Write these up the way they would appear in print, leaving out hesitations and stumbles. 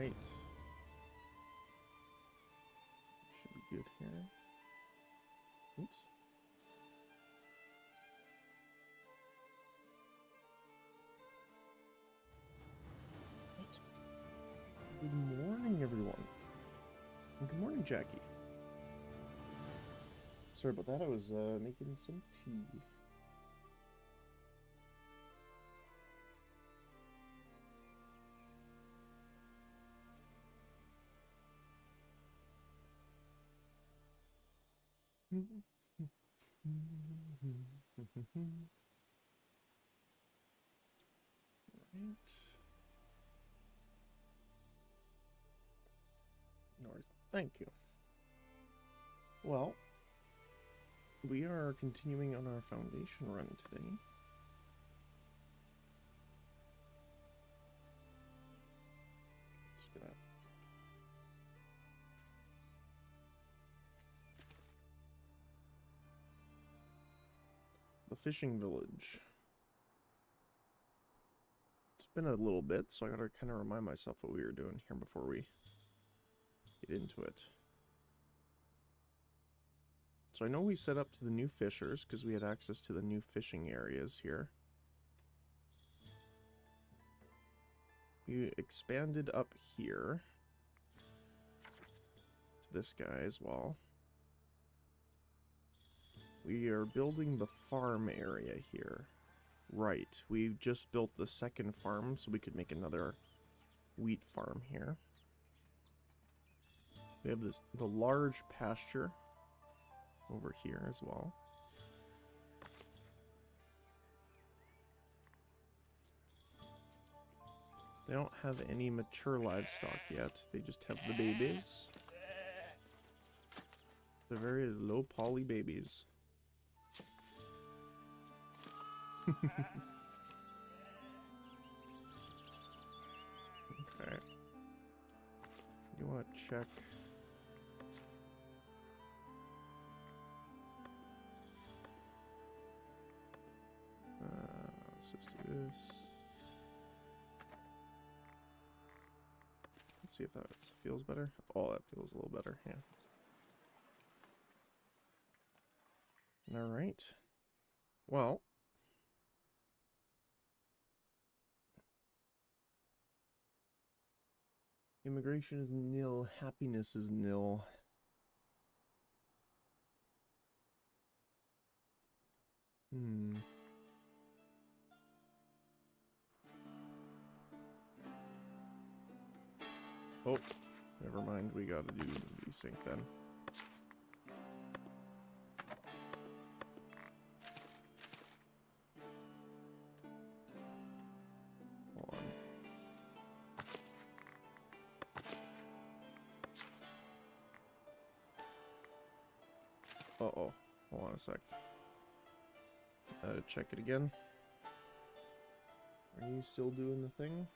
right. Should be good here. Oops. Right. Good morning, everyone. And good morning, Jackie. Sorry about that. I was making some tea. Right. No worries. Thank you. Well, we are continuing on our foundation run today. Just gonna the fishing village. It's been a little bit, so I gotta kind of remind myself what we were doing here before we get into it. So I know we set up to the new fishers because we had access to the new fishing areas here. We expanded up here to this guy as well. We are building the farm area here. Right, we just built the second farm so we could make another wheat farm here. We have the large pasture over here as well. They don't have any mature livestock yet. They just have the babies. They're very low poly babies. Okay. You want to check? Let's just do this. Let's see if that feels better. Oh, that feels a little better, yeah. Alright. Well. Immigration is nil. Happiness is nil. Oh, never mind. We gotta do desync then. Hold on. Uh-oh. Hold on a sec. Check it again. Are you still doing the thing?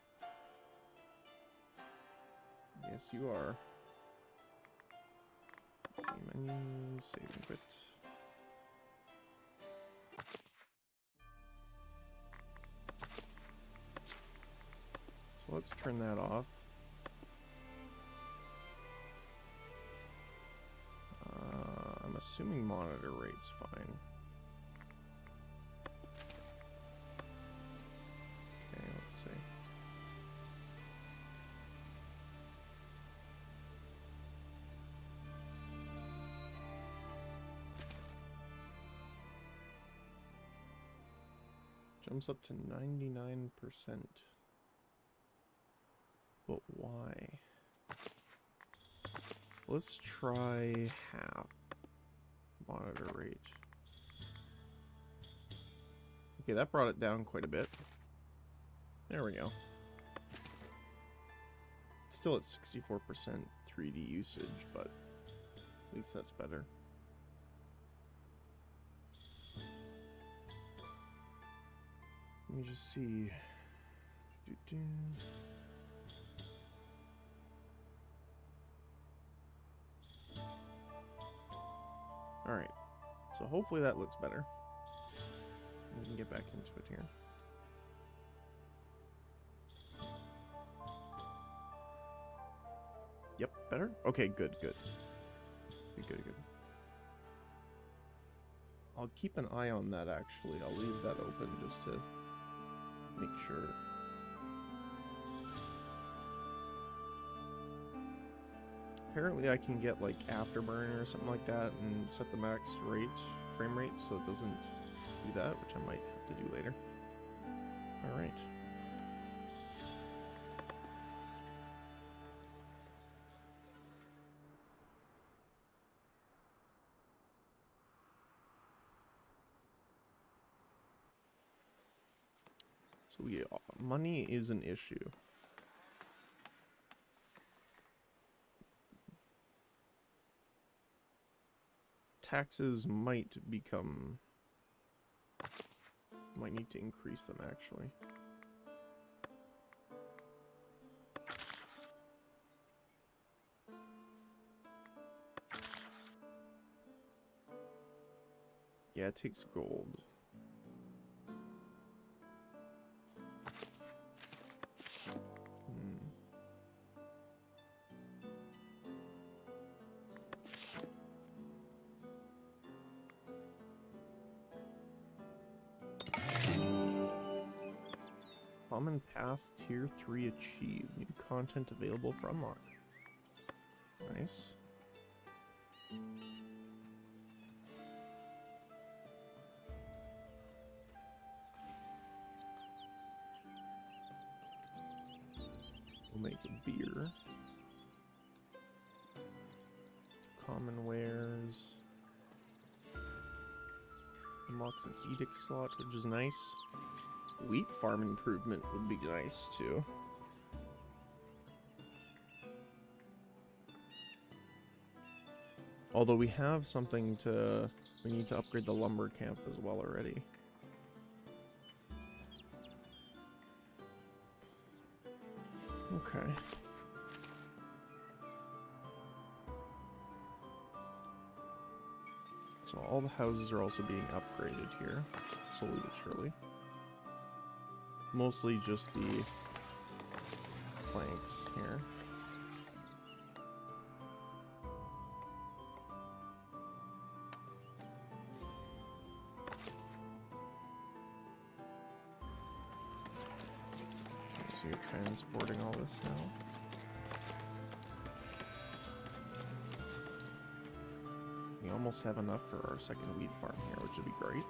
Yes, you are. Menu, save and quit. So let's turn that off. I'm assuming monitor rate's fine. Okay, let's see. Jumps up to 99%. But why? Let's try half monitor rate. Okay, that brought it down quite a bit. There we go. Still at 64% 3D usage, but at least that's better. Let me just see. Alright, so hopefully that looks better. We can get back into it here. Yep, better? Okay, good, good. Good, good, good. I'll keep an eye on that, actually. I'll leave that open just to make sure. Apparently I can get, like, Afterburner or something like that and set the max frame rate, so it doesn't do that, which I might have to do later. Alright. So yeah, money is an issue. Taxes might need to increase them, actually. Yeah, it takes gold. Common Path Tier 3 achieved. New content available for unlock. Nice. We'll make a beer. Common wares. Unlocks an edict slot, which is nice. Wheat farm improvement would be nice too. Although we have something to... We need to upgrade the lumber camp as well already. Okay. So all the houses are also being upgraded here, slowly but surely. Mostly just the planks here. So you're transporting all this now. We almost have enough for our second wheat farm here, which would be great.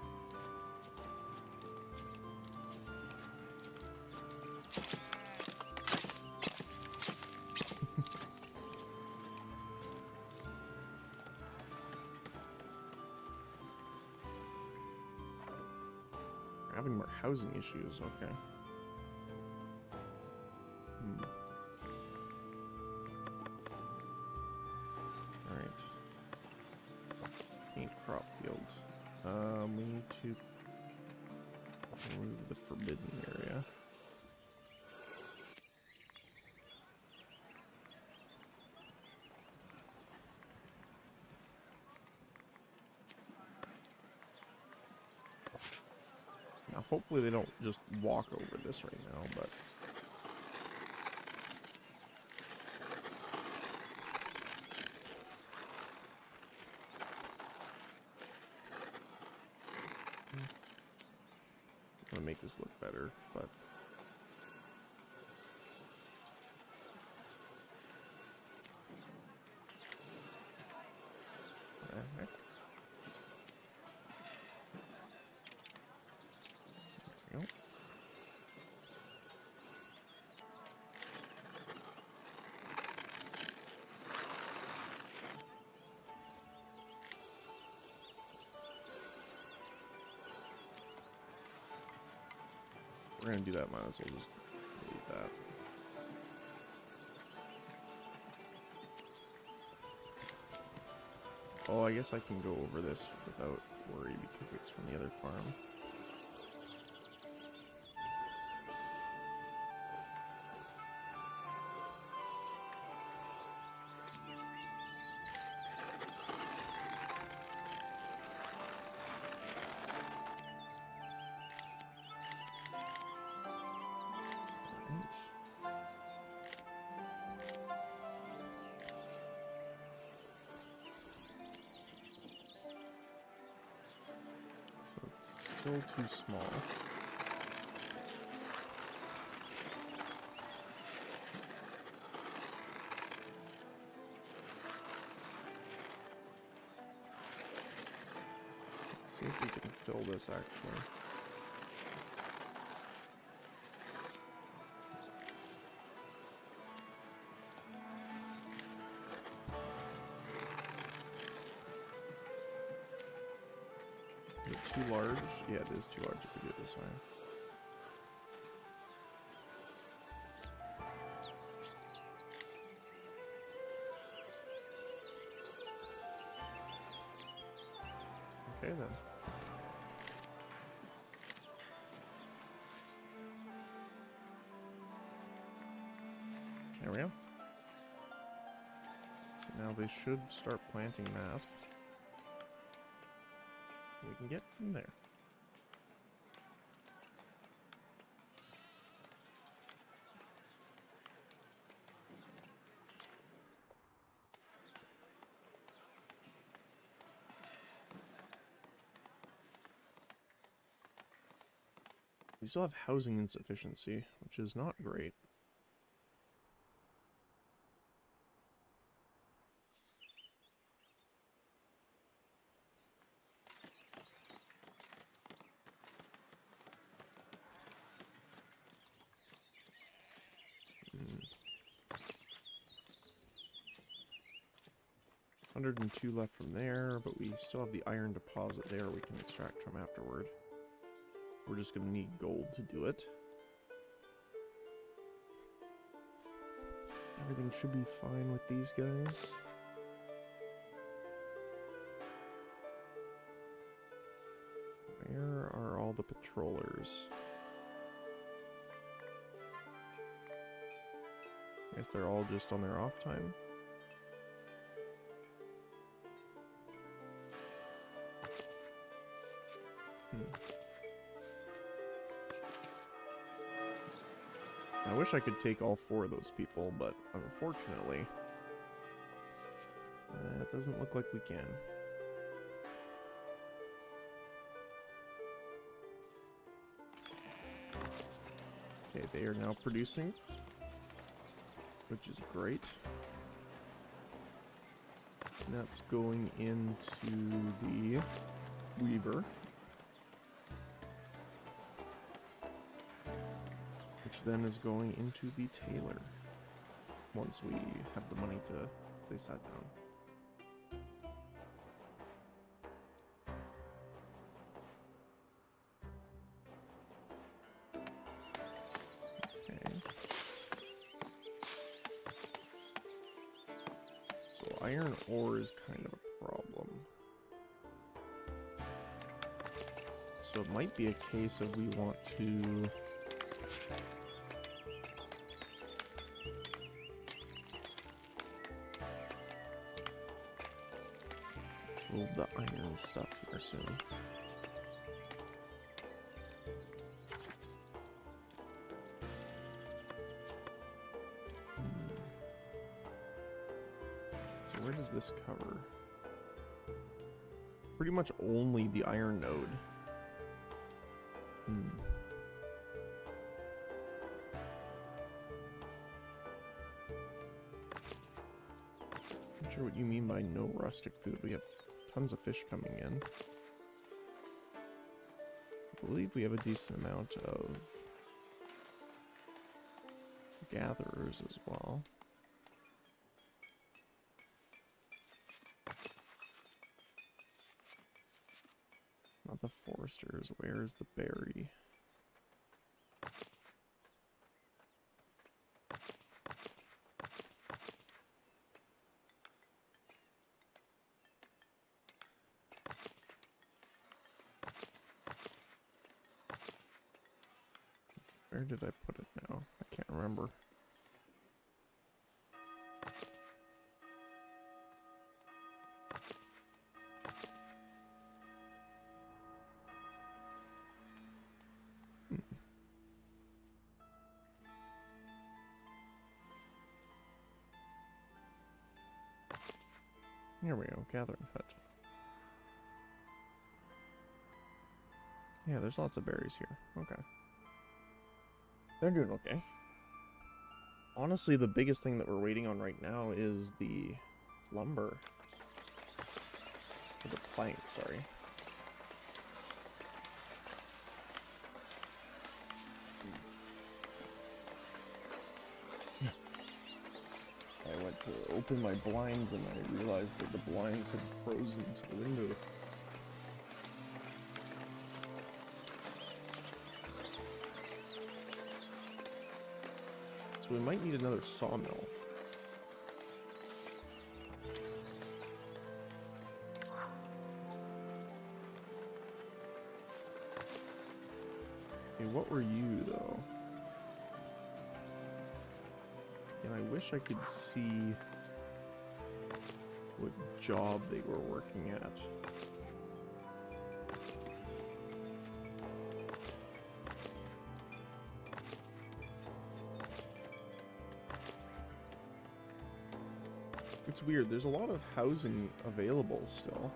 We're having more housing issues, okay. Alright. Paint crop field. We need to remove the forbidden area. Now, hopefully they don't just walk over this right now, but... I'm gonna make this look better, but... Heck? There we go. We're gonna do that, might as well just leave that. Oh, I guess I can go over this without worry because it's from the other farm. still too small. Let's see if we can fill this actually. Is it too large? Yeah, it is too large if we do it this way. Okay then. There we go. So now they should start planting that. We can get from there. We still have housing insufficiency, which is not great. Hmm. 102 left from there, but we still have the iron deposit there we can extract from afterward. We're just going to need gold to do it. Everything should be fine with these guys. Where are all the patrollers? I guess they're all just on their off time. I wish I could take all 4 of those people, but unfortunately, it doesn't look like we can. Okay, they are now producing, which is great. And that's going into the weaver, which then is going into the tailor once we have the money to place that down. Okay. So iron ore is kind of a problem. So it might be a case of we want to build the iron stuff here soon. So where does this cover? Pretty much only the iron node. Not sure what you mean by no rustic food. We have tons of fish coming in. I believe we have a decent amount of gatherers as well. Not the foresters. Where's the berry? Where did I put it now? I can't remember. Here we go, gathering hut. Yeah, there's lots of berries here. Okay. They're doing okay. Honestly, the biggest thing that we're waiting on right now is the lumber. Or the planks, sorry. I went to open my blinds and I realized that the blinds had frozen to the window. So we might need another sawmill. Okay, what were you though? And I wish I could see what job they were working at. It's weird, there's a lot of housing available still.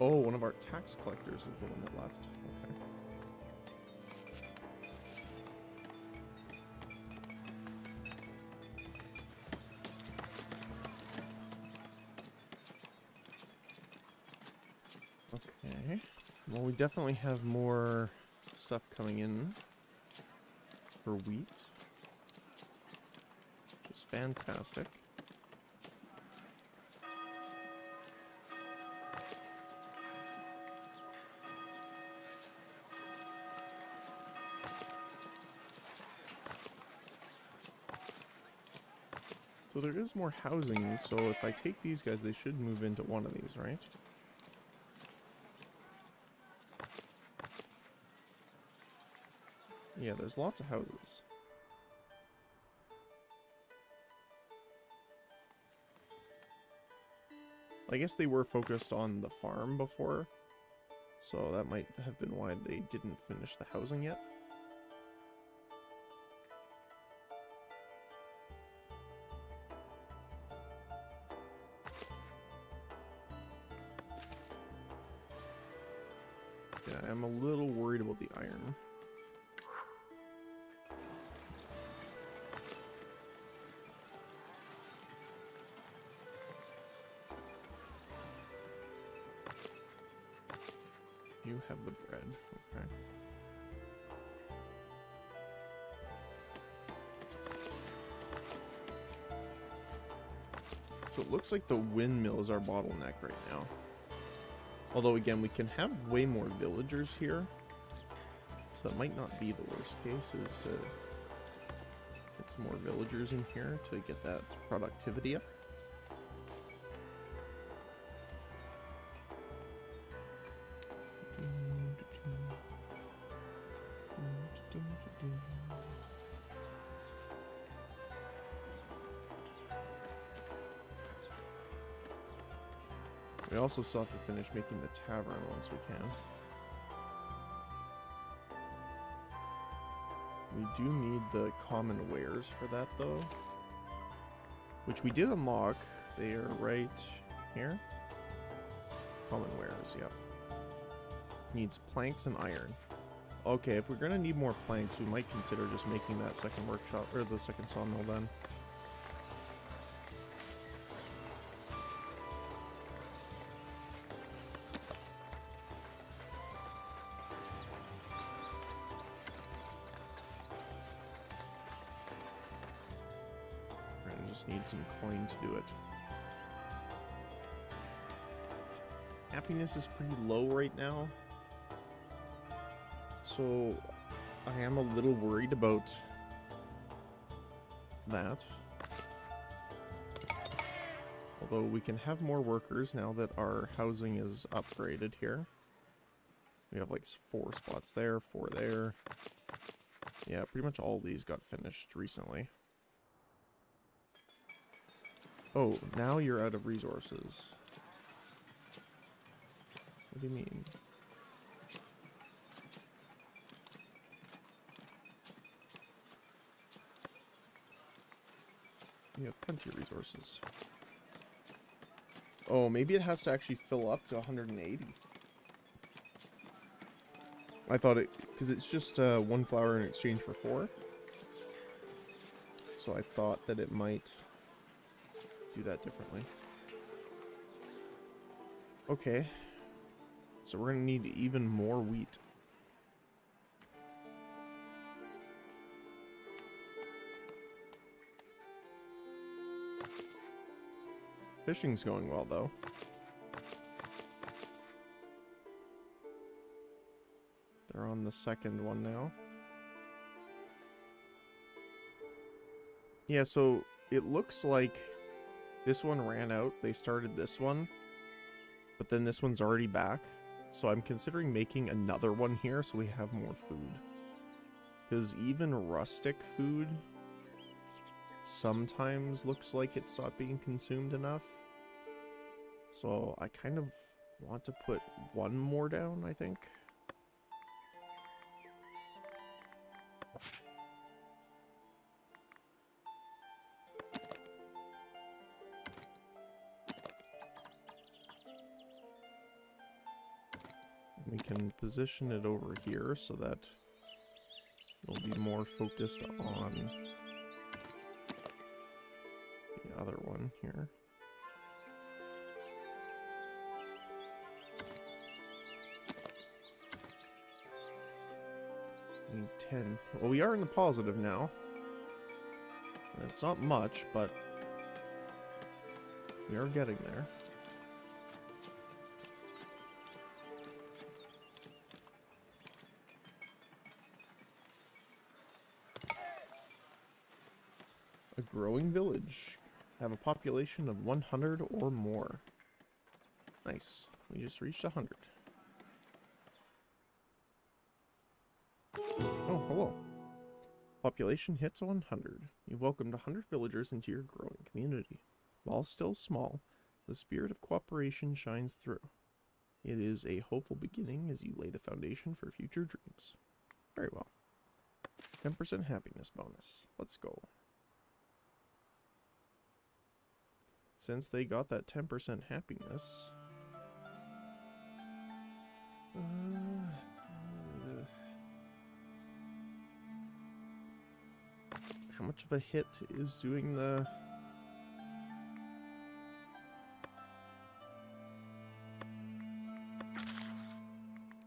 Oh, one of our tax collectors is the one that left. Okay. Okay. Well, we definitely have more stuff coming in for wheat, which is fantastic. So there is more housing, so if I take these guys, they should move into one of these, right? Yeah, there's lots of houses. I guess they were focused on the farm before, so that might have been why they didn't finish the housing yet. Yeah, I'm a little worried about the iron. You have the bread, okay. So it looks like the windmill is our bottleneck right now. Although again, we can have way more villagers here. So that might not be the worst case, is to get some more villagers in here to get that productivity up. We also still have to finish making the tavern once we can. We do need the common wares for that though, which we did unlock. They are right here. Common wares, yep. Needs planks and iron. Okay, if we're gonna need more planks, we might consider just making that second workshop, or the second sawmill then. Need some coin to do it. Happiness is pretty low right now, so I am a little worried about that. Although we can have more workers now that our housing is upgraded here. We have like 4 spots there, 4 there. Yeah, pretty much all these got finished recently. Oh, now you're out of resources. What do you mean? You have plenty of resources. Oh, maybe it has to actually fill up to 180. I thought it, because it's just 1 flower in exchange for 4. So I thought that it might do that differently. Okay. So we're going to need even more wheat. Fishing's going well, though. They're on the second one now. Yeah, so it looks like this one ran out. They started this one, but then this one's already back. So I'm considering making another one here so we have more food. Because even rustic food sometimes looks like it's not being consumed enough. So I kind of want to put one more down, I think. We can position it over here so that it'll be more focused on the other one here. Need 10. Well, we are in the positive now. It's not much, but we are getting there. A growing village. Have a population of 100 or more. Nice. We just reached 100. Oh, hello. Population hits 100. You've welcomed 100 villagers into your growing community. While still small, the spirit of cooperation shines through. It is a hopeful beginning as you lay the foundation for future dreams. Very well. 10% happiness bonus. Let's go. Since they got that 10% happiness... how much of a hit is doing the...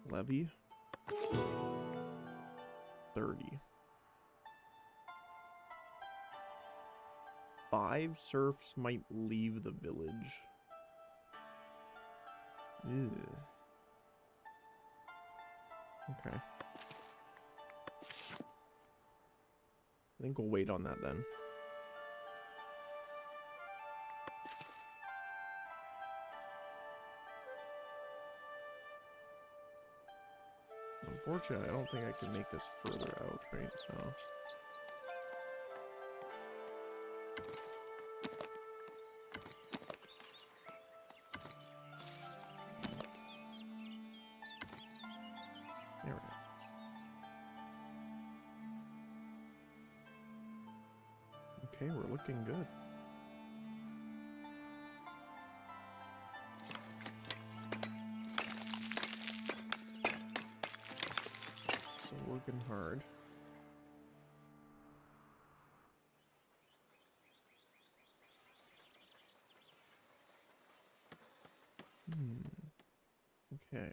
levy? 30. 5 serfs might leave the village. Ew. Okay. I think we'll wait on that then. Unfortunately, I don't think I can make this further out right now. There we go. Okay, we're looking good. Still working hard. Okay.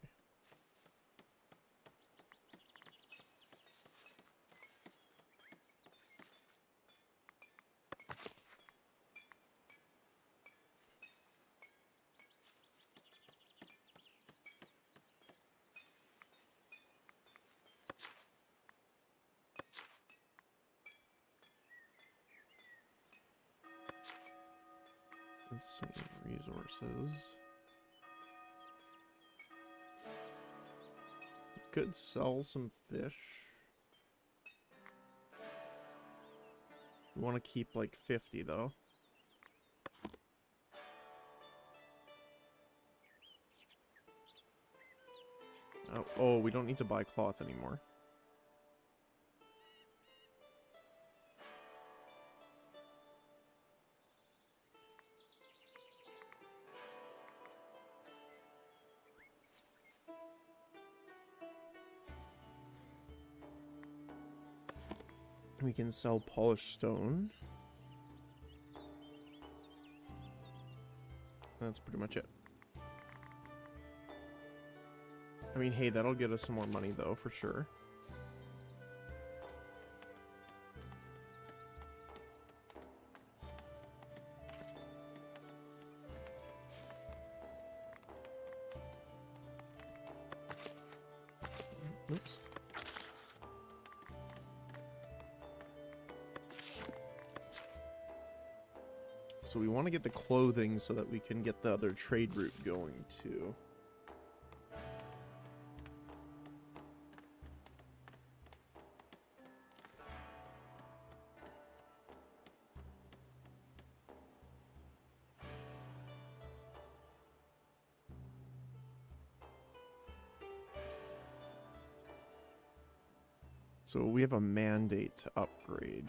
Let's see, resources. Could sell some fish. We want to keep like 50 though. Oh, we don't need to buy cloth anymore. We can sell polished stone. That's pretty much it. I mean, hey, that'll get us some more money, though, for sure. Oops. So we want to get the clothing so that we can get the other trade route going, too. So we have a mandate to upgrade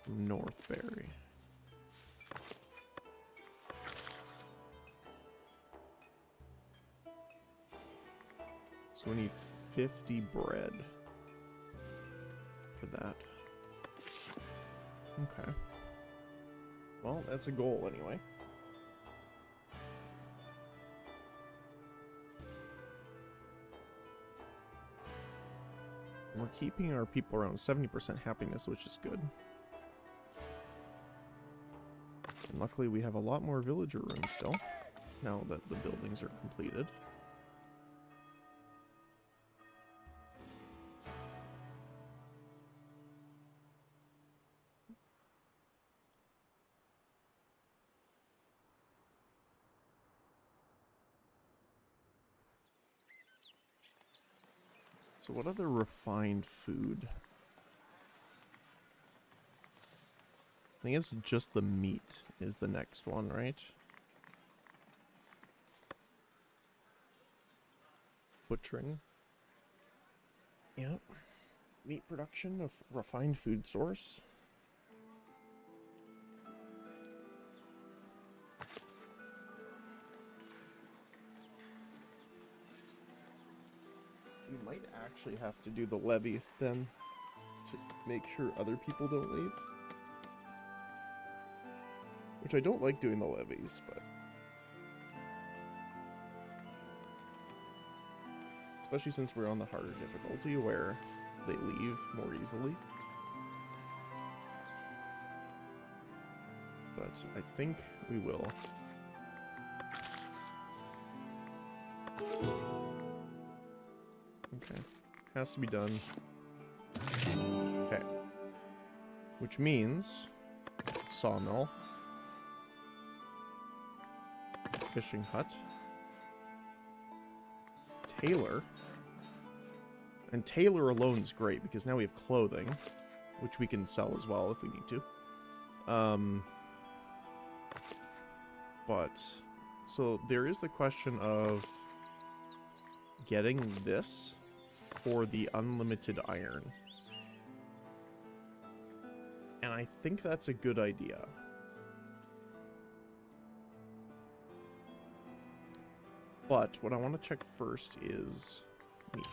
Northbury. So we need 50 bread for that. Okay. Well, that's a goal anyway. We're keeping our people around 70% happiness, which is good. And luckily we have a lot more villager rooms still, now that the buildings are completed. So what other refined food? I think it's just the meat is the next one, right? Butchering. Yep. Meat production of refined food source. We might actually have to do the levy then to make sure other people don't leave. Which I don't like doing the levies, but... especially since we're on the harder difficulty where they leave more easily. But I think we will. Okay. Has to be done. Okay. Which means... sawmill. Fishing hut. Tailor. And tailor alone is great because now we have clothing, which we can sell as well if we need to. But so there is the question of getting this for the unlimited iron. And I think that's a good idea. But what I want to check first is meat.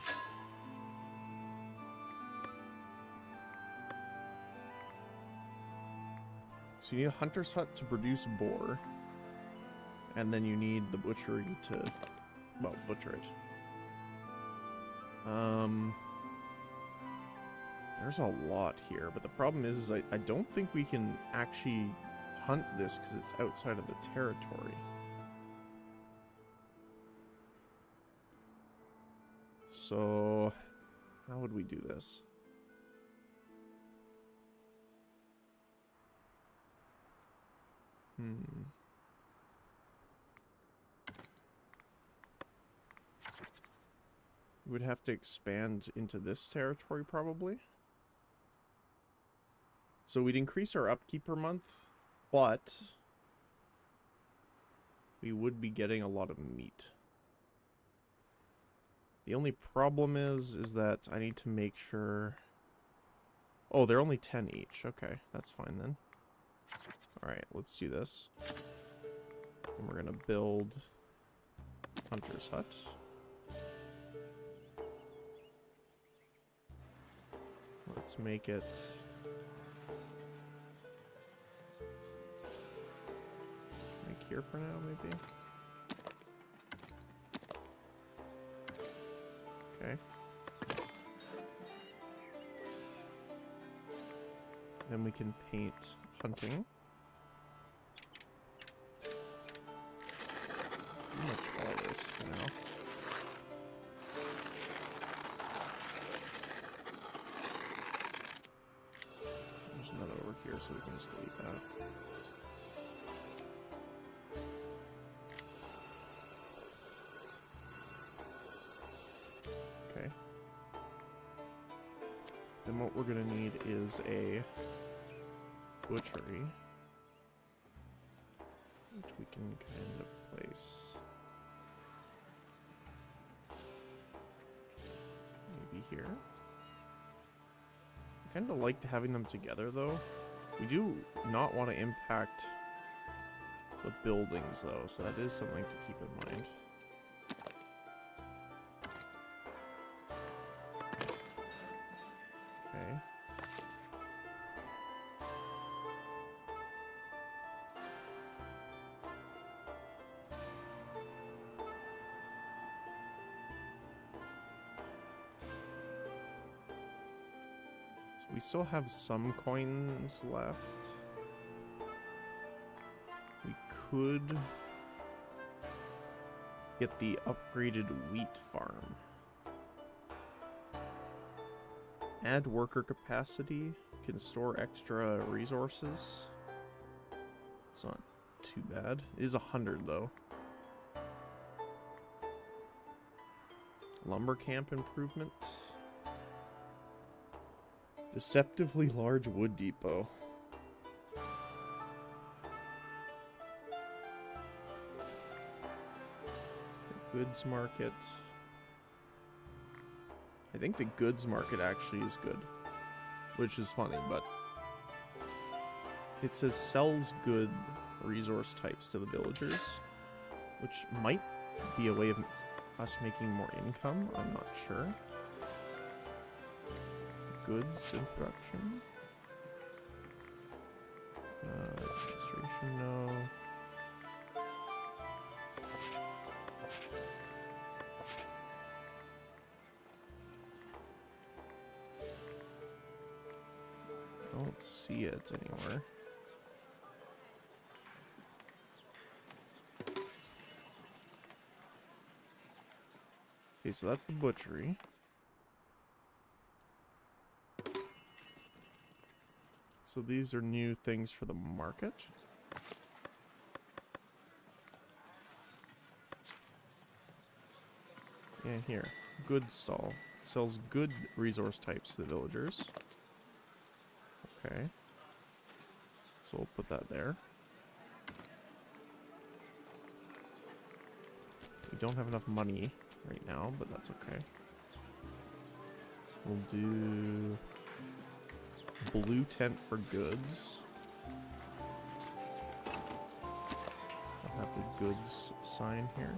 So you need a hunter's hut to produce boar. And then you need the butchery to, well, butcher it. There's a lot here, but the problem is I don't think we can actually hunt this because it's outside of the territory. So, how would we do this? We would have to expand into this territory, probably. So we'd increase our upkeep per month, but we would be getting a lot of meat. The only problem is that I need to make sure... Oh, they're only 10 each. Okay, that's fine then. Alright, let's do this. And we're gonna build Hunter's Hut. Let's make it... Make here for now, maybe? Okay. Then we can paint hunting. Pretty much all this for now. There's another over here, so we can just delete that. Okay. Then what we're gonna need is a butchery, which we can kind of place maybe here. I kind of like having them together though. We do not want to impact the buildings though, so that is something to keep in mind. Okay. We still have some coins left. We could get the upgraded wheat farm. Add worker capacity. Can store extra resources. It's not too bad. It is 100 though. Lumber camp improvement. Deceptively large wood depot. The goods market. I think the goods market actually is good. Which is funny, but it says sells good resource types to the villagers. Which might be a way of us making more income. I'm not sure. Goods in production. Administration, no. I don't see it anywhere. Okay, so that's the butchery. So these are new things for the market. Yeah, here. Goods stall. Sells good resource types to the villagers. Okay. So we'll put that there. We don't have enough money right now, but that's okay. We'll do... blue tent for goods. I'll have the goods sign here.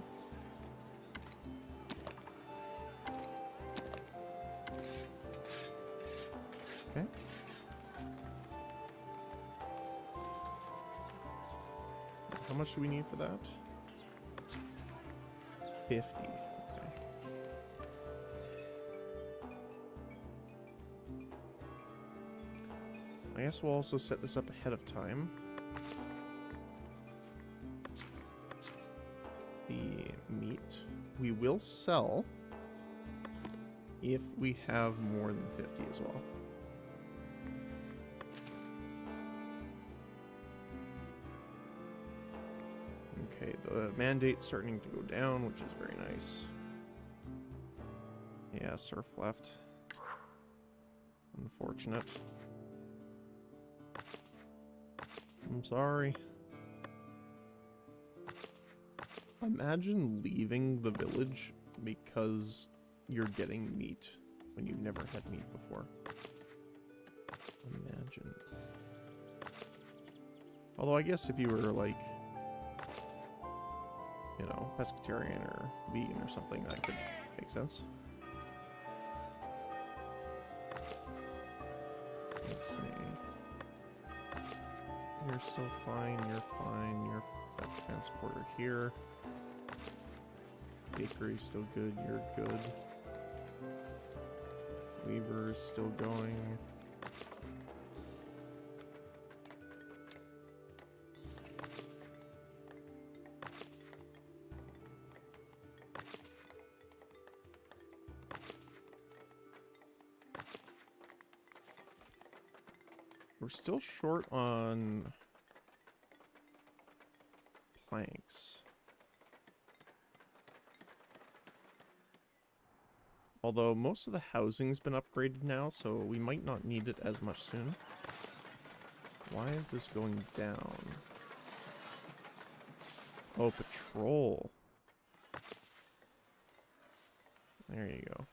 Okay. How much do we need for that? 50. I guess we'll also set this up ahead of time. The meat we will sell if we have more than 50 as well. Okay, the mandate's starting to go down, which is very nice. Yeah, surf left. Unfortunate. I'm sorry. Imagine leaving the village because you're getting meat when you've never had meat before. Imagine. Although I guess if you were like, you know, pescatarian or vegan or something, that could make sense. Let's see. You're still fine, you're fine, you're got transporter here. Bakery still good, you're good. Weaver is still going. We're still short on planks. Although most of the housing's been upgraded now, so we might not need it as much soon. Why is this going down? Oh, patrol. There you go.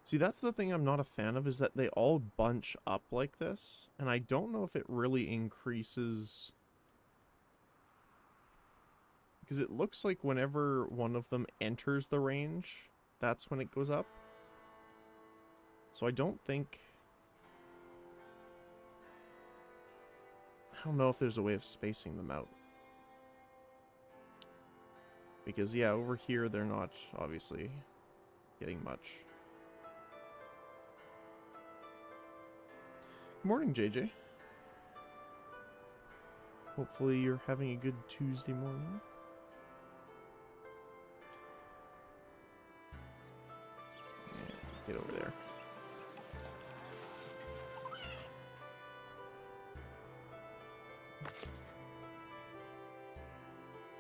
See, that's the thing I'm not a fan of, is that they all bunch up like this, and I don't know if it really increases... Because it looks like whenever one of them enters the range, that's when it goes up. So I don't think... I don't know if there's a way of spacing them out. Because, yeah, over here they're not, obviously, getting much. Morning, JJ. Hopefully you're having a good Tuesday morning. Yeah, get over there.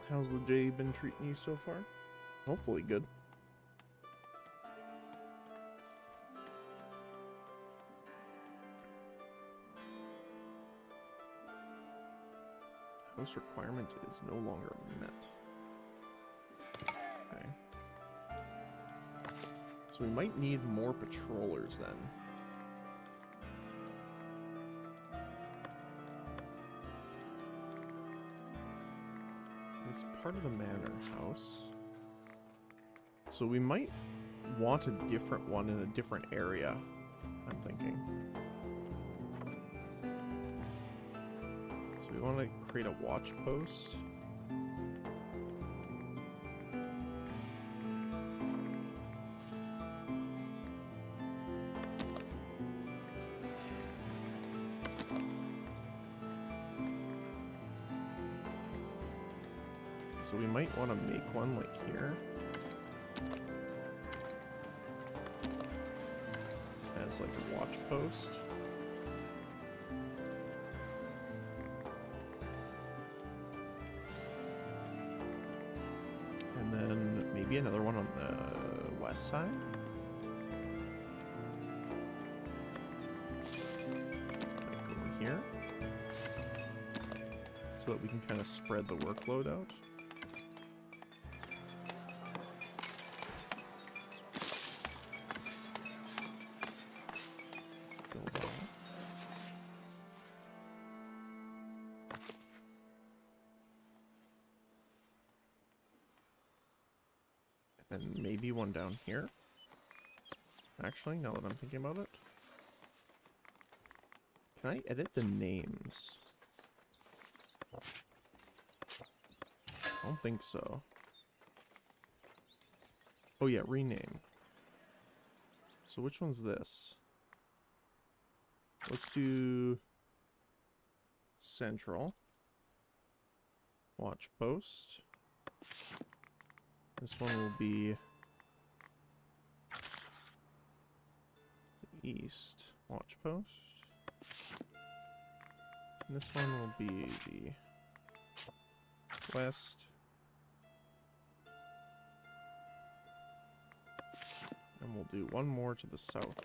How's the day been treating you so far? Hopefully good. House requirement is no longer met. Okay. So we might need more patrollers then. It's part of the manor house. So we might want a different one in a different area, I'm thinking. So we want to create a watch post. So we might want to make one like here. As like a watch post. And then maybe another one on the west side. Like over here. So that we can kind of spread the workload out. And maybe one down here. Actually, now that I'm thinking about it. Can I edit the names? I don't think so. Oh yeah, rename. So which one's this? Let's do Central. Watch post. This one will be the east watch post. And this one will be the west. And we'll do one more to the south.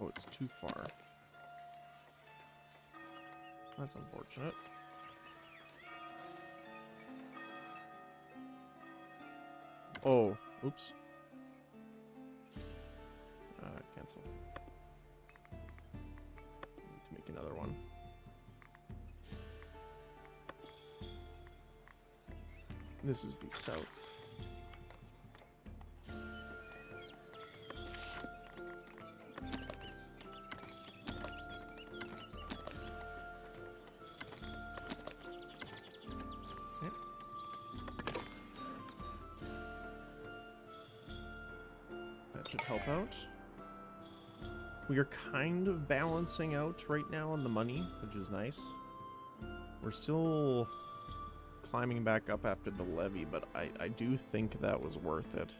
Oh, it's too far. That's unfortunate. Oh, oops. Cancel. Need to make another one. This is the south. Should help out. We are kind of balancing out right now on the money, which is nice. We're still climbing back up after the levy, but I do think that was worth it.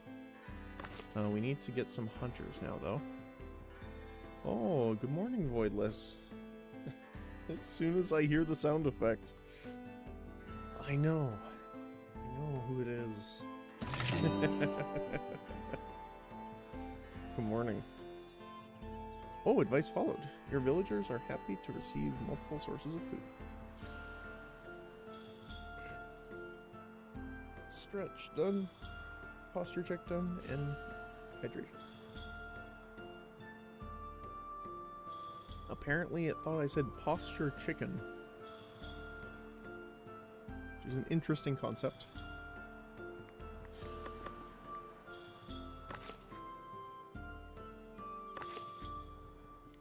We need to get some hunters now, though. Oh, good morning, Voidless. As soon as I hear the sound effect. I know who it is. Good morning. Oh, advice followed. Your villagers are happy to receive multiple sources of food. Stretch done. Posture check done. And hydration. Apparently it thought I said posture chicken. Which is an interesting concept.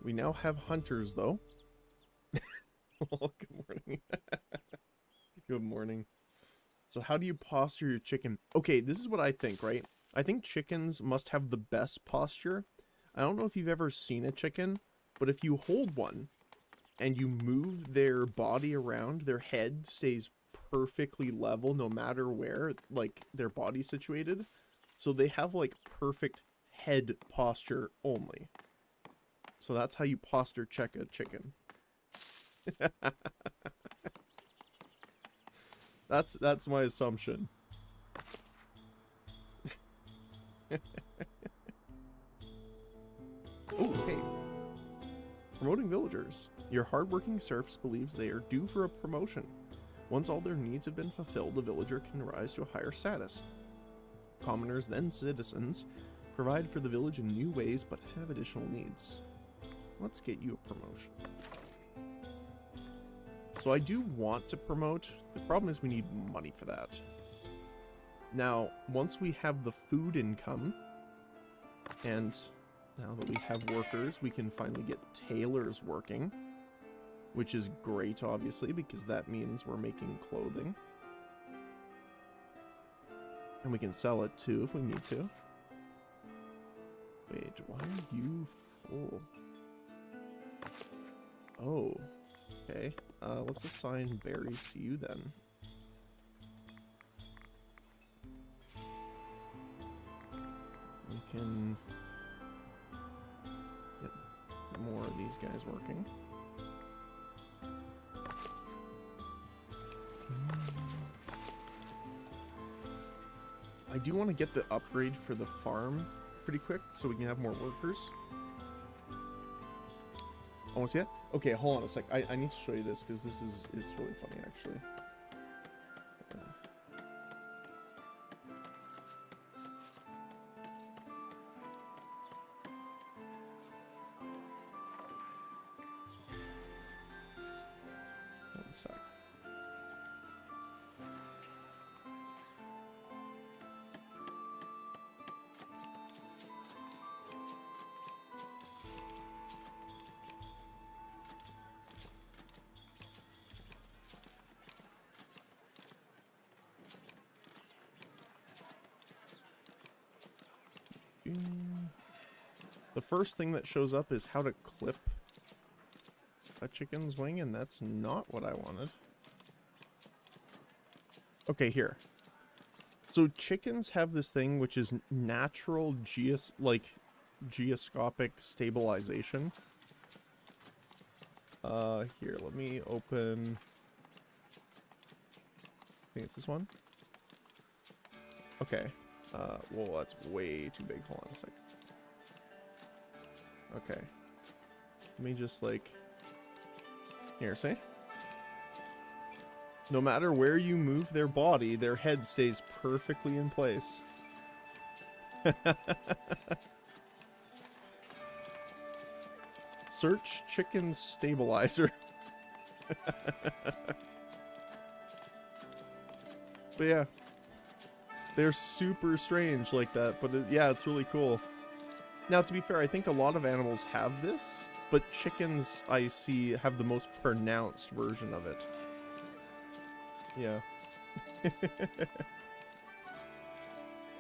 We now have hunters, though. Oh, good morning. Good morning. So how do you posture your chicken? Okay, this is what I think, right? I think chickens must have the best posture. I don't know if you've ever seen a chicken, but if you hold one and you move their body around, their head stays perfectly level no matter where, like, their body's situated. So they have, like, perfect head posture only. So that's how you posture check a chicken. That's my assumption. Oh, hey. Promoting villagers. Your hardworking serfs believes they are due for a promotion. Once all their needs have been fulfilled, a villager can rise to a higher status. Commoners, then citizens, provide for the village in new ways but have additional needs. Let's get you a promotion. So I do want to promote. The problem is we need money for that. Now, once we have the food income, and now that we have workers, we can finally get tailors working, which is great, obviously, because that means we're making clothing. And we can sell it, too, if we need to. Wait, why are you full? Oh, okay. Let's assign berries to you then. We can get more of these guys working. I do want to get the upgrade for the farm pretty quick so we can have more workers. I want to see that? Okay, hold on a sec. I need to show you this because this is really funny, actually. One sec. The first thing that shows up is how to clip a chicken's wing, and that's not what I wanted. Okay, here. So chickens have this thing which is natural geoscopic stabilization. Here, let me open. I think it's this one. Okay. Well, that's way too big. Hold on a sec. Okay. Let me just, like... Here, see? No matter where you move their body, their head stays perfectly in place. Search chicken stabilizer. But yeah, they're super strange like that, but yeah, it's really cool. Now, to be fair, I think a lot of animals have this, but chickens, I see, have the most pronounced version of it. Yeah.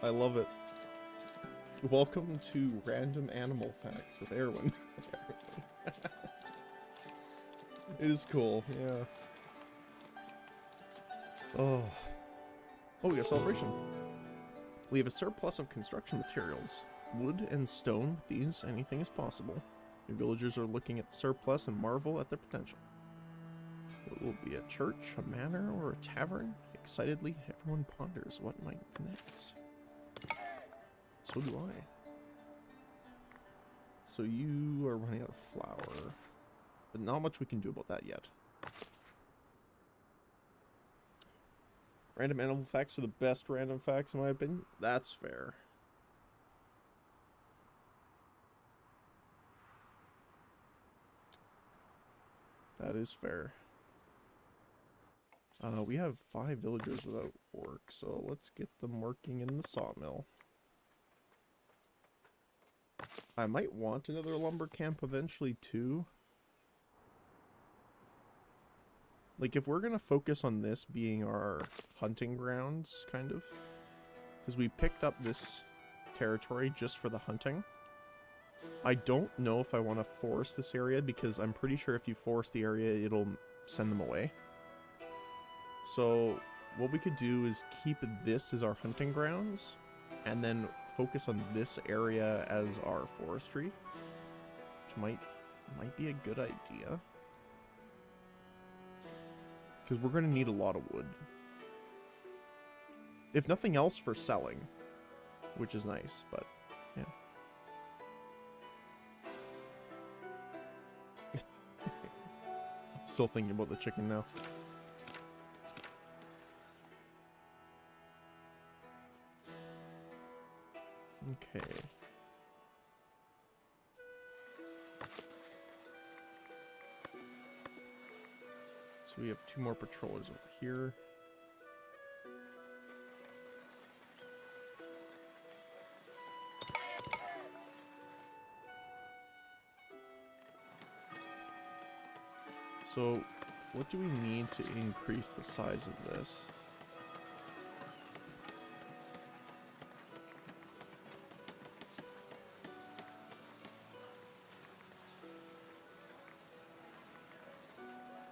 I love it. Welcome to Random Animal Facts with Erwin. It is cool, yeah. Oh, we got a celebration. We have a surplus of construction materials. Wood and stone, with these, anything is possible. Your villagers are looking at the surplus and marvel at their potential. It will be a church, a manor, or a tavern. Excitedly, everyone ponders what might be next. So do I. So you are running out of flour. But not much we can do about that yet. Random animal facts are the best random facts in my opinion. That's fair. That is fair. We have 5 villagers without work, so let's get them working in the sawmill. I might want another lumber camp eventually too. Like, if we're gonna focus on this being our hunting grounds, kind of, because we picked up this territory just for the hunting. I don't know if I want to forest this area, because I'm pretty sure if you forest the area, it'll send them away. So what we could do is keep this as our hunting grounds, and then focus on this area as our forestry, which might be a good idea. Because we're going to need a lot of wood. If nothing else for selling, which is nice, but yeah. Still thinking about the chicken now. Okay. So we have 2 more patrollers over here. So, what do we need to increase the size of this?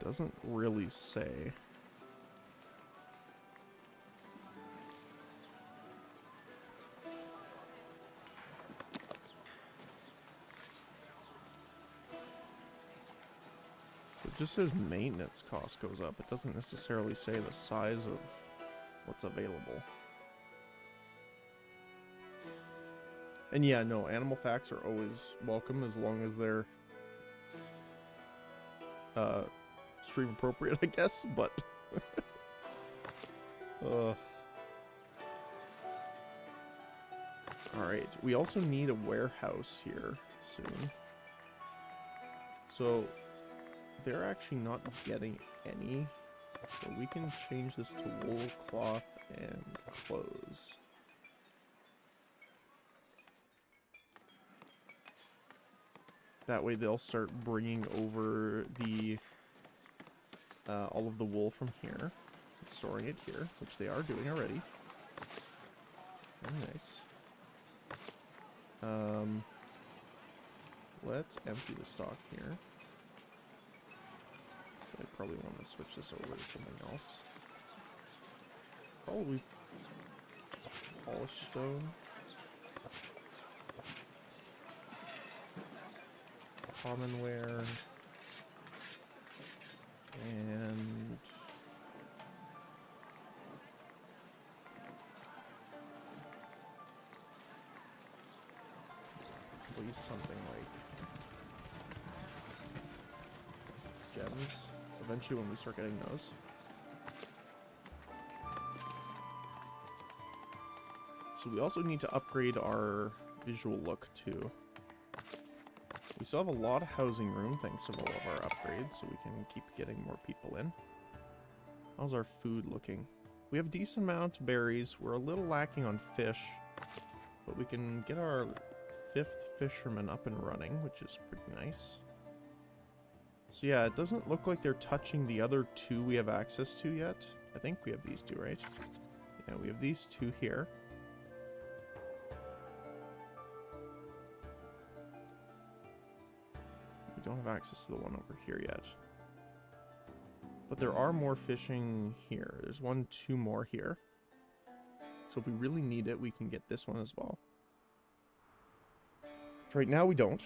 Doesn't really say. So it just says maintenance cost goes up. It doesn't necessarily say the size of what's available. And yeah, no, animal facts are always welcome as long as they're stream appropriate, I guess, but alright, we also need a warehouse here soon. So they're actually not getting any, so we can change this to wool, cloth, and clothes. That way they'll start bringing over the all of the wool from here, storing it here, which they are doing already. Very nice. Let's empty the stock here. So I probably want to switch this over to something else. Probably polished stone. Commonware. And at least something like gems. Eventually when we start getting those. So we also need to upgrade our visual look too. We still have a lot of housing room thanks to all of our upgrades, so we can keep getting more people in. How's our food looking? We have a decent amount of berries. We're a little lacking on fish, but we can get our 5th fisherman up and running, which is pretty nice. So yeah, it doesn't look like they're touching the other 2 we have access to yet. I think we have these 2, right? Yeah, we have these 2 here. We don't have access to the one over here yet. But there are more fishing here. There's 1, 2 more here. So if we really need it, we can get this one as well. But right now we don't.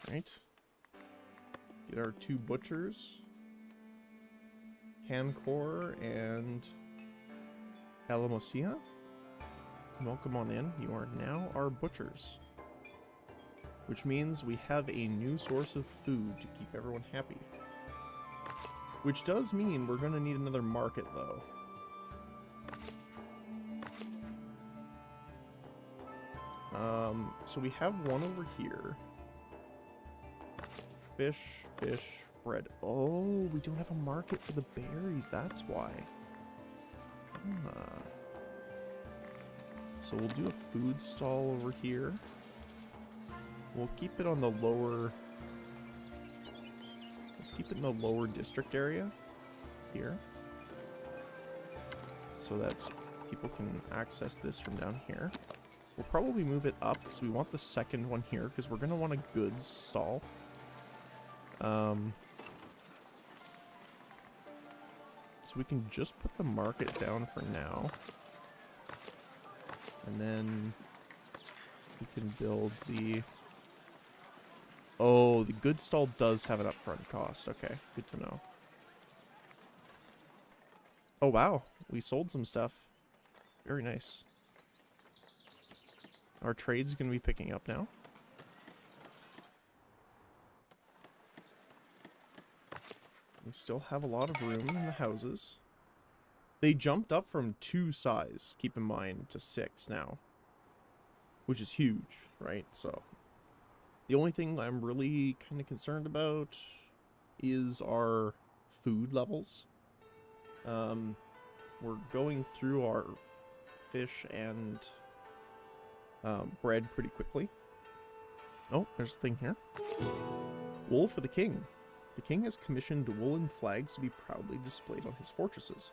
Alright. Get our 2 butchers. Cancor and Alamosia. Welcome on in. You are now our butchers. Which means we have a new source of food to keep everyone happy. Which does mean we're going to need another market, though. So we have one over here. Fish, bread. Oh, we don't have a market for the berries, that's why. So we'll do a food stall over here. We'll keep it on the lower... Let's keep it in the lower district area. Here. So that people can access this from down here. We'll probably move it up because we want the second one here because we're going to want a goods stall. So we can just put the market down for now. And then we can build the... Oh, the goods stall does have an upfront cost. Okay, good to know. Oh, wow. We sold some stuff. Very nice. Our trade's going to be picking up now. We still have a lot of room in the houses. They jumped up from 2 size, keep in mind, to 6 now. Which is huge, right? So, the only thing I'm really kind of concerned about is our food levels. We're going through our fish and bread pretty quickly. Oh, there's a thing here. Wool for the king. The king has commissioned woolen flags to be proudly displayed on his fortresses.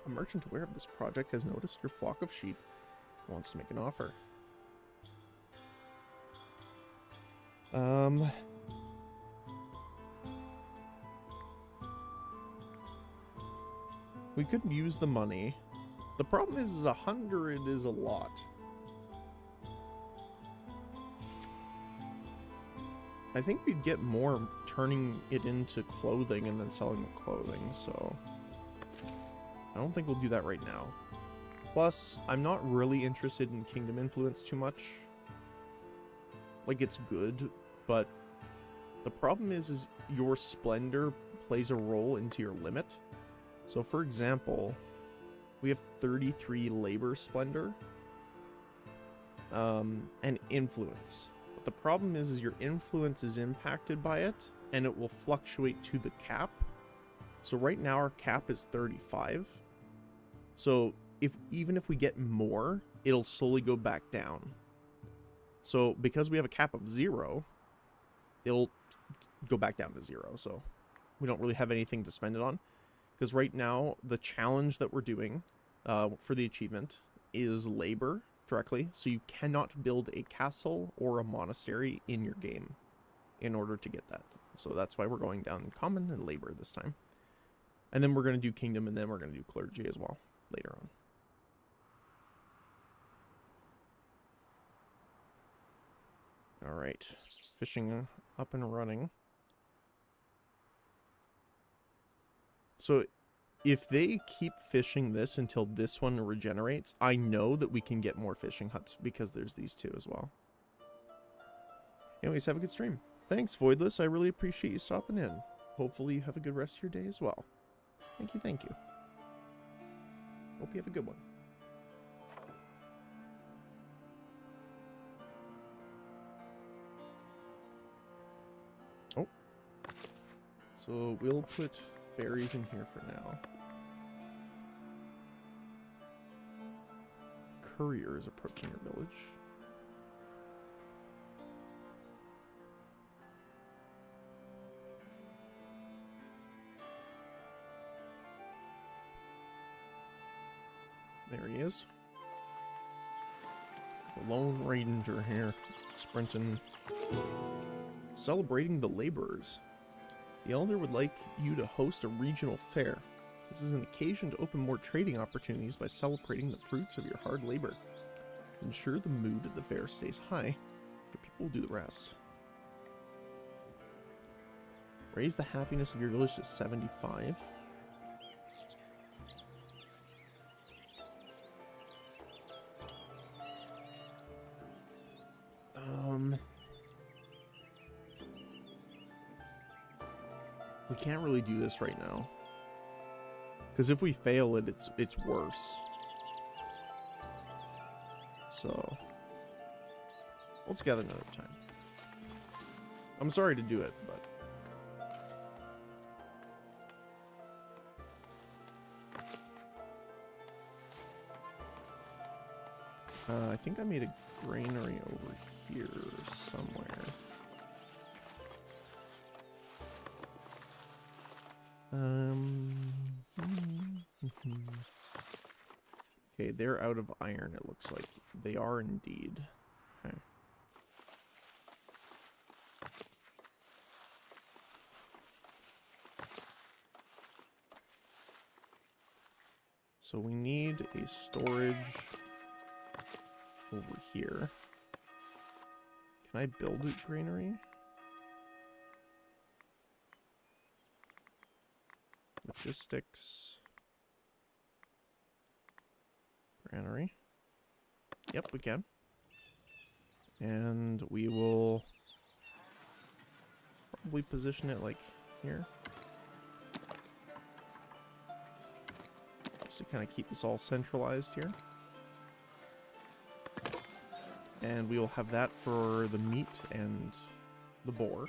A merchant aware of this project has noticed your flock of sheep and wants to make an offer. We could use the money. The problem is 100 is a lot. I think we'd get more turning it into clothing and then selling the clothing, so I don't think we'll do that right now. Plus, I'm not really interested in Kingdom Influence too much. Like, it's good, but the problem is your splendor plays a role into your limit. So, for example, we have 33 labor splendor and influence. But the problem is your influence is impacted by it, and it will fluctuate to the cap. So right now our cap is 35. So even if we get more, it'll slowly go back down. So because we have a cap of 0, it'll go back down to 0. So we don't really have anything to spend it on. Because right now, the challenge that we're doing for the achievement is labor directly. So you cannot build a castle or a monastery in your game in order to get that. So that's why we're going down common and labor this time. And then we're going to do kingdom, and then we're going to do clergy as well later on. All right, fishing up and running. So if they keep fishing this until this one regenerates, I know that we can get more fishing huts because there's these 2 as well. Anyways, have a good stream. Thanks, Voidless. I really appreciate you stopping in. Hopefully you have a good rest of your day as well. Thank you, thank you. Hope you have a good one. Oh. So we'll put berries in here for now. Courier is approaching your village. There he is. The Lone Ranger here, sprinting. Celebrating the laborers. The Elder would like you to host a regional fair. This is an occasion to open more trading opportunities by celebrating the fruits of your hard labor. Ensure the mood at the fair stays high. Your people will do the rest. Raise the happiness of your village to 75. We can't really do this right now. Because if we fail it, it's worse. So let's gather another time. I'm sorry to do it, but I think I made a granary over here somewhere. Okay, they're out of iron, it looks like. They are indeed. Okay. So we need a storage over here. Can I build a granary? Logistics. Granary. Yep, we can. And we will probably position it like here. Just to kind of keep this all centralized here. And we will have that for the meat and the boar.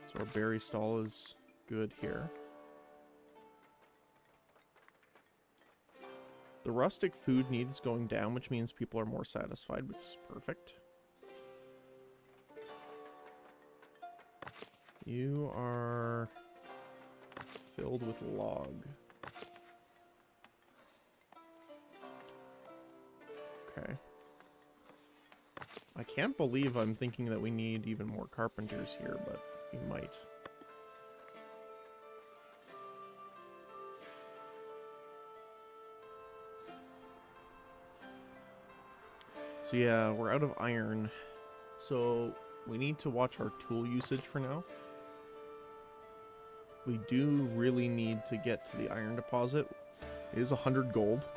So our berry stall is good here. The rustic food need is going down, which means people are more satisfied, which is perfect. You are filled with log. Okay. I can't believe I'm thinking that we need even more carpenters here, but we might. So yeah, we're out of iron. So we need to watch our tool usage for now. We do really need to get to the iron deposit. It is 100 gold.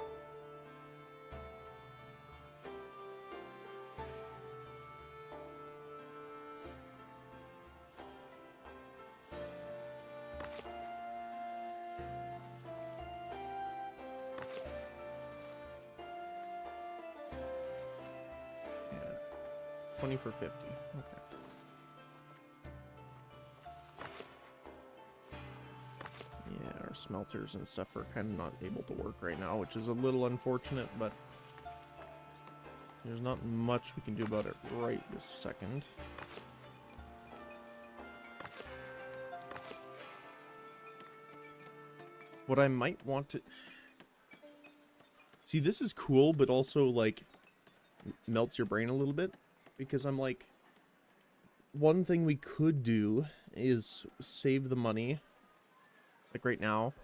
Yeah. 20 for 50. Okay. Smelters and stuff are kind of not able to work right now, which is a little unfortunate, but there's not much we can do about it right this second. What I might want to see, this is cool, but also like melts your brain a little bit, because I'm like, one thing we could do is save the money like right now,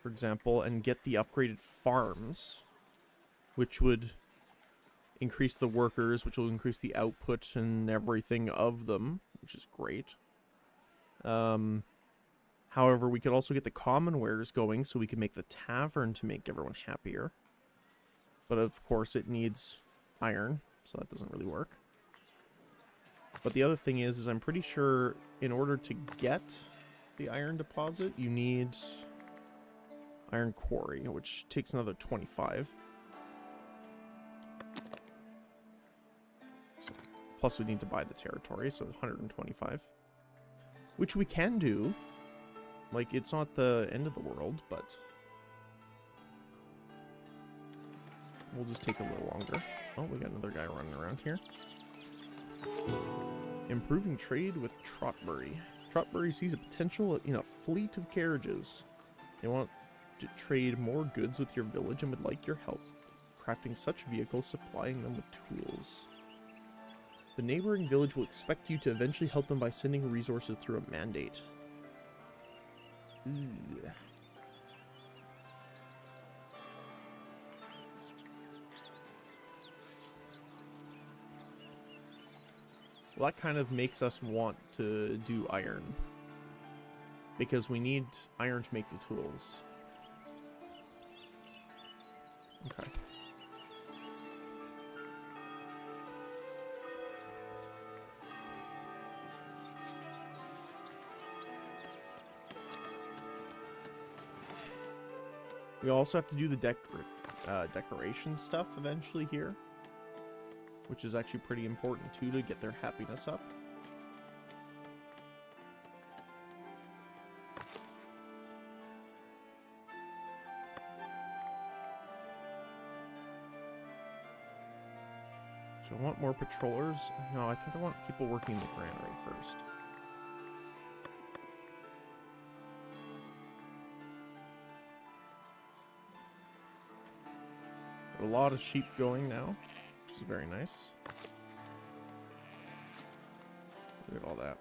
for example, and get the upgraded farms, which would increase the workers, which will increase the output and everything of them, which is great. However, we could also get the common wares going so we can make the tavern to make everyone happier. But of course it needs iron, so that doesn't really work. But the other thing is I'm pretty sure in order to get the iron deposit, you need iron quarry, which takes another 25. So, plus we need to buy the territory, so 125. Which we can do. Like, it's not the end of the world, but we'll just take a little longer. Oh, we got another guy running around here. Improving trade with Trotbury. Trotbury sees a potential in a fleet of carriages. They want to trade more goods with your village and would like your help crafting such vehicles, supplying them with tools. The neighboring village will expect you to eventually help them by sending resources through a mandate. Ugh. Well, that kind of makes us want to do iron. Because we need iron to make the tools. Okay. We also have to do the decoration stuff eventually here, which is actually pretty important too to get their happiness up. So I want more patrollers. No, I think I want people working in the granary first. A lot of sheep going now, which is very nice. Look at all that.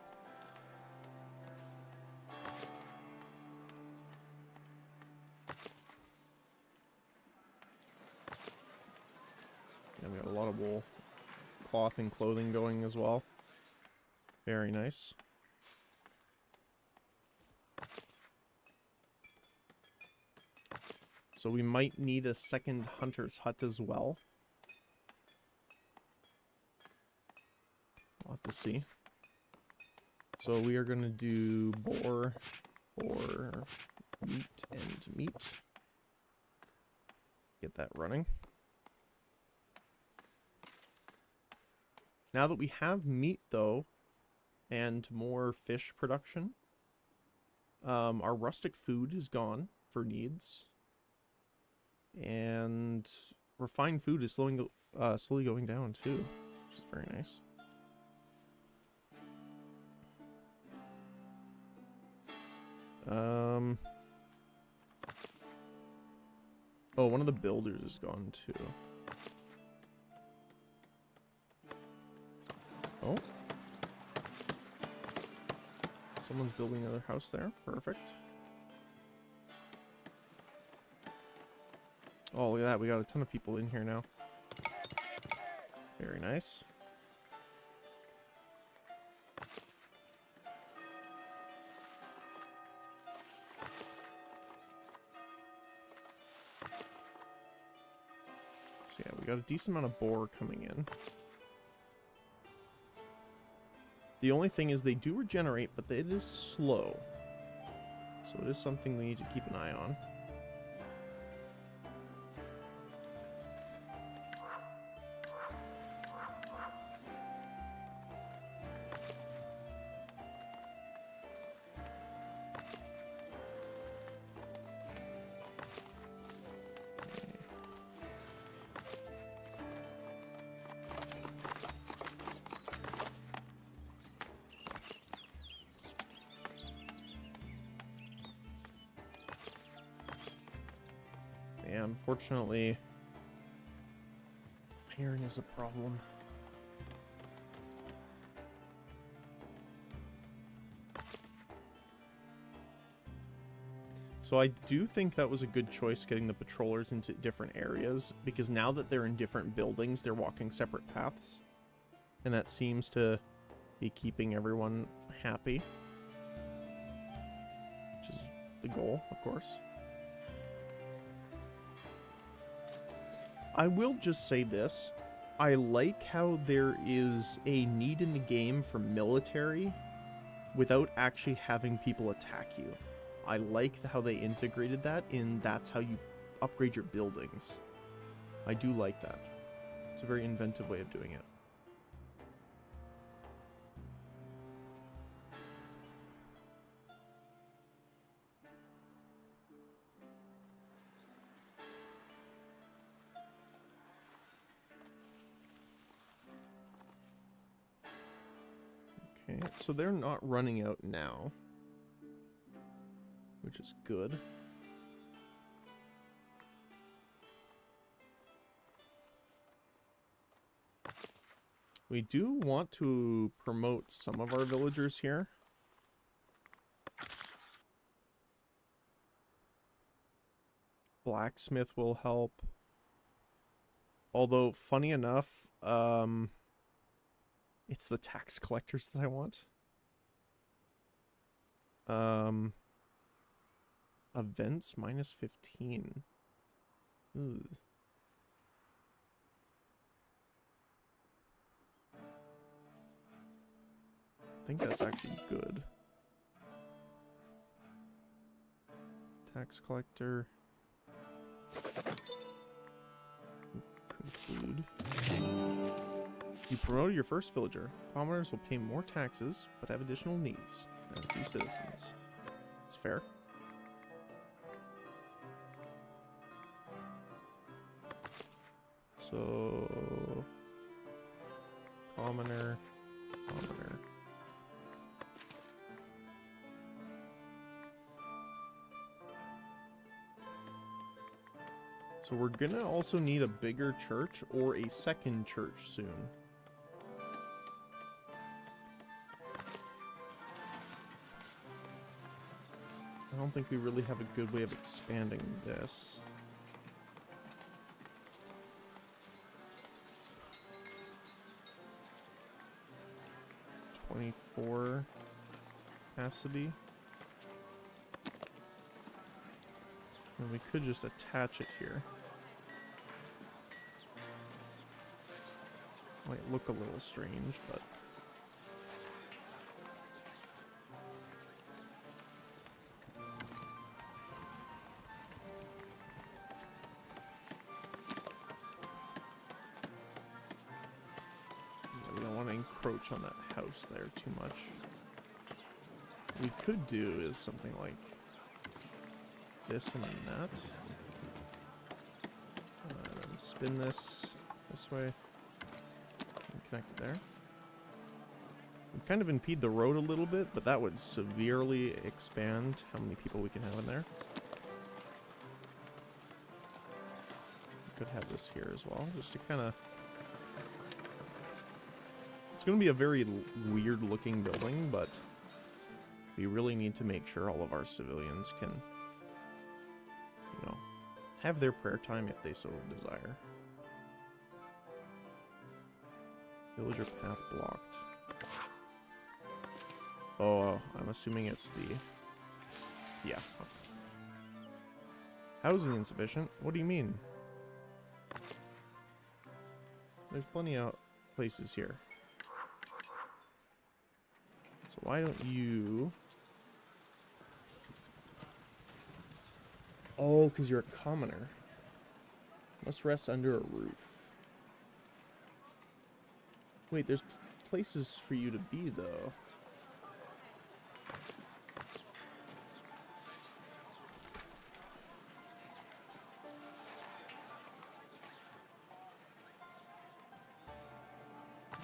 And we got a lot of wool, cloth and clothing going as well. Very nice. So we might need a second hunter's hut as well. We'll have to see. So we are going to do boar, meat, and meat. Get that running. Now that we have meat, though, and more fish production, our rustic food is gone for needs. And refined food is slowly going down too, which is very nice. Oh, one of the builders is gone too. Oh. Someone's building another house there. Perfect. Oh, look at that. We got a ton of people in here now. Very nice. So yeah, we got a decent amount of boar coming in. The only thing is they do regenerate, but it is slow. So it is something we need to keep an eye on. Yeah, unfortunately, iron is a problem. So I do think that was a good choice getting the patrollers into different areas, because now that they're in different buildings, they're walking separate paths. And that seems to be keeping everyone happy. Which is the goal, of course. I will just say this. I like how there is a need in the game for military without actually having people attack you. I like how they integrated that in that's how you upgrade your buildings. I do like that. It's a very inventive way of doing it. Okay, so they're not running out now, which is good. We do want to promote some of our villagers here. Blacksmith will help. Although, funny enough, it's the tax collectors that I want. Events -15. Ugh. I think that's actually good. Tax collector. Conclude. You promoted your first villager. Commoners will pay more taxes, but have additional needs, as do citizens. It's fair. So... Commoner... Commoner... So we're gonna also need a bigger church or a second church soon. I don't think we really have a good way of expanding this. $24 capacity. And we could just attach it here. Might look a little strange, but... yeah, we don't want to encroach on that house there too much. What we could do is something like this and then that. And then spin this way. And connect it there. We kind of impede the road a little bit, but that would severely expand how many people we can have in there. We could have this here as well, just to kind of... It's going to be a very weird looking building, but we really need to make sure all of our civilians can, you know, have their prayer time if they so desire. Villager path blocked. Oh, I'm assuming it's the... yeah. Housing insufficient? What do you mean? There's plenty of places here. So why don't you... Oh, because you're a commoner. Must rest under a roof. Wait, there's places for you to be, though.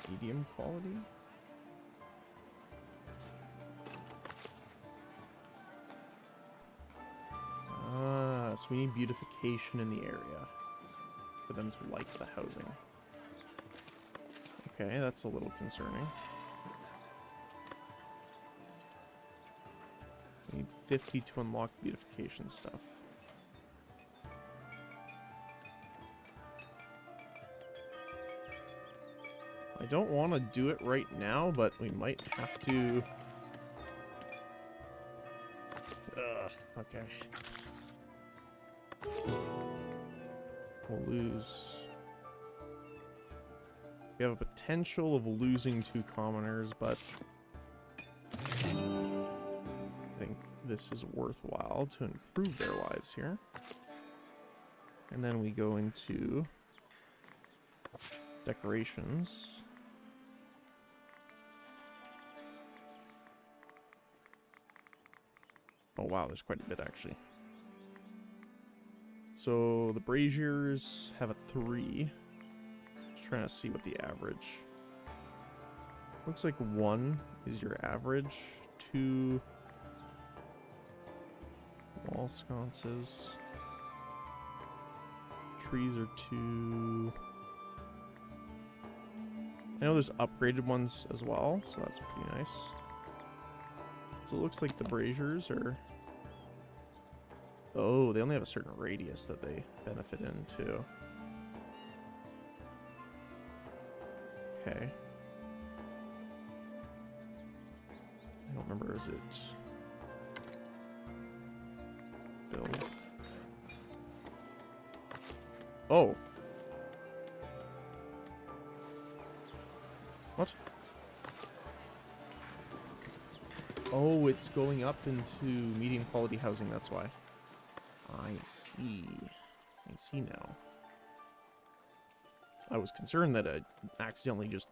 Medium quality? Ah, so we need beautification in the area for them to like the housing. Okay, that's a little concerning. We need 50 to unlock beautification stuff. I don't want to do it right now, but we might have to... okay. We'll lose We have a potential of losing 2 commoners, but I think this is worthwhile to improve their lives here. And then we go into decorations. Oh wow, there's quite a bit actually. So the braziers have a 3. Just trying to see what the average. Looks like 1 is your average. 2 wall sconces. Trees are 2. I know there's upgraded ones as well, so that's pretty nice. So it looks like the braziers are... Oh, they only have a certain radius that they benefit in, too. Okay. I don't remember, is it... Build? Oh! What? Oh, it's going up into medium quality housing, that's why. I see. I see now. I was concerned that I accidentally just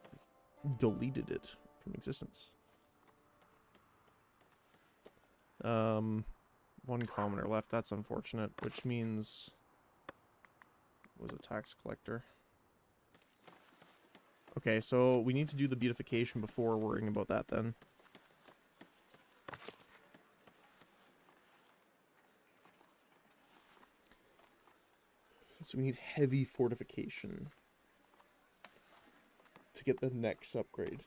deleted it from existence. 1 commoner left, that's unfortunate, which means it was a tax collector. Okay, so we need to do the beautification before worrying about that then. So we need heavy fortification to get the next upgrade.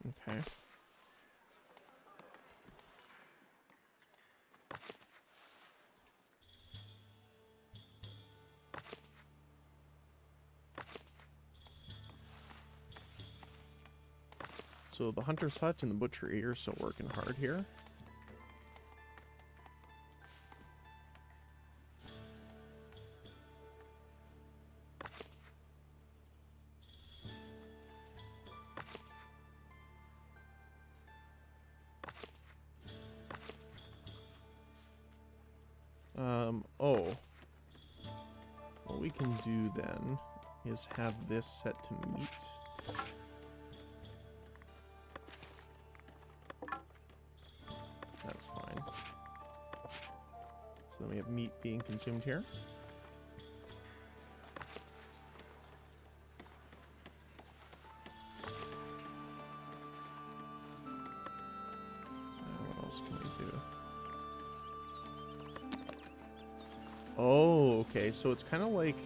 Okay. So the hunter's hut and the butchery are still working hard here. Oh. What we can do then is have this set to meat. That's fine. So then we have meat being consumed here. What else can we do? Oh, okay, so it's kind of like...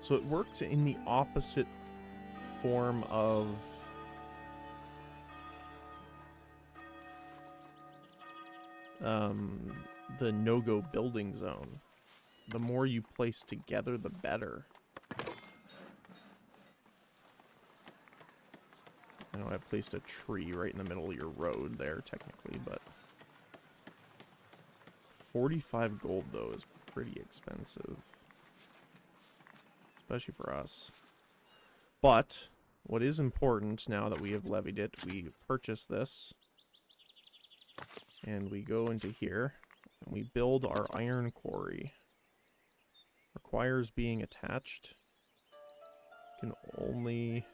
So it works in the opposite form of... the no-go building zone. The more you place together, the better. I know I placed a tree right in the middle of your road there, technically, but... 45 gold, though, is pretty expensive. Especially for us. But, what is important, now that we have levied it, we purchase this. And we go into here, and we build our iron quarry. Requires being attached. Can only...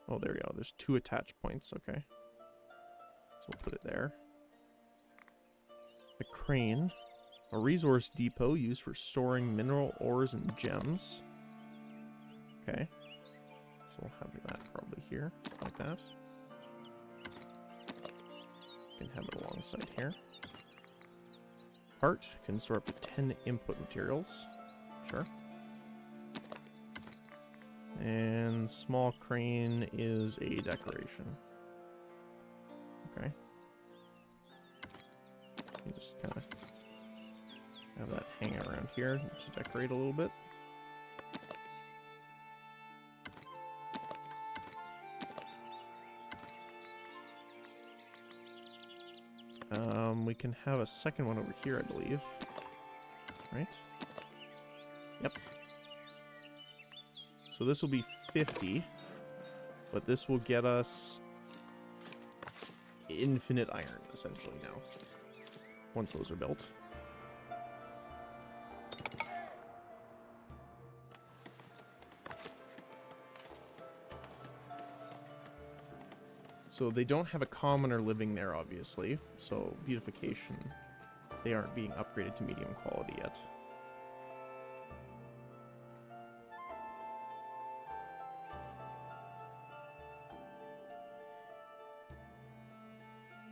Oh, there we go. There's 2 attach points, okay. So we'll put it there. A crane. A resource depot used for storing mineral ores and gems. Okay. So we'll have that probably here, like that. Can have it alongside here. Cart can store up to 10 input materials. Sure. And small crane is a decoration. Okay. You just kind of have that hang around here to decorate a little bit. We can have a second one over here, I believe. Right? Yep. So this will be 50, but this will get us infinite iron, essentially, now, once those are built. So they don't have a commoner living there, obviously, so beautification, they aren't being upgraded to medium quality yet.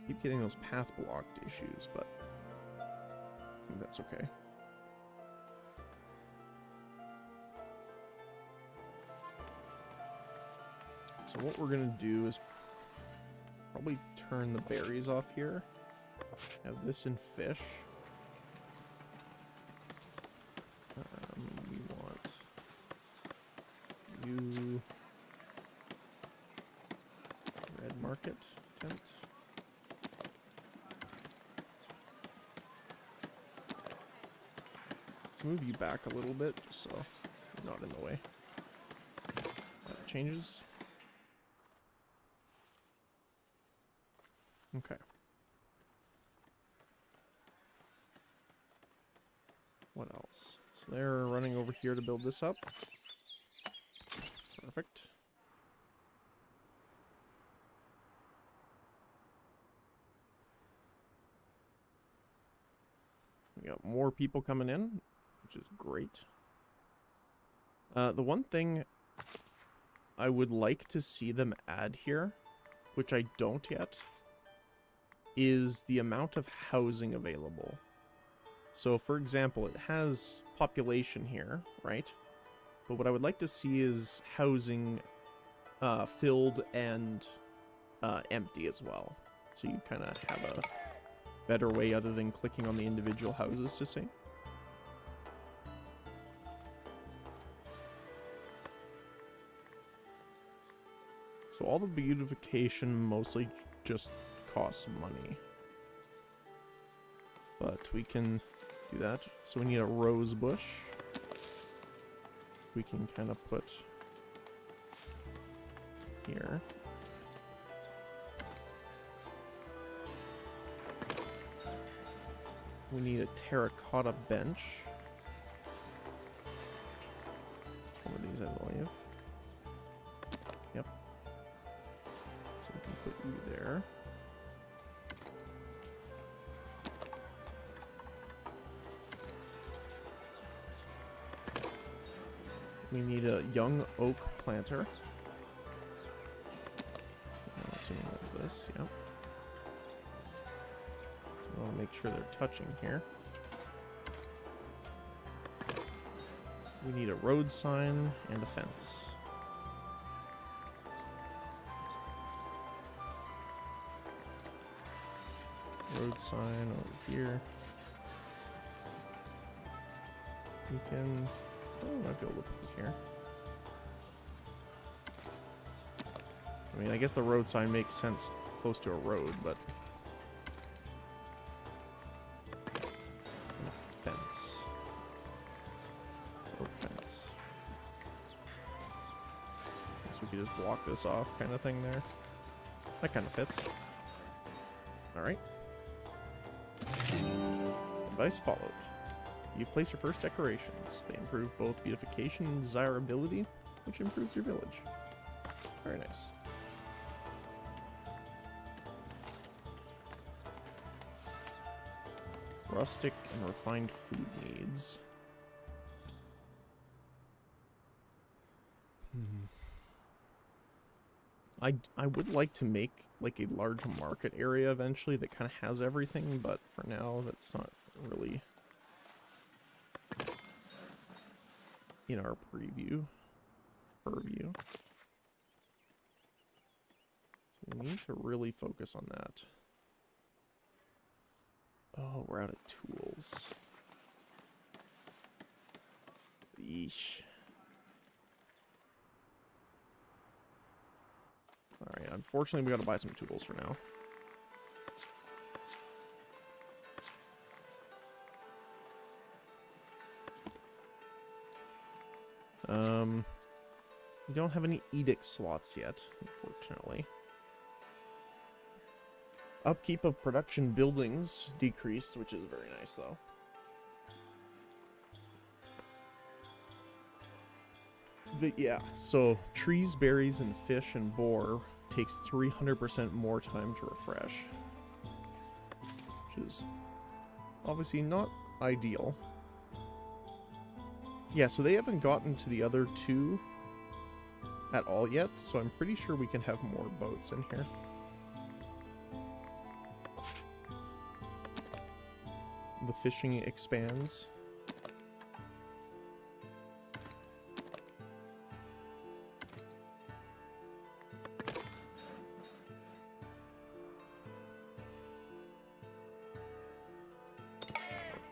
Keep getting those path blocked issues, but I think that's okay. So what we're gonna do is probably turn the berries off here. Have this in fish. We want you red market tent. Let's move you back a little bit, just so you're not in the way. That changes. Okay. What else? So they're running over here to build this up. Perfect. We got more people coming in, which is great. The one thing I would like to see them add here, which I don't yet, is the amount of housing available. So, for example, it has population here, right? But what I would like to see is housing filled and empty as well. So you kind of have a better way other than clicking on the individual houses to see. So all the beautification mostly just costs money. But we can do that. So we need a rose bush. We can kind of put here. We need a terracotta bench. One of these, I believe. Yep. So we can put you there. We need a young oak planter. I'm assuming that's this, yep. So I'll make sure they're touching here. We need a road sign and a fence. Road sign over here. We can... Oh, I might be able to put it here. I mean, I guess the road sign makes sense close to a road, but... And a fence. Oak fence. Guess we could just block this off kind of thing there. That kind of fits. Alright. Advice followed. You've placed your first decorations. They improve both beautification and desirability, which improves your village. Very nice. Rustic and refined food needs. I would like to make like a large market area eventually that kind of has everything, but for now that's not really in our purview. So we need to really focus on that. Oh, we're out of tools. Yeesh. Alright, unfortunately we gotta buy some tools for now. We don't have any edict slots yet, unfortunately. Upkeep of production buildings decreased, which is very nice, though. Yeah, so trees, berries, and fish and boar takes 300% more time to refresh. Which is obviously not ideal. Yeah, so they haven't gotten to the other two at all yet, so I'm pretty sure we can have more boats in here. The fishing expands.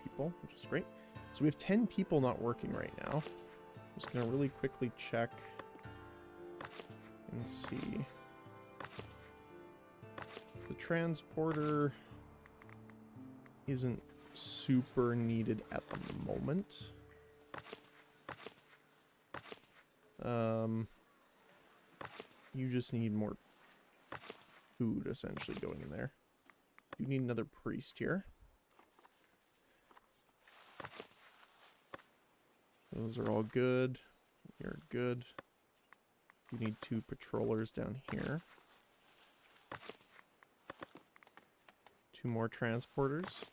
People, which is great. So we have 10 people not working right now. I'm just gonna really quickly check and see. The transporter isn't super needed at the moment. You just need more food essentially going in there. You need another priest here. Those are all good. You're good. You need 2 patrollers down here. 2 more transporters.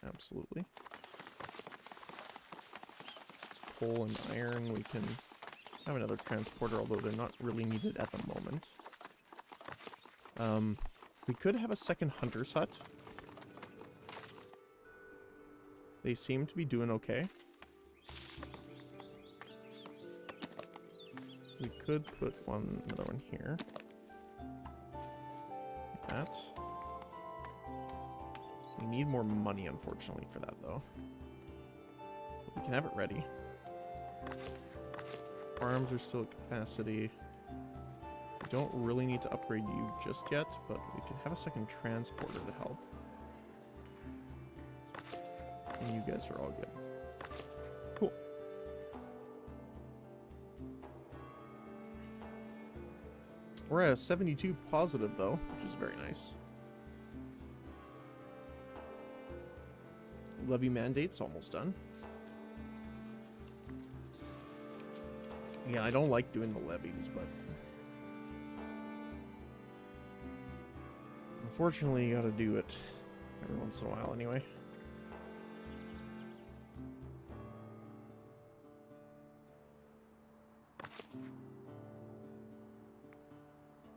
Absolutely. Coal and iron, we can have another transporter, although they're not really needed at the moment. We could have a second hunter's hut. They seem to be doing okay. So we could put another one here. Like that. We need more money, unfortunately, for that, though. But we can have it ready. Farms are still at capacity. We don't really need to upgrade you just yet, but we can have a second transporter to help. And you guys are all good. Cool. We're at a 72 positive, though, which is very nice. Levy mandate's almost done. Yeah, I don't like doing the levies, but unfortunately you gotta do it every once in a while anyway.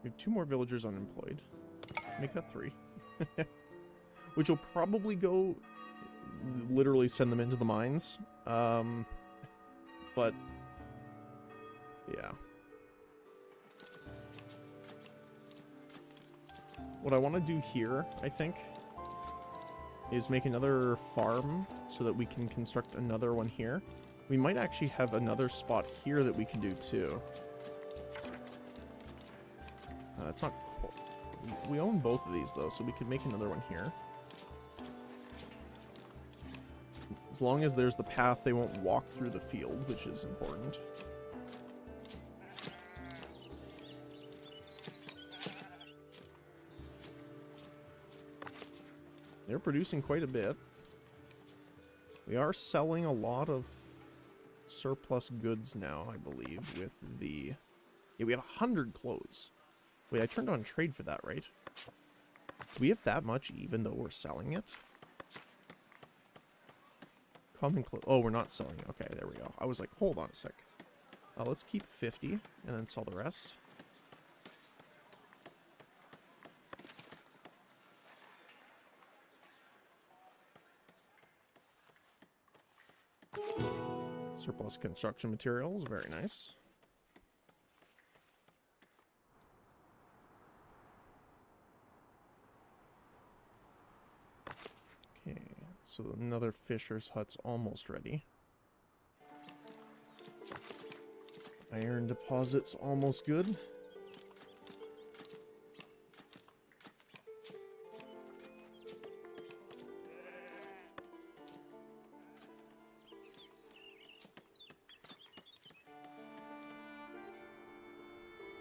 We have 2 more villagers unemployed. Make that 3. Which will probably go literally send them into the mines. But yeah. What I want to do here, I think, is make another farm so that we can construct another one here. We might actually have another spot here that we can do too. It's not cool. We own both of these though, so we can make another one here. As long as there's the path, they won't walk through the field, which is important. They're producing quite a bit. We are selling a lot of surplus goods now, I believe, with the... Yeah, we have 100 clothes. Wait, I turned on trade for that, right? Do we have that much even though we're selling it? Common clothes. Oh, we're not selling it. Okay, there we go. I was like, hold on a sec. Let's keep 50 and then sell the rest. Surplus construction materials, very nice. Okay, so another fisher's hut's almost ready. Iron deposit's almost good.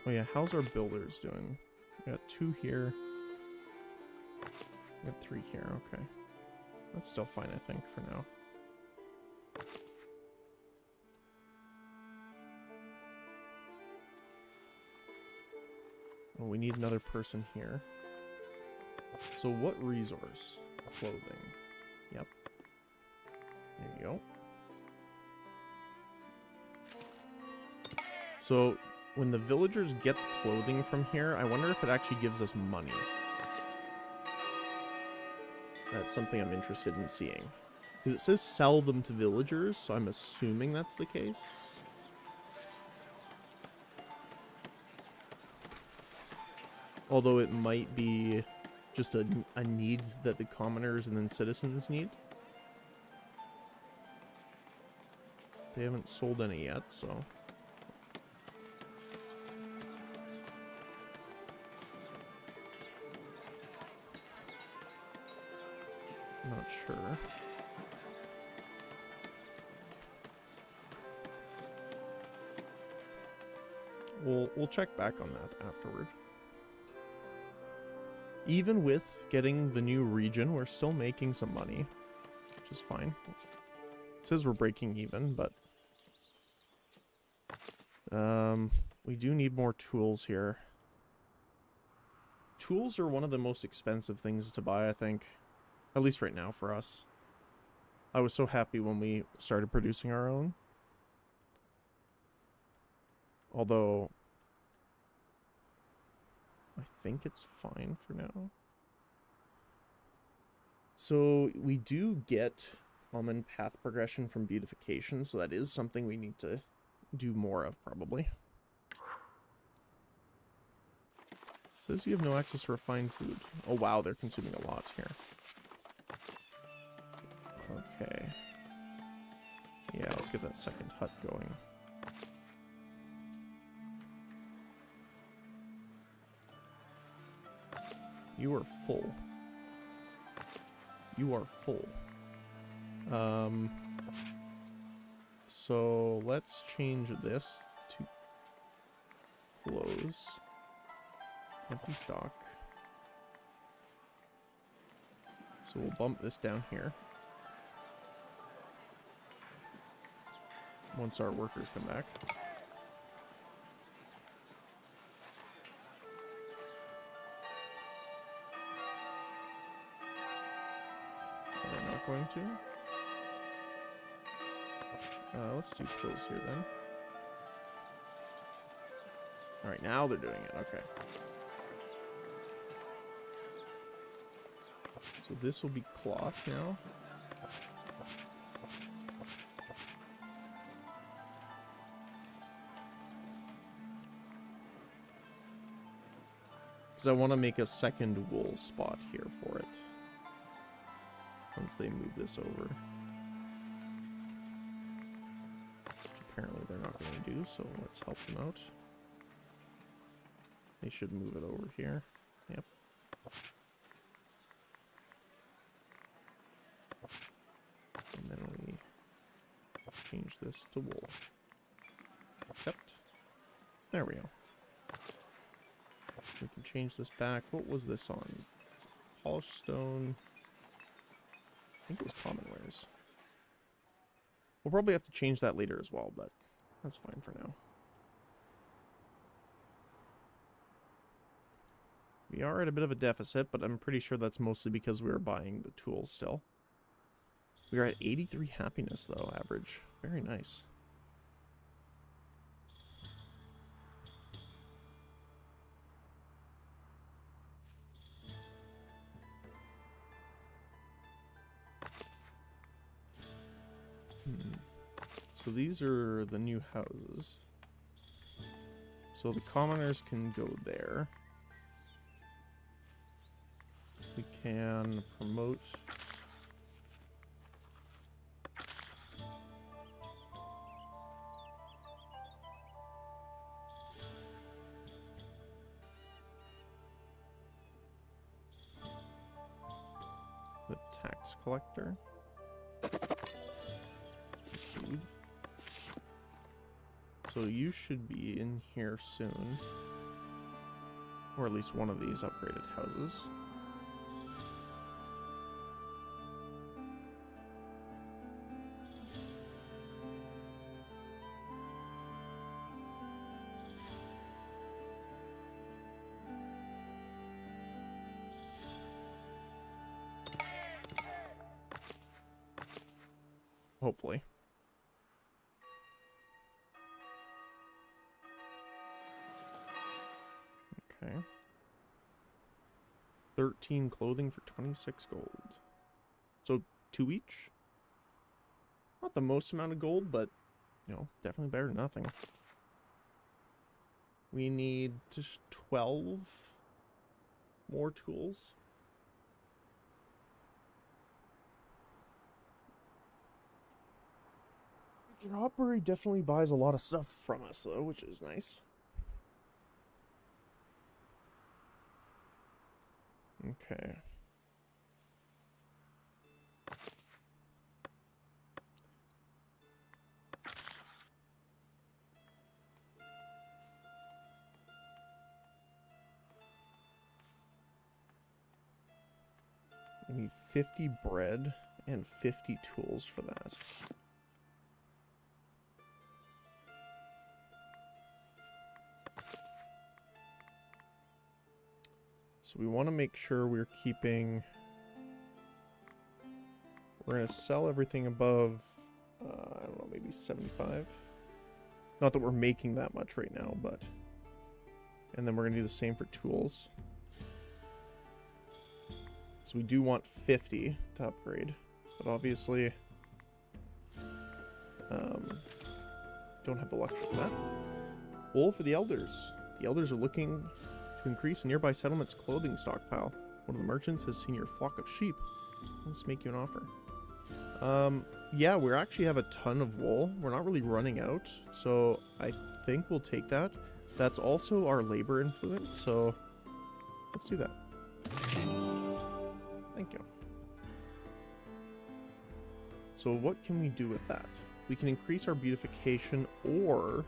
Oh yeah, how's our builders doing? We got 2 here. We got 3 here, okay. That's still fine, I think, for now. Oh, we need another person here. So what resource? Clothing. Yep. There you go. So when the villagers get clothing from here, I wonder if it actually gives us money. That's something I'm interested in seeing. Because it says sell them to villagers, so I'm assuming that's the case. Although it might be just a need that the commoners and then citizens need. They haven't sold any yet, so... Not sure. We'll check back on that afterward. Even with getting the new region, we're still making some money, which is fine. It says we're breaking even, but we do need more tools here. Tools are one of the most expensive things to buy, I think. At least right now for us. I was so happy when we started producing our own. Although, I think it's fine for now. So, we do get common path progression from beautification, so that is something we need to do more of, probably. It says you have no access to refined food. Oh wow, they're consuming a lot here. Okay. Yeah, let's get that second hut going. You are full. You are full. So let's change this to close. Empty stock. So we'll bump this down here. Once our workers come back. We're not going to. Let's do close here then. Alright, now they're doing it. Okay. So this will be cloth now. Because I want to make a second wool spot here for it. Once they move this over. Apparently they're not going to do, so let's help them out. They should move it over here. Yep. And then we change this to wool. Accept. There we go. We can change this back. What was this on? Polished stone. I think it was common wares. We'll probably have to change that later as well, but that's fine for now. We are at a bit of a deficit, but I'm pretty sure that's mostly because we were buying the tools still. We are at 83 happiness, though, average. Very nice. So these are the new houses. So the commoners can go there. We can promote... the tax collector. Food. So you should be in here soon. Or at least one of these upgraded houses. Hopefully. Okay. 13 clothing for 26 gold. So 2 each? Not the most amount of gold, but, you know, definitely better than nothing. We need 12 more tools. Dropbery definitely buys a lot of stuff from us, though, which is nice. Okay. We need 50 bread and 50 tools for that. So we want to make sure we're keeping... We're going to sell everything above, I don't know, maybe 75. Not that we're making that much right now, but... And then we're going to do the same for tools. So we do want 50 to upgrade. But obviously... don't have the luxury for that. Wool for the elders. The elders are looking to increase a nearby settlement's clothing stockpile. One of the merchants has seen your flock of sheep. Let's make you an offer. Yeah, we actually have a ton of wool. We're not really running out, so I think we'll take that. That's also our labor influence, so let's do that. Thank you. So what can we do with that? We can increase our beautification, or...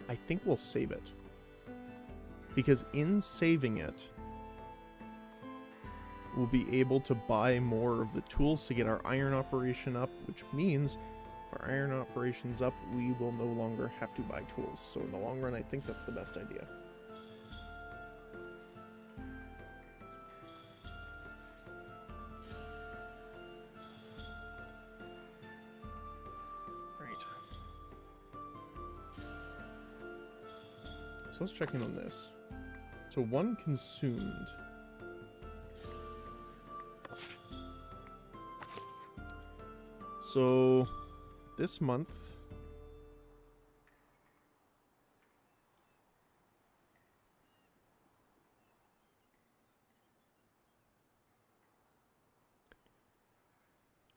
I think we'll save it. Because in saving it, we'll be able to buy more of the tools to get our iron operation up, which means if our iron operation's up, we will no longer have to buy tools. So in the long run, I think that's the best idea. So let's check in on this. So 1 consumed. So this month,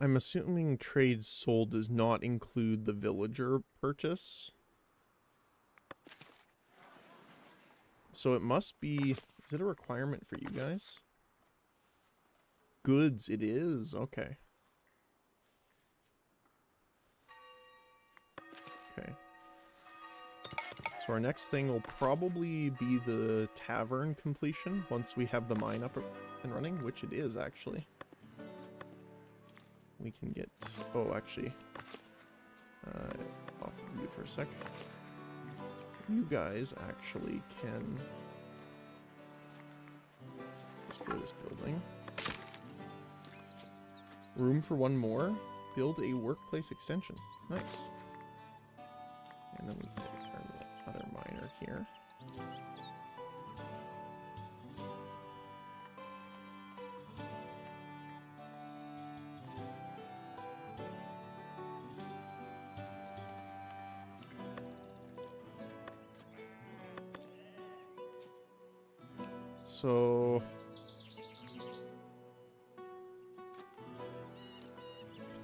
I'm assuming trades sold does not include the villager purchase. So it must be... Is it a requirement for you guys? Goods, it is. Okay. Okay. So our next thing will probably be the tavern completion once we have the mine up and running, which it is, actually. We can get... Oh, actually. Off of you for a sec. You guys actually can destroy this building. Room for 1 more. Build a workplace extension. Nice. And then we take our other miner here. So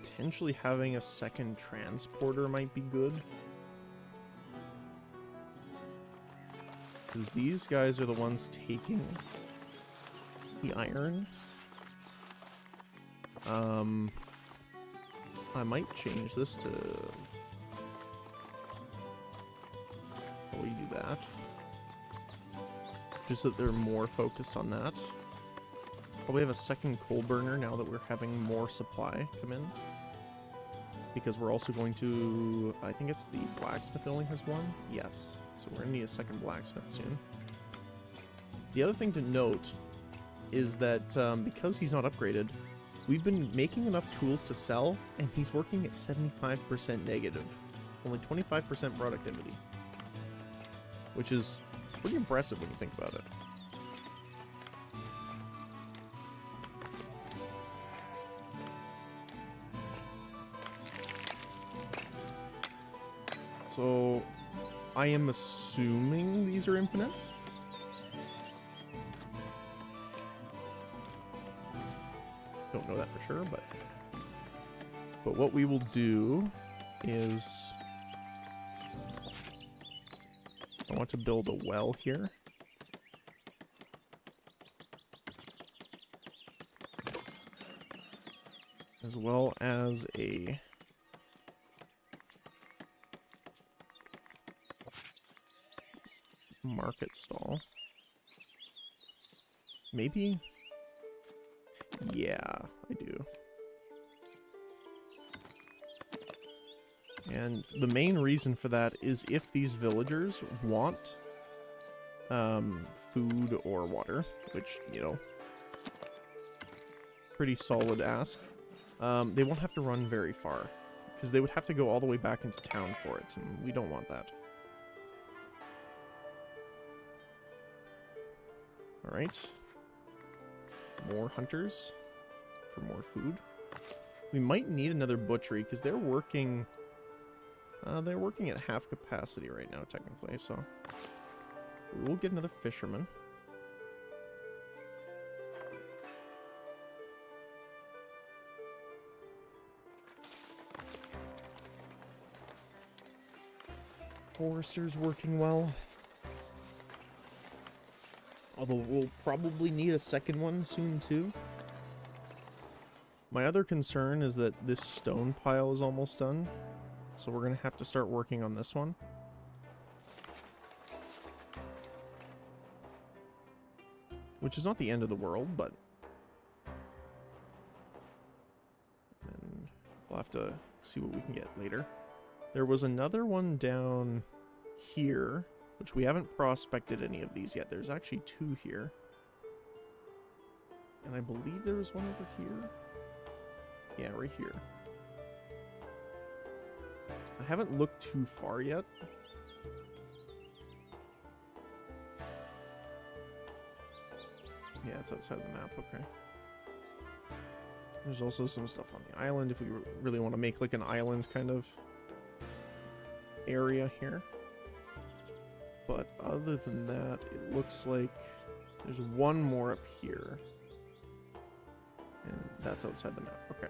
potentially having a second transporter might be good. Because these guys are the ones taking the iron. I might change this to Probably do that. Just that they're more focused on that. Probably have a second coal burner now that we're having more supply come in. Because we're also going to... I think it's the blacksmith that only has one? Yes. So we're going to need a second blacksmith soon. The other thing to note is that because he's not upgraded, we've been making enough tools to sell, and he's working at 75% negative. Only 25% productivity. Which is pretty impressive when you think about it. So, I am assuming these are infinite. Don't know that for sure, but what we will do is I want to build a well here. As well as a market stall. Maybe? Yeah, I do. And the main reason for that is if these villagers want food or water, which, you know, pretty solid ask, they won't have to run very far, because they would have to go all the way back into town for it, and we don't want that. Alright. More hunters for more food. We might need another butchery, because they're working at half capacity right now, technically, so we will get another fisherman. Forester's working well. Although we'll probably need a second one soon, too. My other concern is that this stone pile is almost done. So we're going to have to start working on this one. Which is not the end of the world, but... then we'll have to see what we can get later. There was another one down here, which we haven't prospected any of these yet. There's actually two here. And I believe there was one over here. Yeah, right here. I haven't looked too far yet. Yeah, it's outside of the map, okay. There's also some stuff on the island if we really want to make like an island kind of area here. But other than that, it looks like there's one more up here. And that's outside the map, okay.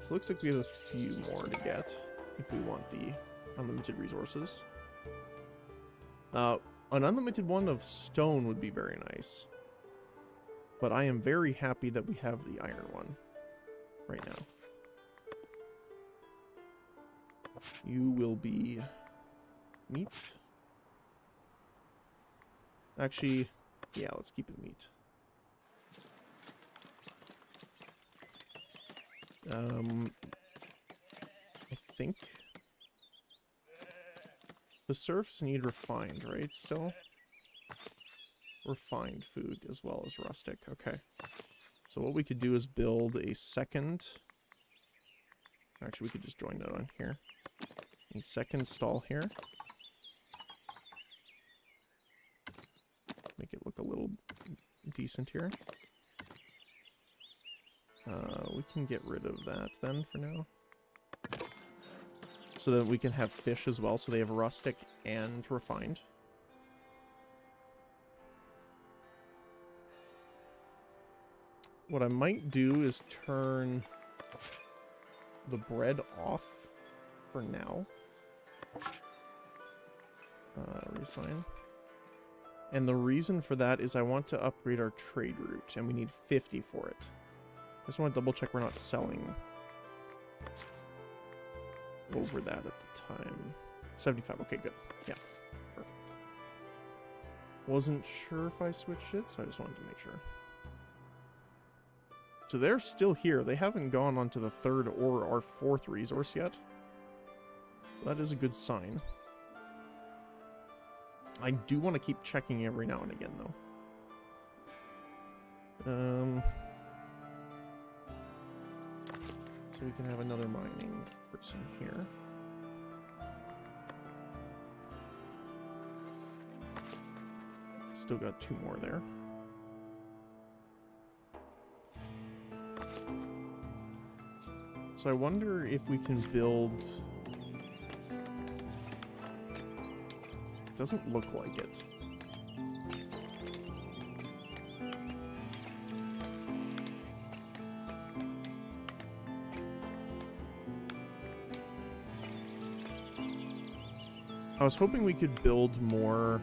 So it looks like we have a few more to get if we want the unlimited resources. An unlimited one of stone would be very nice. But I am very happy that we have the iron one right now. You will be meat. Actually, yeah, let's keep it meat. I think the serfs need refined, right? Still refined food as well as rustic. Okay, so what we could do is build a second. Actually, we could just join that on here. A second stall here. Make it look a little decent here. We can get rid of that then for now. So that we can have fish as well, so they have rustic and refined. What I might do is turn the bread off for now. Reassign. And the reason for that is I want to upgrade our trade route, and we need 50 for it. I just want to double check we're not selling over that at the time. 75, okay, good. Yeah. Wasn't sure if I switched it, so I just wanted to make sure. So they're still here. They haven't gone on to the third or our fourth resource yet. So that is a good sign. I do want to keep checking every now and again, though. So we can have another mining person here. Still got 2 more there. So I wonder if we can build... Doesn't look like it. I was hoping we could build more...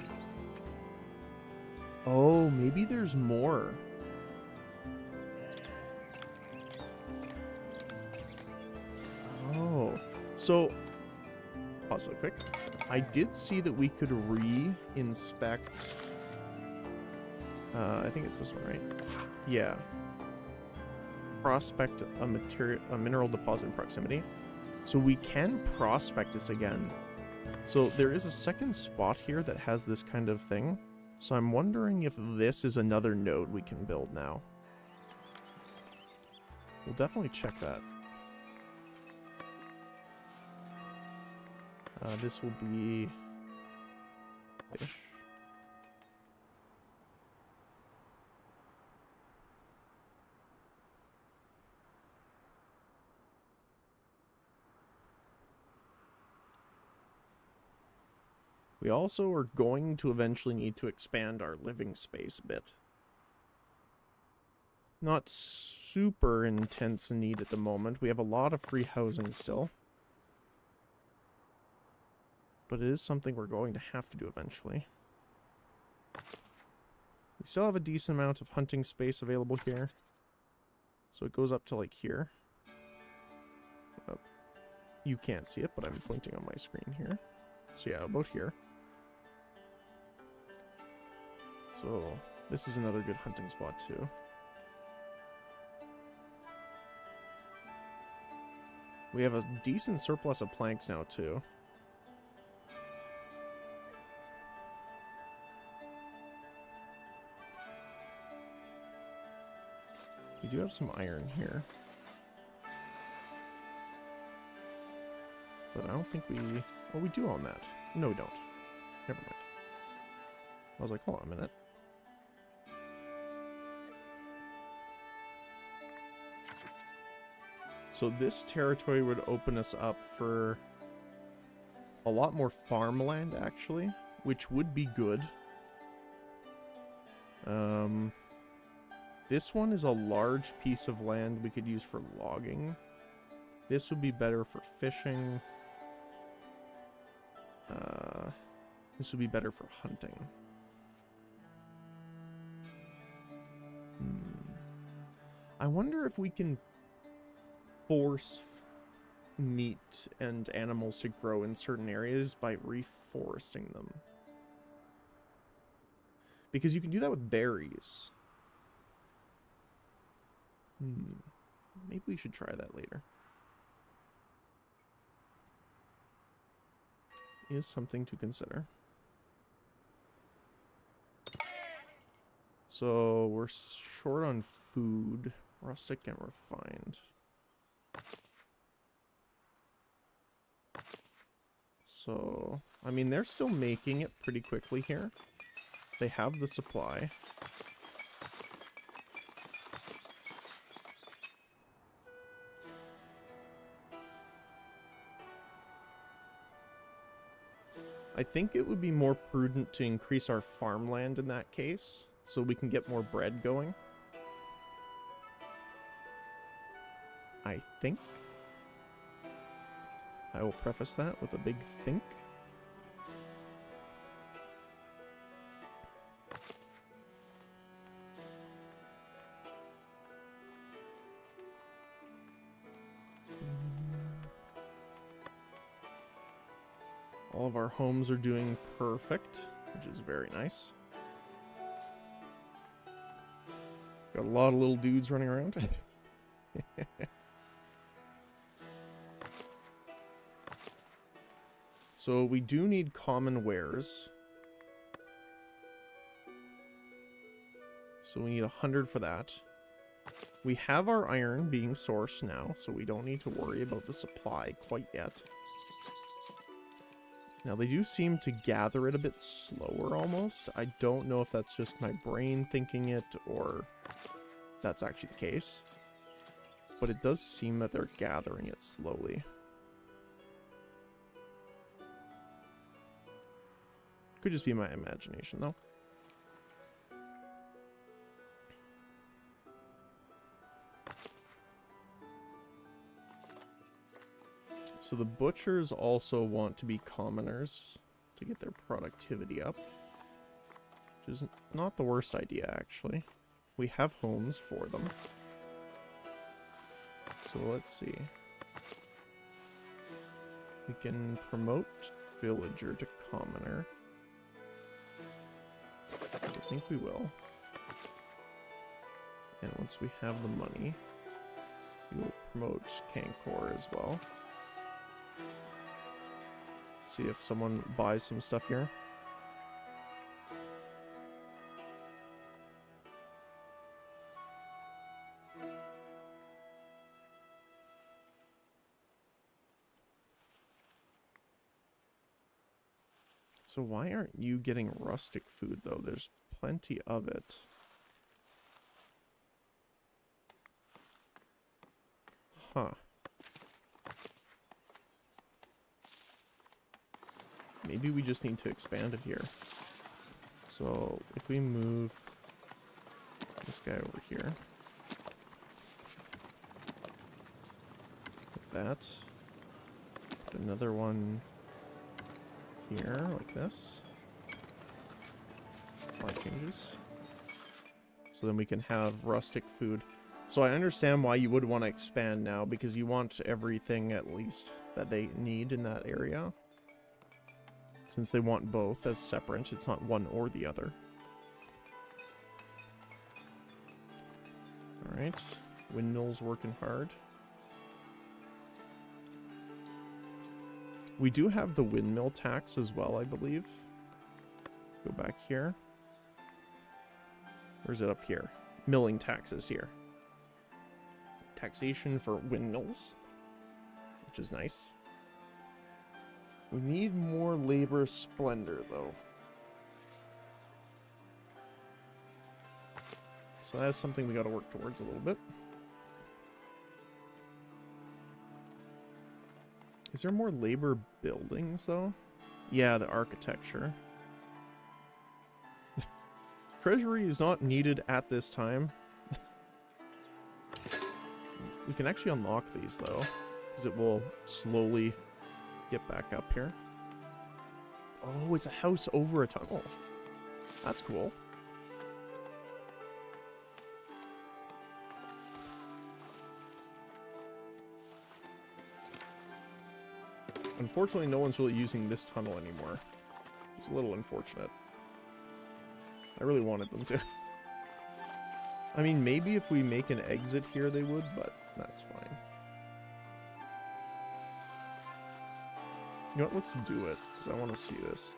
Oh, maybe there's more. Oh. So, pause really quick. I did see that we could re-inspect... I think it's this one, right? Yeah. Prospect a mineral deposit in proximity. So we can prospect this again. So there is a second spot here that has this kind of thing. So I'm wondering if this is another node we can build now. We'll definitely check that. This will be fish. We also are going to eventually need to expand our living space a bit. Not super intense in need at the moment. We have a lot of free housing still. But it is something we're going to have to do eventually. We still have a decent amount of hunting space available here. So it goes up to like here. You can't see it, but I'm pointing on my screen here. So yeah, about here. So this is another good hunting spot too. We have a decent surplus of planks now too. We do have some iron here. But I don't think we... Oh, we do own that. No, we don't. Never mind. I was like, hold on a minute. So this territory would open us up for a lot more farmland, actually, which would be good. This one is a large piece of land we could use for logging. This would be better for fishing. This would be better for hunting. I wonder if we can force meat and animals to grow in certain areas by reforesting them. Because you can do that with berries. Maybe we should try that later. Is something to consider. So we're short on food, rustic and refined. So, I mean, they're still making it pretty quickly here. They have the supply. I think it would be more prudent to increase our farmland in that case, so we can get more bread going. I think. I will preface that with a big think. All of our homes are doing perfect, which is very nice. Got a lot of little dudes running around. So we do need common wares. So we need 100 for that. We have our iron being sourced now, so we don't need to worry about the supply quite yet. Now they do seem to gather it a bit slower almost. I don't know if that's just my brain thinking it or that's actually the case. But it does seem that they're gathering it slowly. Could just be my imagination though. So the butchers also want to be commoners to get their productivity up, which is not the worst idea actually. We have homes for them. So let's see. We can promote villager to commoner. I think we will. And once we have the money, we will promote Kankor as well. Let's see if someone buys some stuff here. So why aren't you getting rustic food though? There's plenty of it. Huh. Maybe we just need to expand it here. So if we move this guy over here. Like that. Put another one here, like this. Apply changes. So then we can have rustic food. So I understand why you would want to expand now, because you want everything at least that they need in that area. Since they want both as separate, it's not one or the other. Alright, windmill's working hard. We do have the windmill tax as well, I believe. Go back here. Or is it up here? Milling taxes here. Taxation for windmills, which is nice. We need more labor splendor, though. So that's something we got to work towards a little bit. Is there more labor buildings, though? Yeah, the architecture. Treasury is not needed at this time. We can actually unlock these, though, because it will slowly get back up here. Oh, it's a house over a tunnel. That's cool. Unfortunately, no one's really using this tunnel anymore. It's a little unfortunate. I really wanted them to. I mean, maybe if we make an exit here they would, but that's fine. You know what? Let's do it, because I want to see this.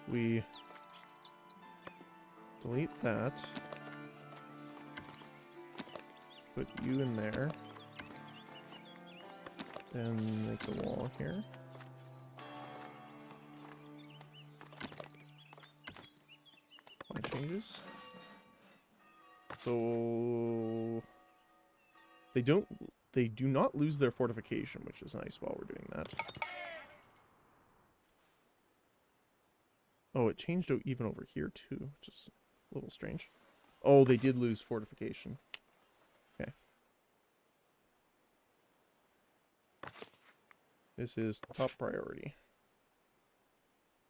We delete that. Put you in there. Then make the wall here. Apply changes. So they do not lose their fortification, which is nice while we're doing that. Oh, it changed out even over here too, which is a little strange. Oh, they did lose fortification. Okay. This is top priority.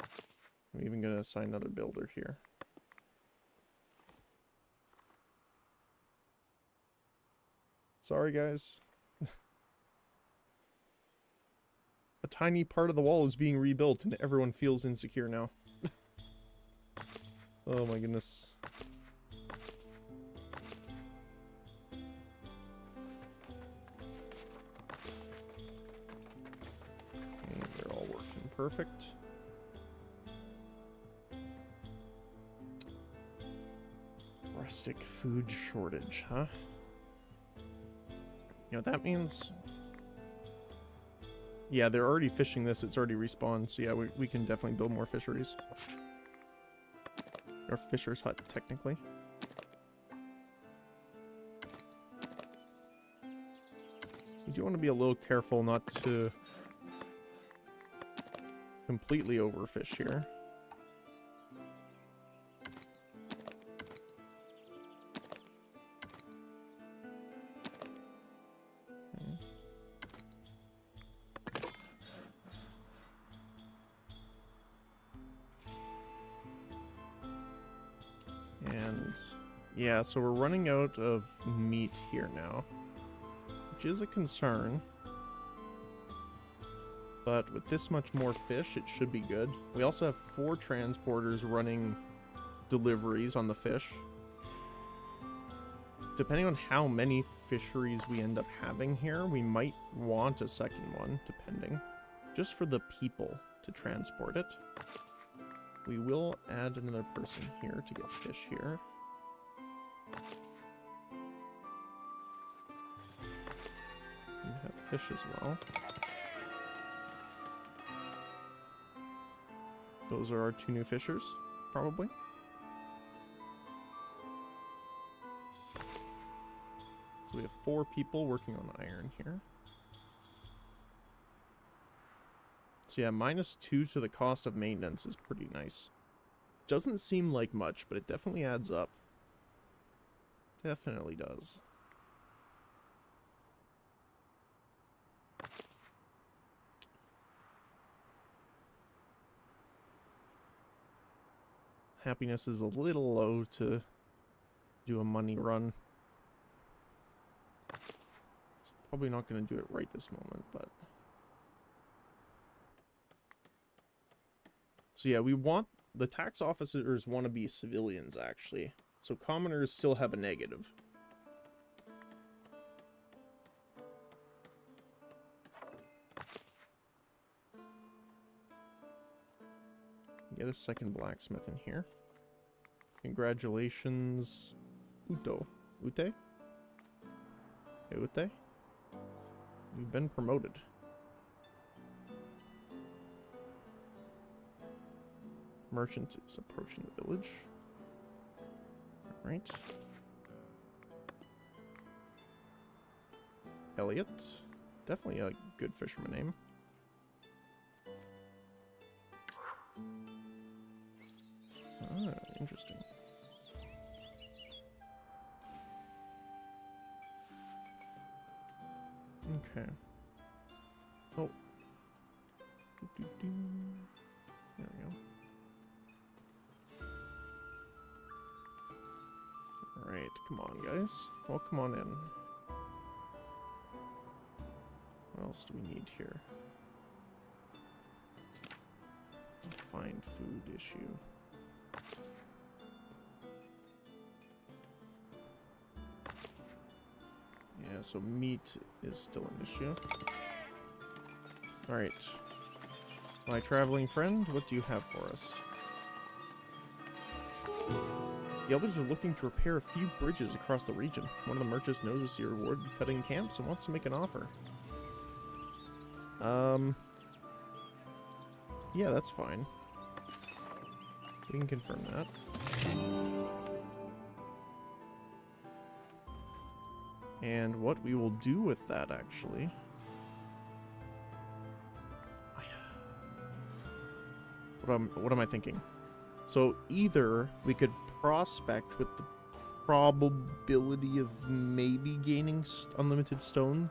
I'm even going to assign another builder here. Sorry, guys. A tiny part of the wall is being rebuilt and everyone feels insecure now. Oh my goodness. Okay, they're all working perfect. Rustic food shortage, huh? You know what that means? Yeah, they're already fishing this. It's already respawned. So yeah, we can definitely build more fisheries. Or fisher's hut, technically. You do want to be a little careful not to completely overfish here. And yeah, so we're running out of meat here now, which is a concern. But with this much more fish, it should be good. We also have 4 transporters running deliveries on the fish. Depending on how many fisheries we end up having here, we might want a second one, depending. Just for the people to transport it. We will add another person here to get fish here. We have fish as well. Those are our 2 new fishers, probably. So we have 4 people working on iron here. So yeah, -2 to the cost of maintenance is pretty nice. Doesn't seem like much, but it definitely adds up. Definitely does. Happiness is a little low to do a money run. So probably not going to do it right this moment, but... So yeah, we want... The tax officers want to be civilians, actually. So commoners still have a negative. Get a second blacksmith in here. Congratulations, Uto. Ute? Hey, Ute? You've been promoted. Merchant is approaching the village. Alright. Elliot. Definitely a good fisherman name. Ah, interesting. Okay. Oh. There we go. Alright, come on, guys. Well, come on in. What else do we need here? Find food issue. Yeah, so meat is still an issue. Alright. My traveling friend, what do you have for us? The others are looking to repair a few bridges across the region. One of the merchants notices your wood-cutting camps and wants to make an offer. Yeah, that's fine. We can confirm that. And what we will do with that, actually... What am I thinking? So either we could prospect with the probability of maybe gaining unlimited stone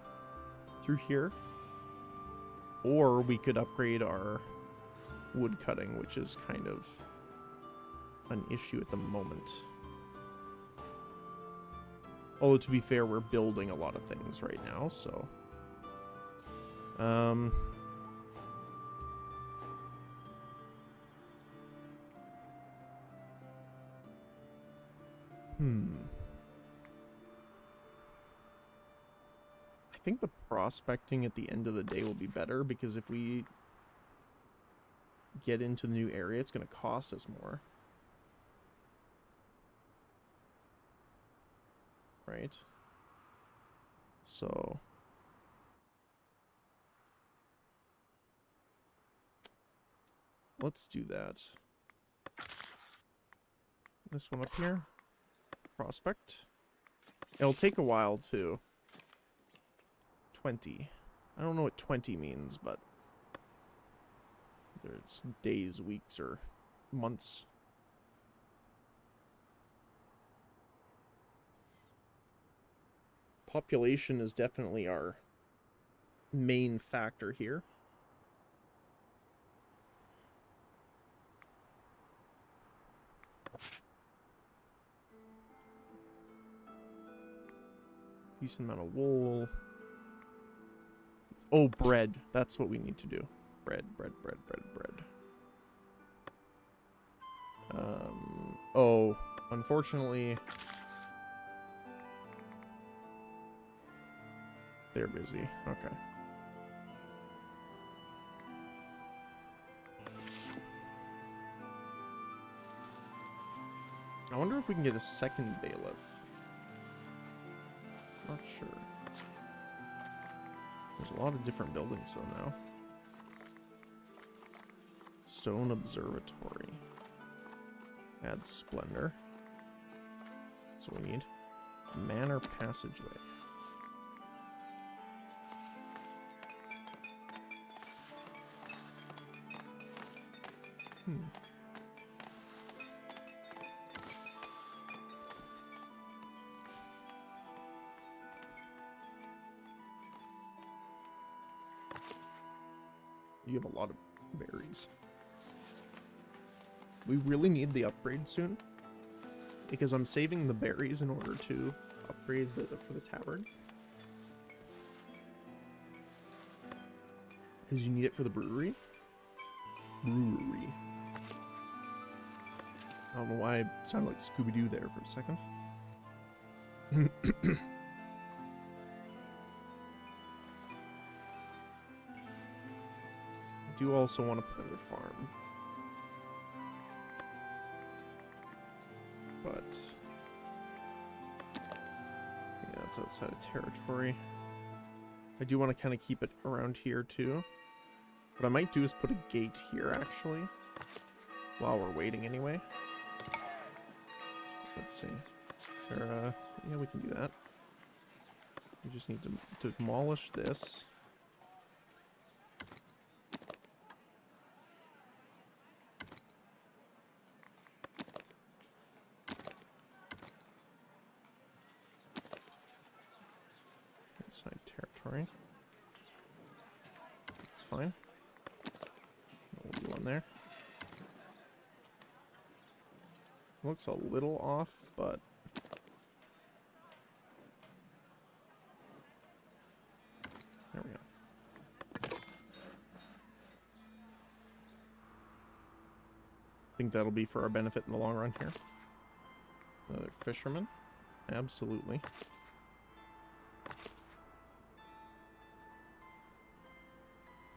through here, or we could upgrade our wood cutting, which is kind of an issue at the moment. Although, to be fair, we're building a lot of things right now, so... I think the prospecting at the end of the day will be better, because if we get into the new area, it's going to cost us more. Right? So let's do that. This one up here. Prospect. It'll take a while too. 20. I don't know what 20 means, but there's days, weeks, or months. Population is definitely our main factor here. Decent amount of wool. Oh, bread. That's what we need to do. Bread. Oh, unfortunately, they're busy. Okay. I wonder if we can get a second bailiff. Not sure. There's a lot of different buildings though now. Stone Observatory. Add splendor. So we need Manor Passageway. You have a lot of berries. We really need the upgrade soon, because I'm saving the berries in order to upgrade for the tavern. Because you need it for the brewery. I don't know why I sounded like Scooby-Doo there for a second. I do also want to put another farm. But yeah, that's outside of territory. I do want to kind of keep it around here too. What I might do is put a gate here actually, while we're waiting anyway. Let's see. Is there a... yeah, we can do that. We just need to demolish this. Inside territory. It's fine. We'll do one there. Looks a little off, but there we go. I think that'll be for our benefit in the long run here. Another fisherman. Absolutely.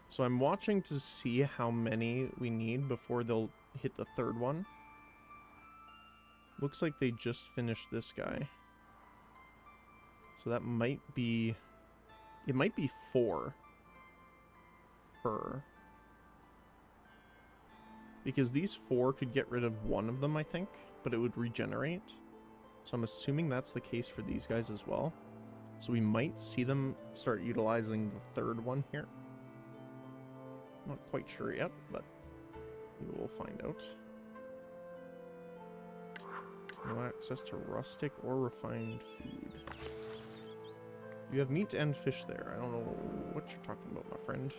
So I'm watching to see how many we need before they'll hit the third one. Looks like they just finished this guy. So that might be... it might be 4 per. Because these 4 could get rid of one of them, I think. But it would regenerate. So I'm assuming that's the case for these guys as well. So we might see them start utilizing the third one here. Not quite sure yet, but we will find out. No access to rustic or refined food. You have meat and fish there. I don't know what you're talking about, my friend.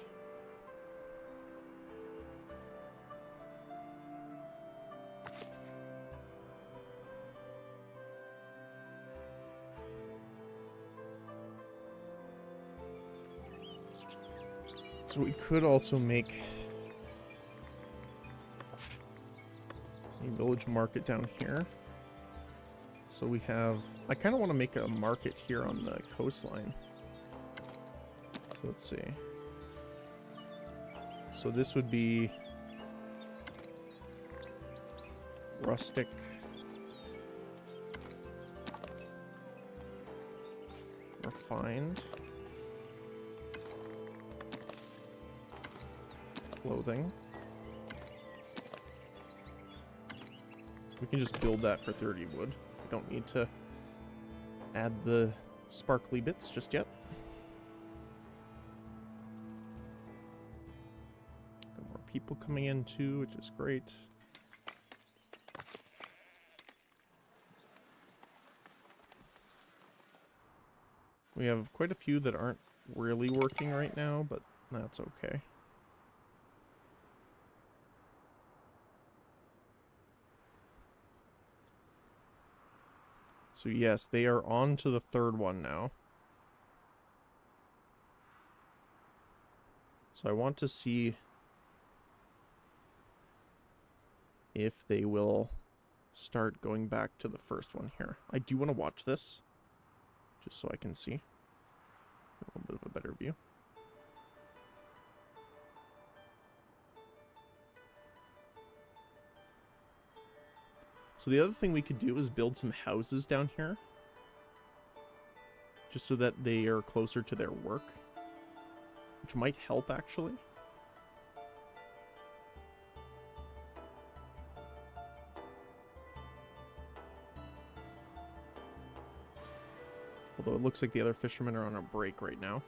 So we could also make a village market down here. So we have... I kind of want to make a market here on the coastline. So let's see. So this would be... rustic. Refined. Clothing. We can just build that for 30 wood. We don't need to add the sparkly bits just yet. Got more people coming in too, which is great. We have quite a few that aren't really working right now, but that's okay. So yes, they are on to the third one now. So I want to see if they will start going back to the first one here. I do want to watch this, just so I can see. Get a little bit of a better view. So the other thing we could do is build some houses down here. Just so that they are closer to their work. Which might help, actually. Although it looks like the other fishermen are on a break right now.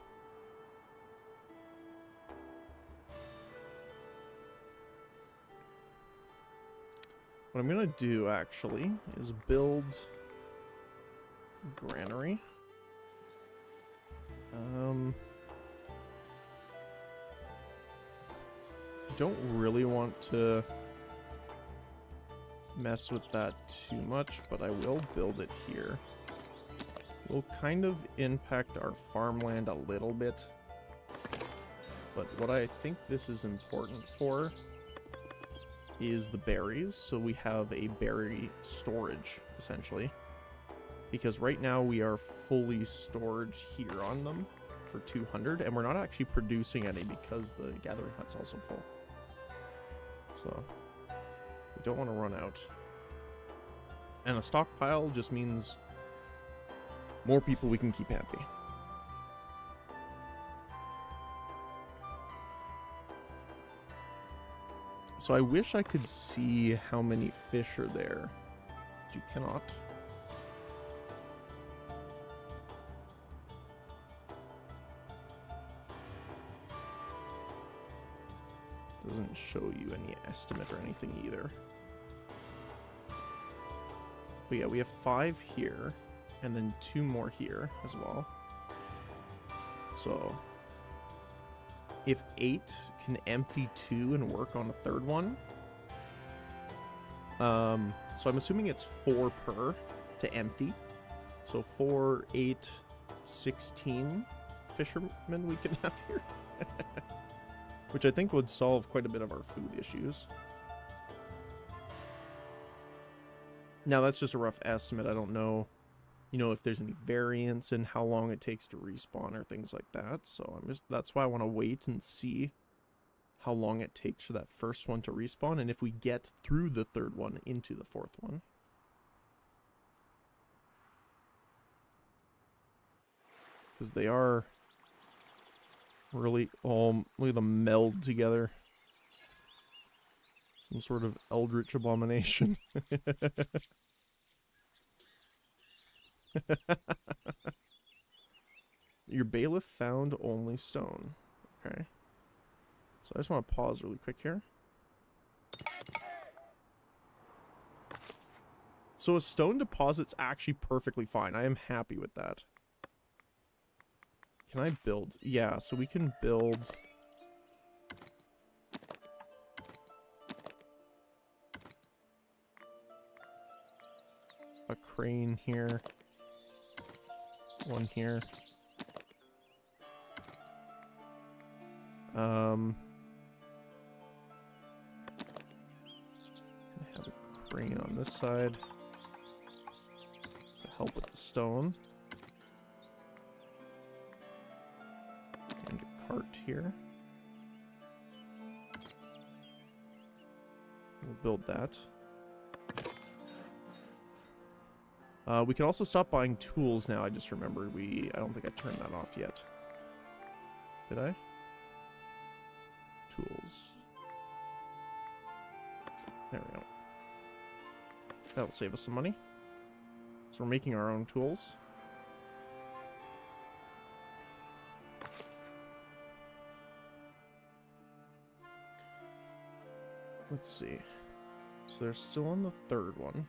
What I'm gonna do, actually, is build granary. I don't really want to mess with that too much, but I will build it here. Will kind of impact our farmland a little bit. But what I think this is important for is the berries. So we have a berry storage, essentially. Because right now we are fully stored here on them for 200, and we're not actually producing any because the gathering hut's also full. So we don't want to run out. And a stockpile just means more people we can keep happy. So I wish I could see how many fish are there. But you cannot. Doesn't show you any estimate or anything either. But yeah, we have 5 here, and then 2 more here as well. So if 8 can empty 2 and work on a 3rd one, so I'm assuming it's 4 per to empty. So 4, 8, 16 fishermen we can have here. Which I think would solve quite a bit of our food issues. Now that's just a rough estimate. I don't know, if there's any variance in how long it takes to respawn or things like that. So that's why I want to wait and see how long it takes for that first one to respawn, and if we get through the 3rd one into the 4th one. Because they are really all look at them meld together. Some sort of eldritch abomination. Your bailiff found only stone. Okay. So I just want to pause really quick here. So a stone deposit's actually perfectly fine. I am happy with that. Can I build? Yeah, so we can build a crane here. One here. Have a crane on this side. help with the stone. And a cart here. We'll build that. We can also stop buying tools now. I just remembered I don't think I turned that off yet. Did I? Tools. There we go. That'll save us some money. So we're making our own tools. Let's see. So they're still on the third one.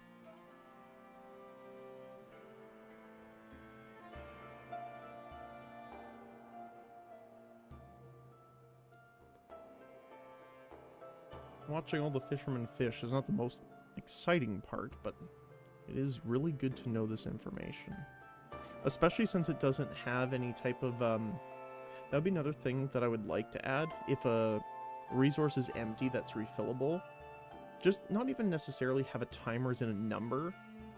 Watching all the fishermen fish is not the most exciting part, but it is really good to know this information. Especially since it doesn't have any type of, that would be another thing that I would like to add. If a resource is empty that's refillable, just not even necessarily have a timer as in a number,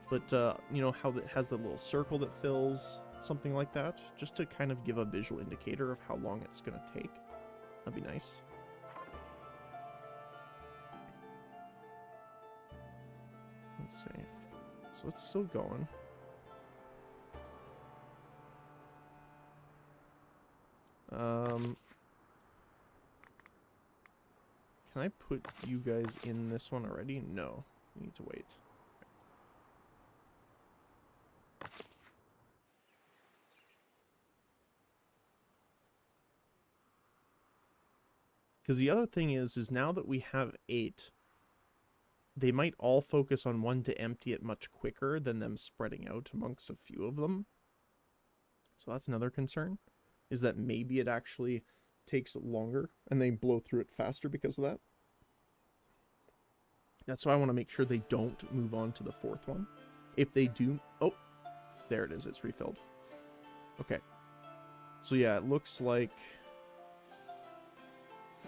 but, you know, how it has the little circle that fills, something like that, just to kind of give a visual indicator of how long it's going to take. That'd be nice. Let's see. So it's still going. Can I put you guys in this one already? No. We need to wait. Because the other thing is now that we have 8, they might all focus on one to empty it much quicker than them spreading out amongst a few of them. So that's another concern, is that maybe it actually takes longer and they blow through it faster because of that. That's why I want to make sure they don't move on to the 4th one. If they do... Oh, there it is. It's refilled. Okay. So yeah, it looks like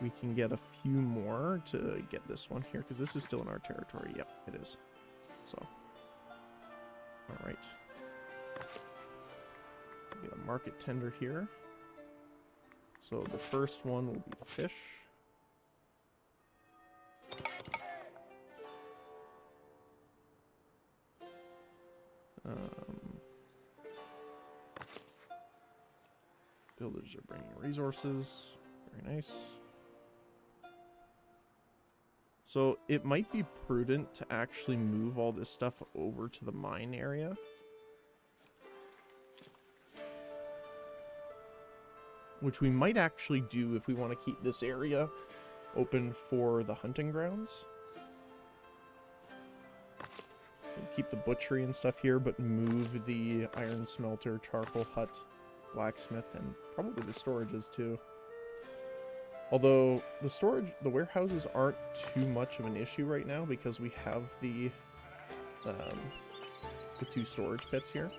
we can get a few more to get this one here, because this is still in our territory. Yep, it is. So, all right. Get a market tender here. So the first one will be fish. Builders are bringing resources. Very nice. So it might be prudent to actually move all this stuff over to the mine area. Which we might actually do if we want to keep this area open for the hunting grounds. We'll keep the butchery and stuff here, but move the iron smelter, charcoal hut, blacksmith, and probably the storages too. Although the warehouses aren't too much of an issue right now because we have the 2 storage pits here.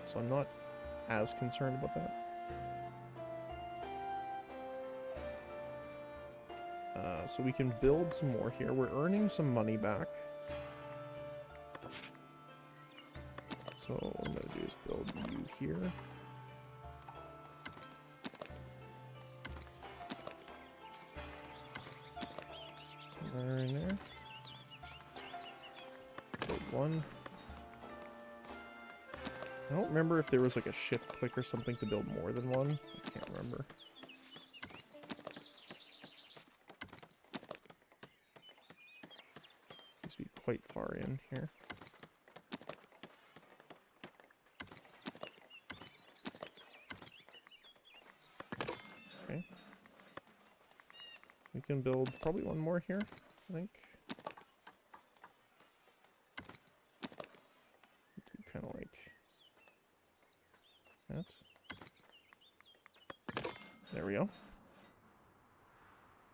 So I'm not as concerned about that. So we can build some more here. We're earning some money back. So what I'm going to do is build you here. Somewhere in there. Build one. I don't remember if there was like a shift click or something to build more than one. I can't remember. Needs to be quite far in here. Okay. We can build probably one more here, I think. Kind of like that. There we go.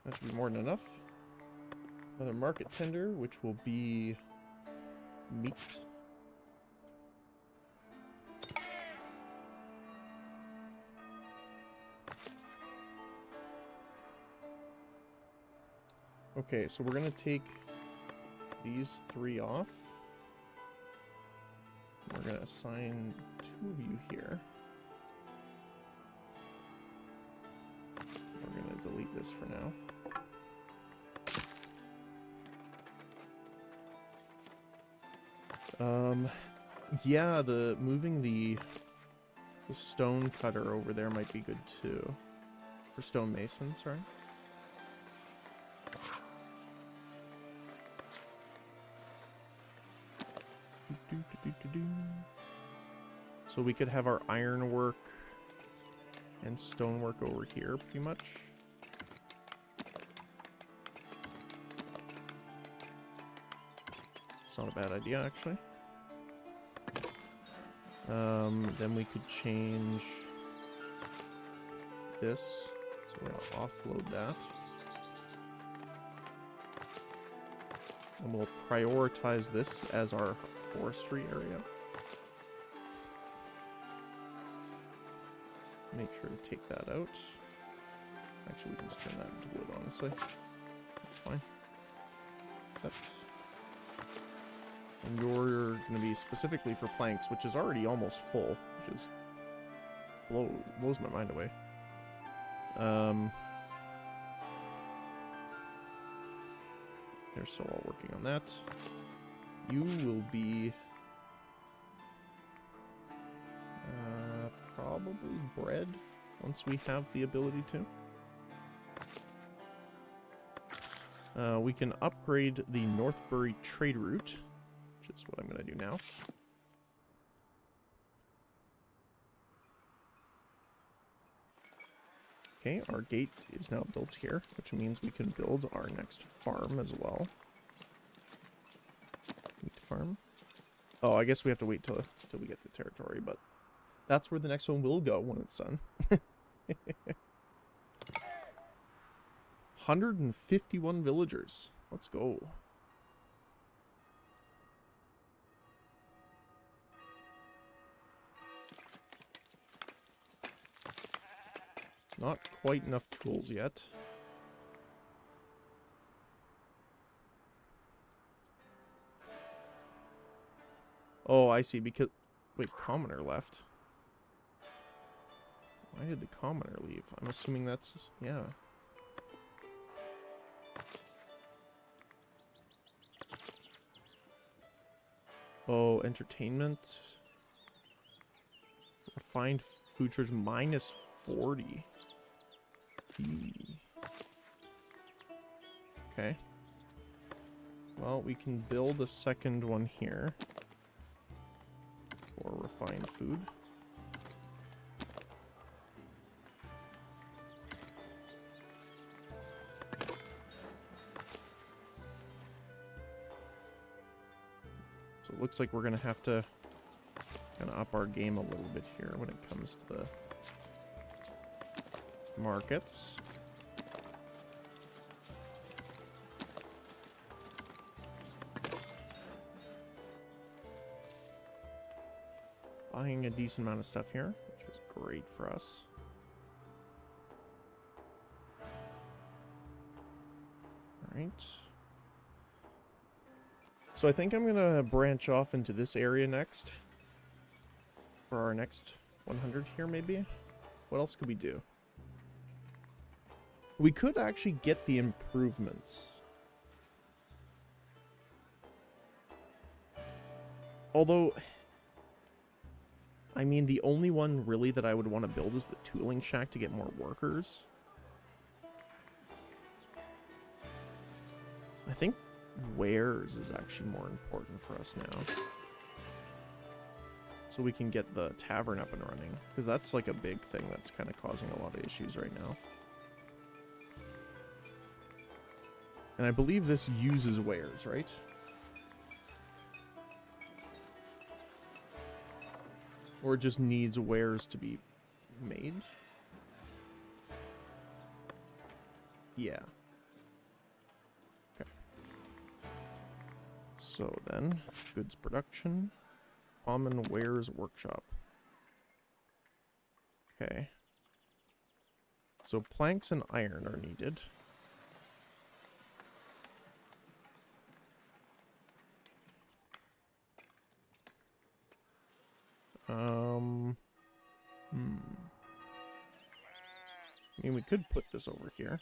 That should be more than enough. Another market tender, which will be meat. Okay, so we're gonna take these 3 off. We're going to assign 2 of you here. We're going to delete this for now. Yeah, moving the stone cutter over there might be good too. For stone mason, sorry. So we could have our ironwork and stonework over here, pretty much. It's not a bad idea, actually. Then we could change this. So we're gonna offload that. And we'll prioritize this as our forestry area. Make sure to take that out. Actually, we can just turn that into wood, honestly. That's fine. Except... And you're going to be specifically for planks, which is already almost full, which is... blows my mind away. They're still all working on that. You will be... probably bread, once we have the ability to. We can upgrade the Northbury trade route, which is what I'm going to do now. Okay, our gate is now built here, which means we can build our next farm as well. Meat farm. Oh, I guess we have to wait till we get the territory, but that's where the next one will go when it's done. 151 villagers. Let's go. Not quite enough tools yet. Oh, I see. Because... Wait, commoner left. Why did the commoner leave? I'm assuming that's... Yeah. Oh, entertainment. Refined food charge minus 40. Okay. Well, we can build a second one here. For refined food. So it looks like we're going to have to kind of up our game a little bit here when it comes to the markets. Buying a decent amount of stuff here, which is great for us. Alright. So I think I'm going to branch off into this area next. For our next 100 here, maybe? What else could we do? We could actually get the improvements. Although, I mean, the only one really that I would want to build is the tooling shack to get more workers. I think wares is actually more important for us now. So we can get the tavern up and running. Because that's like a big thing that's kind of causing a lot of issues right now. And I believe this uses wares, right? Or it just needs wares to be made? Yeah. Okay. So then, goods production. Common wares workshop. Okay. So planks and iron are needed. mean, we could put this over here.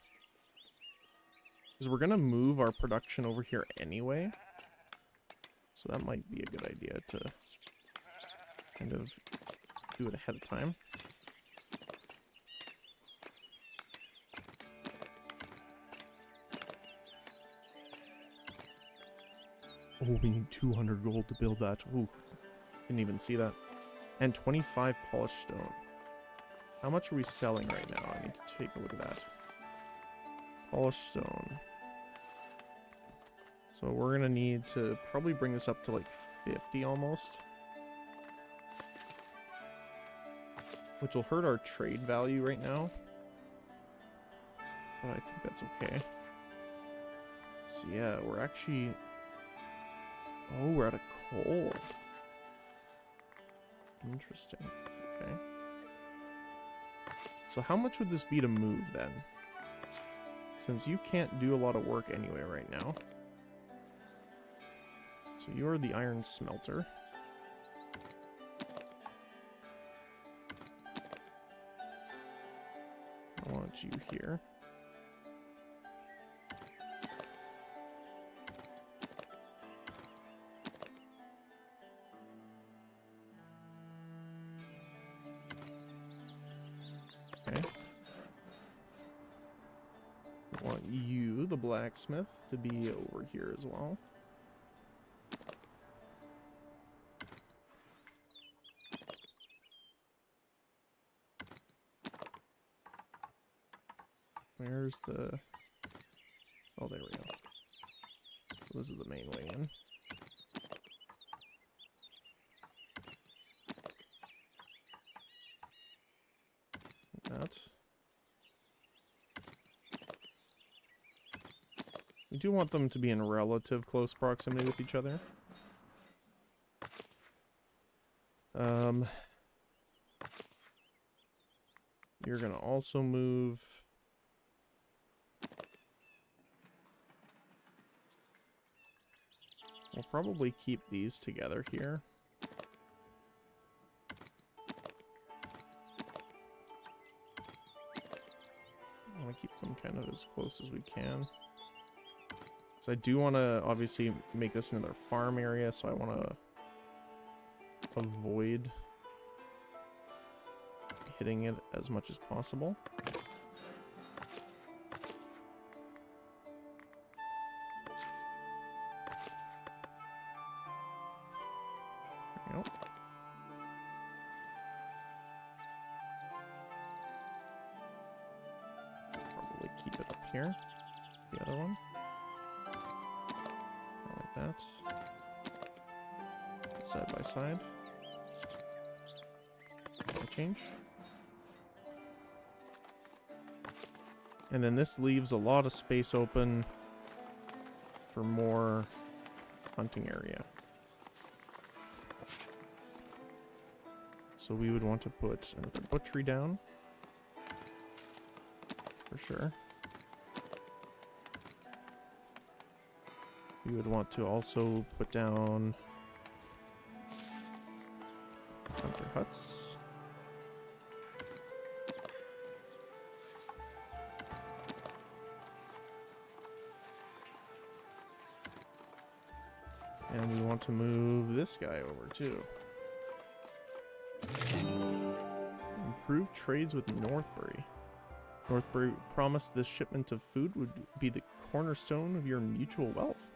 Because we're going to move our production over here anyway. So that might be a good idea to kind of do it ahead of time. Oh, we need 200 gold to build that. Ooh, didn't even see that. And 25 polished stone. How much are we selling right now? I need to take a look at that. Polished stone. So we're gonna need to probably bring this up to like 50 almost. Which will hurt our trade value right now. But I think that's okay. So yeah, we're actually... Oh, we're out of coal. Interesting. Okay. So how much would this be to move then? Since you can't do a lot of work anyway right now. So you're the iron smelter. I want you here. Okay. I want you, the blacksmith, to be over here as well. Where's the... Oh, there we go. So this is the main way in. Like that. We do want them to be in relative close proximity with each other. You're gonna also move... We'll probably keep these together here. I want to keep them kind of as close as we can. So I do want to obviously make this another farm area, so I want to avoid hitting it as much as possible. There we go. Probably keep it up here. The other one. Like that. Side by side. Change. And then this leaves a lot of space open for more hunting area. So we would want to put another butchery down. For sure. We would want to also put down hunter huts. And we want to move this guy over too. Improve trades with Northbury. Northbury promised this shipment of food would be the cornerstone of your mutual wealth.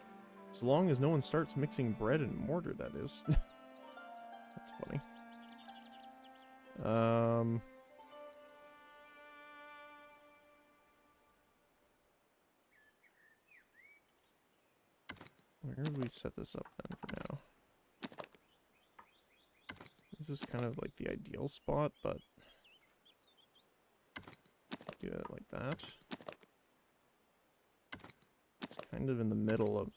As long as no one starts mixing bread and mortar, that is. That's funny. Where would we set this up then for now? This is kind of like the ideal spot, but do it like that. It's kind of in the middle of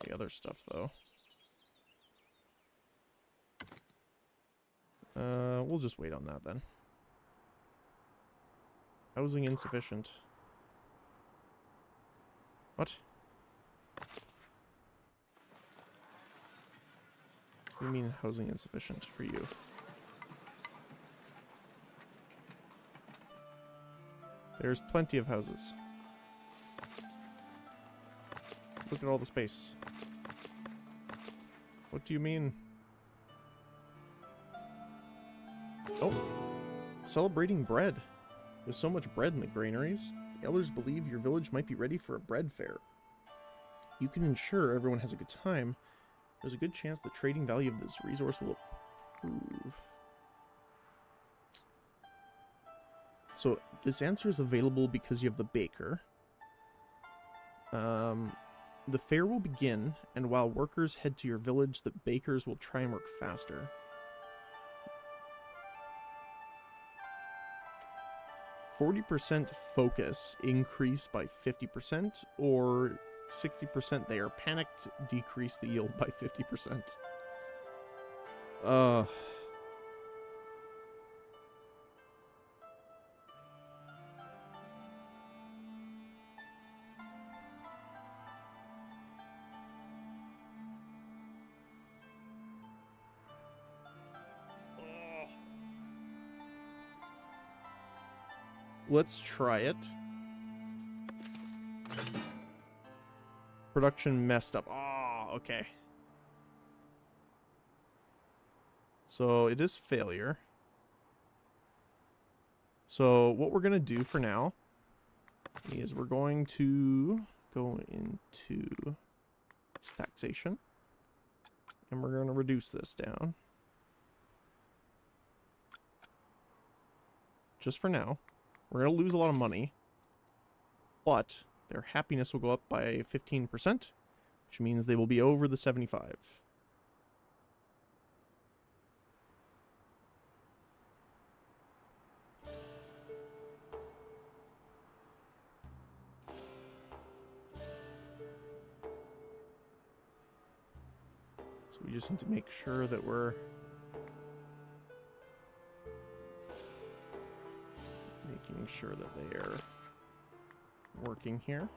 the other stuff, though. We'll just wait on that then. Housing insufficient. What? What do you mean housing insufficient for you? There's plenty of houses. Look at all the space. What do you mean? Oh, celebrating bread. With so much bread in the granaries, the elders believe your village might be ready for a bread fair. You can ensure everyone has a good time. There's a good chance the trading value of this resource will improve. So this answer is available because you have the baker. The fair will begin, and while workers head to your village, the bakers will try and work faster. 40% focus increase by 50%, or 60% they are panicked, decrease the yield by 50%. Let's try it. Production messed up. Oh, okay. So it is failure. So what we're going to do for now is we're going to go into taxation. And we're going to reduce this down. Just for now. We're going to lose a lot of money, but their happiness will go up by 15%, which means they will be over the 75. So we just need to make sure that we're making sure that they are working here.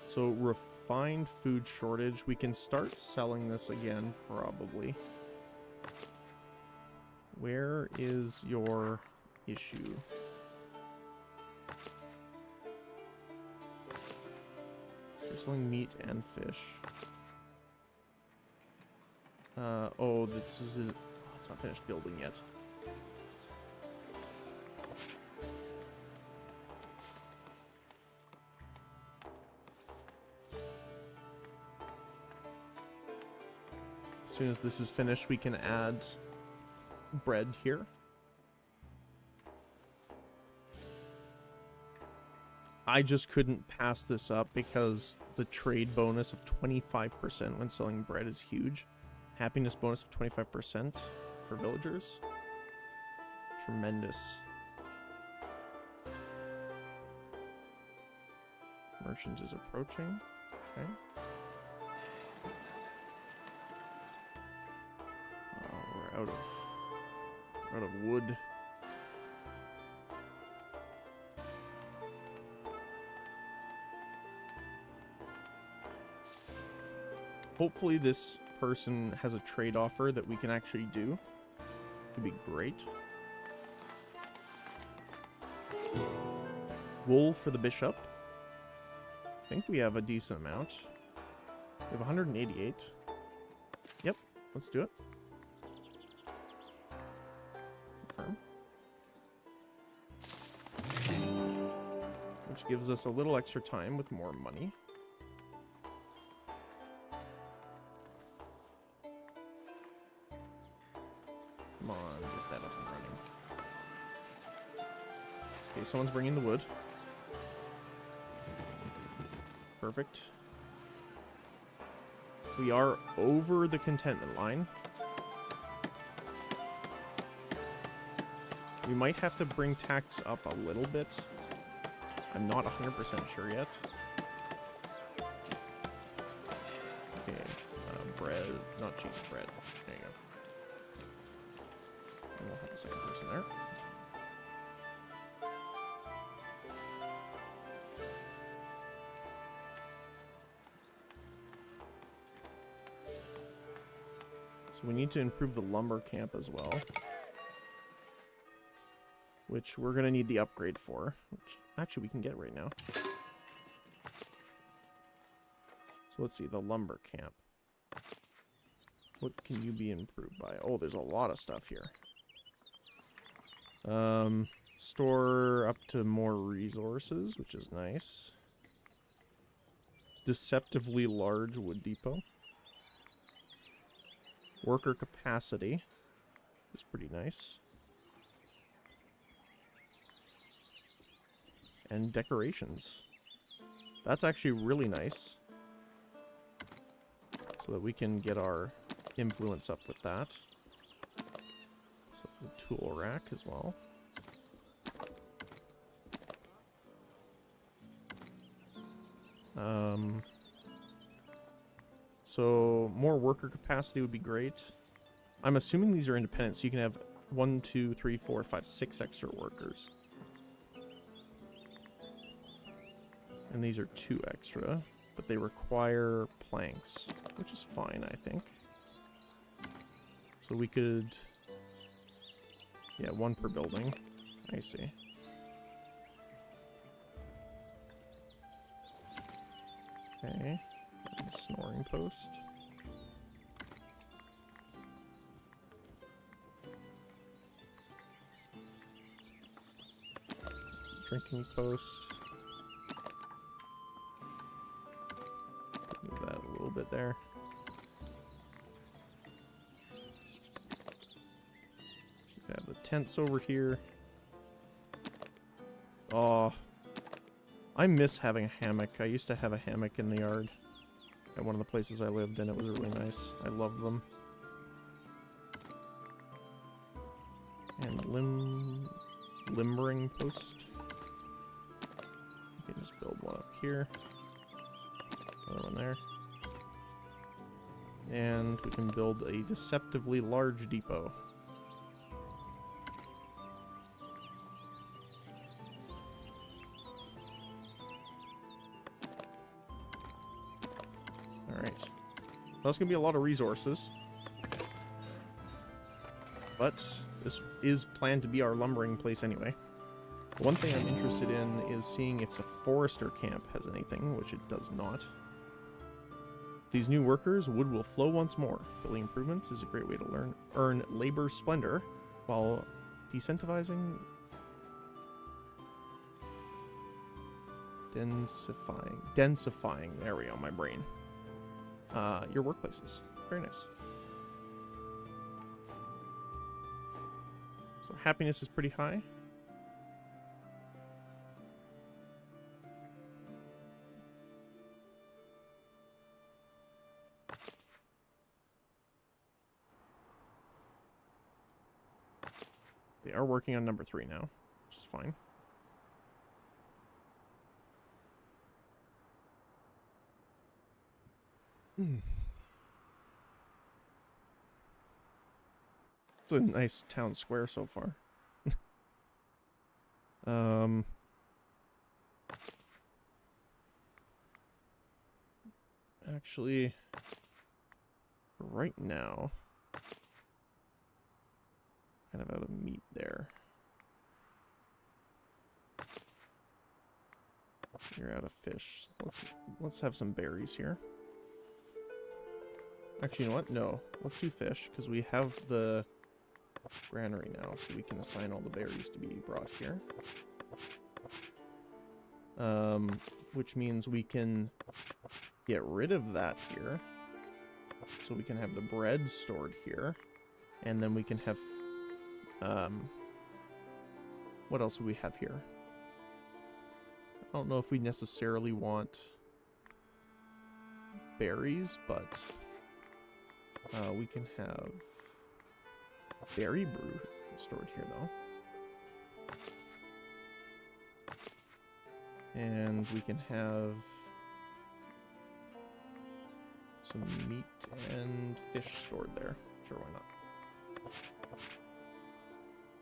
So refined food shortage. We can start selling this again, probably. Where is your issue? You're selling meat and fish. Oh, this is it's not finished building yet. As soon as this is finished, we can add bread here. I just couldn't pass this up because the trade bonus of 25% when selling bread is huge. Happiness bonus of 25% for villagers. Tremendous. Merchant is approaching. Okay. We're out of wood. Hopefully this person has a trade offer that we can actually do. Could be great. Wool for the bishop. I think we have a decent amount. We have 188. Yep, let's do it. Confirm. Which gives us a little extra time with more money. Come on, get that up and running. Okay, someone's bringing the wood. Perfect. We are over the contentment line. We might have to bring tax up a little bit. I'm not 100% sure yet. Okay, bread, not cheese, bread. There you go. And we'll have a second person there. So we need to improve the lumber camp as well. which we're going to need the upgrade for, which actually we can get right now. So let's see, the lumber camp. What can you be improved by? Oh, there's a lot of stuff here. Store up to more resources, which is nice. Deceptively large wood depot. Worker capacity is pretty nice. And decorations. That's actually really nice. So that we can get our influence up with that. So the tool rack as well. So more worker capacity would be great. I'm assuming these are independent, so you can have 1, 2, 3, 4, 5, 6 extra workers. And these are 2 extra, but they require planks, which is fine, I think. So we could... yeah, 1 per building. I see. Okay. And snoring post. Drinking post. Move that a little bit there. We have the tents over here. Oh, I miss having a hammock. I used to have a hammock in the yard at one of the places I lived, and it was really nice. I loved them. And limbering post. You can just build one up here. Another one there. And we can build a deceptively large depot. Alright. That's going to be a lot of resources. But this is planned to be our lumbering place anyway. One thing I'm interested in is seeing if the forester camp has anything, which it does not. These new workers, wood will flow once more. Building improvements is a great way to earn labor splendor while densifying, there we go, my brain. Your workplaces. Very nice. So happiness is pretty high. They are working on number 3 now, which is fine. It's a nice town square so far. Actually, for right now, kind of out of meat there. You're out of fish. Let's have some berries here. Actually, you know what? No, let's do fish because we have the granary now, so we can assign all the berries to be brought here. Which means we can get rid of that here, so we can have the bread stored here, and then we can have what else do we have here? I don't know if we necessarily want berries, but we can have berry brew stored here though. And we can have some meat and fish stored there. Sure, why not?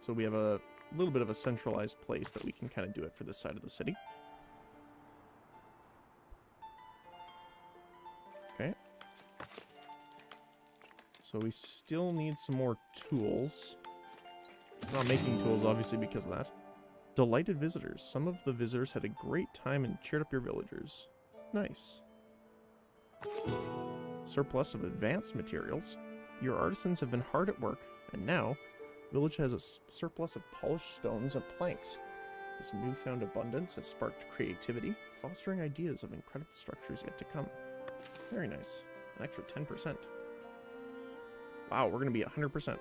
So we have a little bit of a centralized place that we can kind of do it for this side of the city. Okay. So we still need some more tools. I'm not making tools, obviously, because of that. Delighted visitors. Some of the visitors had a great time and cheered up your villagers. Nice. Surplus of advanced materials. Your artisans have been hard at work, and now, village has a surplus of polished stones and planks. This newfound abundance has sparked creativity, fostering ideas of incredible structures yet to come. Very nice. An extra 10%. Wow, we're going to be 100%.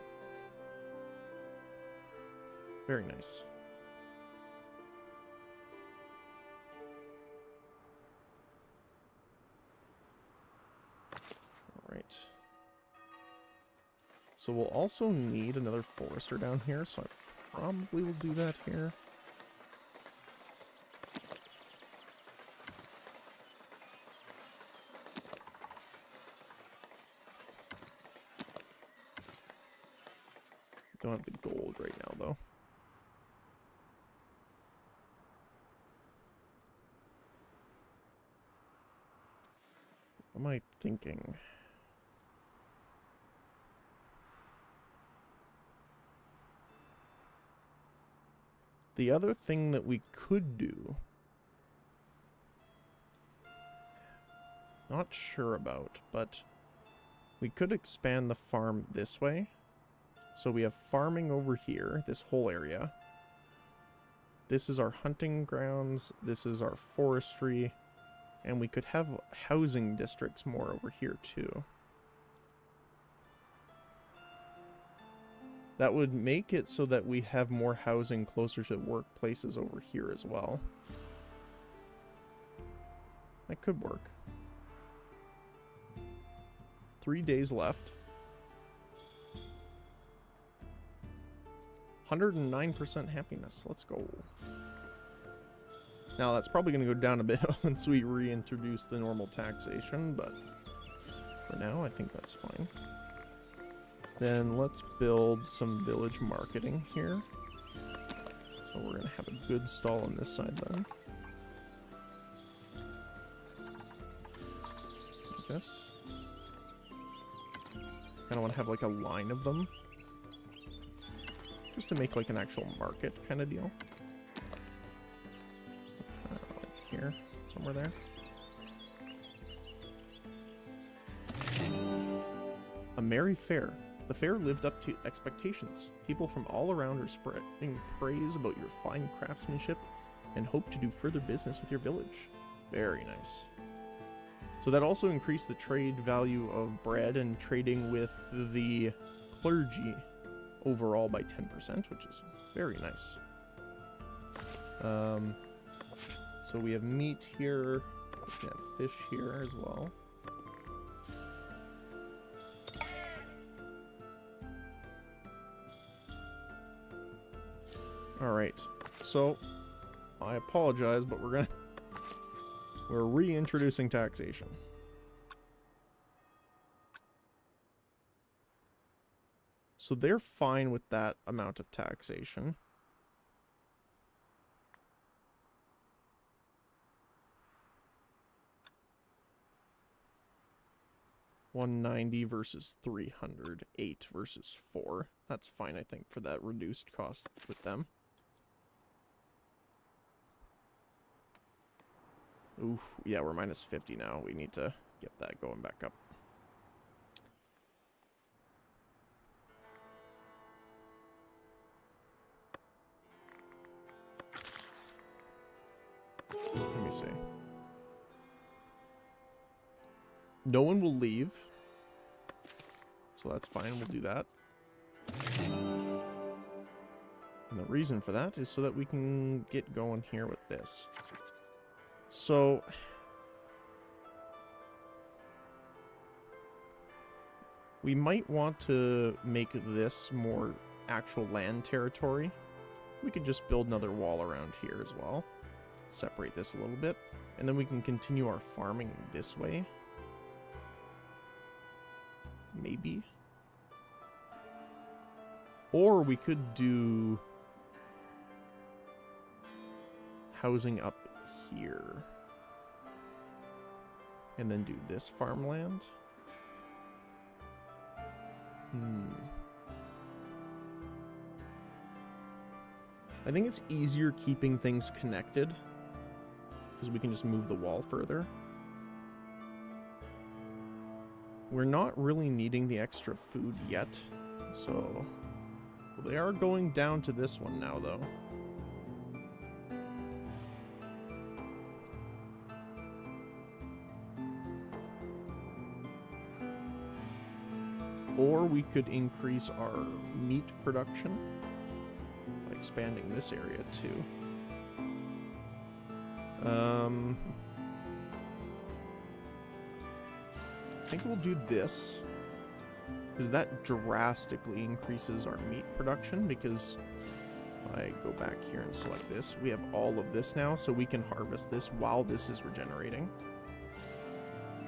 Very nice. Alright. So we'll also need another forester down here, so I probably will do that here. Don't have the gold right now, though. What am I thinking? The other thing that we could do, not sure about, but we could expand the farm this way. So we have farming over here, this whole area. This is our hunting grounds, this is our forestry, and we could have housing districts more over here too. That would make it so that we have more housing closer to workplaces over here as well. That could work. 3 days left. 109% happiness. Let's go. Now that's probably going to go down a bit once we reintroduce the normal taxation, but for now I think that's fine. Then let's build some village marketing here. So we're going to have a good stall on this side then. Like this. Kind of want to have like a line of them. Just to make like an actual market kind of deal. Like here, somewhere there. A merry fair. The fair lived up to expectations. People from all around are spreading praise about your fine craftsmanship and hope to do further business with your village. Very nice. So that also increased the trade value of bread and trading with the clergy overall by 10%, which is very nice. So we have meat here, we have fish here as well. Alright, so I apologize, but we're reintroducing taxation. So they're fine with that amount of taxation. $190 versus $300, 8 versus 4. That's fine, I think, for that reduced cost with them. Oof, yeah, we're minus 50 now. We need to get that going back up. Let me see. No one will leave. So that's fine, we'll do that. And the reason for that is so that we can get going here with this. So we might want to make this more actual land territory. We could just build another wall around here as well. Separate this a little bit. And then we can continue our farming this way. Maybe. Or we could do housing up here. And then do this farmland. I think it's easier keeping things connected because we can just move the wall further. We're not really needing the extra food yet, so well, they are going down to this one now, though. Or we could increase our meat production by expanding this area too. I think we'll do this, because that drastically increases our meat production, because if I go back here and select this, we have all of this now, so we can harvest this while this is regenerating.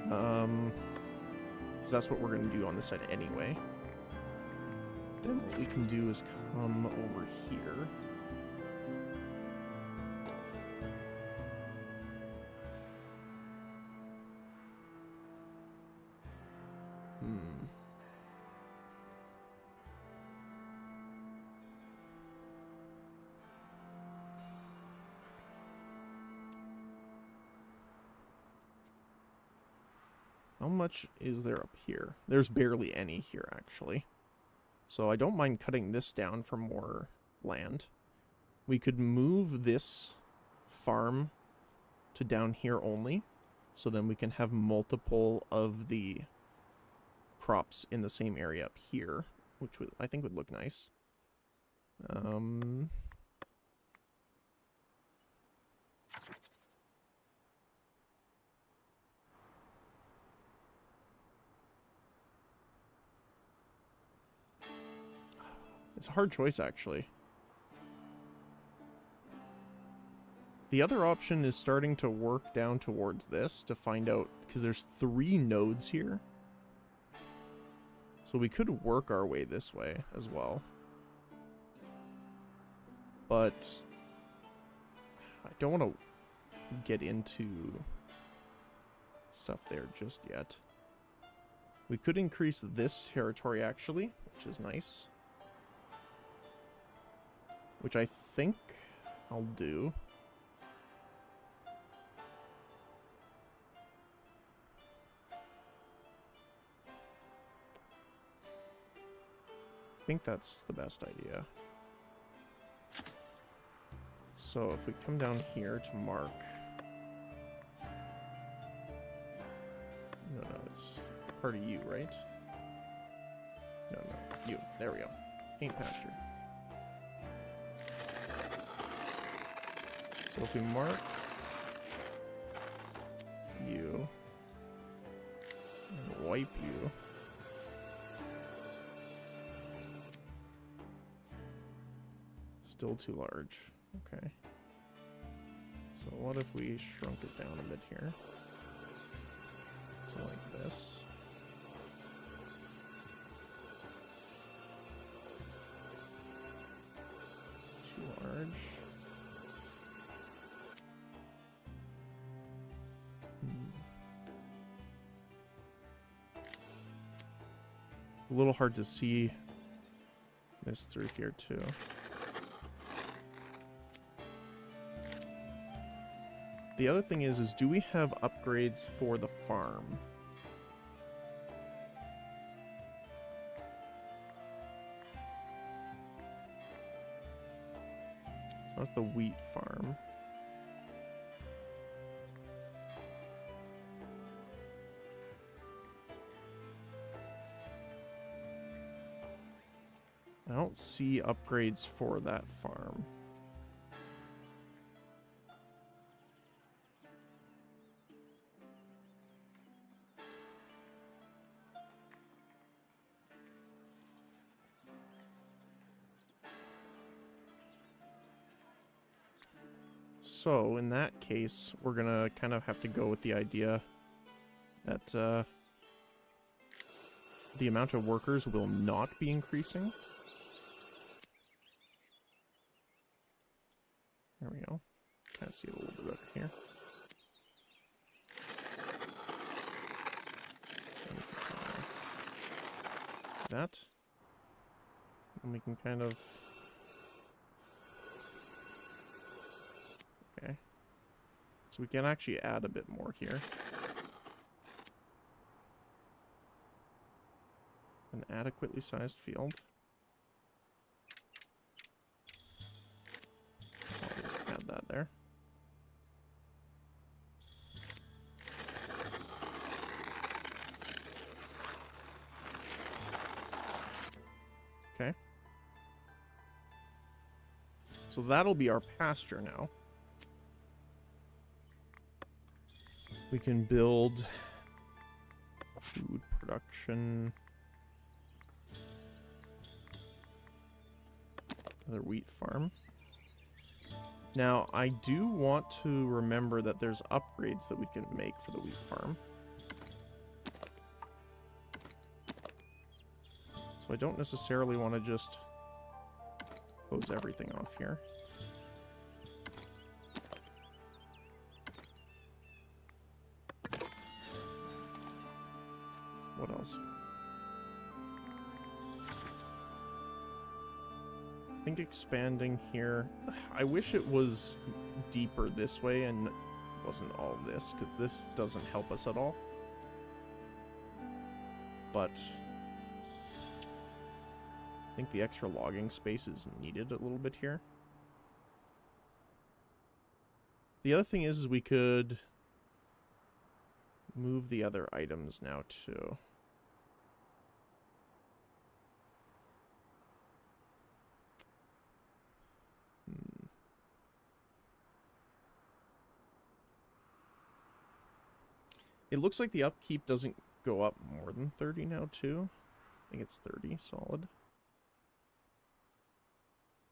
Because that's what we're going to do on this side anyway. Then what we can do is come over here. How much is there up here? There's barely any here, actually. So I don't mind cutting this down for more land. We could move this farm to down here only, so then we can have multiple of the crops in the same area up here, which I think would look nice. It's a hard choice, actually. The other option is starting to work down towards this to find out, because there's 3 nodes here. So we could work our way this way as well. But I don't want to get into stuff there just yet. We could increase this territory, actually, which is nice. Which I think I'll do. I think that's the best idea. So if we come down here to mark... No, it's part of you, right? No, you. There we go. Paint pasture. So if we mark you and wipe you, still too large. Okay. So what if we shrunk it down a bit here? So like this. Too large. A little hard to see this through here too. The other thing is do we have upgrades for the farm? So that's the wheat farm. I don't see upgrades for that farm. So, in that case, we're gonna kind of have to go with the idea that the amount of workers will not be increasing. There we go. Kind of see it a little bit better here. That. And we can kind of So we can actually add a bit more here. An adequately sized field. I'll just add that there. Okay. So that'll be our pasture now. We can build food production. Another wheat farm. Now, I do want to remember that there's upgrades that we can make for the wheat farm. So I don't necessarily want to just close everything off here. What else? I think expanding here. I wish it was deeper this way and wasn't all this, because this doesn't help us at all. But I think the extra logging space is needed a little bit here. The other thing is we could move the other items now too. It looks like the upkeep doesn't go up more than 30 now too. I think it's 30 solid.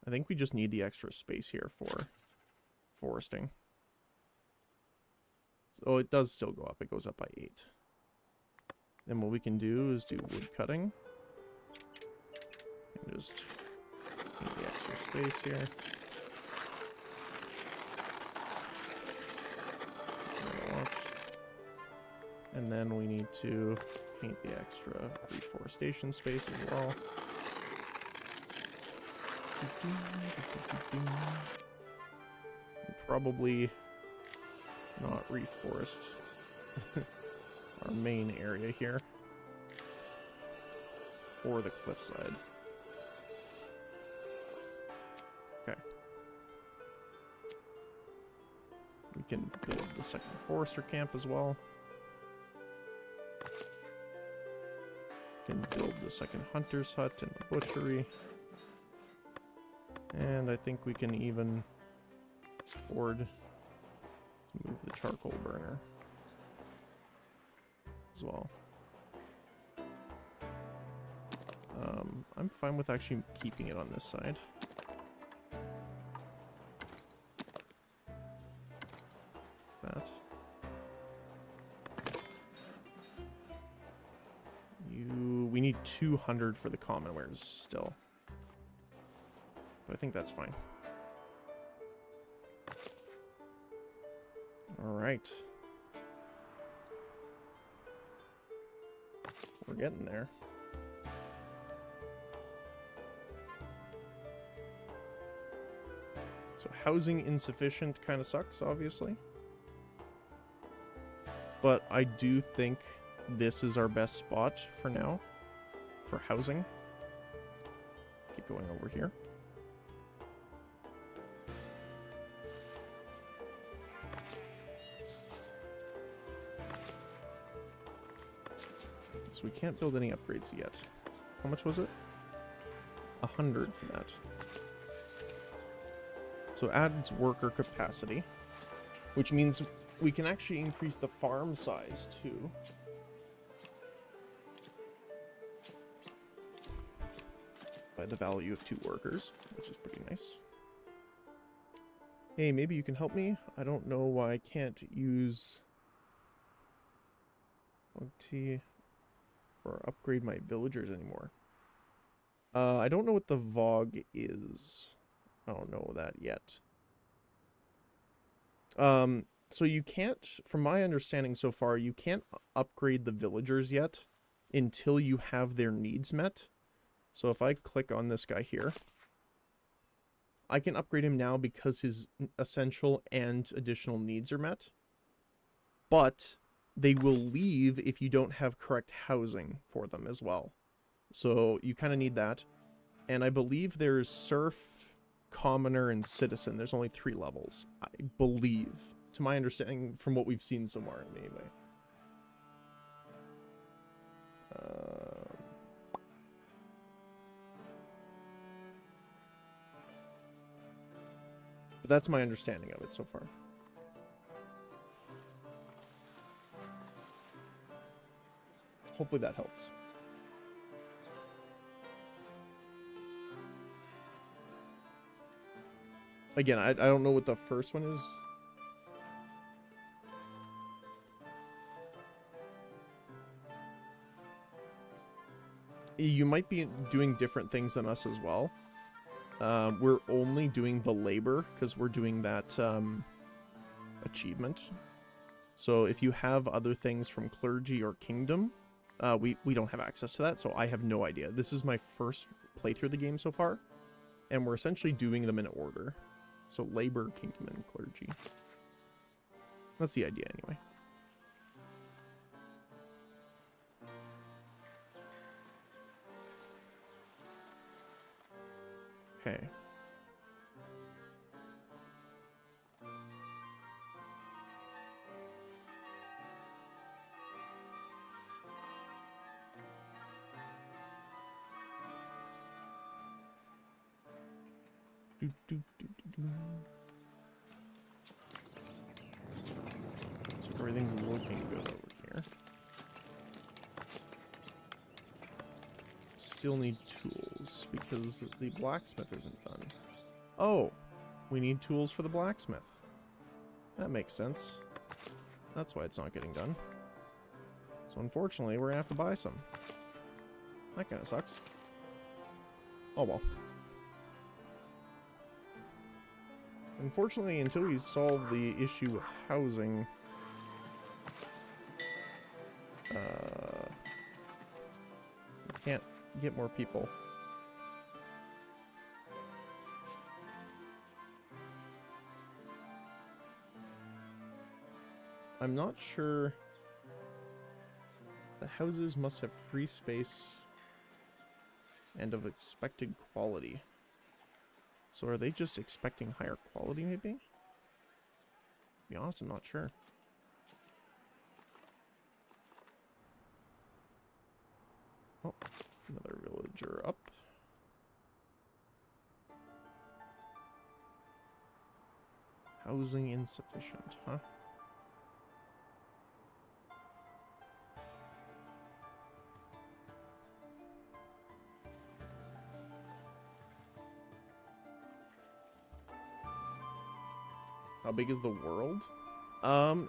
I think we just need the extra space here for foresting. So it does still go up. It goes up by 8. Then what we can do is do wood cutting. And just need the extra space here. And then we need to paint the extra reforestation space as well. Probably not reforest our main area here or the cliffside. Okay. We can build the second forester camp as well. We can build the second hunter's hut and the butchery. And I think we can even afford to move the charcoal burner as well. I'm fine with actually keeping it on this side. That. We need 200 for the common wares still. But I think that's fine. Alright. We're getting there. So housing insufficient kind of sucks, obviously. But I do think this is our best spot for now for housing. Keep going over here. So we can't build any upgrades yet. How much was it? 100 for that. So adds worker capacity, which means we can actually increase the farm size too. By the value of 2 workers, which is pretty nice. Hey, maybe you can help me? I don't know why I can't use OT or upgrade my villagers anymore. I don't know what the VOG is. I don't know that yet. So you can't, from my understanding so far, you can't upgrade the villagers yet until you have their needs met. So if I click on this guy here, I can upgrade him now because his essential and additional needs are met. But they will leave if you don't have correct housing for them as well. So you kind of need that. And I believe there's Serf, Commoner, and Citizen. There's only 3 levels, I believe. To my understanding from what we've seen so far, anyway. But that's my understanding of it so far. Hopefully that helps. Again, I don't know what the first one is. You might be doing different things than us as well. We're only doing the labor because we're doing that achievement. So if you have other things from clergy or kingdom, we don't have access to that, so I have no idea. This is my first playthrough of the game so far, and we're essentially doing them in order. So labor, kingdom, and clergy. That's the idea anyway. Okay. So everything's looking good over here. Still need tools because the blacksmith isn't done. Oh, we need tools for the blacksmith. That makes sense. That's why it's not getting done. So unfortunately, we're gonna have to buy some. That kind of sucks. Oh well. Unfortunately, until we solve the issue with housing, we can't get more people. I'm not sure. The houses must have free space and of expected quality. So are they just expecting higher quality, maybe? To be honest, I'm not sure. Oh, another villager up. Housing insufficient, huh? How big is the world?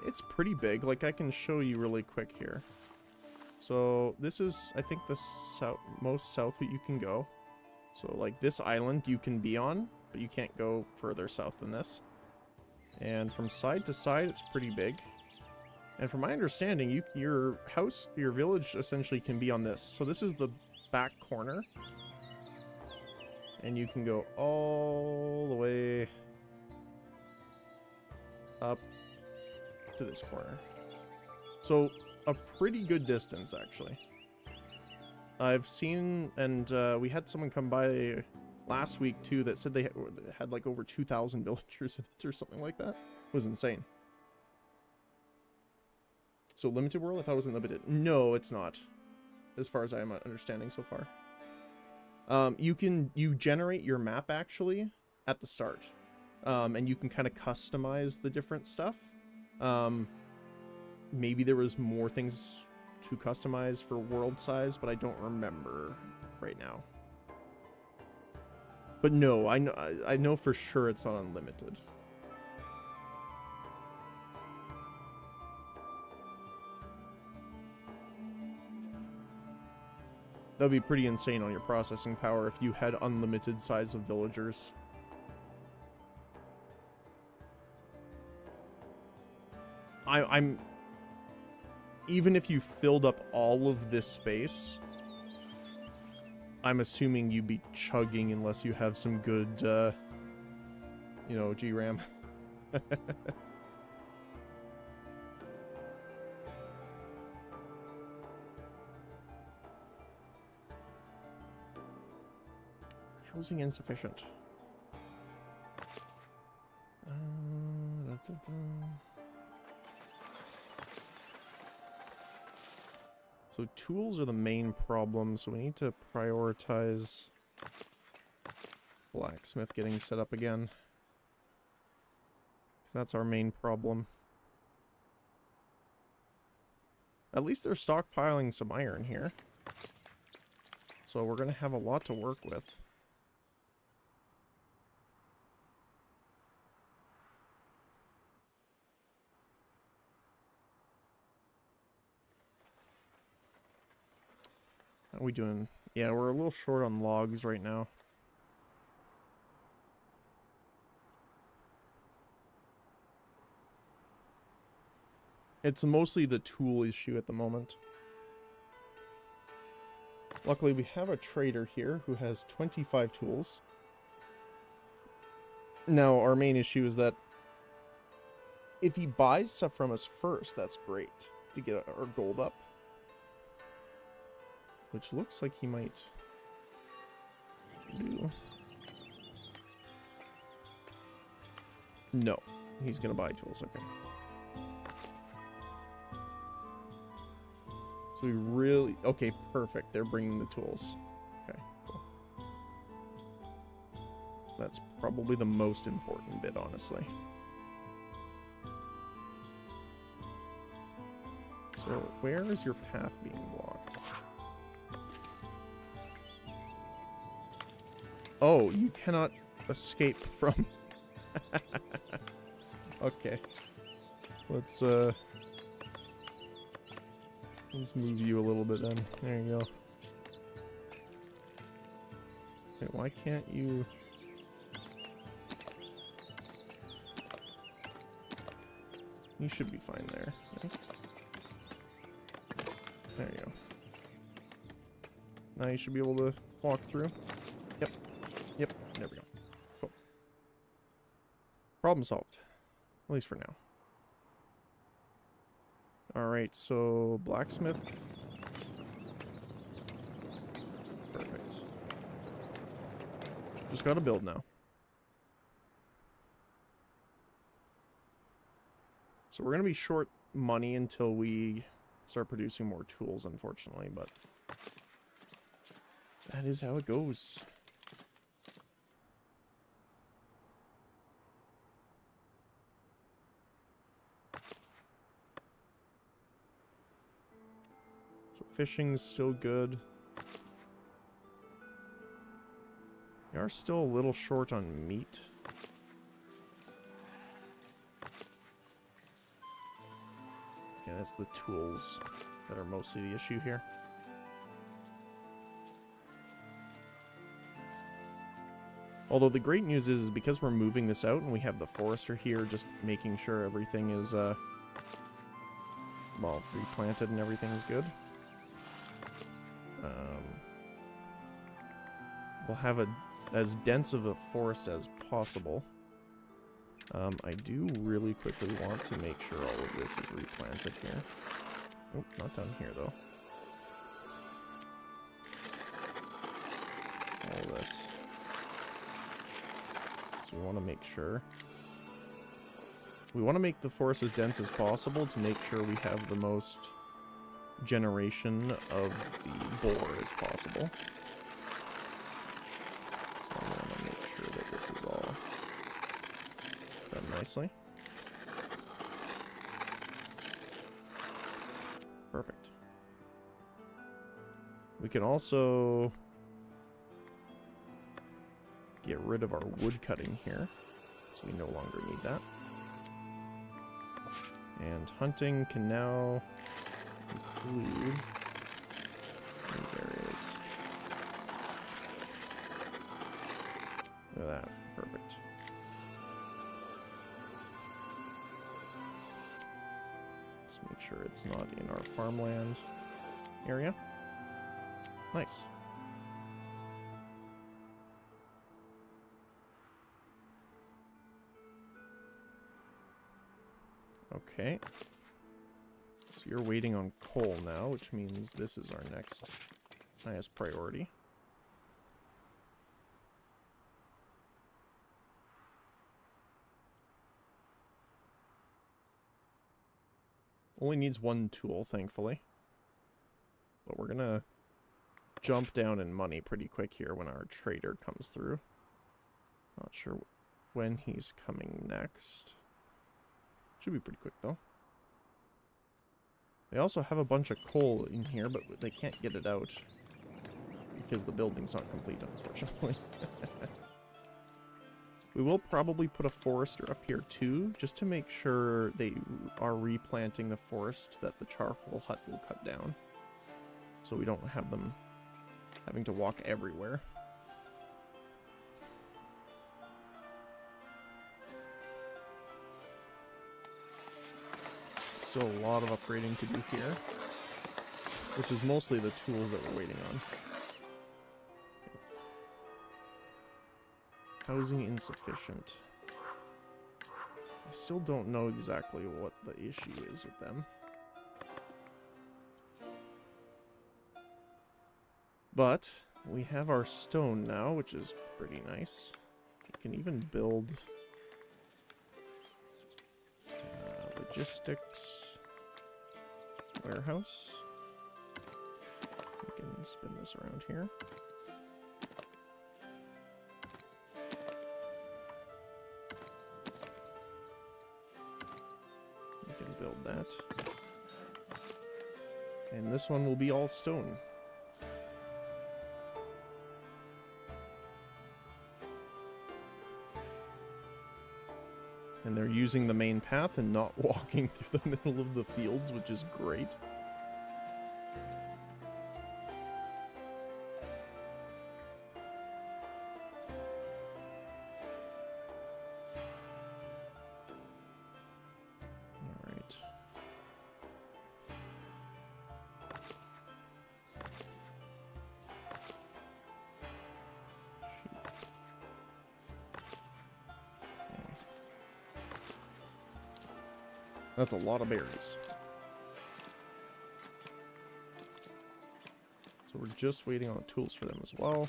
It's pretty big. Like, I can show you really quick here. So, this is, I think, the most south that you can go. So, like, this island you can be on, but you can't go further south than this. And from side to side, it's pretty big. And from my understanding, your house, your village, essentially can be on this. So, this is the back corner. And you can go all the way up to this corner. So a pretty good distance, actually. I've seen, and we had someone come by last week too that said they had like over 2,000 villagers in it or something like that. It was insane. So limited world? I thought it was unlimited. No, it's not, as far as I'm understanding so far. You generate your map actually at the start. And you can kind of customize the different stuff. Maybe there was more things to customize for world size, but I don't remember right now. But no, I know for sure it's not unlimited. That'd be pretty insane on your processing power if you had unlimited size of villagers. I'm even if you filled up all of this space, I'm assuming you'd be chugging unless you have some good you know, GRAM. Housing insufficient. So tools are the main problem, so we need to prioritize blacksmith getting set up again. That's our main problem. At least they're stockpiling some iron here. So we're going to have a lot to work with. How are we doing? Yeah, we're a little short on logs right now. It's mostly the tool issue at the moment. Luckily, we have a trader here who has 25 tools. Now, our main issue is that if he buys stuff from us first, that's great to get our gold up. Which looks like he might do. No, he's gonna buy tools, okay. So we really... Okay, perfect. They're bringing the tools. Okay, cool. That's probably the most important bit, honestly. So, where is your path being blocked? Oh, you cannot escape from... Okay. Let's move you a little bit then. There you go. Wait, why can't you... You should be fine there. Right? There you go. Now you should be able to walk through. Yep. Yep. There we go. Cool. Problem solved. At least for now. Alright, so blacksmith. Perfect. Just gotta build now. So we're gonna be short money until we start producing more tools, unfortunately, but that is how it goes. Fishing's still good. We are still a little short on meat. Again, it's the tools that are mostly the issue here. Although the great news is because we're moving this out and we have the forester here just making sure everything is, well, replanted and everything is good. We'll have as dense of a forest as possible. I do really quickly want to make sure all of this is replanted here. Oh, not done here though. All of this. So we want to make sure. We want to make the forest as dense as possible to make sure we have the most generation of the boar as possible. So I want to make sure that this is all done nicely. Perfect. We can also get rid of our wood cutting here, so we no longer need that. And hunting can now include these areas. Look at that. Perfect. Just make sure it's not in our farmland area. Nice. Okay. So you're waiting on coal now, which means this is our next highest priority. Only needs one tool, thankfully. But we're gonna jump down in money pretty quick here when our trader comes through. Not sure when he's coming next. Should be pretty quick, though. They also have a bunch of coal in here, but they can't get it out because the building's not complete, unfortunately. We will probably put a forester up here too, just to make sure they are replanting the forest that the charcoal hut will cut down. So we don't have them having to walk everywhere. Still a lot of upgrading to do here, which is mostly the tools that we're waiting on. Housing insufficient. I still don't know exactly what the issue is with them. But we have our stone now, which is pretty nice. We can even build logistics warehouse. We can spin this around here. We can build that. And this one will be all stone. And they're using the main path and not walking through the middle of the fields, which is great. All right. That's a lot of berries. So we're just waiting on the tools for them as well.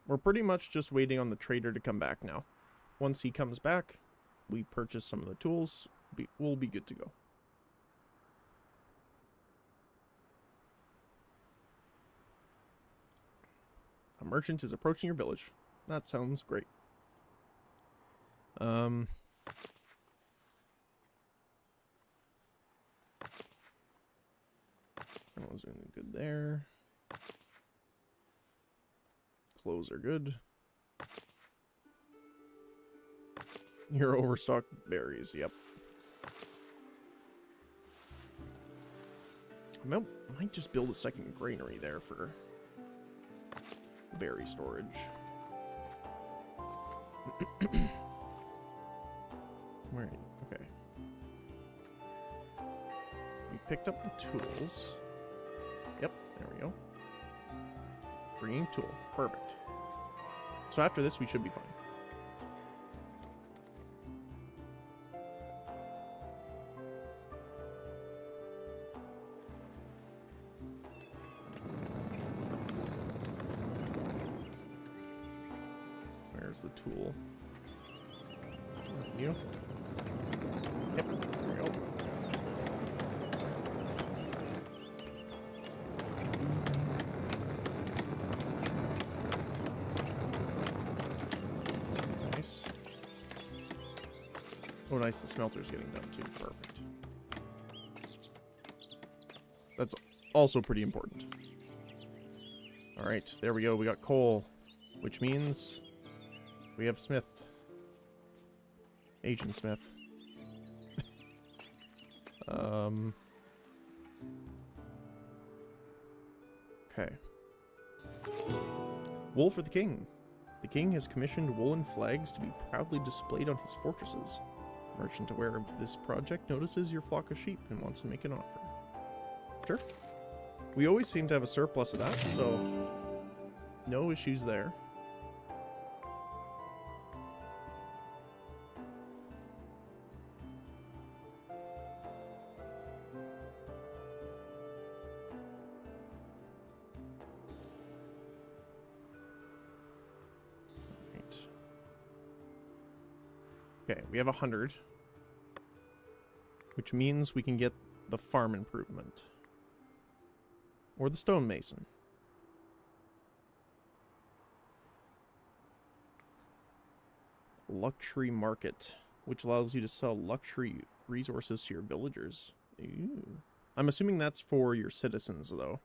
We're pretty much just waiting on the trader to come back now. Once he comes back, we purchase some of the tools. We'll be good to go. A merchant is approaching your village. That sounds great. That was doing good there. Clothes are good. You're overstocked berries, yep. I might just build a second granary there for berry storage. Where are you? Okay. We picked up the tools. Yep, there we go. Bringing tool. Perfect. So after this, we should be fine. Where's the tool? You? Yep, there we go. Nice. Oh, nice, the smelter's getting done too. Perfect. That's also pretty important. Alright, there we go. We got coal, which means we have Smith. Agent Smith. Okay. Wool for the king. The king has commissioned woolen flags to be proudly displayed on his fortresses. Merchant aware of this project notices your flock of sheep and wants to make an offer. Sure. We always seem to have a surplus of that, so no issues there. Okay, we have 100. Which means we can get the farm improvement. Or the stonemason. Luxury market, which allows you to sell luxury resources to your villagers. Ooh. I'm assuming that's for your citizens, though.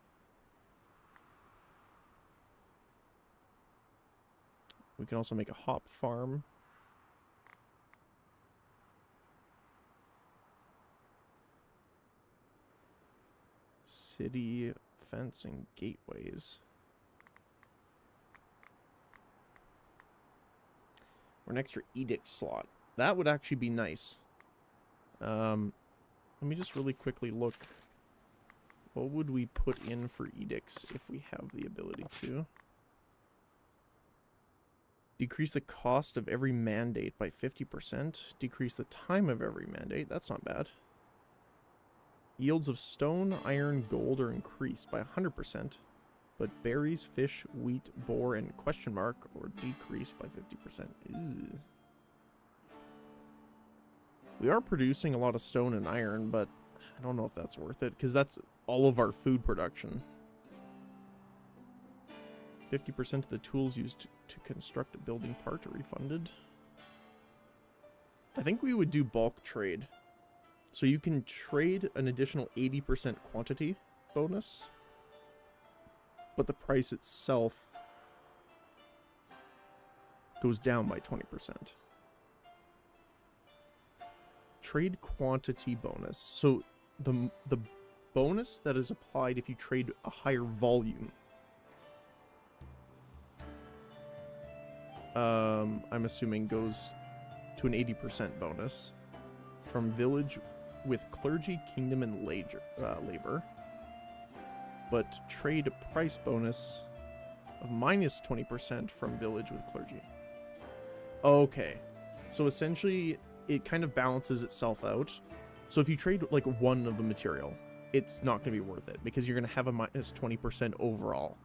We can also make a hop farm. City fencing gateways. Or an extra edict slot. That would actually be nice. Let me just really quickly look. What would we put in for edicts if we have the ability to? Decrease the cost of every mandate by 50%. Decrease the time of every mandate. That's not bad. Yields of stone, iron, gold are increased by 100%, but berries, fish, wheat, boar, and question mark are decreased by 50%. Ew. We are producing a lot of stone and iron, but I don't know if that's worth it, because that's all of our food production. 50% of the tools used to construct a building part are refunded. I think we would do bulk trade. So you can trade an additional 80% quantity bonus, but the price itself goes down by 20%. Trade quantity bonus. So the bonus that is applied if you trade a higher volume. I'm assuming goes to an 80% bonus from village with clergy, kingdom, and labor. But trade price bonus of minus 20% from village with clergy. Okay. So essentially, it kind of balances itself out. So if you trade like one of the material, it's not going to be worth it because you're going to have a minus 20% overall.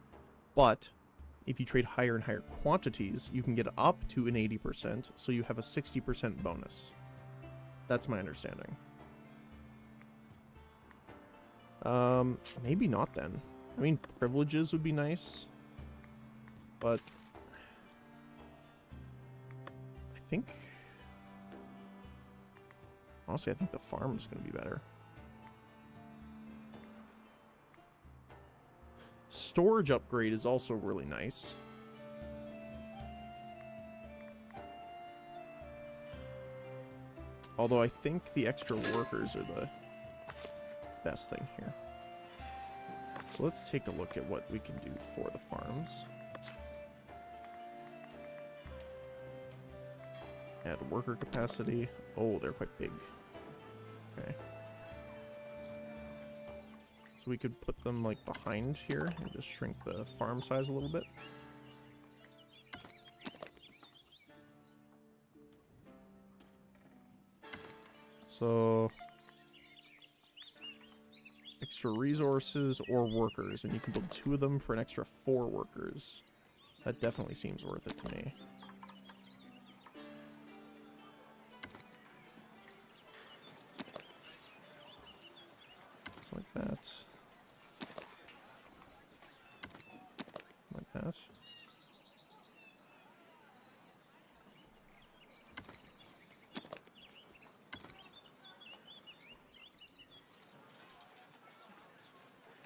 But if you trade higher and higher quantities, you can get up to an 80%, so you have a 60% bonus. That's my understanding. Maybe not then. I mean, privileges would be nice, but I think, honestly, I think the farm's going to be better. Storage upgrade is also really nice. Although I think the extra workers are the best thing here. So let's take a look at what we can do for the farms. Add worker capacity. Oh, they're quite big. Okay. So we could put them like behind here and just shrink the farm size a little bit. So extra resources or workers, and you can build 2 of them for an extra 4 workers. That definitely seems worth it to me. So like that. Like that.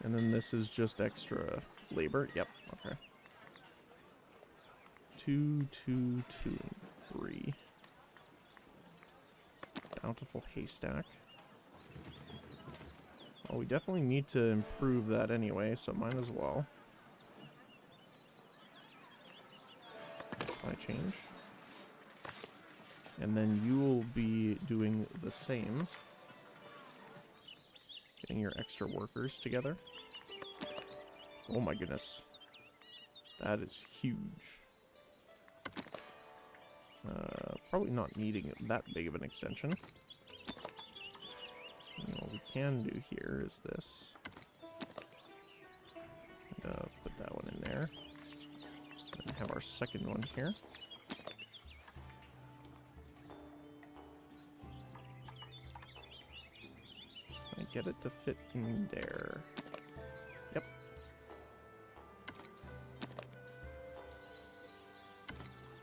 And then this is just extra labor. Yep, okay. 2, 2, 2, and 3. Bountiful haystack. Well, we definitely need to improve that anyway, so might as well. Supply change. And then you will be doing the same. Getting your extra workers together. Oh my goodness. That is huge. Probably not needing that big of an extension. And what we can do here is this. Put that one in there. And have our second one here. get it to fit in there. Yep.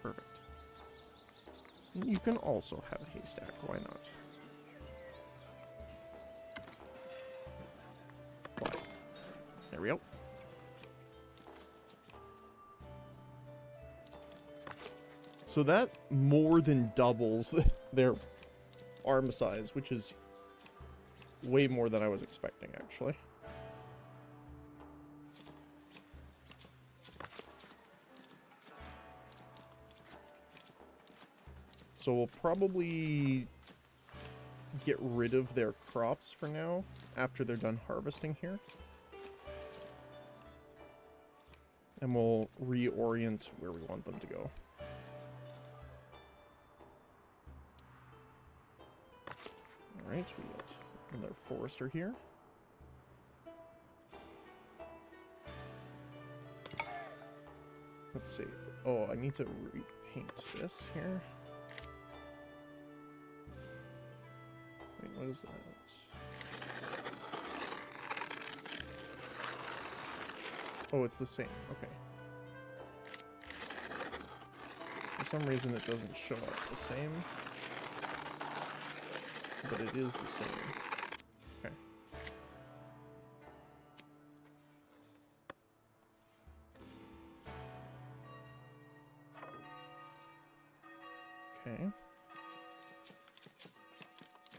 Perfect. You can also have a haystack, why not? Why? There we go. So that more than doubles their arm size, which is way more than I was expecting, actually. So we'll probably get rid of their crops for now, after they're done harvesting here. And we'll reorient where we want them to go. Alright, we got another forester here. Let's see. Oh, I need to repaint this here. Wait, what is that? Oh, it's the same. Okay. For some reason it doesn't show up the same. But it is the same. Okay. Okay.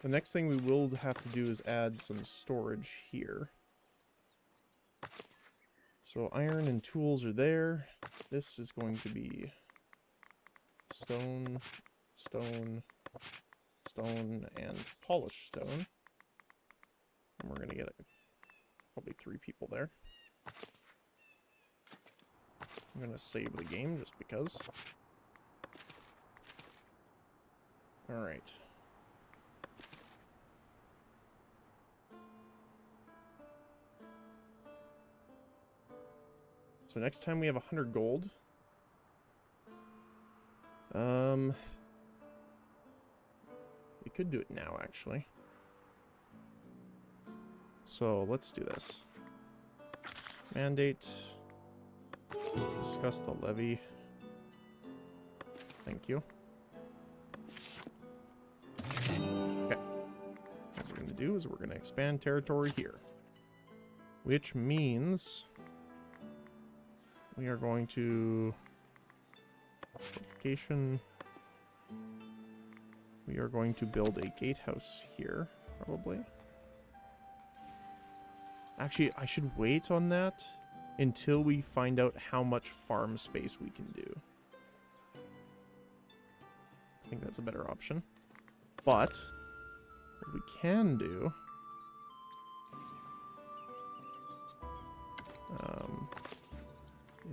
The next thing we will have to do is add some storage here. So iron and tools are there. This is going to be stone, stone, stone, and polished stone. And we're going to get probably 3 people there. I'm going to save the game just because. Alright. So next time we have 100 gold. We could do it now, actually. So let's do this. Mandate. Discuss the levy. Thank you. Okay. What we're going to do is we're going to expand territory here. Which means we are going to fortification. We are going to build a gatehouse here, probably. Actually, I should wait on that until we find out how much farm space we can do. I think that's a better option. But what we can do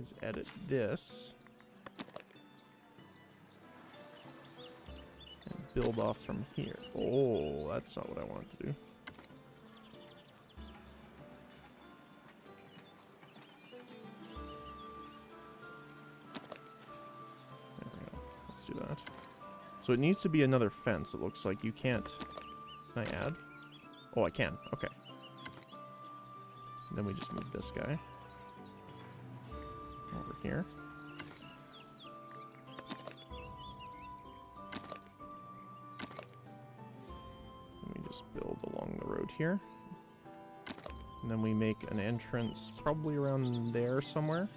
is edit this and build off from here. Oh, that's not what I wanted to do. There we go. Let's do that. So it needs to be another fence. It looks like you can't. Can I add? Oh, I can. Okay. And then we just move this guy over here. And we just build along the road here. And then we make an entrance probably around there somewhere.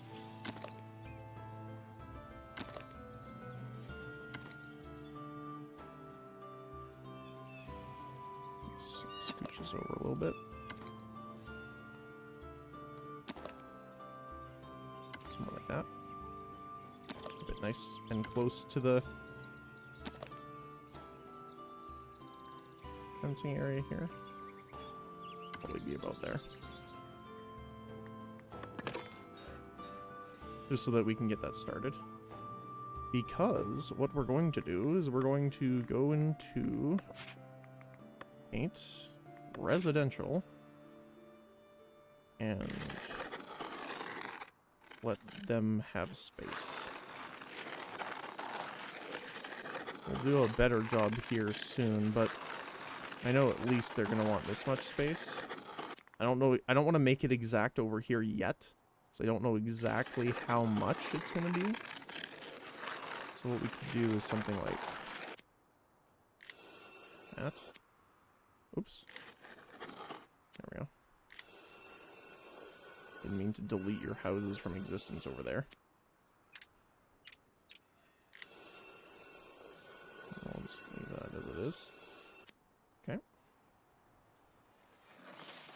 Let's scooch this over a little bit. Something like that. A bit nice and close to the fencing area here. Probably be about there. Just so that we can get that started. Because what we're going to do is we're going to go into paint residential and let them have space. We'll do a better job here soon, but I know at least they're going to want this much space. I don't know. I don't want to make it exact over here yet. So I don't know exactly how much it's going to be. So what we could do is something like that. Oops. There we go. Didn't mean to delete your houses from existence over there. I'll just leave that as it is. Okay.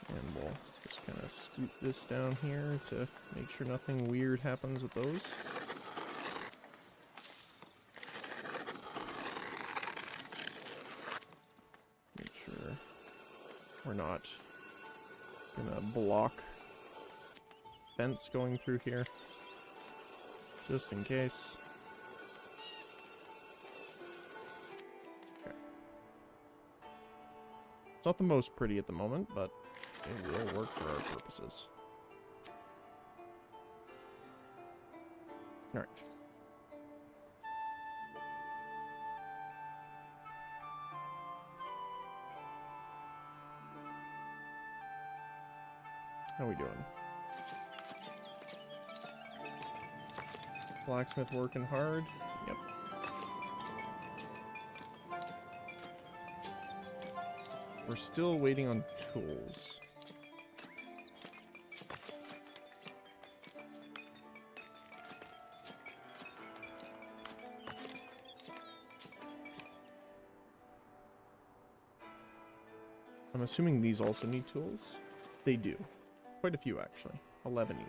And we'll just kind of scoot this down here to make sure nothing weird happens with those. Make sure we're not gonna block fence going through here, just in case. Okay. It's not the most pretty at the moment, but it will work for our purposes. Alright. How are we doing? Blacksmith working hard. Yep. We're still waiting on tools. I'm assuming these also need tools. They do. Quite a few, actually. 11 each.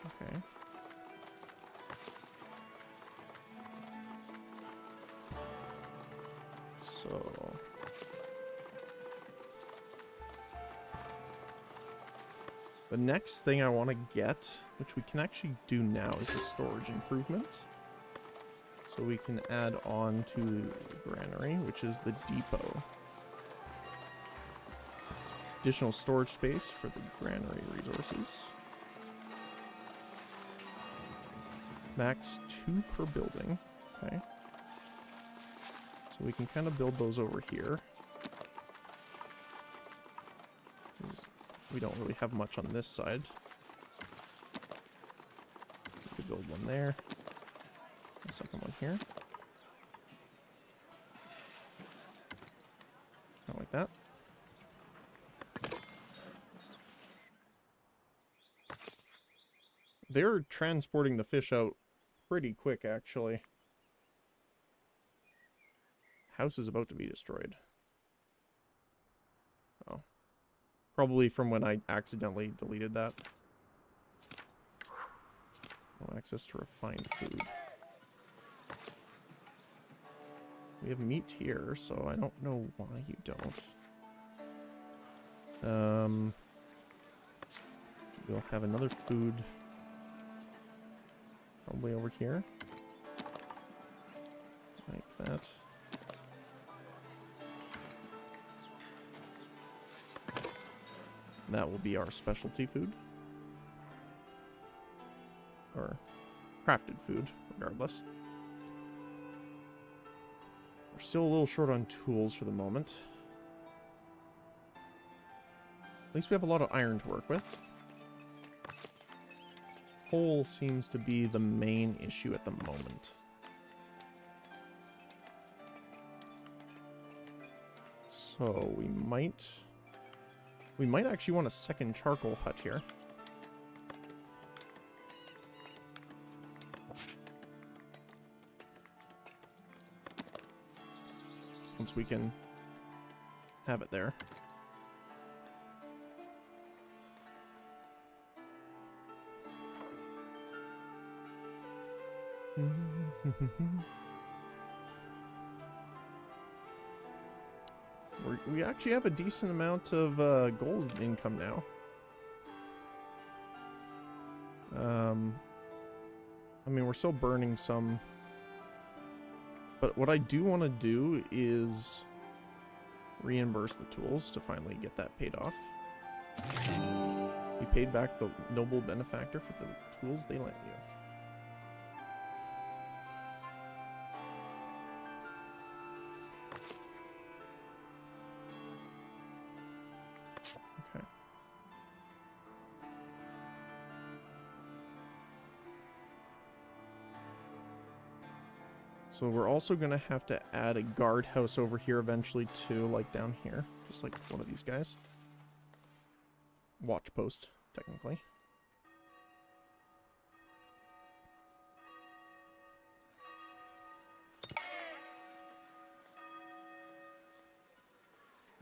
Okay. So... the next thing I want to get, which we can actually do now, is the storage improvement. So we can add on to the granary, which is the depot. Additional storage space for the granary resources. Max 2 per building. Okay. So we can kind of build those over here. We don't really have much on this side. We could build one there. A second one here. Kind of like that. They're transporting the fish out pretty quick, actually. House is about to be destroyed. Oh. Probably from when I accidentally deleted that. No access to refined food. We have meat here, so I don't know why you don't. We'll have another food probably over here. Like that. That will be our specialty food. Or crafted food, regardless. We're still a little short on tools for the moment. At least we have a lot of iron to work with. Coal seems to be the main issue at the moment. So we might actually want a second charcoal hut here. Once we can have it there. We actually have a decent amount of gold income now. I mean, we're still burning some. But what I do want to do is reimburse the tools to finally get that paid off. We paid back the noble benefactor for the tools they lent you. So we're also going to have to add a guardhouse over here eventually too, like down here. Just like one of these guys. Watch post, technically.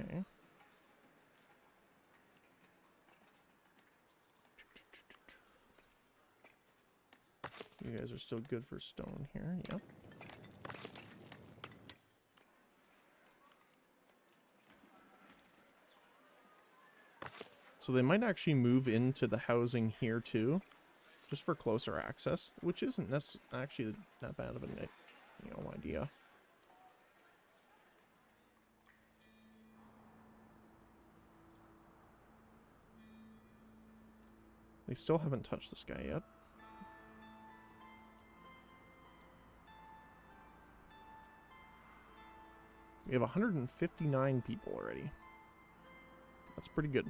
Okay. You guys are still good for stone here, yep. So they might actually move into the housing here too, just for closer access, which isn't actually that bad of an idea. They still haven't touched this guy yet. We have 159 people already. That's pretty good.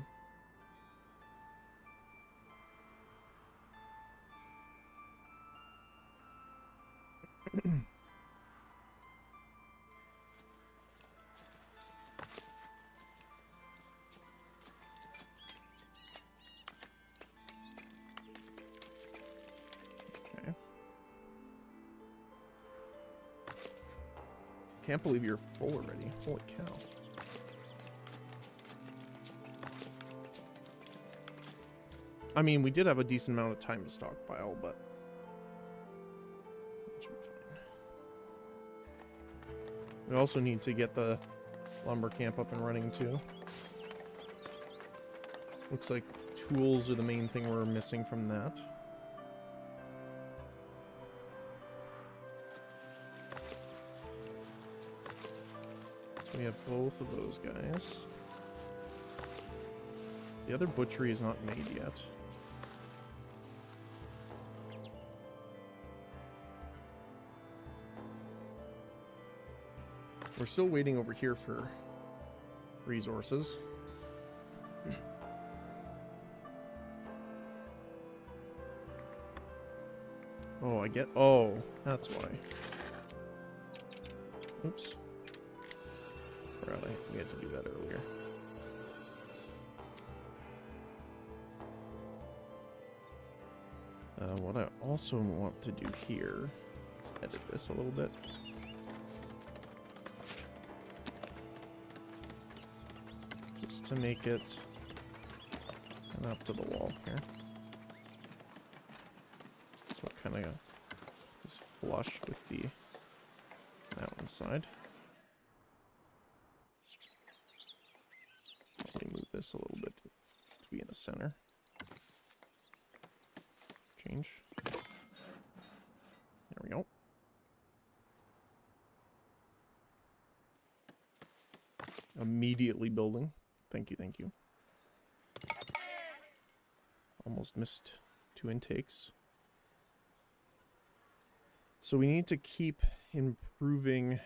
Okay. Can't believe you're full already. Holy cow. I mean, we did have a decent amount of time to stockpile, but it should be fine. We also need to get the lumber camp up and running too. Looks like tools are the main thing we're missing from that. So we have both of those guys. The other butchery is not made yet. We're still waiting over here for resources. Oh, that's why. Oops. Forgot we had to do that earlier. What I also want to do here is edit this a little bit. Just to make it kind of up to the wall here. So it kind of is flush with the mountainside. Let me move this a little bit to be in the center. Change. There we go. Immediately building. Thank you, thank you. Almost missed 2 intakes. So we need to keep improving.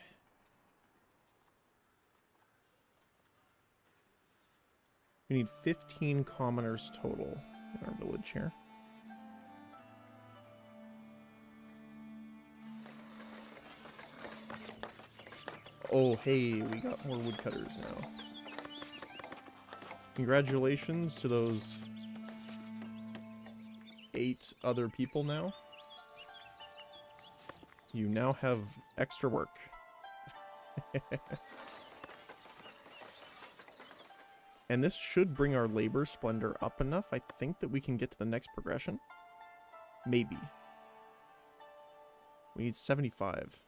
We need 15 commoners total in our village here. Oh, hey, we got more woodcutters now. Congratulations to those 8 other people now. You now have extra work. And this should bring our labor splendor up enough, I think, that we can get to the next progression. Maybe. We need 75.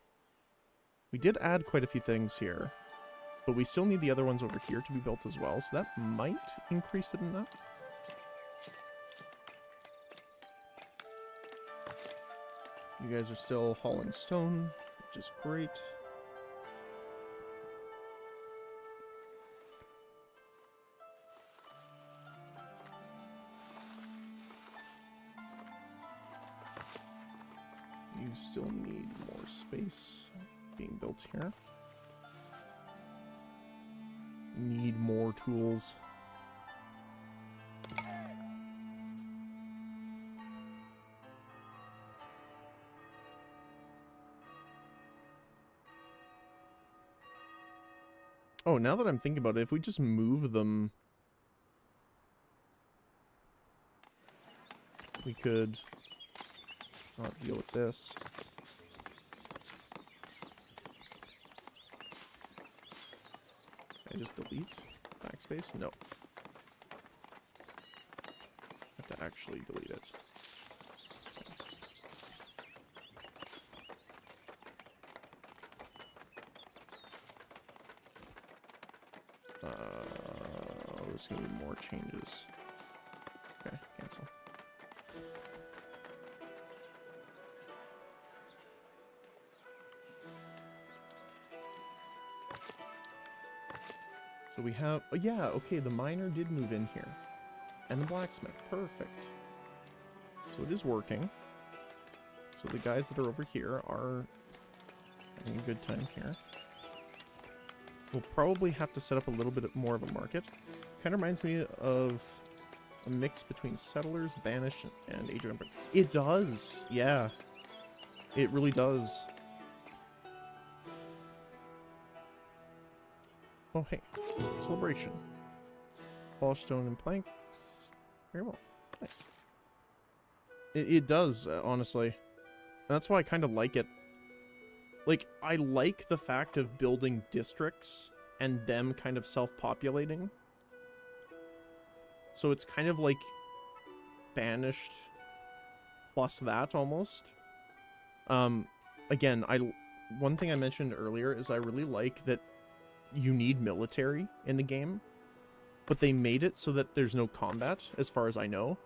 We did add quite a few things here, but we still need the other ones over here to be built as well, so that might increase it enough. You guys are still hauling stone, which is great. You still need more space being built here. Need more tools. Oh, now that I'm thinking about it, if we just move them, we could not deal with this. Can I just delete backspace? No. I have to actually delete it. There's gonna be more changes. Okay, cancel. So we have, oh yeah, okay, the miner did move in here. And the blacksmith, perfect. So it is working. So the guys that are over here are having a good time here. We'll probably have to set up a little bit more of a market. Kind of reminds me of a mix between Settlers, Banish, and Age of Empires. It does, yeah. It really does. Oh, hey. Celebration. Polished stone and planks. Very well. Nice. It does, honestly. And that's why I kind of like it. Like, I like the fact of building districts and them kind of self-populating. So it's kind of like Banished plus that almost. Again, one thing I mentioned earlier is I really like that you need military in the game, but they made it so that there's no combat, as far as I know.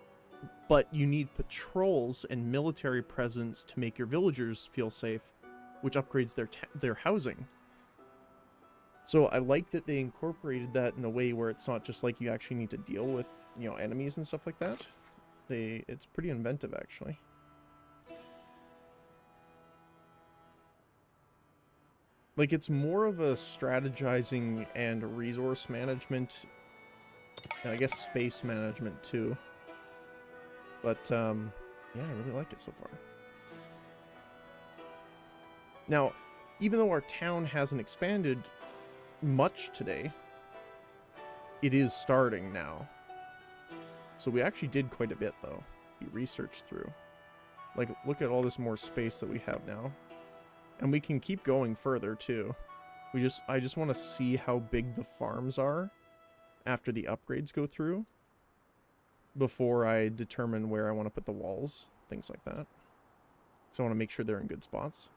But you need patrols and military presence to make your villagers feel safe, which upgrades their housing. So I like that they incorporated that in a way where it's not just like you actually need to deal with, you know, enemies and stuff like that. It's pretty inventive, actually. Like, it's more of a strategizing and resource management, and I guess space management too. But, yeah, I really like it so far. Now, even though our town hasn't expanded much today, it is starting now. So we actually did quite a bit, though. We researched through. Like, look at all this more space that we have now. And we can keep going further, too. I just want to see how big the farms are after the upgrades go through, before I determine where I want to put the walls, things like that. So I want to make sure they're in good spots.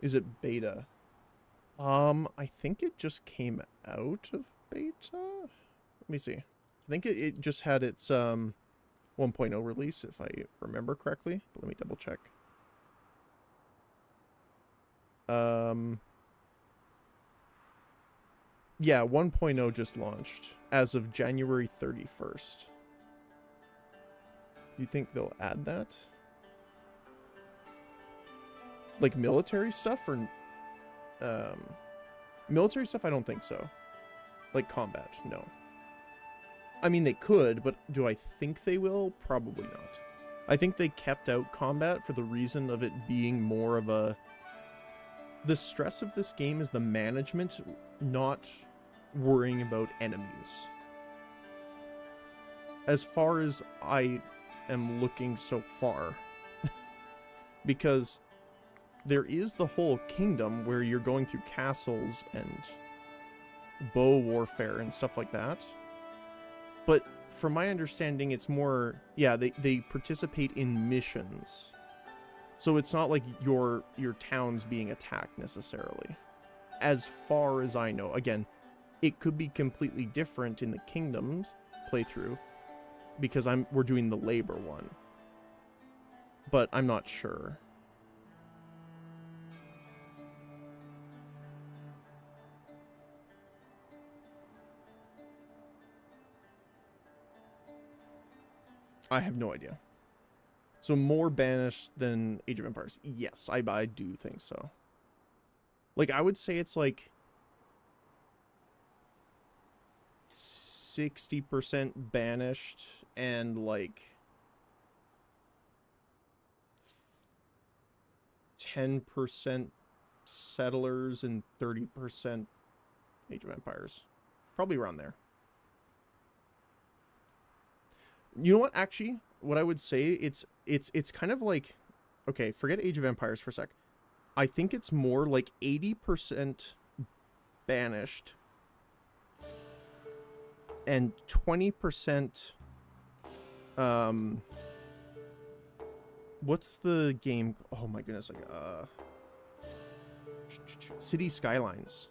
Is it beta? I think it just came out of beta? Let me see. I think it just had its 1.0 release, if I remember correctly. But let me double check. Yeah, 1.0 just launched as of January 31st. You think they'll add that? Like military stuff or military stuff? I don't think so. Like combat, no. I mean, they could, but do I think they will? Probably not. I think they kept out combat for the reason of it being more of a... The stress of this game is the management, not worrying about enemies. As far as I am looking so far. Because there is the whole kingdom where you're going through castles and bow warfare and stuff like that. But from my understanding, it's more, yeah, they participate in missions. So it's not like your town's being attacked necessarily. As far as I know. Again, it could be completely different in the kingdoms playthrough, because we're doing the labor one. But I'm not sure. I have no idea. So more Banished than Age of Empires. Yes, I do think so. Like, I would say it's like 60% Banished and like 10% settlers and 30% Age of Empires. Probably around there. You know what, actually, what I would say, it's kind of like, okay, forget Age of Empires for a sec. I think it's more like 80% banished and 20% what's the game? Oh my goodness, like City Skylines.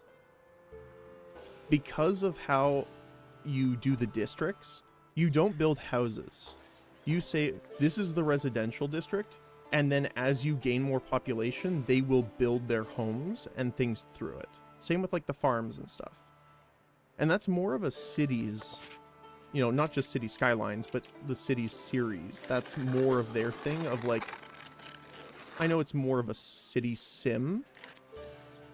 Because of how you do the districts, you don't build houses. You say this is the residential district, and then as you gain more population, they will build their homes and things through it. Same with like the farms and stuff. And that's more of a cities, you know, not just City Skylines, but the Cities series. That's more of their thing of like, I know it's more of a city sim,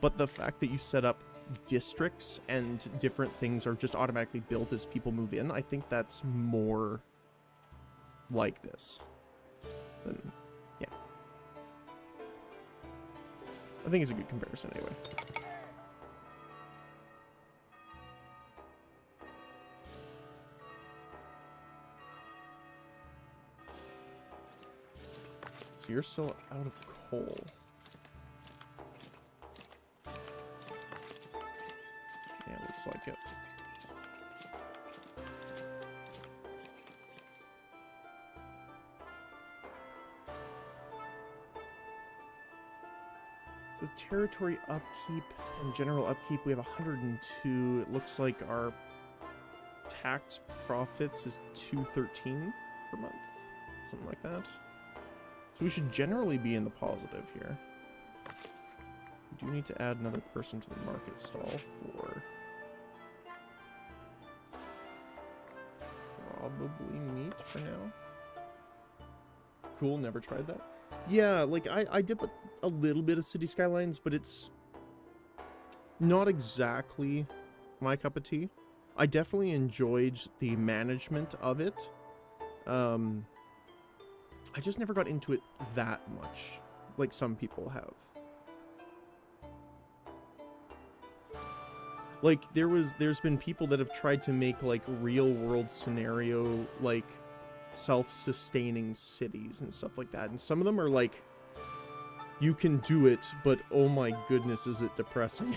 but the fact that you set up districts and different things are just automatically built as people move in, I think that's more like this than, yeah. I think it's a good comparison anyway. So you're still out of coal. Yeah, looks like it. So territory upkeep and general upkeep, we have 102. It looks like our tax profits is 213 per month. Something like that. So we should generally be in the positive here. We do need to add another person to the market stall for probably meat for now. Cool, never tried that. Yeah, like I did a little bit of City Skylines, but it's not exactly my cup of tea. I definitely enjoyed the management of it. I just never got into it that much, like some people have. Like, there's been people that have tried to make, like, real-world scenario, like, self-sustaining cities and stuff like that. And some of them are, like, you can do it, but oh my goodness, is it depressing.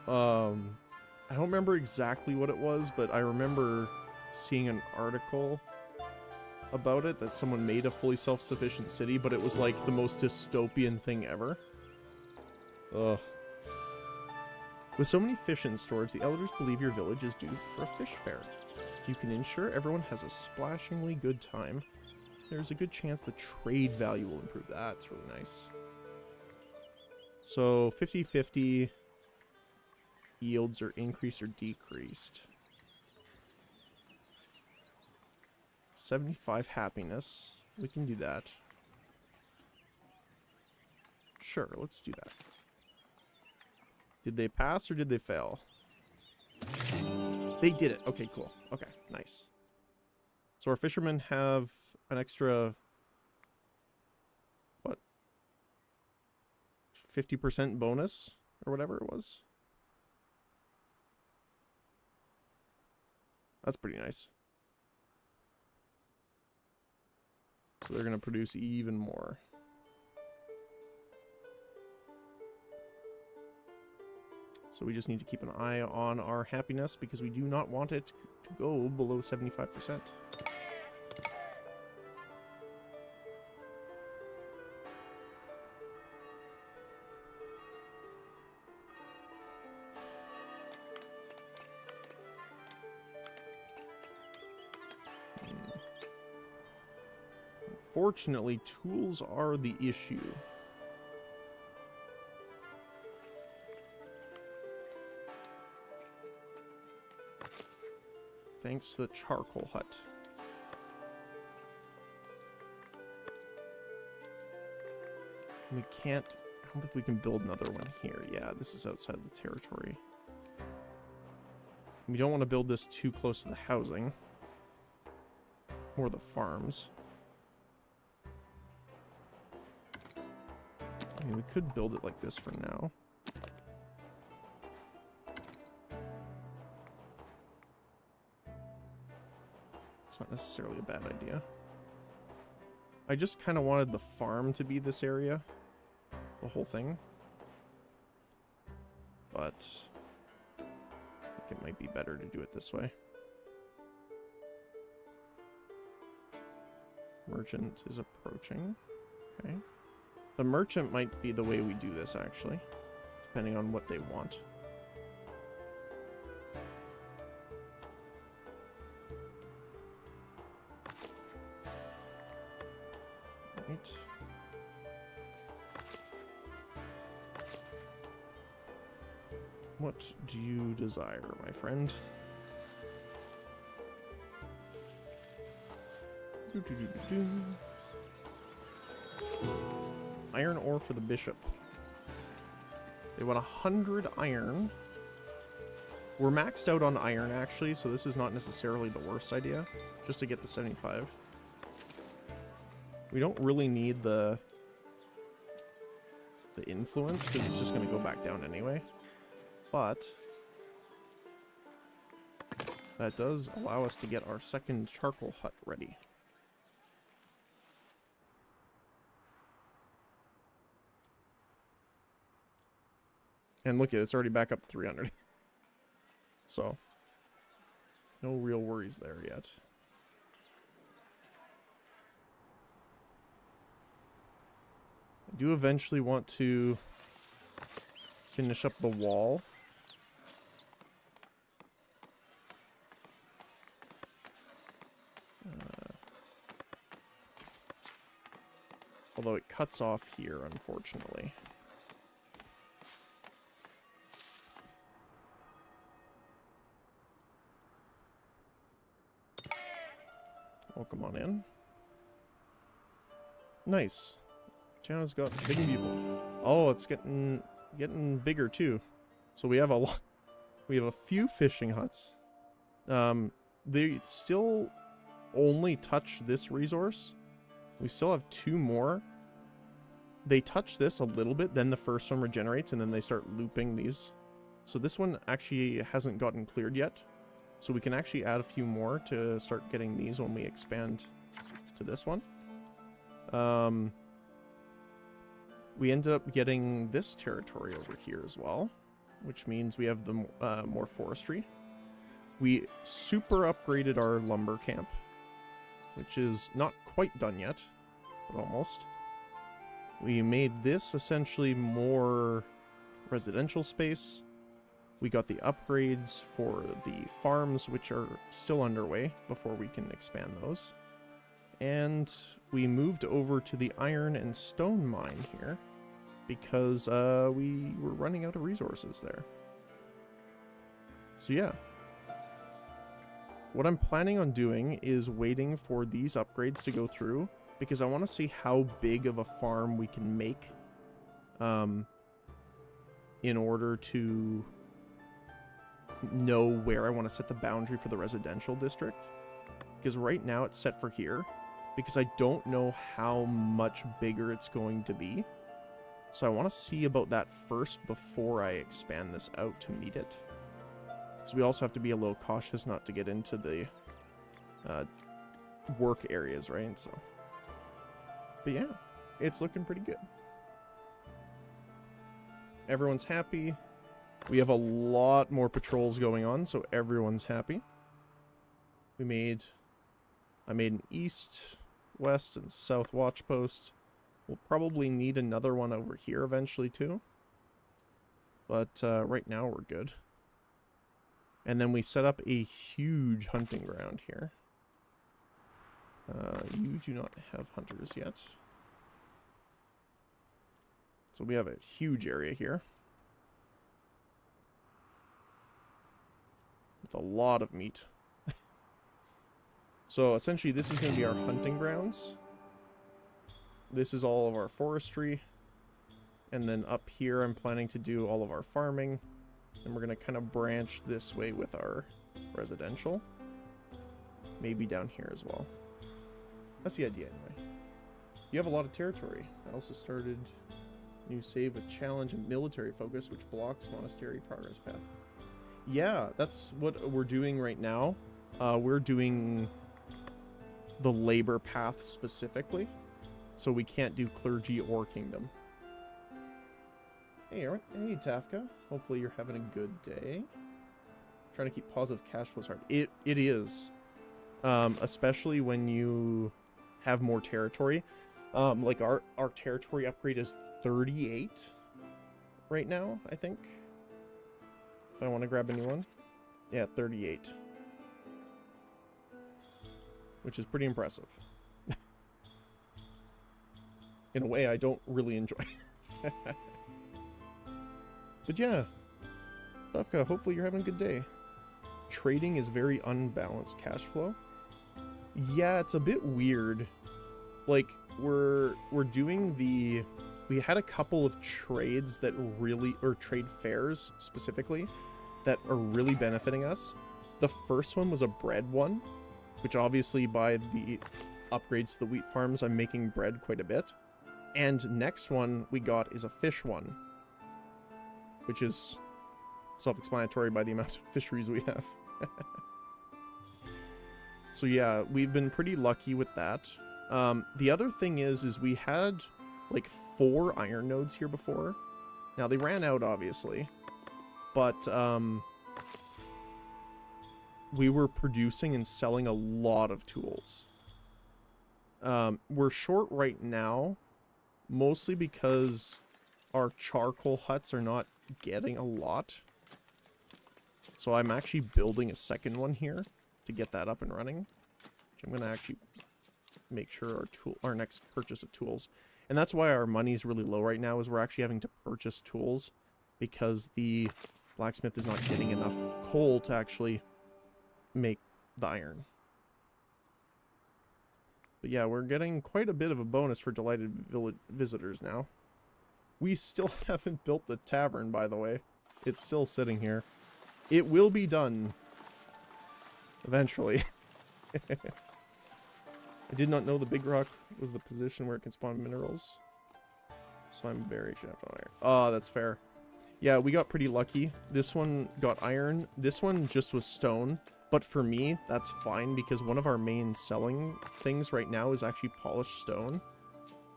I don't remember exactly what it was, but I remember seeing an article about it, that someone made a fully self-sufficient city, but it was, like, the most dystopian thing ever. Ugh. With so many fish in storage, the elders believe your village is due for a fish fair. You can ensure everyone has a splashingly good time. There's a good chance the trade value will improve. That's really nice. So 50-50 yields are increased or decreased. 75 happiness. We can do that. Sure, let's do that. Did they pass or did they fail? They did it. Okay, cool. Okay, nice. So our fishermen have an extra, what? 50% bonus or whatever it was. That's pretty nice. So they're going to produce even more. So we just need to keep an eye on our happiness because we do not want it to go below 75%. Unfortunately, tools are the issue. Thanks to the charcoal hut. We can't... I don't think we can build another one here. Yeah, this is outside the territory. We don't want to build this too close to the housing. Or the farms. I mean, we could build it like this for now. It's not necessarily a bad idea. I just kind of wanted the farm to be this area. The whole thing. But I think it might be better to do it this way. Merchant is approaching. Okay. The merchant might be the way we do this, actually. Depending on what they want. Right. What do you desire, my friend? Iron ore for the bishop. They want 100 iron. We're maxed out on iron, actually, so this is not necessarily the worst idea. Just to get the 75. We don't really need the influence, because it's just going to go back down anyway. But that does allow us to get our second charcoal hut ready. And look at it, it's already back up to 300. So, no real worries there yet. I do eventually want to finish up the wall. Although it cuts off here, unfortunately. Welcome on in. Nice. China's got big and beautiful. Oh, it's getting bigger too. So we have a lot. We have a few fishing huts. They still only touch this resource. We still have 2 more. They touch this a little bit, then the first one regenerates, and then they start looping these. So this one actually hasn't gotten cleared yet. So we can actually add a few more to start getting these when we expand to this one. We ended up getting this territory over here as well, which means we have the more forestry. We super upgraded our lumber camp, which is not quite done yet, but almost. We made this essentially more residential space. We got the upgrades for the farms, which are still underway before we can expand those. And we moved over to the iron and stone mine here because we were running out of resources there. So yeah. What I'm planning on doing is waiting for these upgrades to go through because I want to see how big of a farm we can make in order to know where I want to set the boundary for the residential district. Because right now it's set for here because I don't know how much bigger it's going to be. So I want to see about that first before I expand this out to meet it. So we also have to be a little cautious not to get into the work areas, right? So, but yeah, it's looking pretty good. Everyone's happy. We have a lot more patrols going on, so everyone's happy. I made an east, west, and south watch post. We'll probably need another one over here eventually too. But right now we're good. And then we set up a huge hunting ground here. You do not have hunters yet. So we have a huge area here. With a lot of meat. So essentially this is going to be our hunting grounds. This is all of our forestry. And then up here I'm planning to do all of our farming. And we're going to kind of branch this way with our residential. Maybe down here as well. That's the idea anyway. You have a lot of territory. I also started New save with challenge and military focus, which blocks monastery progress path. Yeah, that's what we're doing right now. We're doing the labor path specifically, so we can't do clergy or kingdom. Hey, Aaron. Hey, Tafka. Hopefully you're having a good day. Trying to keep positive cash flows hard. It is, especially when you have more territory. Like our territory upgrade is 38 right now, I think. If I want to grab a new one. Yeah, 38. Which is pretty impressive. In a way I don't really enjoy. But yeah. Tafka, hopefully you're having a good day. Trading is very unbalanced cash flow. Yeah, it's a bit weird. Like, we're doing the... We had a couple of trades that really... Or trade fairs, specifically, that are really benefiting us. The first one was a bread one, which obviously by the upgrades to the wheat farms, I'm making bread quite a bit. And next one we got is a fish one, which is self-explanatory by the amount of fisheries we have. So yeah, we've been pretty lucky with that. The other thing is we had like 4 iron nodes here before. Now they ran out obviously, but we were producing and selling a lot of tools. We're short right now, mostly because our charcoal huts are not getting a lot. So I'm actually building a second one here to get that up and running. Which I'm going to actually make sure our next purchase of tools. And that's why our money is really low right now, is we're actually having to purchase tools because the blacksmith is not getting enough coal to actually make the iron. But yeah, we're getting quite a bit of a bonus for delighted visitors now. We still haven't built the tavern, by the way. It's still sitting here. It will be done eventually. I did not know the big rock was the position where it can spawn minerals. So I'm very shaft on iron. Oh, that's fair. Yeah, we got pretty lucky. This one got iron. This one just was stone. But for me, that's fine because one of our main selling things right now is actually polished stone.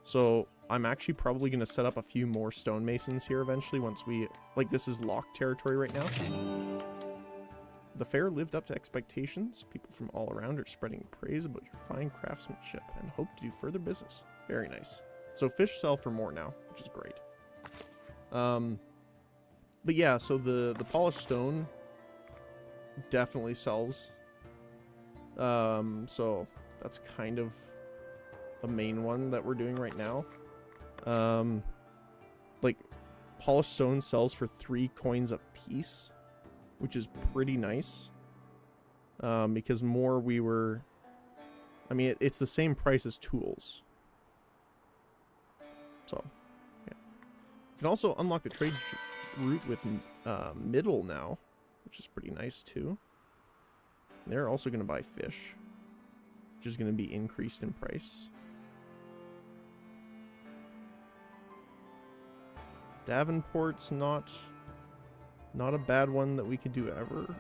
So I'm actually probably going to set up a few more stonemasons here eventually once we... Like, this is locked territory right now. The fair lived up to expectations. People from all around are spreading praise about your fine craftsmanship and hope to do further business. Very nice. So fish sell for more now, which is great. But yeah, so the polished stone definitely sells. So that's kind of the main one that we're doing right now. Like polished stone sells for 3 coins a piece, which is pretty nice. Because more we were... I mean, it's the same price as tools. So, yeah. You can also unlock the trade route with Middle now, which is pretty nice too. And they're also going to buy fish, which is going to be increased in price. Davenport's not a bad one that we could do ever.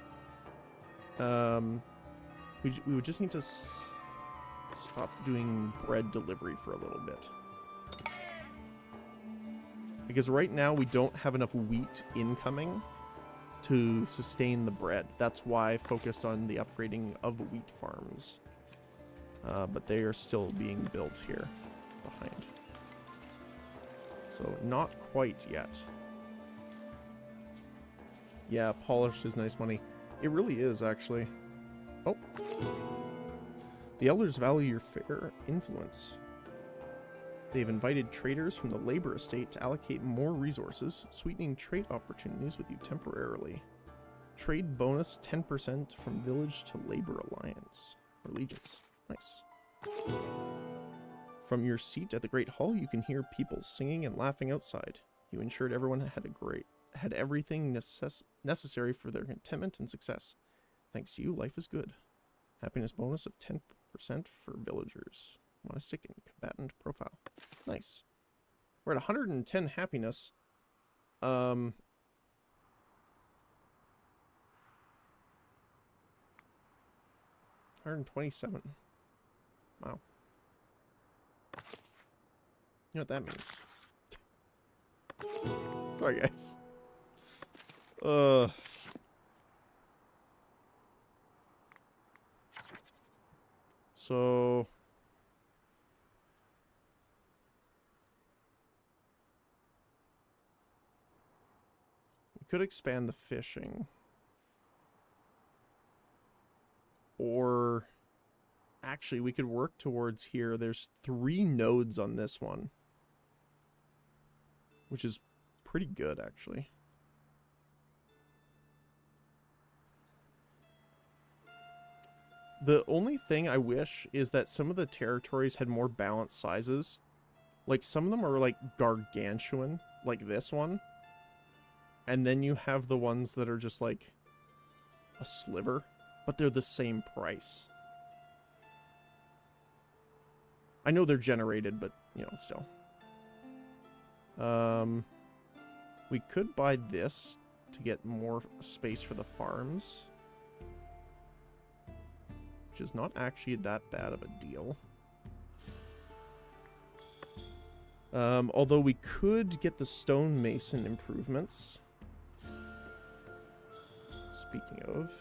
We would just need to stop doing bread delivery for a little bit. Because right now we don't have enough wheat incoming to sustain the bread. That's why I focused on the upgrading of wheat farms. But they are still being built here behind. So not quite yet. Yeah, polished is nice money. It really is, actually. Oh. The elders value your fair influence. They've invited traders from the labor estate to allocate more resources, sweetening trade opportunities with you temporarily. Trade bonus 10% from village to labor alliance. Or allegiance. Nice. From your seat at the Great Hall, you can hear people singing and laughing outside. You ensured everyone had everything necessary for their contentment and success. Thanks to you, life is good. Happiness bonus of 10% for villagers. Monastic and combatant profile. Nice. We're at 110 happiness. 127. Wow. You know what that means. Sorry, guys. So... we could expand the fishing. Or... actually, we could work towards here. There's 3 nodes on this one. Which is pretty good, actually. The only thing I wish is that some of the territories had more balanced sizes. Like, some of them are, like, gargantuan, like this one. And then you have the ones that are just, like, a sliver, but they're the same price. I know they're generated, but, you know, still. We could buy this to get more space for the farms. Which is not actually that bad of a deal. Although we could get the stonemason improvements. Speaking of...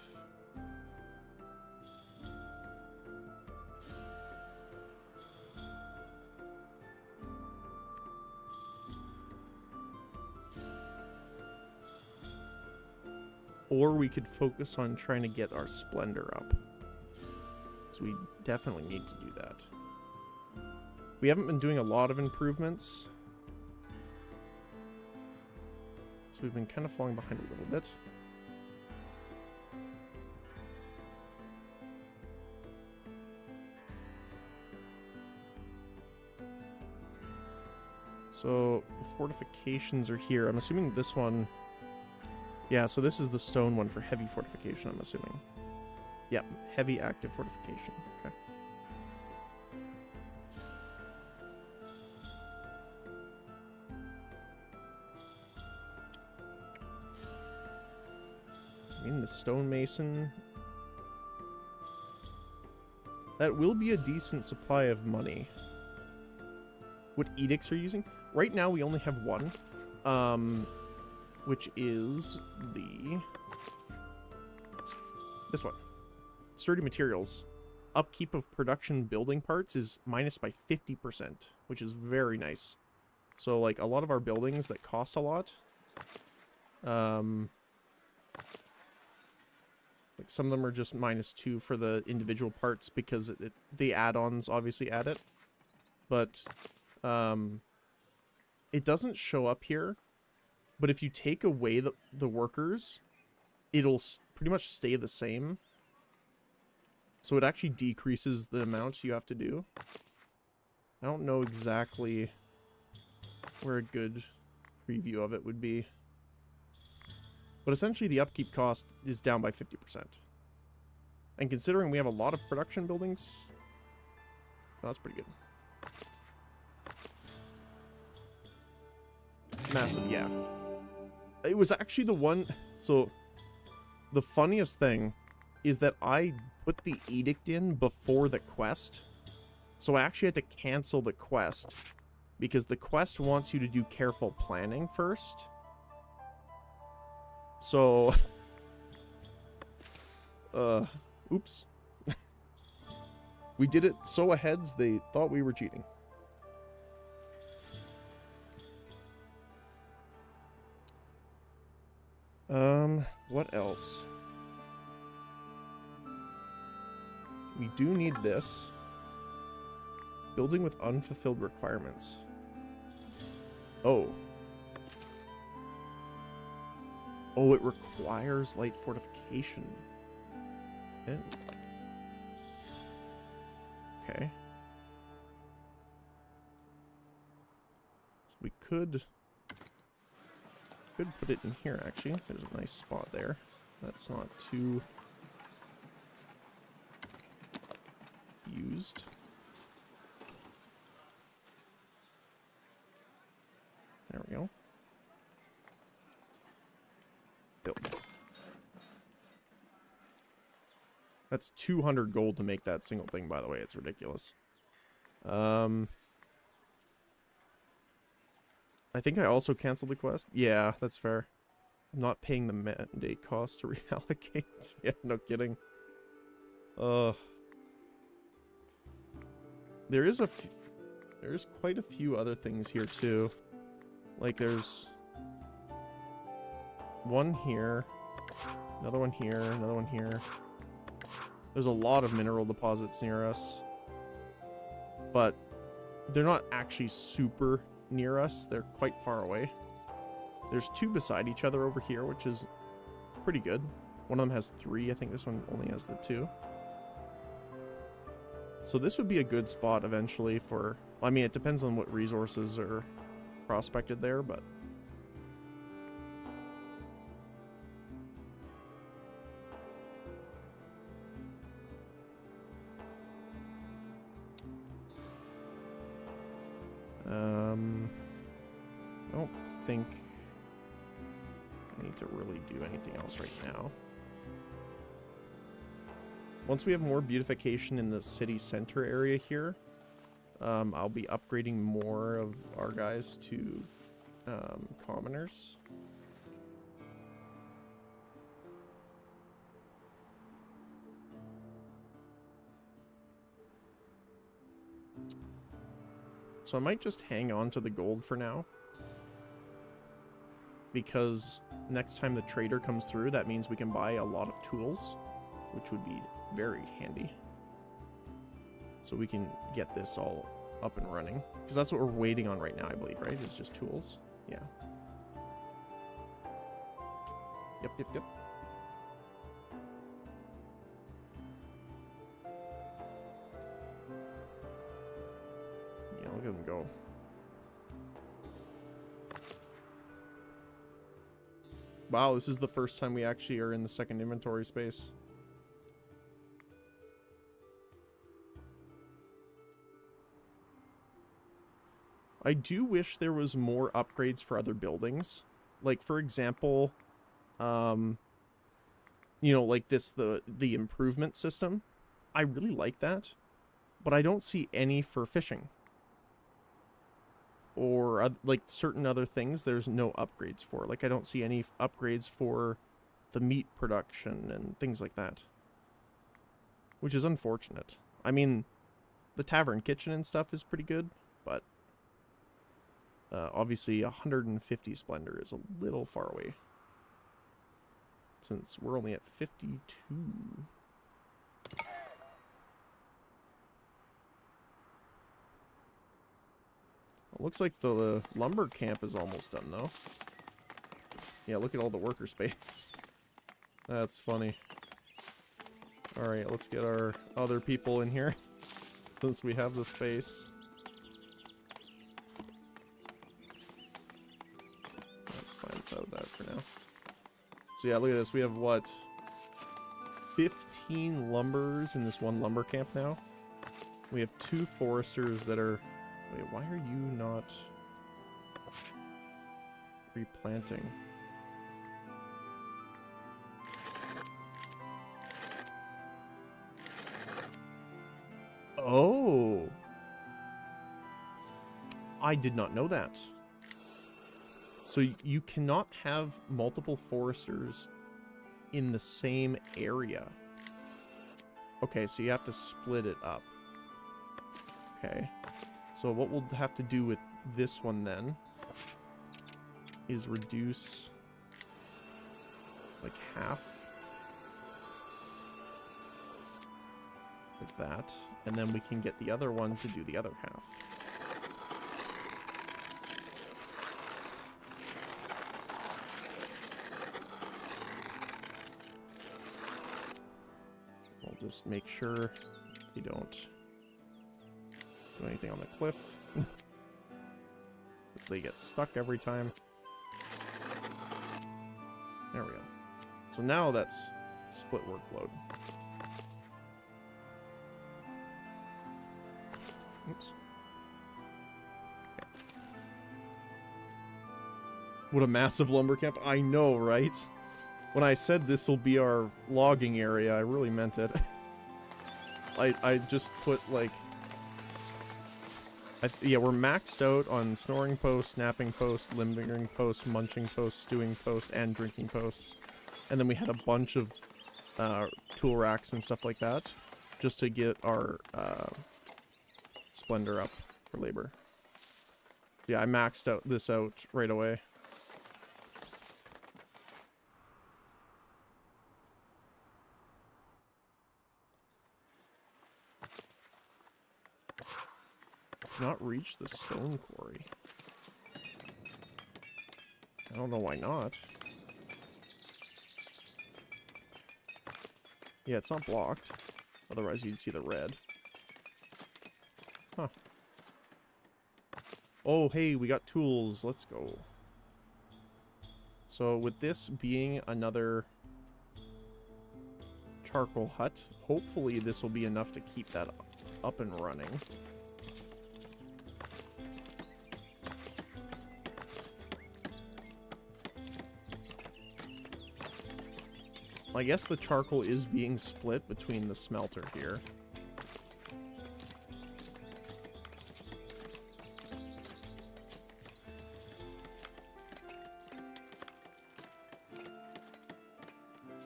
or we could focus on trying to get our splendor up. So we definitely need to do that. We haven't been doing a lot of improvements. So we've been kind of falling behind a little bit. So the fortifications are here. I'm assuming this one... yeah, so this is the stone one for heavy fortification, I'm assuming. Yep, heavy active fortification. Okay. I mean, the stonemason... that will be a decent supply of money. What edicts are you using? Right now we only have one. Which is this one. Sturdy materials. Upkeep of production building parts is minus by 50%, which is very nice. So, like, a lot of our buildings that cost a lot, like, some of them are just -2 for the individual parts because the add-ons obviously add it. But, it doesn't show up here. But if you take away the workers, it'll pretty much stay the same. So it actually decreases the amount you have to do. I don't know exactly where a good preview of it would be. But essentially the upkeep cost is down by 50%. And considering we have a lot of production buildings, that's pretty good. Massive, yeah. It was actually the one... so, the funniest thing is that I put the edict in before the quest. So I actually had to cancel the quest. Because the quest wants you to do careful planning first. So... oops. We did it so ahead, they thought we were cheating. What else? We do need this. Building with unfulfilled requirements. Oh. Oh, it requires light fortification. Oh. Okay. So we could put it in here, actually. There's a nice spot there. That's not too used. There we go. Build. That's 200 gold to make that single thing, by the way. It's ridiculous. I think I also canceled the quest. Yeah, that's fair. I'm not paying the mandate cost to reallocate. Yeah, no kidding. There's quite a few other things here too. Like there's one here, another one here, another one here. There's a lot of mineral deposits near us, but they're not actually super near us. They're quite far away. There's two beside each other over here, which is pretty good. One of them has 3. I think this one only has the 2. So this would be a good spot eventually for... I mean, it depends on what resources are prospected there, but... I don't think I need to really do anything else right now. Once we have more beautification in the city center area here, I'll be upgrading more of our guys to commoners. So I might just hang on to the gold for now, because next time the trader comes through, that means we can buy a lot of tools, which would be very handy. So we can get this all up and running, because that's what we're waiting on right now, I believe, right? It's just tools. Yeah. Yep. Yeah, look at them go. Wow, this is the first time we actually are in the second inventory space. I do wish there was more upgrades for other buildings. Like, for example, you know, like this, the improvement system. I really like that, but I don't see any for fishing. Or, like, certain other things, there's no upgrades for. Like, I don't see any upgrades for the meat production and things like that. Which is unfortunate. I mean, the tavern kitchen and stuff is pretty good, but... obviously, 150 Splendor is a little far away. Since we're only at 52. It looks like the lumber camp is almost done, though. Yeah, look at all the worker space. That's funny. Alright, let's get our other people in here, since we have the space. That's fine without that for now. So yeah, look at this. We have, what, 15 lumbers in this one lumber camp now. We have 2 foresters that are... Wait, why are you not replanting? Oh! I did not know that. So you cannot have multiple foresters in the same area. Okay, so you have to split it up. Okay. So what we'll have to do with this one then is reduce like half. Like that. And then we can get the other one to do the other half. We'll just make sure we don't do anything on the cliff. Because they get stuck every time. There we go. So now that's split workload. Oops. Okay. What a massive lumber camp. I know, right? When I said this will be our logging area, I really meant it. I just put, like... yeah, we're maxed out on snoring posts, napping posts, limbering posts, munching posts, stewing posts, and drinking posts. And then we had a bunch of tool racks and stuff like that, just to get our splendor up for labor. So yeah, I maxed out this out right away. Not reach the stone quarry. I don't know why not. Yeah, it's not blocked. Otherwise you'd see the red. Huh. Oh, hey, we got tools. Let's go. So with this being another charcoal hut, hopefully this will be enough to keep that up and running. I guess the charcoal is being split between the smelter here.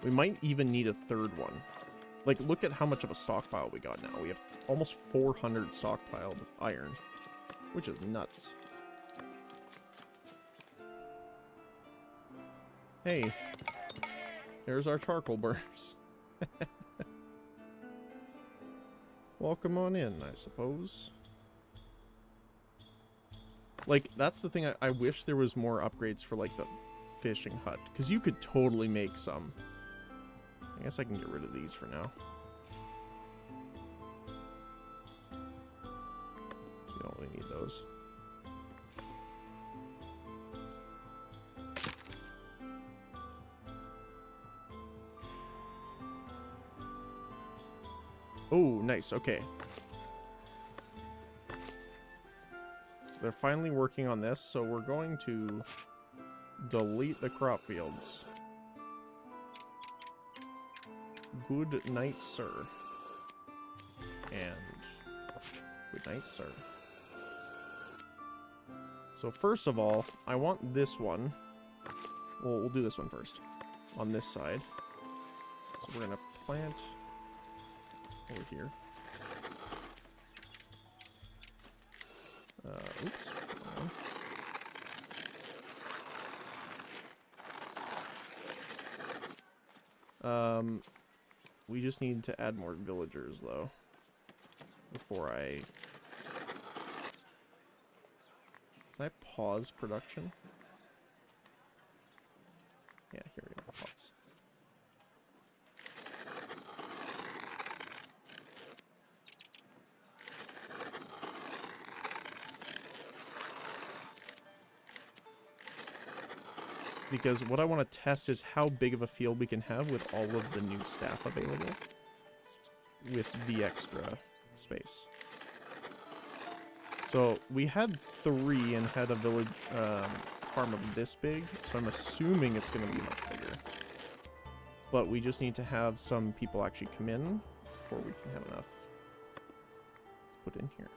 We might even need a third one. Like, look at how much of a stockpile we got now. We have almost 400 stockpiled iron, which is nuts. Hey. There's our charcoal burners. Welcome on in, I suppose. Like, that's the thing. I wish there was more upgrades for, like, the fishing hut. Because you could totally make some. I guess I can get rid of these for now. So we don't really need those. Oh, nice. Okay. So they're finally working on this, so we're going to delete the crop fields. Good night, sir. And good night, sir. So first of all, I want this one. Well, we'll do this one first. On this side. So we're going to plant over here. Oops. We just need to add more villagers, though, before I... Can I pause production? Yeah, here we go. Pause. Because what I want to test is how big of a field we can have with all of the new staff available with the extra space. So we had 3 and had a village farm of this big, so I'm assuming it's going to be much bigger. But we just need to have some people actually come in before we can have enough to put in here.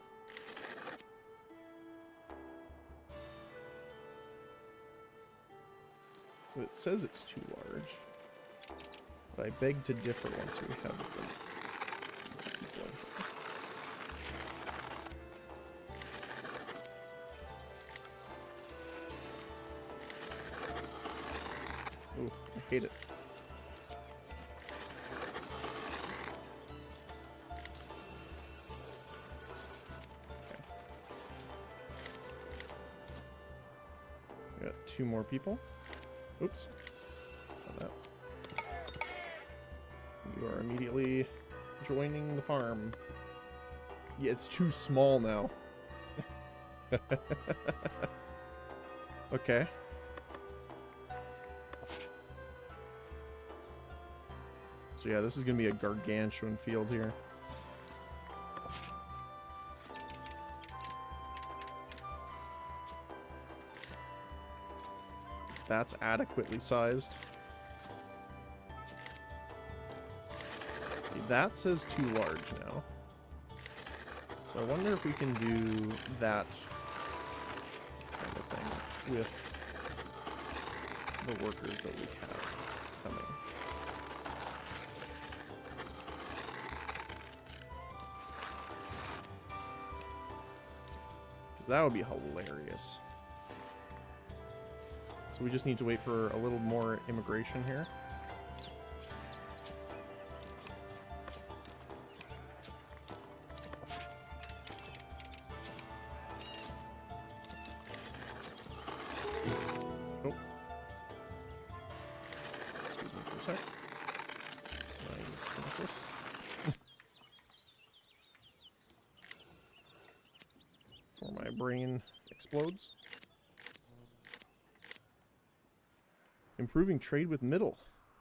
So it says it's too large, but I beg to differ once we have them. Ooh, I hate it. Okay. We got 2 more people. Oops. That. You are immediately joining the farm. Yeah, it's too small now. Okay. So yeah, this is gonna be a gargantuan field here. That's adequately sized. Okay, that says too large now. So I wonder if we can do that kind of thing with the workers that we have coming. Because that would be hilarious. So we just need to wait for a little more immigration here. Oh. Excuse me for a sec. I need to finish this. Before my brain explodes. Improving trade with Middle.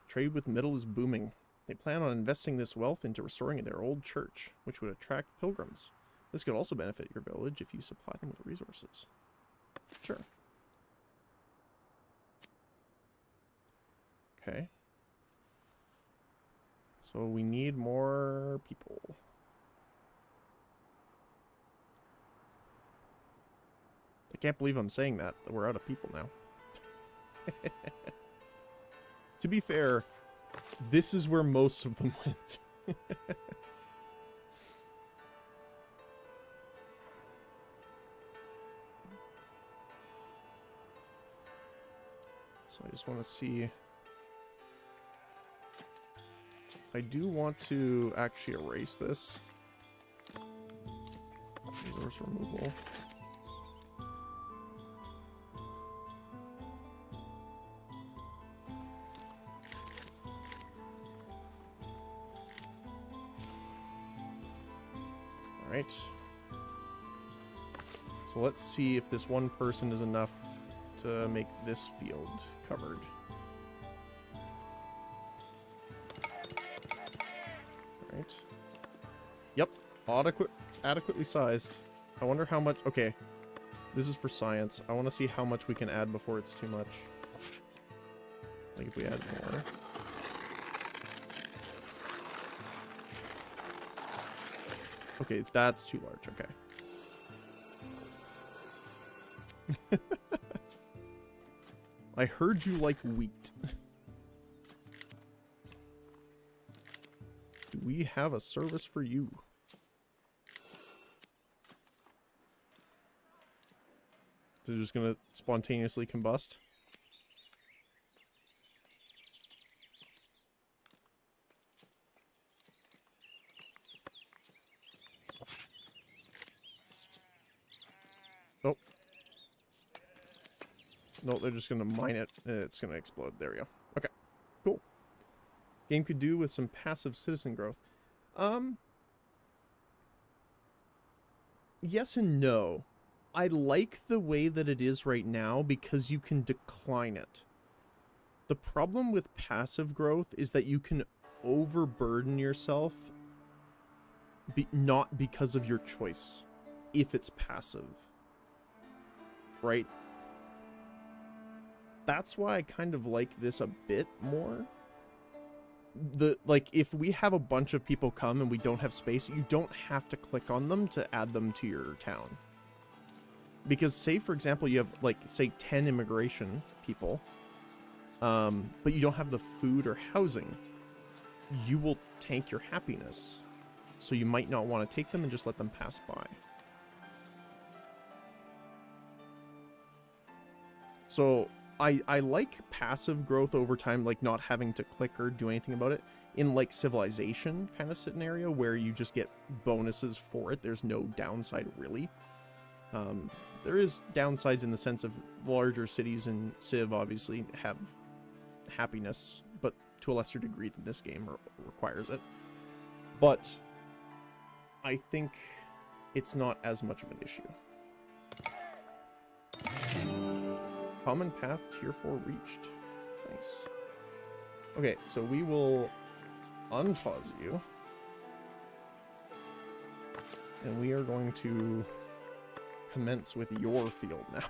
Trade with Middle is booming. They plan on investing this wealth into restoring their old church, which would attract pilgrims. This could also benefit your village if you supply them with resources. Sure. Okay. So we need more people. I can't believe I'm saying that we're out of people now. To be fair, this is where most of them went. So I just want to see. I do want to actually erase this. Resource removal. Alright. So let's see if this one person is enough to make this field covered. Alright. Yep. Adequately sized. I wonder how much... Okay. This is for science. I want to see how much we can add before it's too much. Like if we add more. Okay, that's too large. Okay. I heard you like wheat. Do we have a service for you? They're just gonna spontaneously combust? Oh. No, they're just gonna mine it. It's gonna explode. There we go. Okay. Cool. Game could do with some passive citizen growth. Yes and no. I like the way that it is right now because you can decline it. The problem with passive growth is that you can overburden yourself not because of your choice if it's passive. Right? That's why I kind of like this a bit more. Like, if we have a bunch of people come and we don't have space, you don't have to click on them to add them to your town. Because, say, for example, you have, like, say, 10 immigration people, but you don't have the food or housing, you will tank your happiness. So you might not want to take them and just let them pass by. So I like passive growth over time, like not having to click or do anything about it, in like Civilization kind of scenario where you just get bonuses for it. There's no downside really. There is downsides in the sense of larger cities in Civ obviously have happiness, but to a lesser degree than this game requires it. But I think it's not as much of an issue. Common path tier 4 reached. Nice. Okay, so we will unpause you. And we are going to commence with your field now.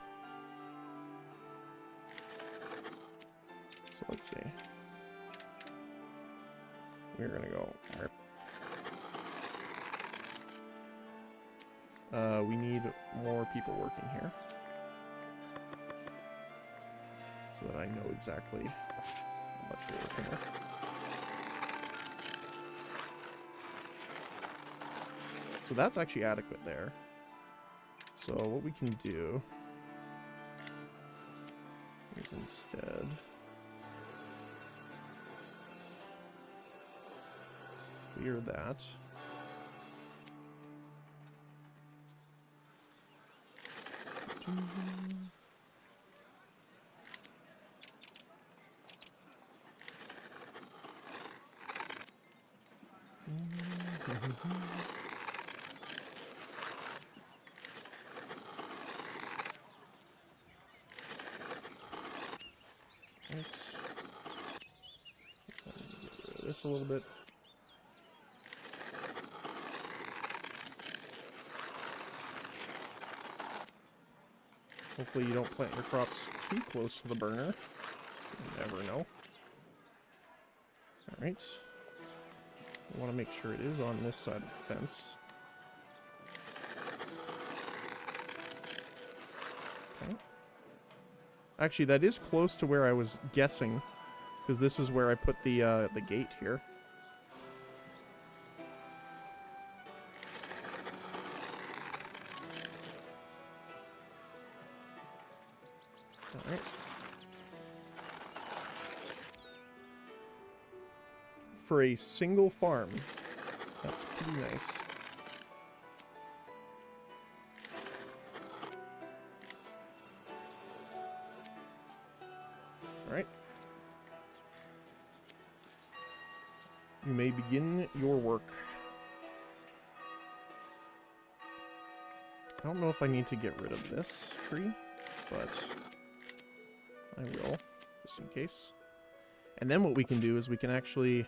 So let's see. We're gonna go. We need more people working here, so that I know exactly how much we're working with. So that's actually adequate there. So what we can do is instead clear that. Right. Get rid of this a little bit. Hopefully you don't plant your crops too close to the burner. You never know. Alright. I want to make sure it is on this side of the fence. Okay. Actually, that is close to where I was guessing, because this is where I put the gate here. Alright. For a single farm, that's pretty nice. Alright. You may begin your work. I don't know if I need to get rid of this tree, but I will, just in case. And then what we can do is we can actually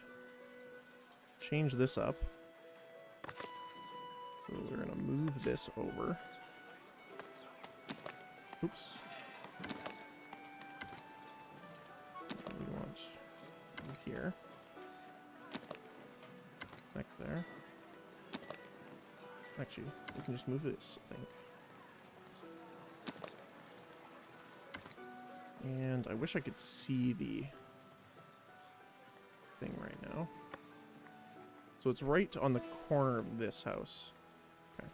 change this up. So we're going to move this over. Oops. We want here. Back there. Actually, we can just move this, I think. And I wish I could see the thing right now. So it's right on the corner of this house. Okay.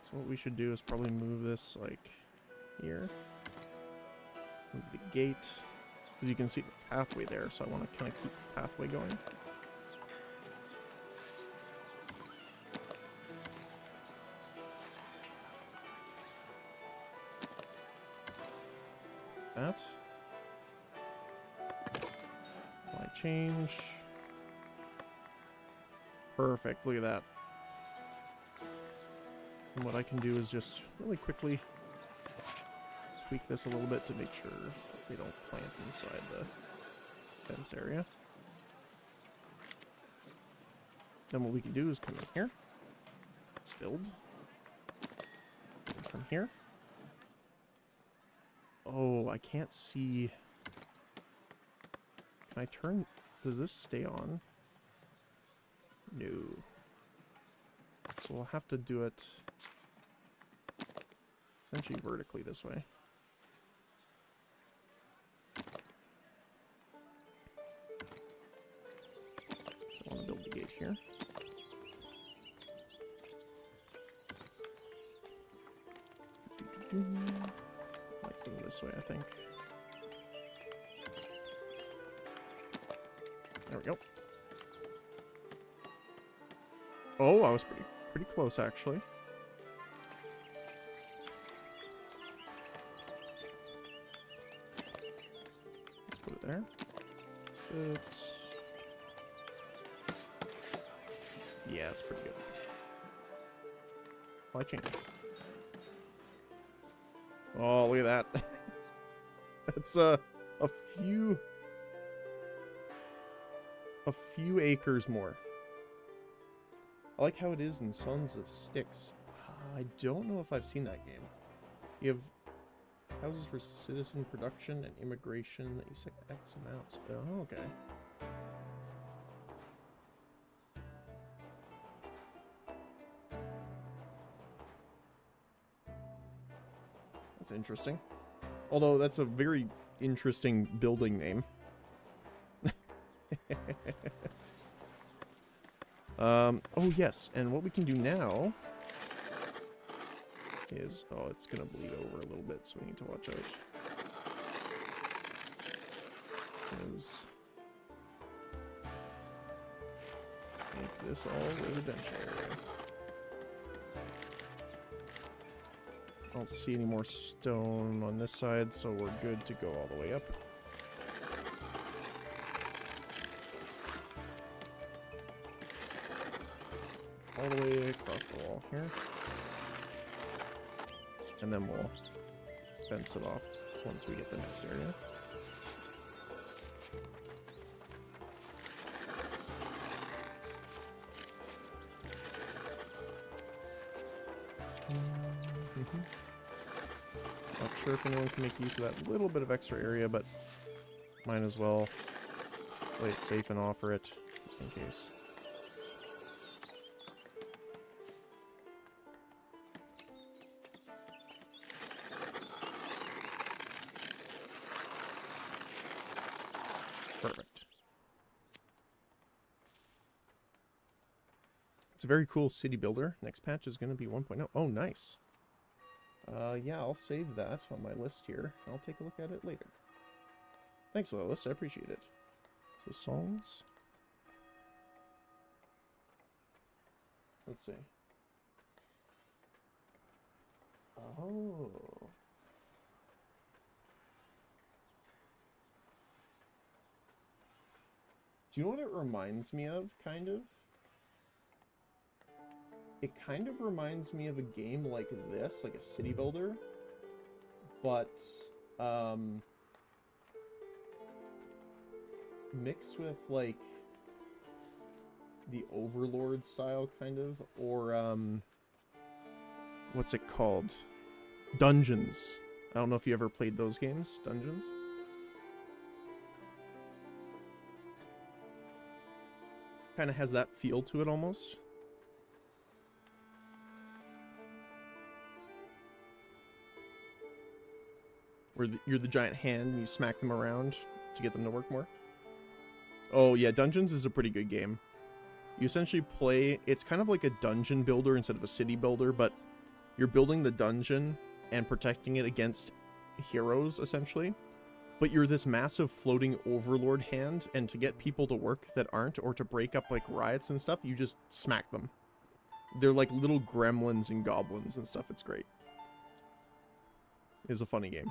So what we should do is probably move this, like, here. Move the gate. Because you can see the pathway there, so I want to kind of keep the pathway going. That. Light change. Perfect, look at that. And what I can do is just really quickly tweak this a little bit to make sure that they don't plant inside the fence area. Then what we can do is come in here, build, and from here. Oh, I can't see. Can I turn? Does this stay on? No. So we'll have to do it essentially vertically this way. So I want to build the gate here. Might go this way, I think. There we go. Oh, I was pretty close, actually. Let's put it there. Sit. Yeah, it's pretty good. Why change? Oh, look at that. That's a few acres more. I like how it is in Sons of Styx. I don't know if I've seen that game. You have Houses for citizen production and immigration that you set X amounts. Oh, okay. That's interesting. Although that's a very interesting building name. Oh yes, and what we can do now is, oh, it's gonna bleed over a little bit, so we need to watch out. Is make this all residential area. I don't see any more stone on this side, so we're good to go all the way up. All the way across the wall here. And then we'll fence it off once we get the next area. Not sure if anyone can make use of that little bit of extra area, but might as well play it safe and offer it, just in case. Perfect. It's a very cool city builder. Next patch is going to be 1.0. Oh, nice. Yeah, I'll save that on my list here. I'll take a look at it later. Thanks for the list. I appreciate it. So, songs. Let's see. Oh. Do you know what it reminds me of, kind of? It kind of reminds me of a game like this, like a city builder, but mixed with like the Overlord style, kind of, or what's it called? Dungeons. I don't know if you ever played those games, Dungeons. Kind of has that feel to it almost. Where you're the giant hand and you smack them around to get them to work more. Oh yeah, Dungeons is a pretty good game. You essentially play, it's kind of like a dungeon builder instead of a city builder, but you're building the dungeon and protecting it against heroes, essentially. But you're this massive floating overlord hand, and to get people to work that aren't, or to break up like riots and stuff, you just smack them. They're like little gremlins and goblins and stuff. It's great. It is a funny game.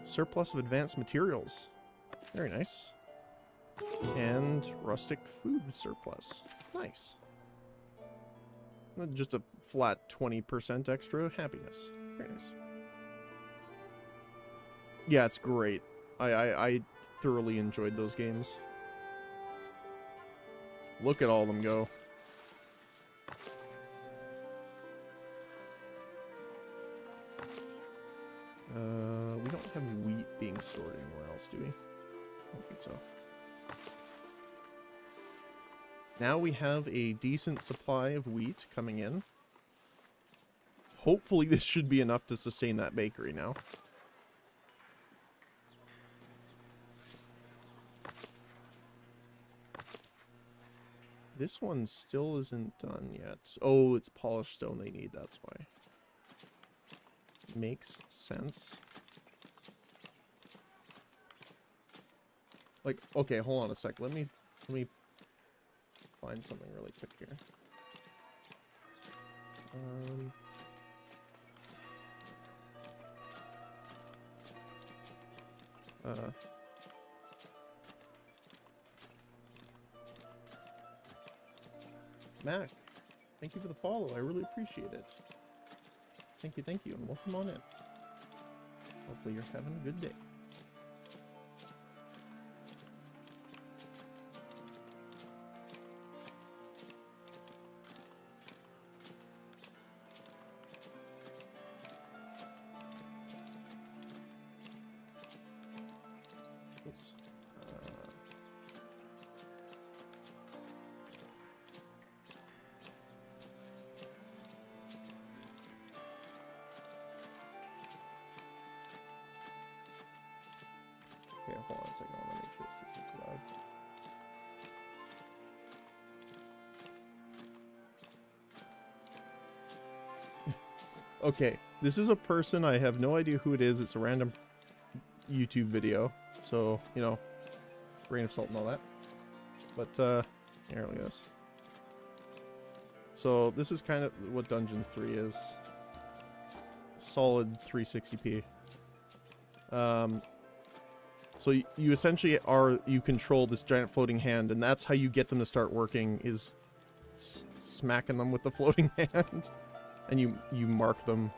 Surplus of advanced materials. Very nice. And rustic food surplus. Nice. Just a flat 20% extra happiness. Very nice. Yeah, it's great. I thoroughly enjoyed those games. Look at all of them go. We don't have wheat being stored anywhere else, do we? I don't think so. Now we have a decent supply of wheat coming in. Hopefully this should be enough to sustain that bakery now. This one still isn't done yet. Oh, it's polished stone they need, that's why. Makes sense. Like, okay, hold on a sec. Let me find something really quick here. Mac, thank you for the follow. I really appreciate it. Thank you, and welcome on in. Hopefully you're having a good day. Oops. Okay, hold on a second. I want to make sure this isn't too loud. Okay, this is a person. I have no idea who it is. It's a random YouTube video. So, you know, grain of salt and all that. But, here, look at this. So, this is kind of what Dungeons 3 is. Solid 360p. So you essentially you control this giant floating hand, and that's how you get them to start working, is smacking them with the floating hand. And you mark them.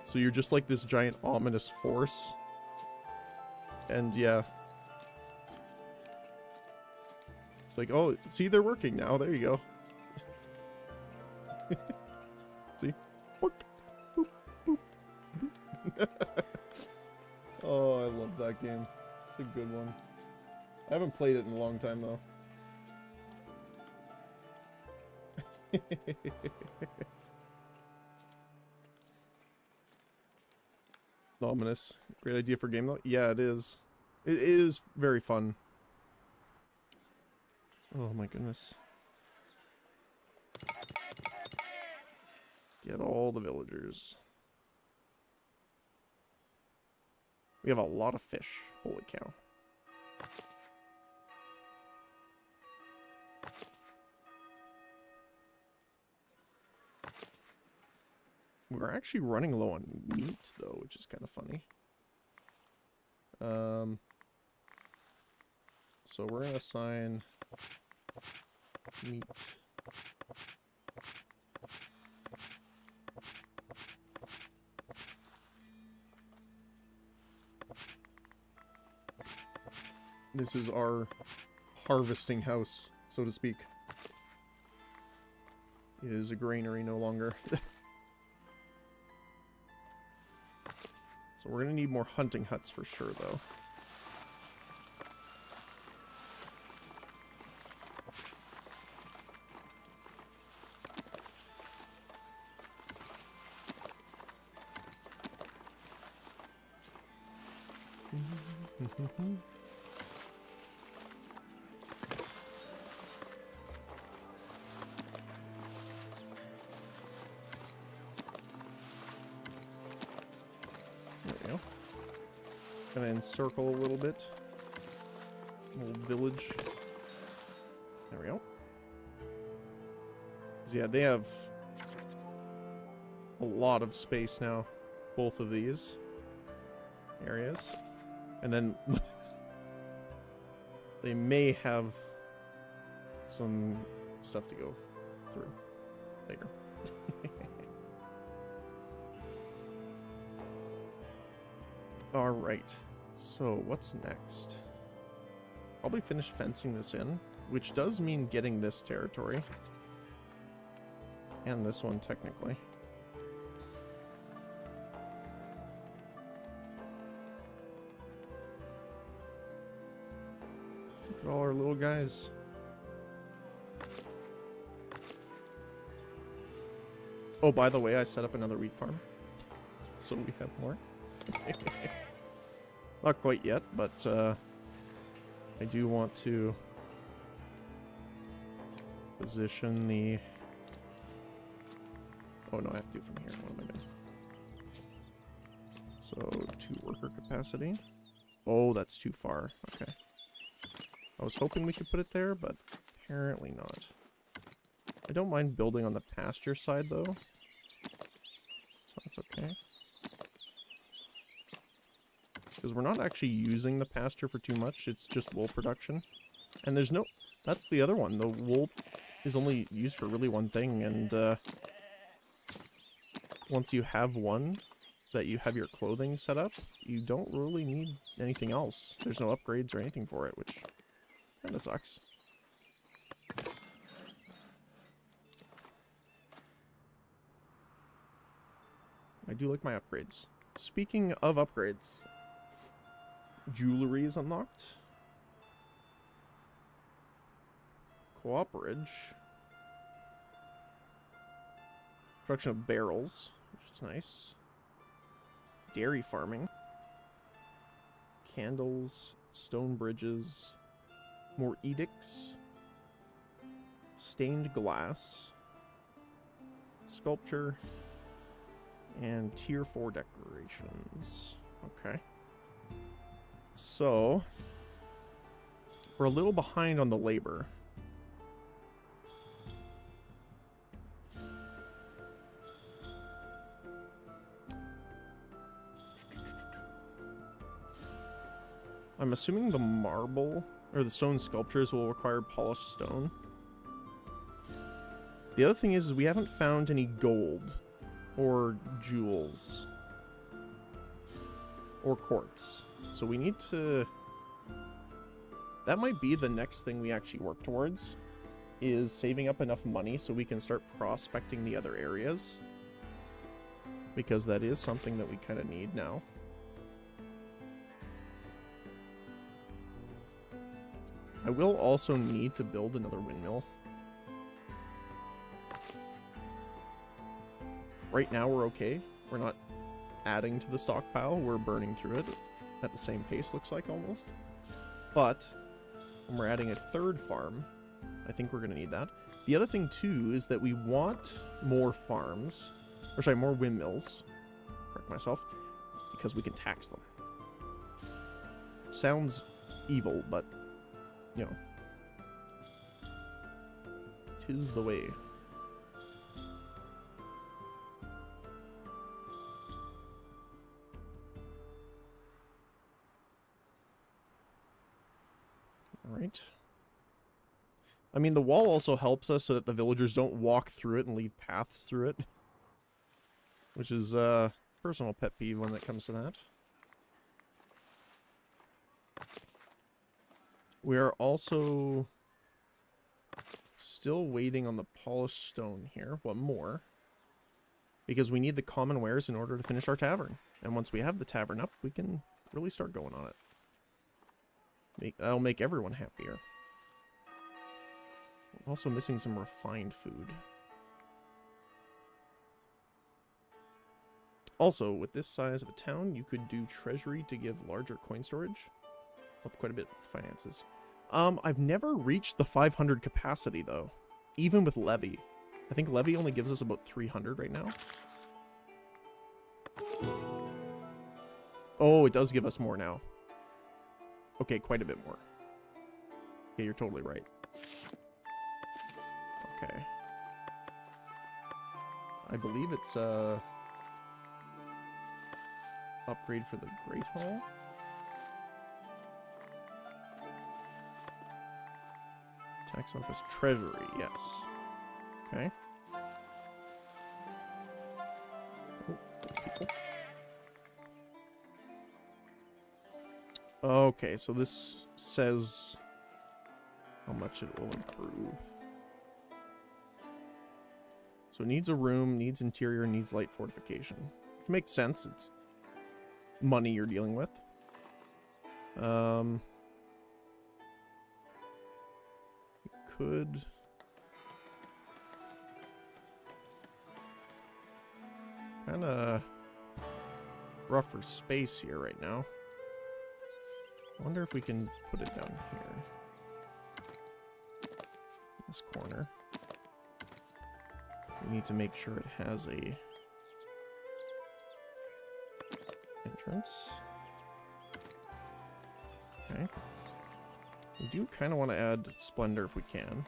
So you're just like this giant ominous force. And yeah. It's like, oh, see, they're working now. There you go. See? Boop, boop, boop, boop. Oh, I love that game. It's a good one. I haven't played it in a long time, though. Ominous. Great idea for a game, though. Yeah, it is. It is very fun. Oh my goodness. Get all the villagers. We have a lot of fish. Holy cow. We're actually running low on meat, though, which is kind of funny. So we're going to assign meat. This is our harvesting house, so to speak. It is a granary no longer. So we're going to need more hunting huts for sure, though. Gonna encircle a little bit. Little village. There we go. Yeah, they have a lot of space now. Both of these areas. And then they may have some stuff to go through later. Alright, so what's next? Probably finish fencing this in, which does mean getting this territory. And this one, technically. Look at all our little guys. Oh, by the way, I set up another wheat farm. So we have more. Not quite yet, but I do want to position the... Oh no, I have to do it from here. What am I doing? So, 2 worker capacity. Oh, that's too far. Okay. I was hoping we could put it there, but apparently not. I don't mind building on the pasture side, though. So that's okay. Because we're not actually using the pasture for too much. It's just wool production. And there's no... That's the other one. The wool is only used for really one thing. And once you have one that you have your clothing set up, you don't really need anything else. There's no upgrades or anything for it, which kind of sucks. I do like my upgrades. Speaking of upgrades... Jewelry is unlocked. Cooperage. Production of barrels, which is nice. Dairy farming. Candles. Stone bridges. More edicts. Stained glass. Sculpture. And tier 4 decorations. Okay. So, we're a little behind on the labor. I'm assuming the marble, or the stone sculptures will require polished stone. The other thing is we haven't found any gold, or jewels, or quartz. So we need to... That might be the next thing we actually work towards, is saving up enough money so we can start prospecting the other areas. Because that is something that we kind of need now. I will also need to build another windmill. Right now we're okay. We're not adding to the stockpile. We're burning through it at the same pace, looks like, almost. But when we're adding a third farm, I think we're going to need that. The other thing, too, is that we want more farms. Or sorry, more windmills. Correct myself. Because we can tax them. Sounds evil, but... you know, 'tis the way. Alright. I mean, the wall also helps us so that the villagers don't walk through it and leave paths through it. Which is a personal pet peeve when it comes to that. We are also still waiting on the polished stone here. One more. Because we need the common wares in order to finish our tavern. And once we have the tavern up, we can really start going on it. That'll make everyone happier. I'm also missing some refined food. Also, with this size of a town, you could do treasury to give larger coin storage. Up quite a bit of finances. I've never reached the 500 capacity, though. Even with Levy. I think Levy only gives us about 300 right now. Oh, it does give us more now. Okay, quite a bit more. Okay, you're totally right. Okay. I believe it's, upgrade for the Great Hall. Tax office treasury, yes. Okay. Oh, people. Okay, so this says how much it will improve. So it needs a room, needs interior, needs light fortification. Which makes sense, it's money you're dealing with. Could kind of rough for space here right now. I wonder if we can put it down here. This corner. We need to make sure it has a entrance. Okay. We do kind of want to add splendor if we can.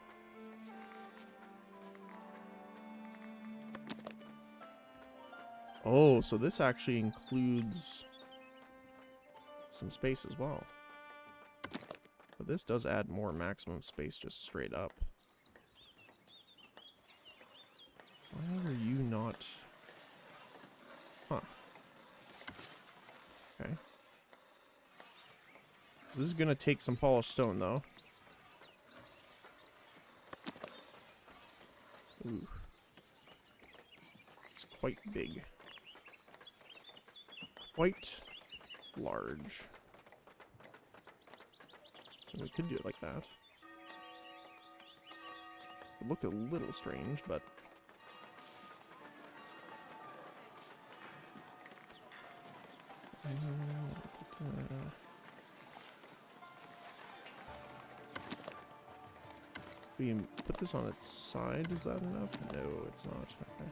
Oh, so this actually includes some space as well. But this does add more maximum space just straight up. Why are you not... Huh. Okay. So this is going to take some polished stone, though. Ooh. It's quite big. Quite large. We could do it like that. It would look a little strange, but... We put this on its side, is that enough? No, it's not. Okay.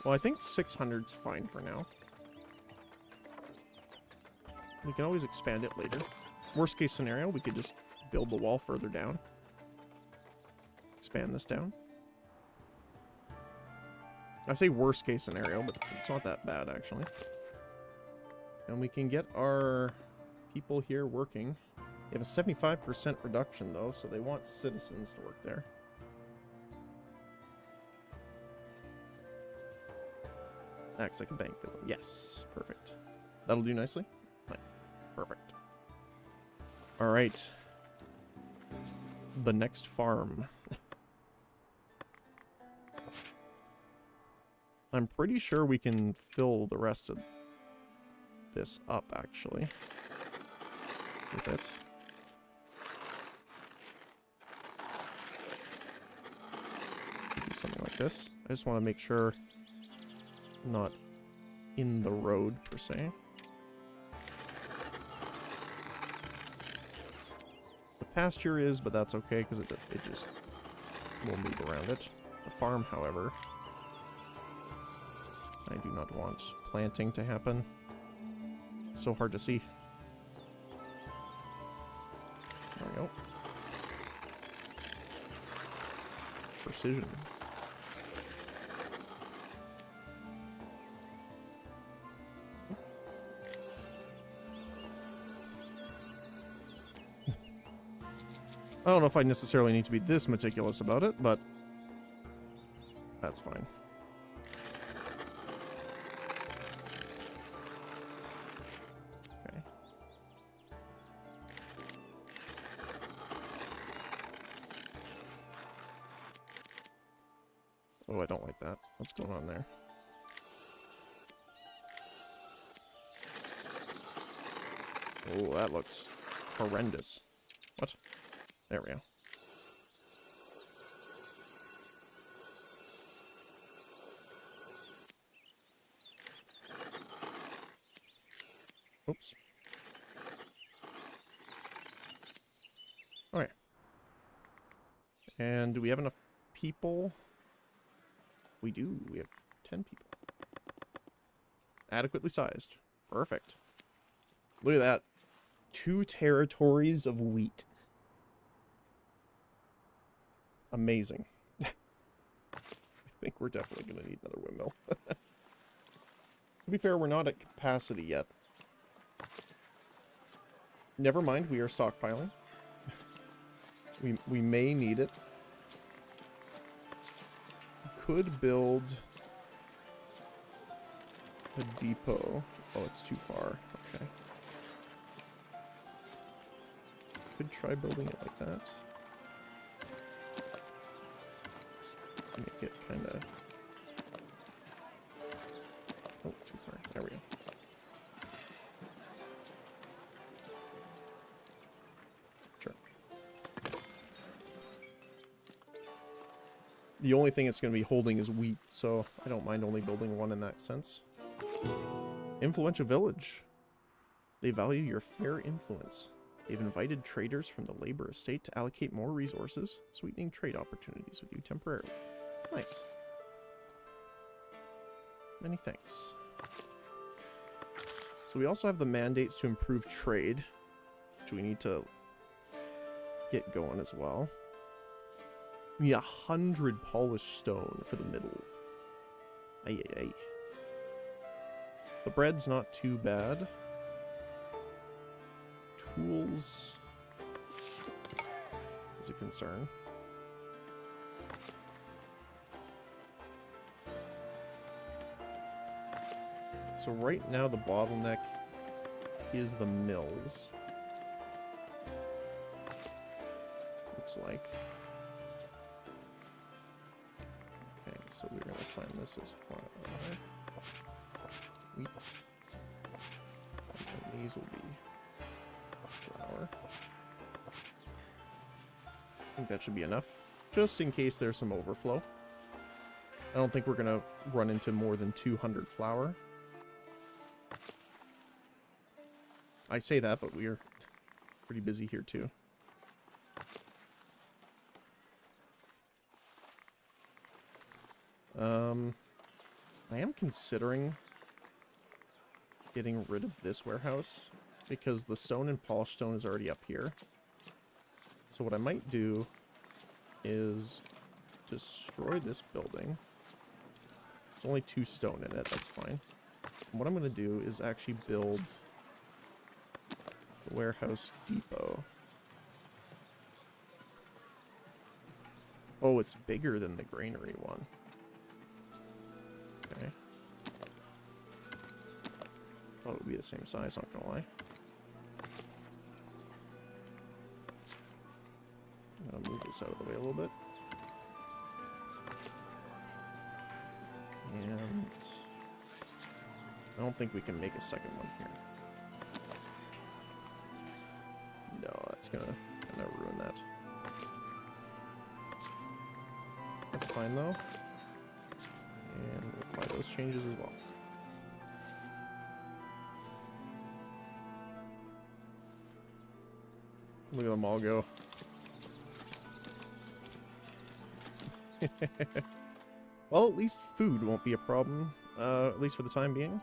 Well, I think 600's fine for now. We can always expand it later. Worst case scenario, we could just build the wall further down. Expand this down. I say worst case scenario, but it's not that bad, actually. And we can get our people here working. They have a 75% reduction, though, so they want citizens to work there. Acts like a bank building. Yes, perfect. That'll do nicely. Right. Perfect. All right. The next farm. I'm pretty sure we can fill the rest of this up, actually, with it. Do something like this. I just want to make sure not in the road, per se. The pasture is, but that's okay, because it just will move around it. The farm, however, I do not want planting to happen. It's so hard to see. There we go. Precision. I don't know if I necessarily need to be this meticulous about it, but that's fine. Okay. Oh, I don't like that. What's going on there? Oh, that looks horrendous. What? There we go. Oops. Okay. And do we have enough people? We do. We have 10 people. Adequately sized. Perfect. Look at that. 2 territories of wheat. Amazing. I think we're definitely going to need another windmill. To be fair, we're not at capacity yet. Never mind, we are stockpiling. We may need it. Could build a depot. Oh, it's too far. Okay. Could try building it like that. Make it kind of... Oh, too far. There we go. Sure. The only thing it's going to be holding is wheat, so I don't mind only building one in that sense. Influential village. They value your fair influence. They've invited traders from the labor estate to allocate more resources, sweetening trade opportunities with you temporarily. Nice. Many thanks. So we also have the mandates to improve trade, which we need to get going as well. We need 100 polished stone for the middle. Ay, ay, ay. The bread's not too bad. Tools is a concern. So right now the bottleneck is the mills. Looks like. Okay, so we're gonna assign this as 5. Wheat. And these will be flour. I think that should be enough, just in case there's some overflow. I don't think we're going to run into more than 200 flour. I say that, but we're pretty busy here too. I am considering getting rid of this warehouse because the stone and polished stone is already up here. So what I might do is destroy this building. There's only 2 stone in it, that's fine. And what I'm going to do is actually build the warehouse depot. Oh, it's bigger than the granary one. Okay. Thought it would be the same size, not gonna lie. I'm gonna move this out of the way a little bit. And I don't think we can make a second one here. No, that's gonna ruin that. That's fine though. And we'll apply those changes as well. Look at them all go. Well, at least food won't be a problem, at least for the time being.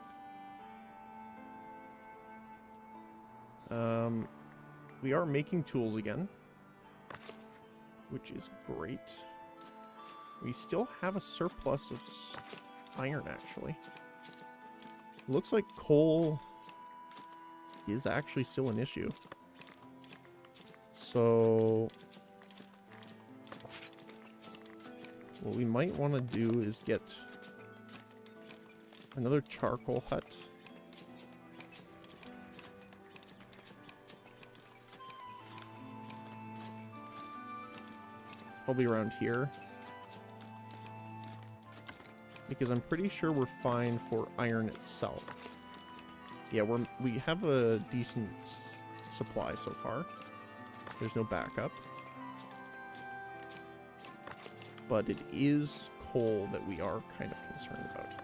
We are making tools again, which is great. We still have a surplus of iron, actually. Looks like coal is actually still an issue. So what we might want to do is get another charcoal hut. Probably around here. Because I'm pretty sure we're fine for iron itself. Yeah, we have a decent supply so far. There's no backup. But it is coal that we are kind of concerned about.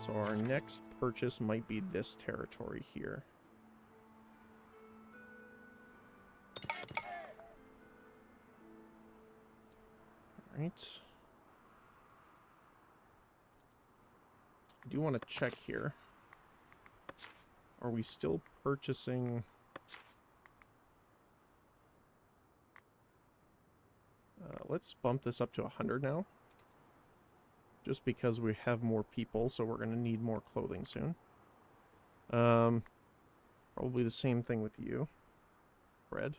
So our next purchase might be this territory here. Alright. I do want to check here. Are we still purchasing... let's bump this up to 100 now. Just because we have more people, so we're going to need more clothing soon. Probably the same thing with you. Bread.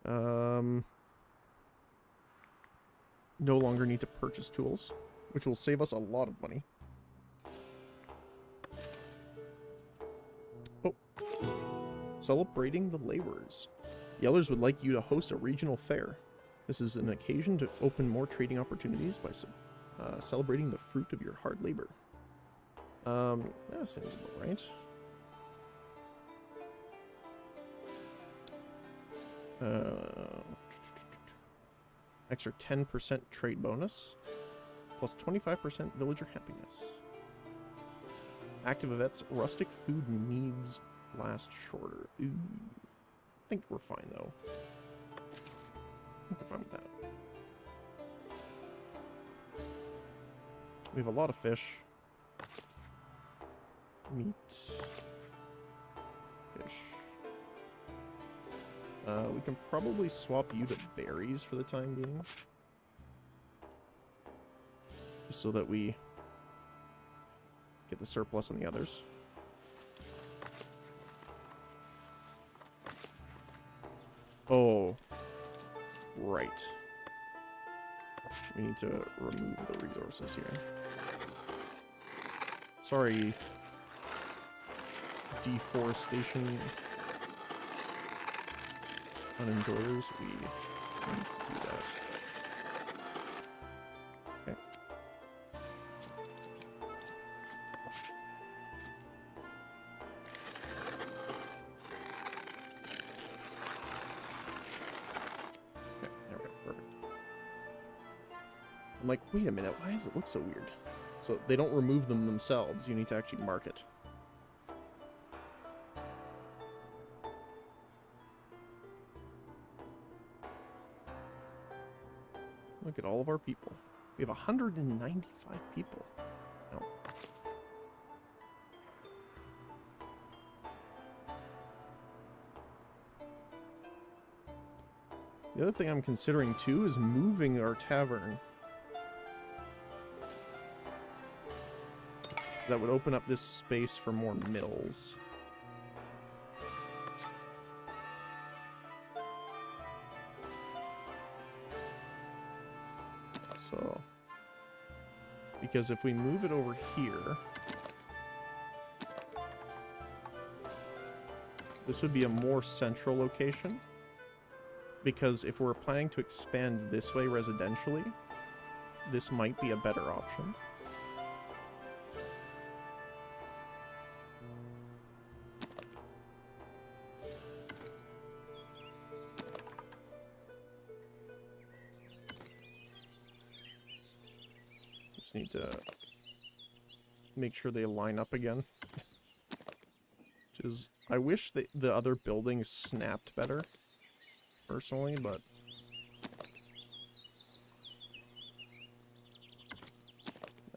No longer need to purchase tools, which will save us a lot of money. Oh. Celebrating the laborers. Yellers would like you to host a regional fair. This is an occasion to open more trading opportunities by celebrating the fruit of your hard labor. That seems about right. Extra 10% trade bonus, plus 25% villager happiness. Active events, rustic food needs last shorter. Ooh. I think we're fine though. I think we're fine with that. We have a lot of fish. Meat. Fish. We can probably swap you to berries for the time being. Just so that we get the surplus on the others. Oh. Right. We need to remove the resources here. Sorry. Deforestation unenjoyers, we need to do that. Okay. I'm like, wait a minute, why does it look so weird? So they don't remove them themselves, you need to actually mark it. Look at all of our people. We have 195 people. Wow. The other thing I'm considering too is moving our tavern. Because that would open up this space for more mills. So, because if we move it over here, this would be a more central location. Because if we're planning to expand this way residentially, this might be a better option. Just need to make sure they line up again. Which is, I wish that the other buildings snapped better, personally, but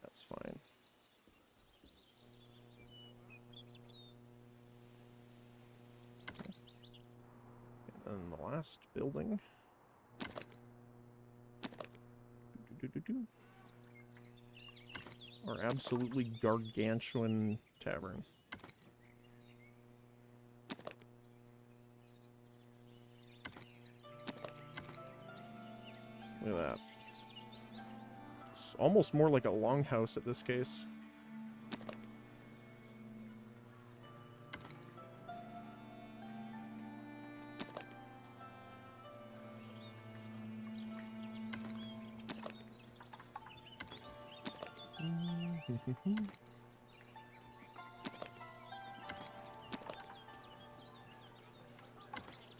that's fine. And then the last building. Our absolutely gargantuan tavern. Look at that. It's almost more like a longhouse at this case.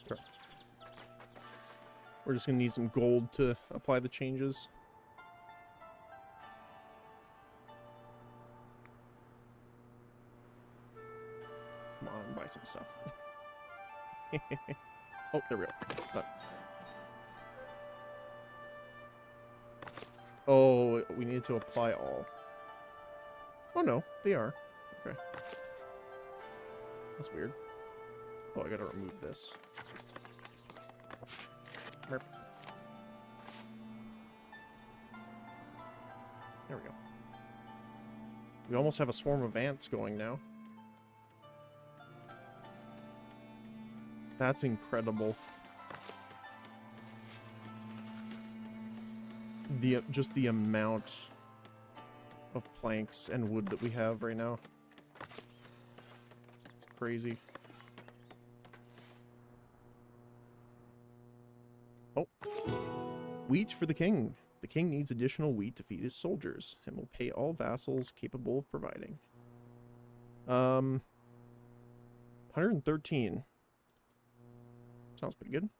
Sure. We're just gonna need some gold to apply the changes. Come on, buy some stuff. Oh, there we go. Done. Oh, we need to apply all. Oh no, they are. Okay. That's weird. Oh, I gotta remove this. Merp. There we go. We almost have a swarm of ants going now. That's incredible. Just the amount of planks and wood that we have right now. It's crazy. Oh. Wheat for the king. The king needs additional wheat to feed his soldiers and will pay all vassals capable of providing. 113. Sounds pretty good.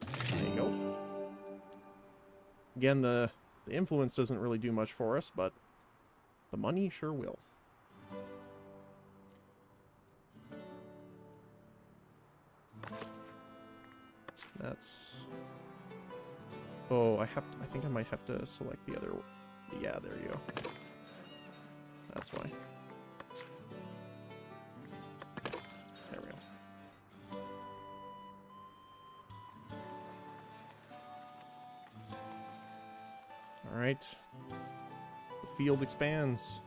There you go. Again, the influence doesn't really do much for us, but the money sure will. That's... Oh, I think I might have to select the other... Yeah, there you go. That's why. There we go. Alright. The field expands.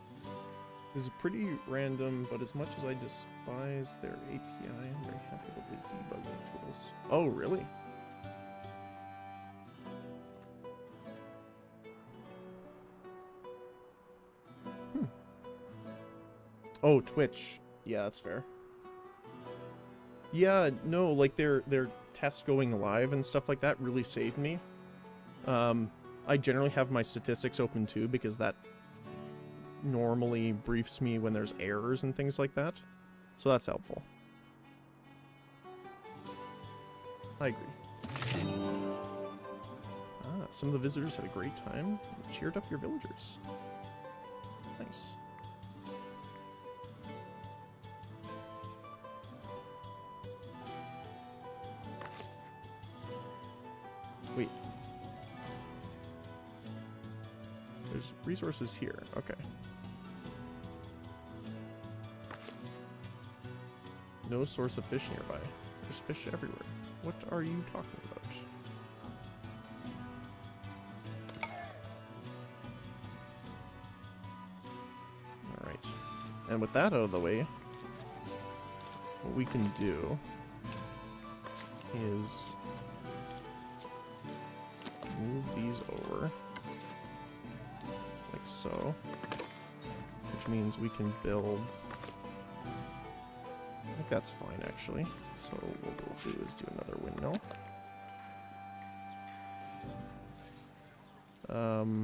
This is pretty random, but as much as I despise their API, I'm very happy with the debugging tools. Oh, really? Oh, Twitch. Yeah, that's fair. Yeah, no, like their tests going live and stuff like that really saved me. I generally have my statistics open too because that normally briefs me when there's errors and things like that. So that's helpful. I agree. Ah. some of the visitors had a great time and cheered up your villagers. Nice. Wait. There's resources here. Okay. No source of fish nearby. There's fish everywhere. What are you talking about? Alright. And with that out of the way, what we can do is move these over like so, which means we can build. I think that's fine actually. So what we'll do is do another windmill. I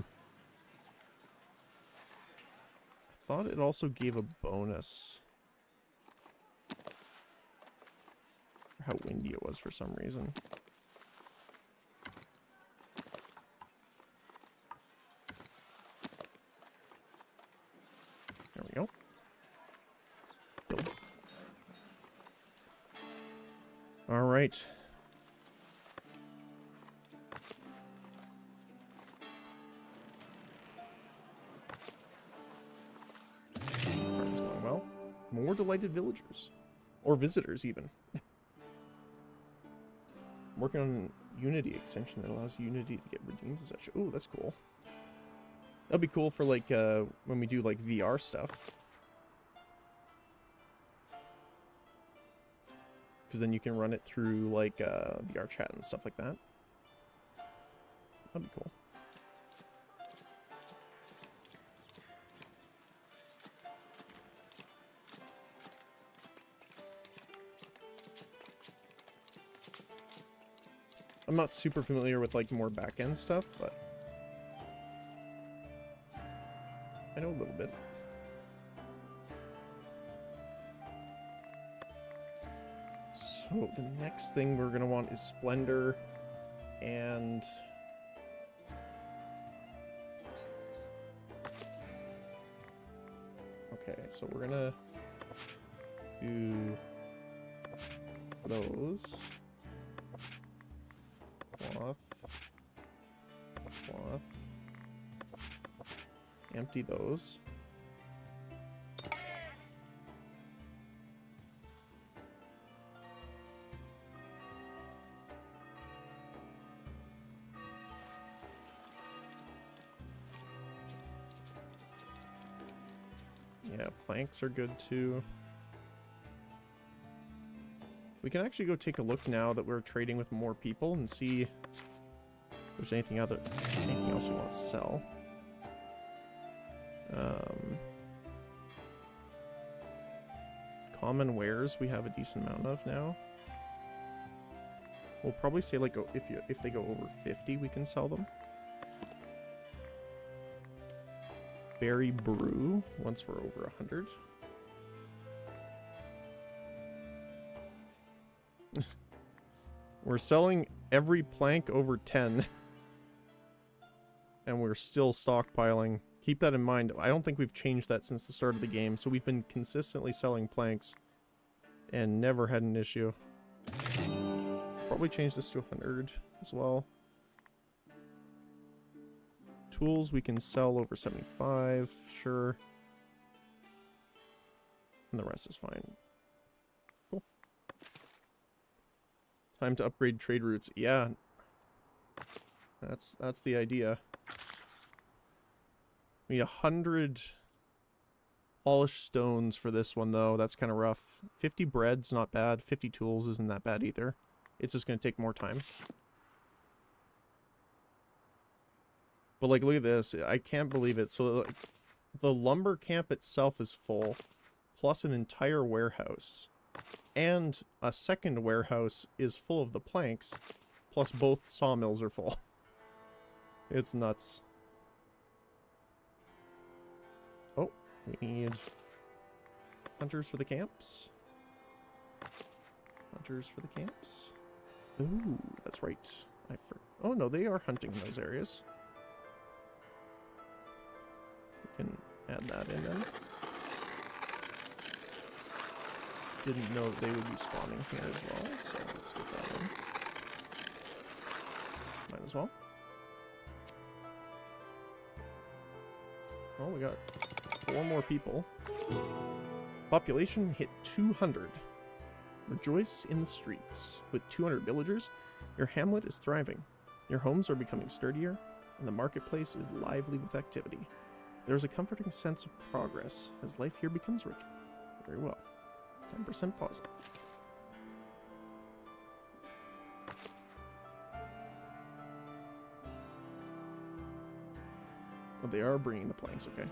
thought it also gave a bonus for how windy it was for some reason. There we go. Build. All right. Farm's going well. More delighted villagers. Or visitors, even. I'm working on Unity extension that allows Unity to get redeems and such. Oh, that's cool. That'll be cool for, like, when we do, like, VR stuff. Because then you can run it through, like, VR chat and stuff like that. That'd be cool. I'm not super familiar with, like, more back-end stuff, but I know a little bit. So the next thing we're gonna want is Splendor and okay, so we're gonna do those. Cloth. Cloth. Empty those. Yeah, planks are good too. We can actually go take a look now that we're trading with more people and see if there's anything else we want to sell. Common wares we have a decent amount of now. We'll probably say like if they go over 50 we can sell them. Berry brew once we're over 100. We're selling every plank over 10. And we're still stockpiling. Keep that in mind. I don't think we've changed that since the start of the game. So we've been consistently selling planks. And never had an issue. Probably change this to 100 as well. Tools we can sell over 75. Sure. And the rest is fine. Cool. Time to upgrade trade routes. Yeah. That's the idea. We need 100 polished stones for this one, though. That's kind of rough. 50 bread's not bad. 50 tools isn't that bad either. It's just going to take more time. But, like, look at this. I can't believe it. So, like, the lumber camp itself is full, plus an entire warehouse. And a second warehouse is full of the planks, plus both sawmills are full. It's nuts. Oh, we need hunters for the camps. Hunters for the camps. Ooh, that's right. Oh no, they are hunting in those areas. We can add that in then. Didn't know that they would be spawning here as well, so let's get that in. Might as well. Oh, we got 4 more people. Population hit 200. Rejoice in the streets. With 200 villagers, your hamlet is thriving. Your homes are becoming sturdier, and the marketplace is lively with activity. There is a comforting sense of progress as life here becomes richer. Very well. 10% positive. Oh, they are bringing the planks, okay.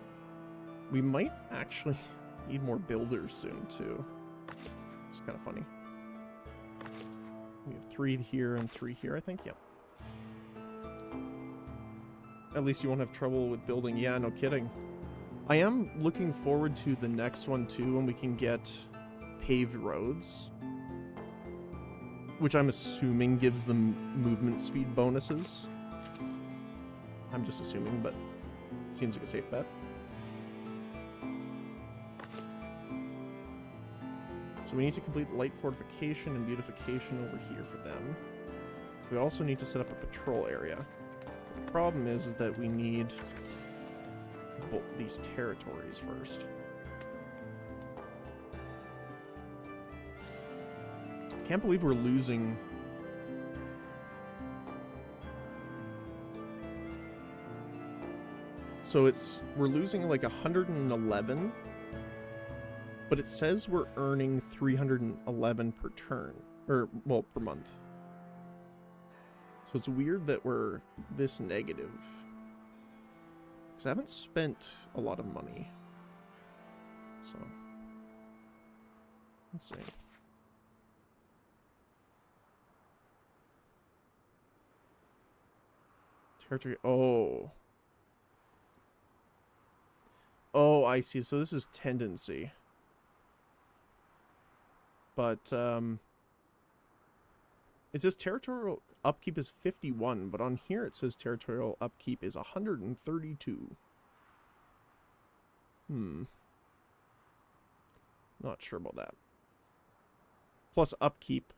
We might actually need more builders soon, too. It's kind of funny. We have 3 here and 3 here, I think. Yep. At least you won't have trouble with building. Yeah, no kidding. I am looking forward to the next one, too, when we can get paved roads. Which I'm assuming gives them movement speed bonuses. I'm just assuming, but seems like a safe bet. So we need to complete light fortification and beautification over here for them. We also need to set up a patrol area. The problem is that we need these territories first. I can't believe we're losing... So we're losing like 111, but it says we're earning 311 per turn, or, well, per month. So it's weird that we're this negative. Because I haven't spent a lot of money. So, let's see. Territory, oh. Oh, I see. So this is tendency. But, it says territorial upkeep is 51, but on here it says territorial upkeep is 132. Not sure about that. Plus upkeep.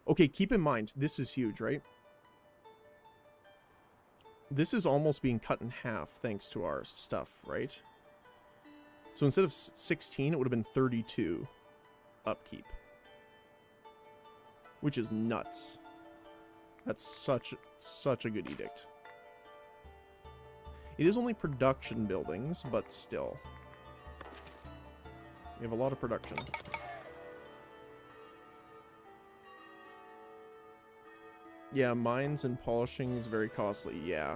Okay, keep in mind, this is huge, right? This is almost being cut in half thanks to our stuff, right? So instead of 16, it would have been 32 upkeep. Which is nuts. That's such a good edict. It is only production buildings, but still. We have a lot of production. Yeah, mines and polishing is very costly, yeah.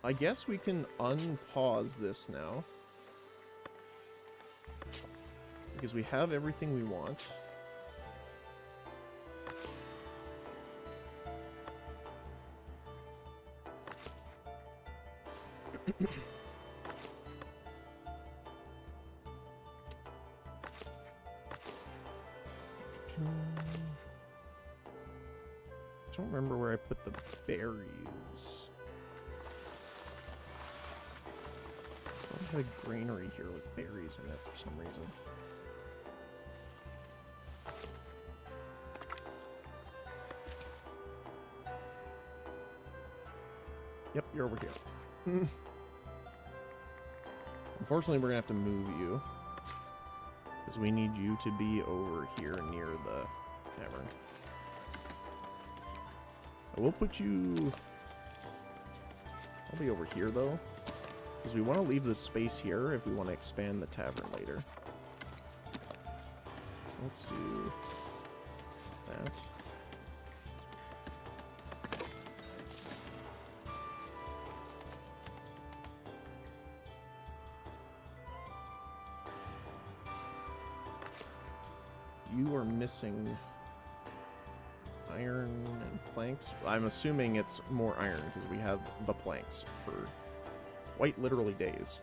I guess we can unpause this now. Because we have everything we want. I don't remember where I put the berries. I had a granary here with berries in it for some reason. Yep, you're over here. Unfortunately, we're gonna have to move you. Because we need you to be over here near the tavern. I will put you... I'll be over here, though. Because we want to leave this space here if we want to expand the tavern later. So let's do that. You are missing iron and planks. I'm assuming it's more iron because we have the planks for quite literally days.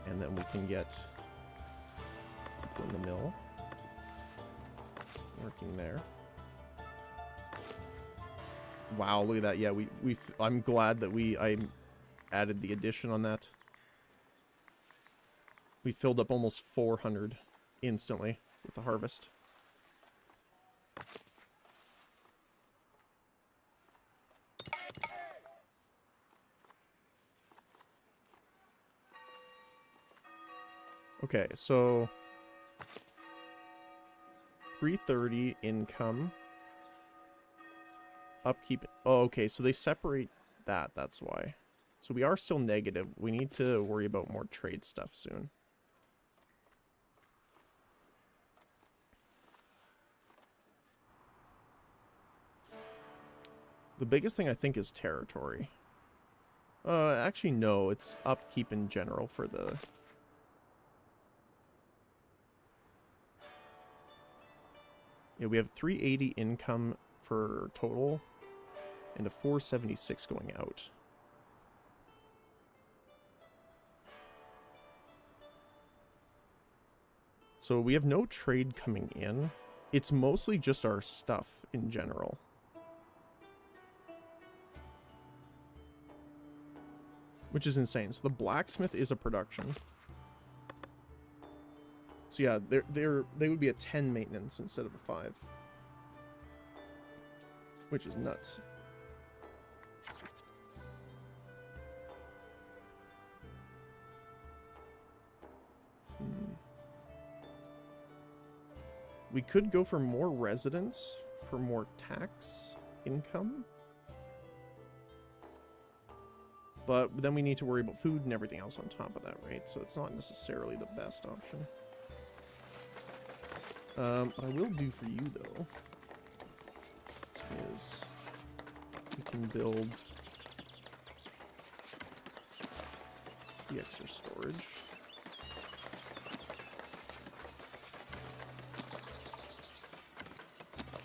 And then we can get people in the mill. working there. Wow, look at that. Yeah, I'm glad that I added the addition on that. We filled up almost 400 instantly with the harvest. Okay, so 330 income. Upkeep. Oh, okay, so they separate that. That's why. So we are still negative. We need to worry about more trade stuff soon. The biggest thing I think is territory. Actually no, it's upkeep in general for the... Yeah, we have 380 income for total and a 476 going out. So we have no trade coming in. It's mostly just our stuff in general. Which is insane. So the blacksmith is a production. So yeah, they would be a 10 maintenance instead of a 5. Which is nuts. We could go for more residents for more tax income. But then we need to worry about food and everything else on top of that, right? So it's not necessarily the best option. What I will do for you, though, is we can build the extra storage.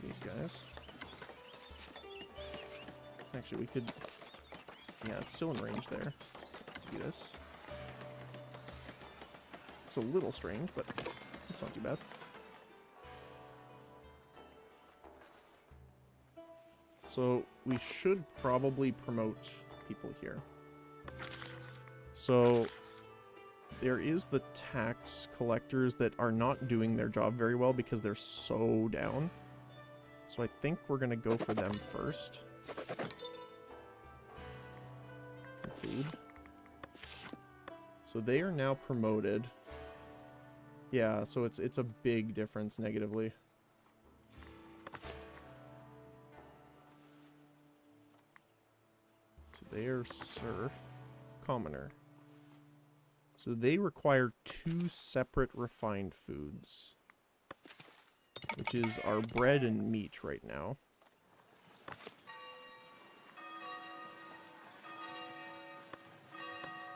These guys. Actually, we could... Yeah, it's still in range there. Do this. It's a little strange, but it's not too bad. So we should probably promote people here. So there is the tax collectors that are not doing their job very well because they're so down. So I think we're going to go for them first. Conclude. So they are now promoted. Yeah, so it's a big difference negatively. So they are serf, commoner. So they require 2 separate refined foods, which is our bread and meat right now.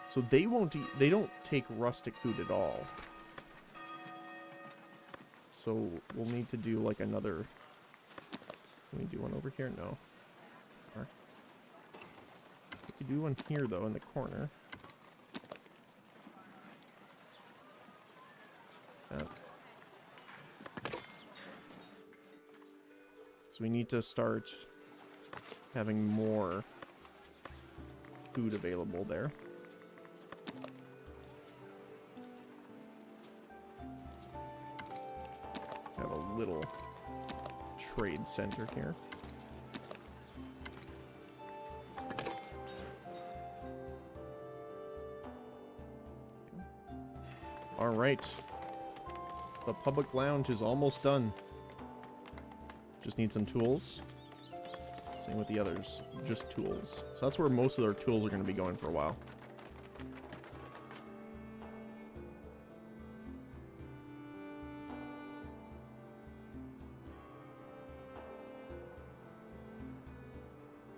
So they won't eat, they don't take rustic food at all. So we'll need to do like another... Can we do one over here? No. We could do one here though in the corner. So we need to start having more food available there. Have a little trade center here. All right. The public lounge is almost done. Just need some tools. Same with the others, just tools. So that's where most of their tools are going to be going for a while.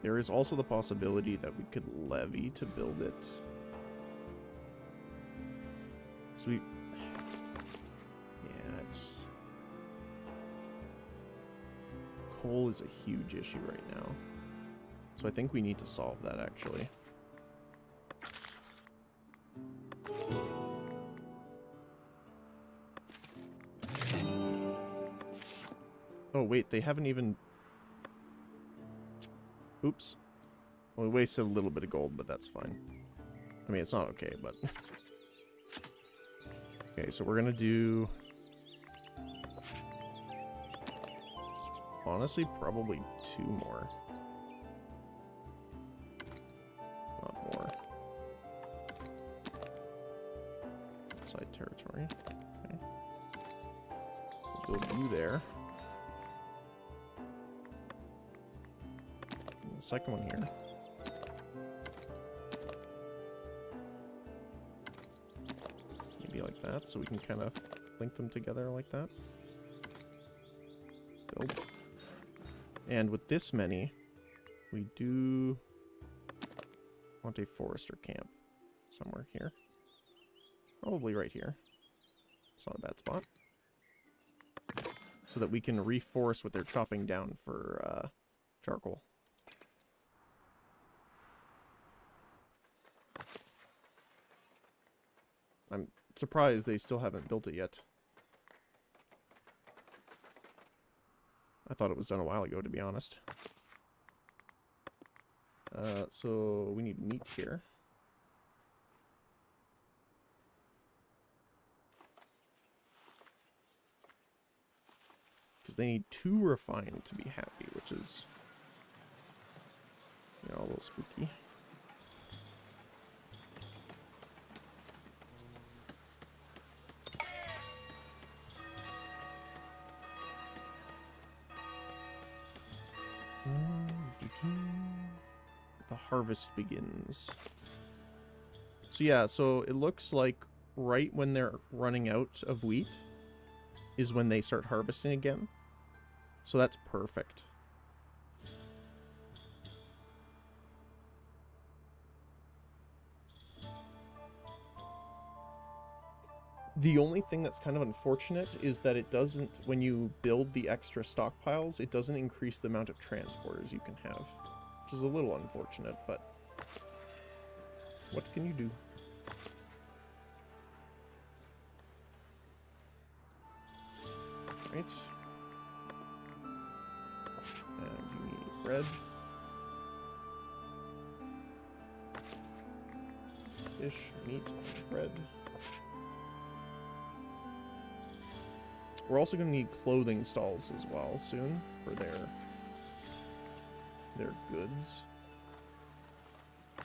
There is also the possibility that we could levy to build it. So we... Yeah, it's... Coal is a huge issue right now. So I think we need to solve that, actually. Oh, wait, they haven't even... Oops. Well, we wasted a little bit of gold, but that's fine. I mean, it's not okay, but... Okay, so we're gonna do... Honestly, probably 2 more. Not more. Outside territory. Okay. We'll build you there. And the second one here. Maybe like that, so we can kind of link them together like that. Build. And with this many, we do want a forester camp somewhere here. Probably right here. It's not a bad spot. So that we can reforest what they're chopping down for charcoal. I'm surprised they still haven't built it yet. I thought it was done a while ago, to be honest. So we need meat here. Because they need 2 refined to be happy, which is, you know, a little spooky. The harvest begins. So yeah, so it looks like right when they're running out of wheat is when they start harvesting again. So that's perfect. The only thing that's kind of unfortunate is that it doesn't, when you build the extra stockpiles, it doesn't increase the amount of transporters you can have. Which is a little unfortunate, but what can you do? Right. And you need bread. Fish, meat, bread. We're also going to need clothing stalls as well soon for their goods. I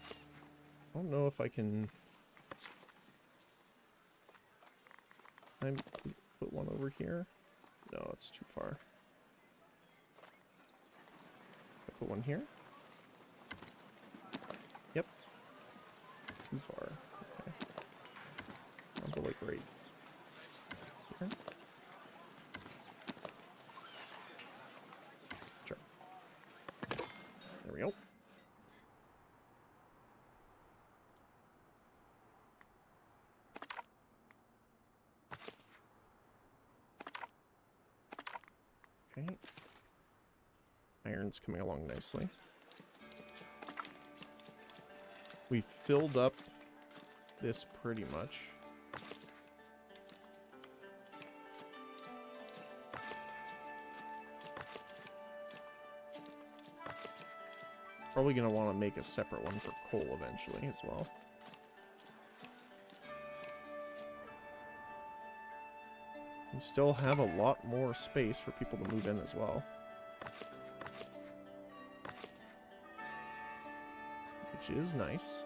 don't know if I can... I put one over here? No, it's too far. I put one here? Yep. Too far. Okay. I'll go like right here. Sure. There we go. Okay. Iron's coming along nicely. We filled up this pretty much. Probably going to want to make a separate one for coal eventually as well. We still have a lot more space for people to move in as well. Which is nice.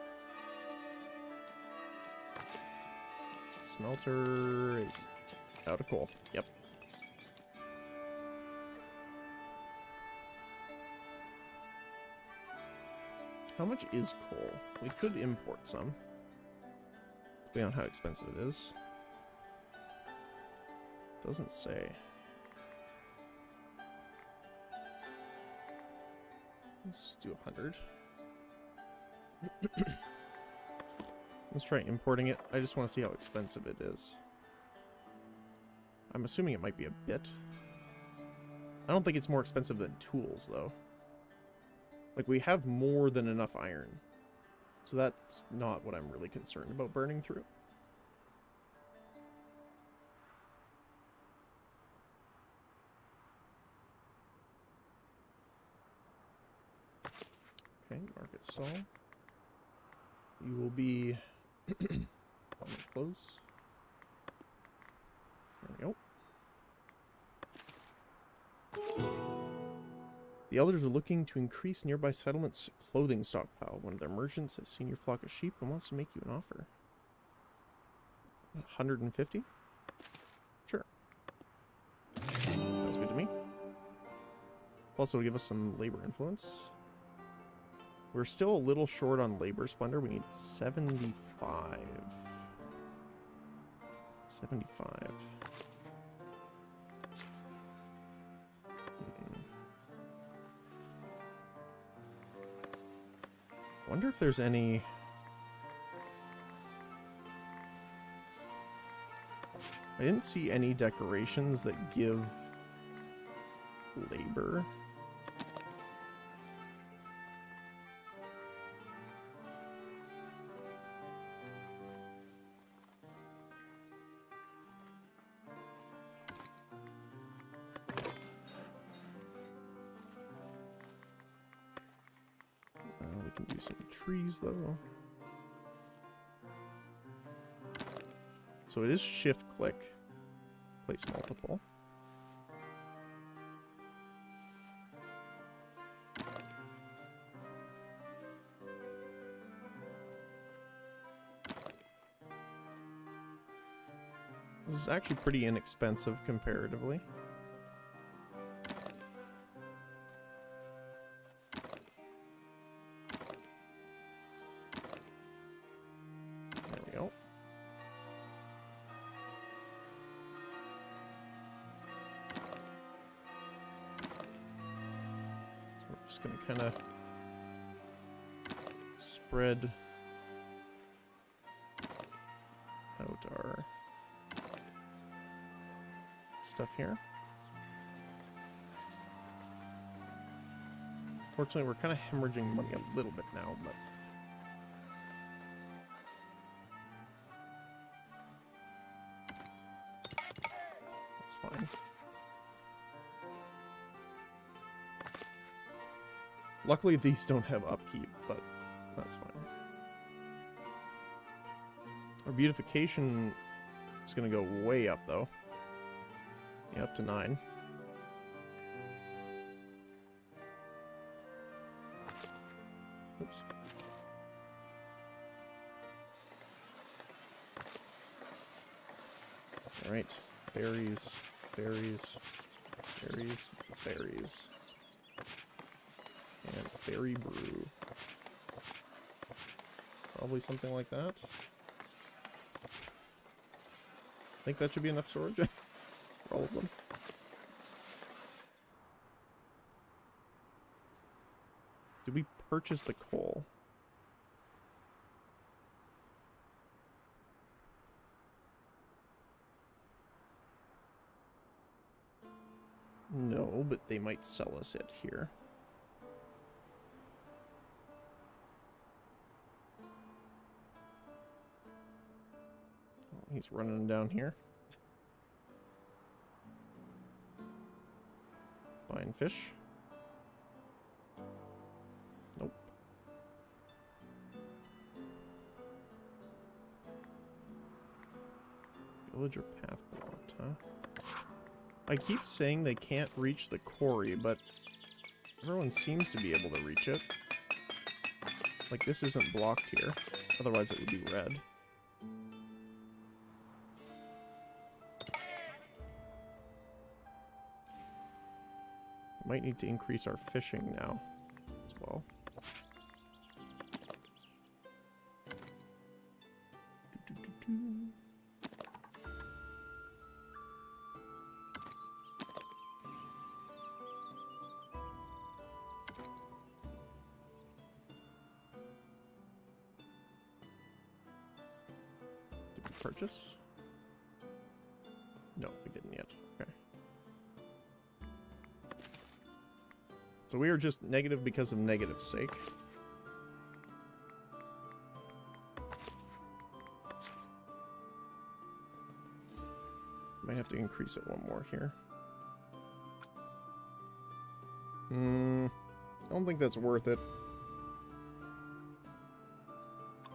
Smelter is out of coal. Yep. How much is coal? We could import some. Depending on how expensive it is. Doesn't say. Let's do 100. Let's try importing it. I just want to see how expensive it is. I'm assuming it might be a bit. I don't think it's more expensive than tools, though. Like, we have more than enough iron. So that's not what I'm really concerned about burning through. Okay, market stall. You will be close. There we go. The elders are looking to increase nearby settlements' clothing stockpile. One of their merchants has seen your flock of sheep and wants to make you an offer. 150? Sure. Sounds good to me. Also, give us some labor influence. We're still a little short on labor splendor. We need 75. 75. Wonder if there's any... I didn't see any decorations that give labor. We can do some trees though. So it is shift click, place multiple. This is actually pretty inexpensive comparatively. There we go. So we're just going to kind of spread out our stuff here. Fortunately, we're kind of hemorrhaging money a little bit now, but that's fine. Luckily, these don't have upkeep, but that's fine. Our beautification is going to go way up, though. Yeah, up to 9. Oops. Alright. Berries, berries, berries, berries. And berry brew. Probably something like that. I think that should be enough storage. All of them. Did we purchase the coal? No, but they might sell us it here. Oh, he's running down here. Buying fish. Nope. Villager path blocked, huh? I keep saying they can't reach the quarry, but everyone seems to be able to reach it. Like, this isn't blocked here. Otherwise it would be red. Might need to increase our fishing now as well. Did we purchase? No, we didn't yet. Okay. So we are just negative because of negative's sake. Might have to increase it one more here. I don't think that's worth it.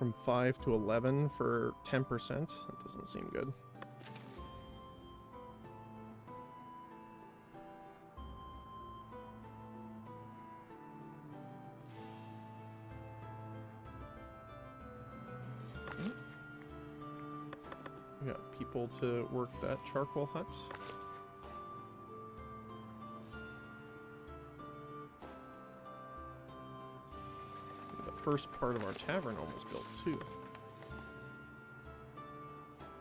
from 5 to 11 for 10%. That doesn't seem good. We got people to work that charcoal hut. First part of our tavern almost built too.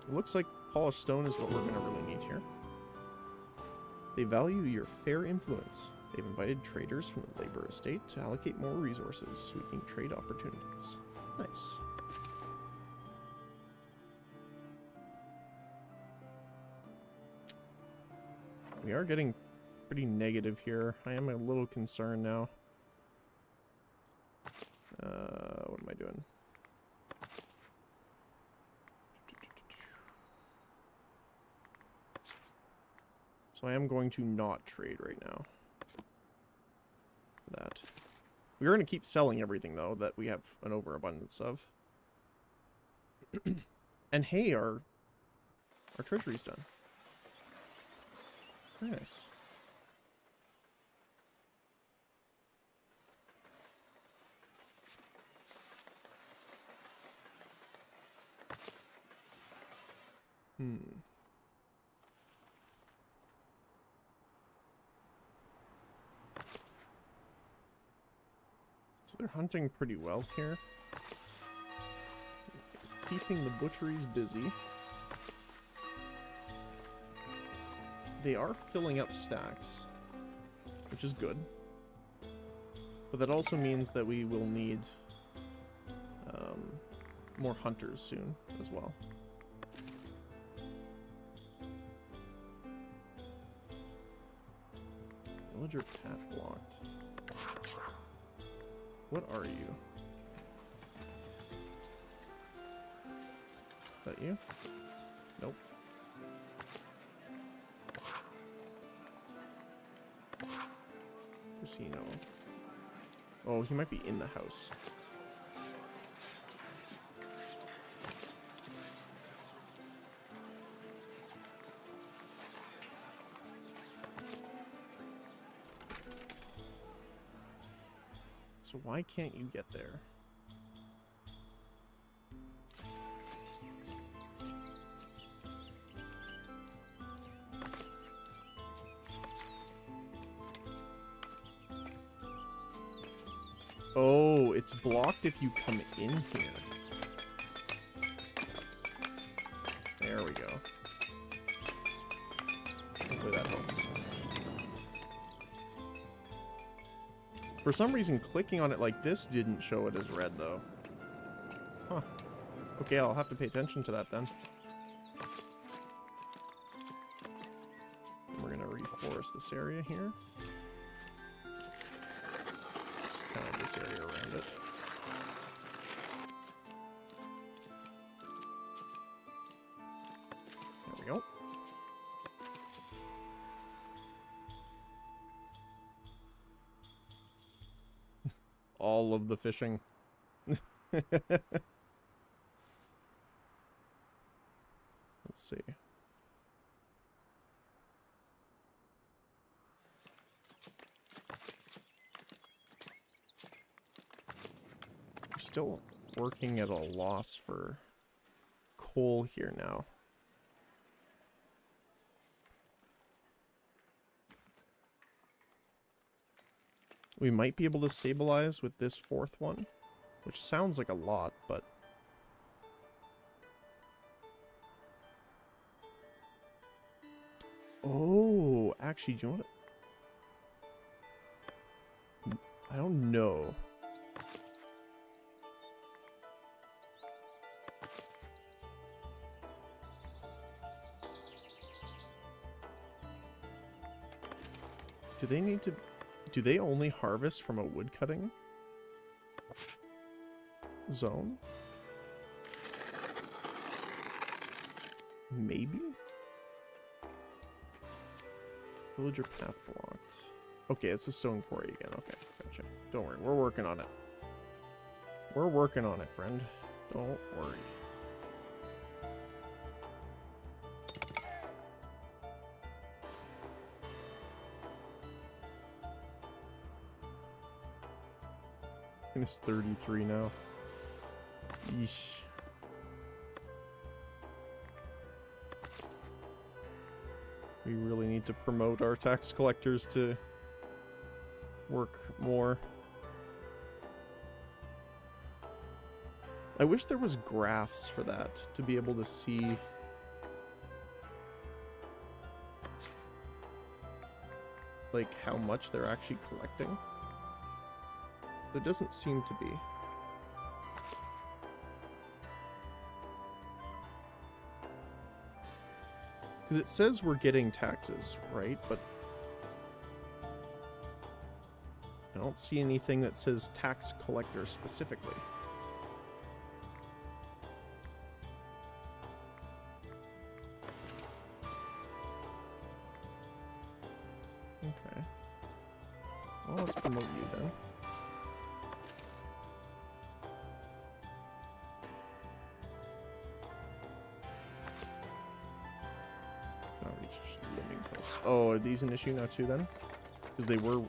It looks like polished stone is what we're going to really need here. They value your fair influence. They've invited traders from the labor estate to allocate more resources, sweetening trade opportunities. Nice. We are getting pretty negative here. I am a little concerned now. What am I doing? So I am going to not trade right now. For that. We're going to keep selling everything, though, that we have an overabundance of. And hey, our treasury's done. Very nice. So they're hunting pretty well here. Keeping the butcheries busy. They are filling up stacks, which is good. But that also means that we will need more hunters soon as well. Villager path blocked. What are you? Is that you? Nope. Casino. Oh, he might be in the house. So why can't you get there? Oh, it's blocked if you come in here. There we go. Hopefully that helps. For some reason, clicking on it like this didn't show it as red, though. Huh. Okay, I'll have to pay attention to that then. We're gonna reforest this area here. Just kind of this area around it. There we go. All of the fishing. Let's see. We're still working at a loss for coal here now. We might be able to stabilize with this fourth one, which sounds like a lot, but... Oh, actually, do you know what? I don't know. Do they need to... Do they only harvest from a woodcutting zone? Maybe? Villager path blocked. Okay, it's the stone quarry again. Okay, gotcha. Don't worry, we're working on it. We're working on it, friend. Don't worry. Minus 33 now. Yeesh. We really need to promote our tax collectors to work more. I wish there was graphs for that to be able to see like how much they're actually collecting. There doesn't seem to be. Because it says we're getting taxes, right? But I don't see anything that says tax collector specifically. Okay. Well, let's promote you then. Oh, are these an issue now too then? Because they were,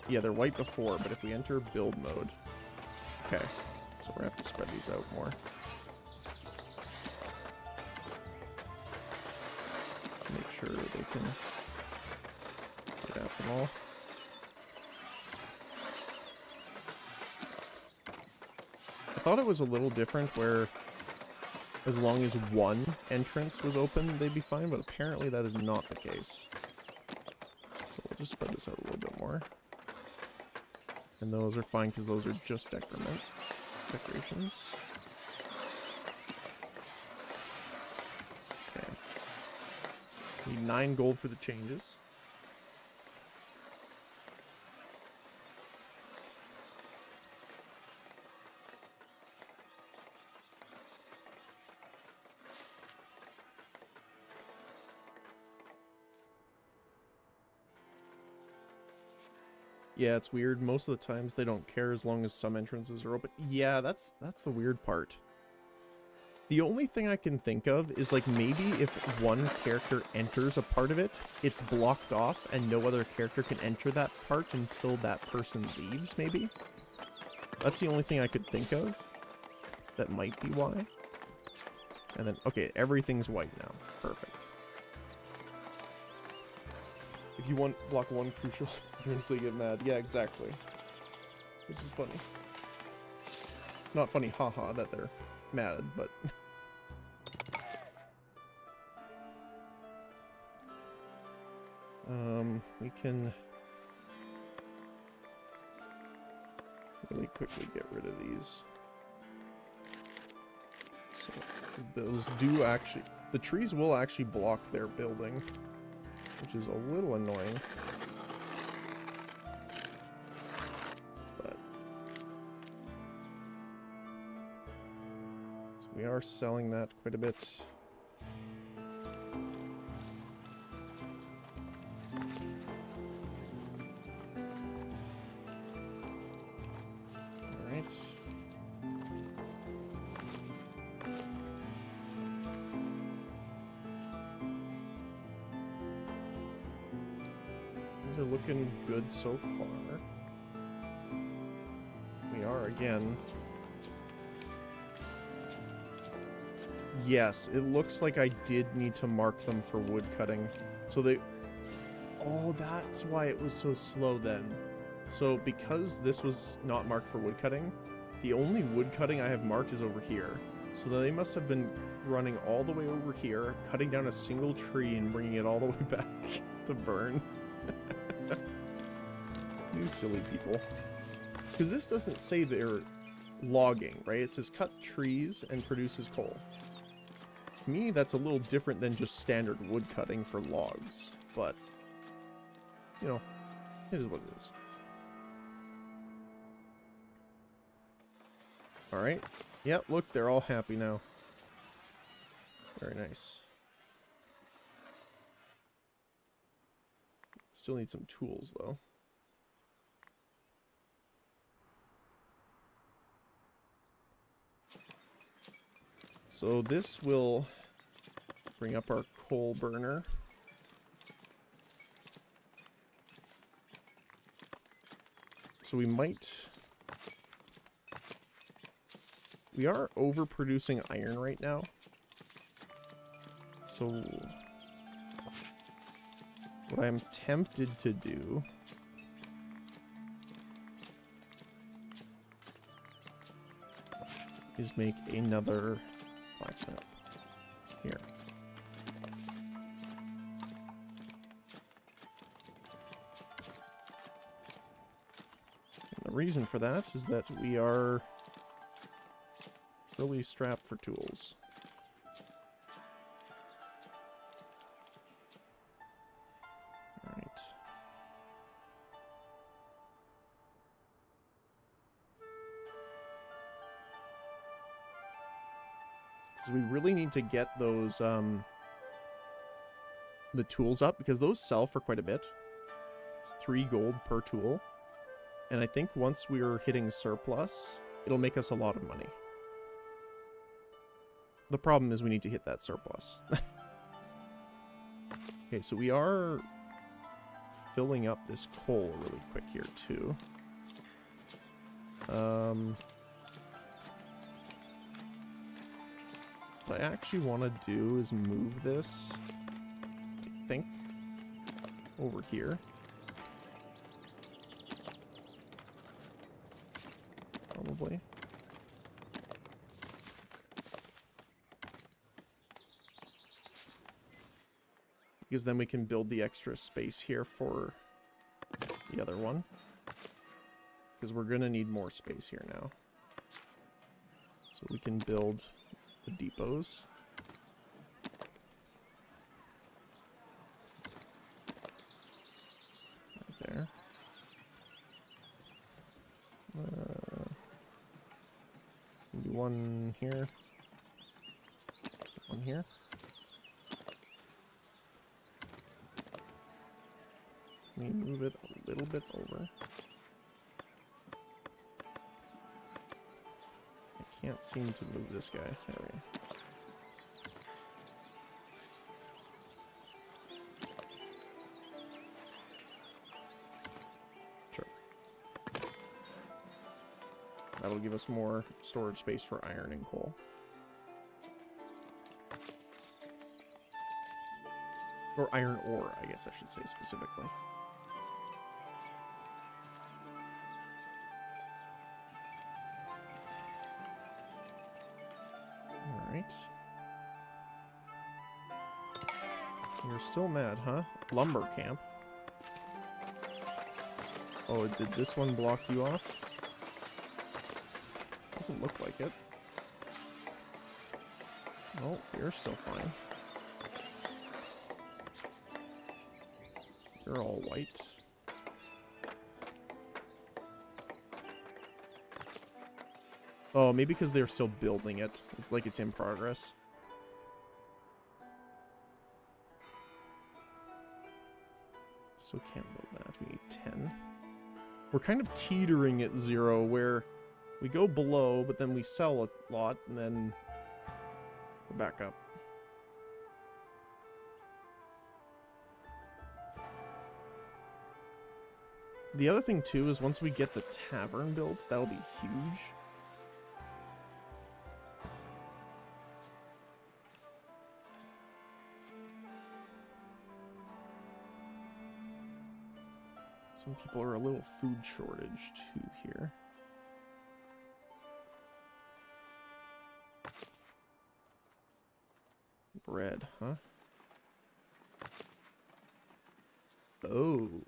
yeah, they're white before, but if we enter build mode, okay, so we're gonna have to spread these out more. Make sure they can get at them all. I thought it was a little different where as long as one entrance was open, they'd be fine, but apparently that is not the case. So we'll just spread this out a little bit more. And those are fine because those are just decorations. Okay. Need 9 gold for the changes. Yeah, it's weird. Most of the times they don't care as long as some entrances are open. Yeah, that's the weird part. The only thing I can think of is like maybe if one character enters a part of it, it's blocked off and no other character can enter that part until that person leaves, maybe? That's the only thing I could think of. That might be why. And then, okay, everything's white now. Perfect. If you block one crucial entrance, they get mad. Yeah, exactly. Which is funny. Not funny, haha, that they're mad, but... we can... really quickly get rid of these. So, 'cause those do actually... The trees will actually block their building, which is a little annoying. But... So we are selling that quite a bit. Alright. These are looking good so far. We are again. Yes, it looks like I did need to mark them for wood cutting. So they... Oh, that's why it was so slow then. So because this was not marked for wood cutting, the only wood cutting I have marked is over here. So they must have been running all the way over here, cutting down a single tree and bringing it all the way back to burn. You silly people. Because this doesn't say they're logging, right? It says cut trees and produces coal. To me, that's a little different than just standard wood cutting for logs. But, you know, it is what it is. Alright. Yep, look, they're all happy now. Very nice. Still need some tools, though. So this will bring up our coal burner. So we are overproducing iron right now. So what I'm tempted to do is make another blacksmith here. And the reason for that is that we are really strapped for tools. Alright. Because we really need to get those, the tools up, because those sell for quite a bit. It's 3 gold per tool. And I think once we're hitting surplus, it'll make us a lot of money. The problem is we need to hit that surplus. Okay, so we are filling up this coal really quick here, too. What I actually want to do is move this, I think, over here. Probably. Because then we can build the extra space here for the other one. Because we're going to need more space here now. So we can build the depots. Right there. Do one here. One here. Let me move it a little bit over. I can't seem to move this guy. There we go. Sure. That'll give us more storage space for iron and coal. Or iron ore, I guess I should say specifically. Alright. You're still mad, huh? Lumber camp. Oh, did this one block you off? Doesn't look like it. Oh, you're still fine. You're all white. Oh, maybe because they're still building it. It's like it's in progress. Still can't build that. We need 10. We're kind of teetering at 0, where we go below, but then we sell a lot, and then we're back up. The other thing, too, is once we get the tavern built, that'll be huge. Some people are a little food shortage, too, here. Bread, huh? Oh.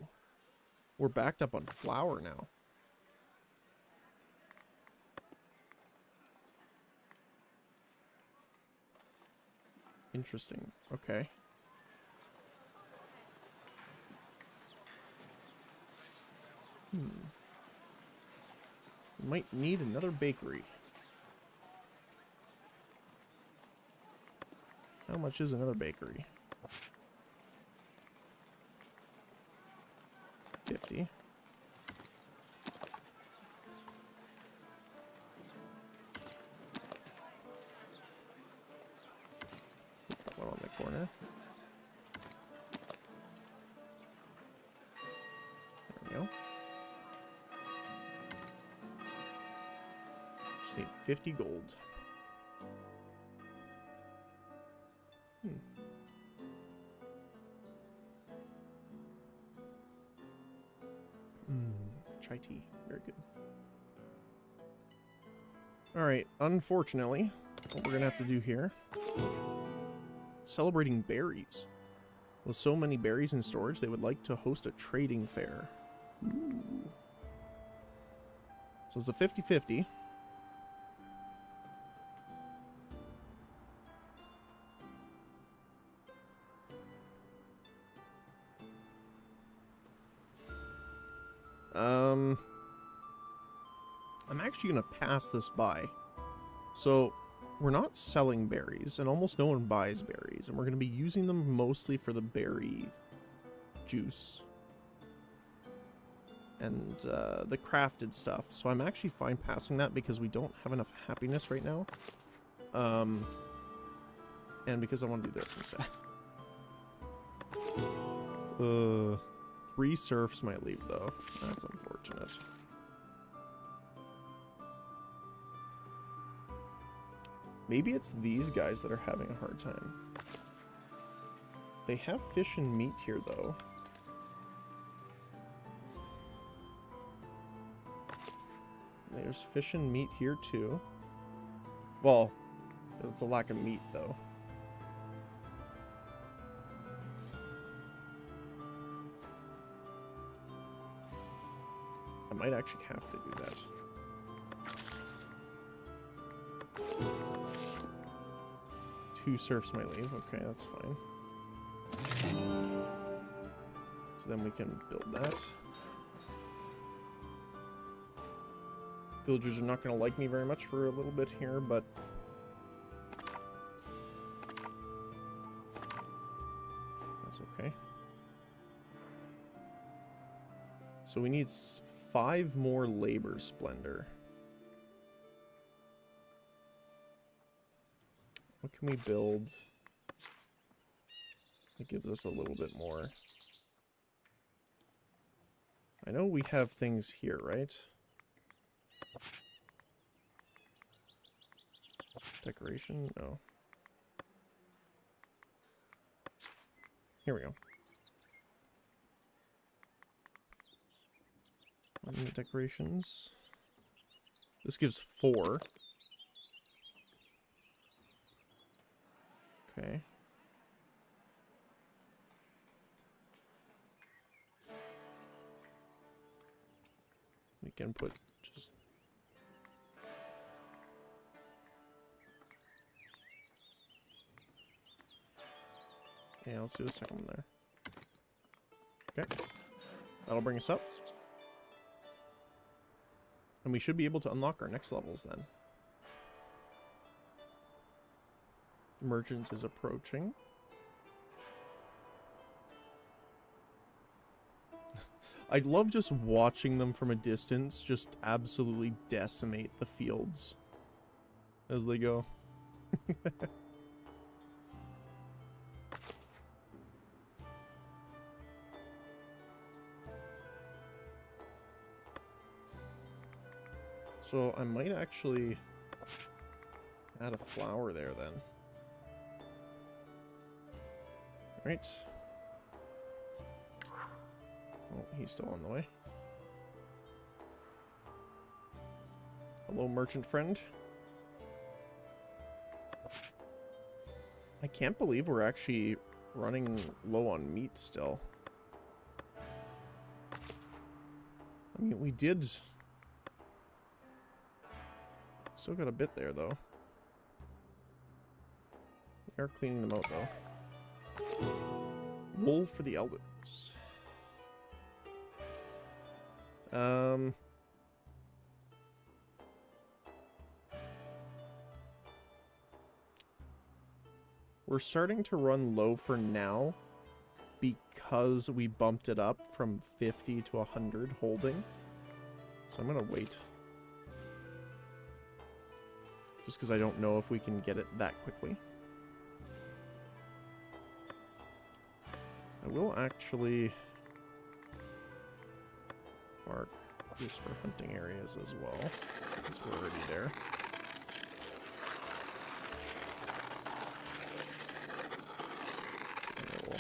We're backed up on flour now. Interesting. Okay. We might need another bakery. How much is another bakery? 50. go. Just need 50 gold. Chai tea. Very good. Alright, unfortunately, what we're going to have to do here... Celebrating berries. With so many berries in storage, they would like to host a trading fair. Ooh. So it's a 50-50. I'm actually going to pass this by. So, we're not selling berries, and almost no one buys berries, and we're going to be using them mostly for the berry juice and the crafted stuff. So I'm actually fine passing that because we don't have enough happiness right now. And because I want to do this instead. 3 serfs might leave, though. That's unfortunate. Maybe it's these guys that are having a hard time. They have fish and meat here, though. There's fish and meat here, too. Well, there's a lack of meat, though. I might actually have to do that. Two serfs might leave. Okay, that's fine. So then we can build that. Villagers are not going to like me very much for a little bit here, but... that's okay. So we need 5 more labor splendor. What can we build? It gives us a little bit more. I know we have things here, right? Decoration? No. Here we go. Decorations. This gives 4. Okay. We can put just... yeah, let's do the second one there. Okay. That'll bring us up. And we should be able to unlock our next levels then. Merchants is approaching. I love just watching them from a distance just absolutely decimate the fields as they go. So I might actually add a flower there then. Right. Oh, he's still on the way. Hello, merchant friend. I can't believe we're actually running low on meat still. I mean, we did... still got a bit there, though. We are cleaning them out, though. Wool for the elders. We're starting to run low for now because we bumped it up from 50 to 100 holding. So I'm gonna wait. Just because I don't know if we can get it that quickly. I will actually... mark this for hunting areas as well, since we're already there. So we'll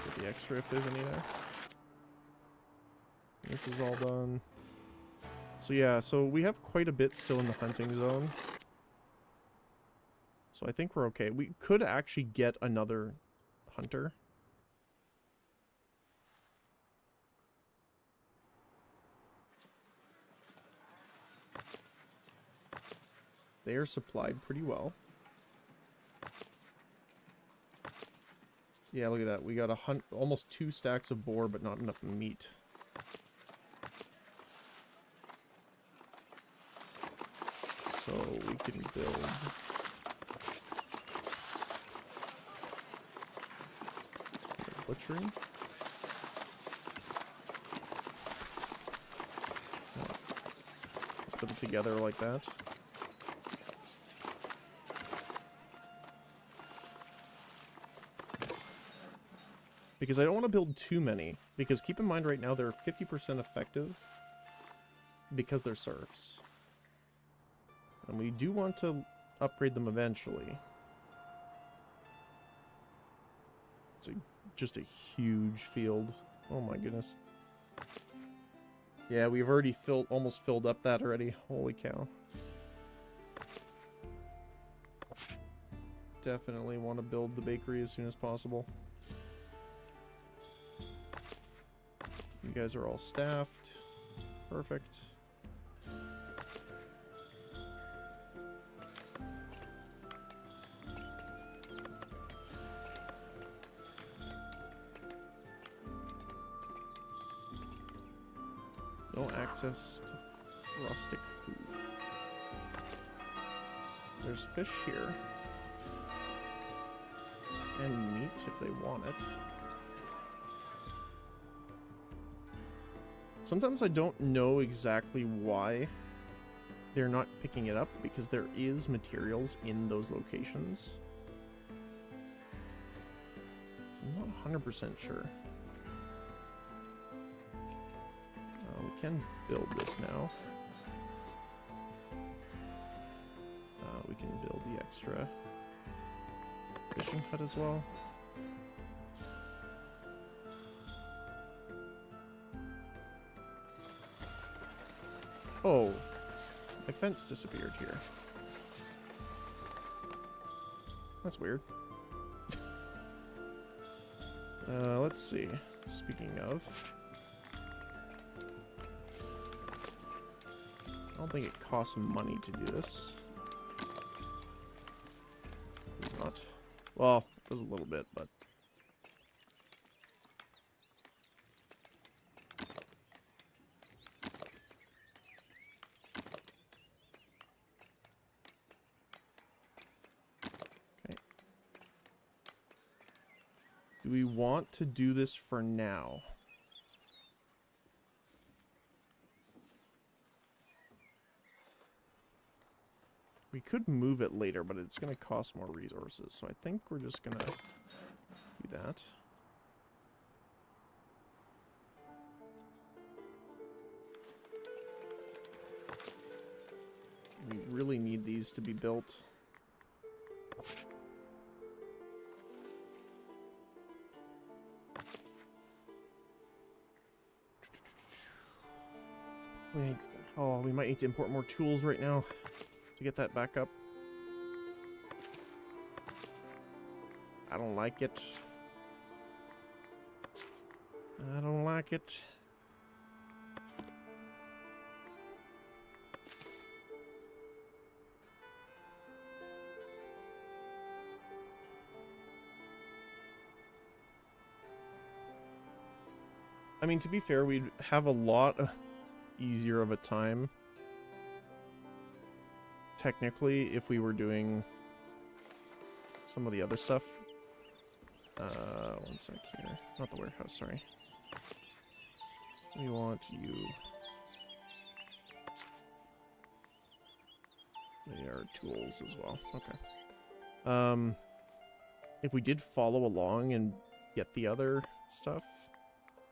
get the extra if there's any there. This is all done. So yeah, so we have quite a bit still in the hunting zone. So I think we're okay. We could actually get another hunter. They are supplied pretty well. Yeah, look at that. We got almost 2 stacks of boar, but not enough meat. So we can build a butchery. Put it together like that. Because I don't want to build too many. Because keep in mind right now they're 50% effective because they're serfs. And we do want to upgrade them eventually. It's just a huge field. Oh my goodness. Yeah, we've already almost filled up that already. Holy cow. Definitely want to build the bakery as soon as possible. You guys are all staffed. Perfect. No access to rustic food. There's fish here. And meat if they want it. Sometimes I don't know exactly why they're not picking it up, because there is materials in those locations. So I'm not 100% sure. We can build this now. We can build the extra fishing hut as well. Oh, my fence disappeared here. That's weird. Let's see. Speaking of, I don't think it costs money to do this. Not. Well, it does a little bit, but. Okay. Do we want to do this for now? We could move it later, but it's going to cost more resources, so I think we're just going to do that. We really need these to be built. We might need to import more tools right now to get that back up. I don't like it. I don't like it. I mean, to be fair, we'd have a lot easier of a time technically if we were doing some of the other stuff. One sec here. Not the warehouse, sorry. We want you. They are tools as well. Okay. If we did follow along and get the other stuff,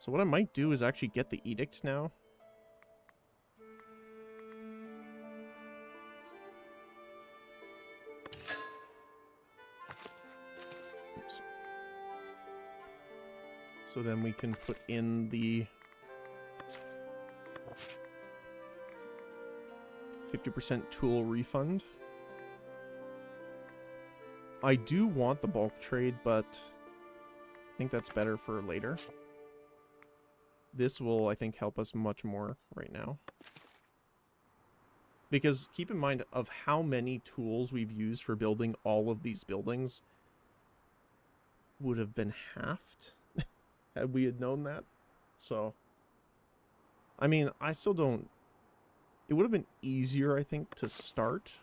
So what I might do is actually get the edict now. Oops. So then we can put in the 50% tool refund. I do want the bulk trade, but I think that's better for later. This will, I think, help us much more right now. Because keep in mind of how many tools we've used for building all of these buildings would have been halved had we had known that. So, I mean, I still don't... It would have been easier, I think, to start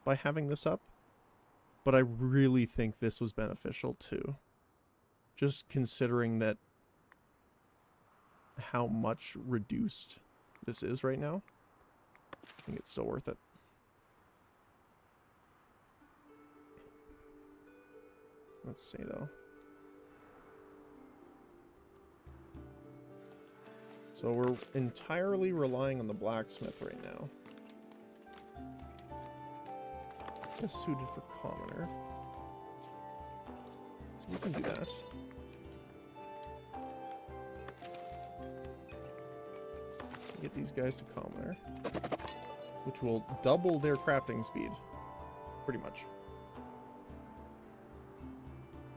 by having this up. But I really think this was beneficial too. Just considering that how much reduced this is right now. I think it's still worth it. Let's see though. So we're entirely relying on the blacksmith right now. It's suited for commoner. So we can do that. Get these guys to commoner, which will double their crafting speed, pretty much.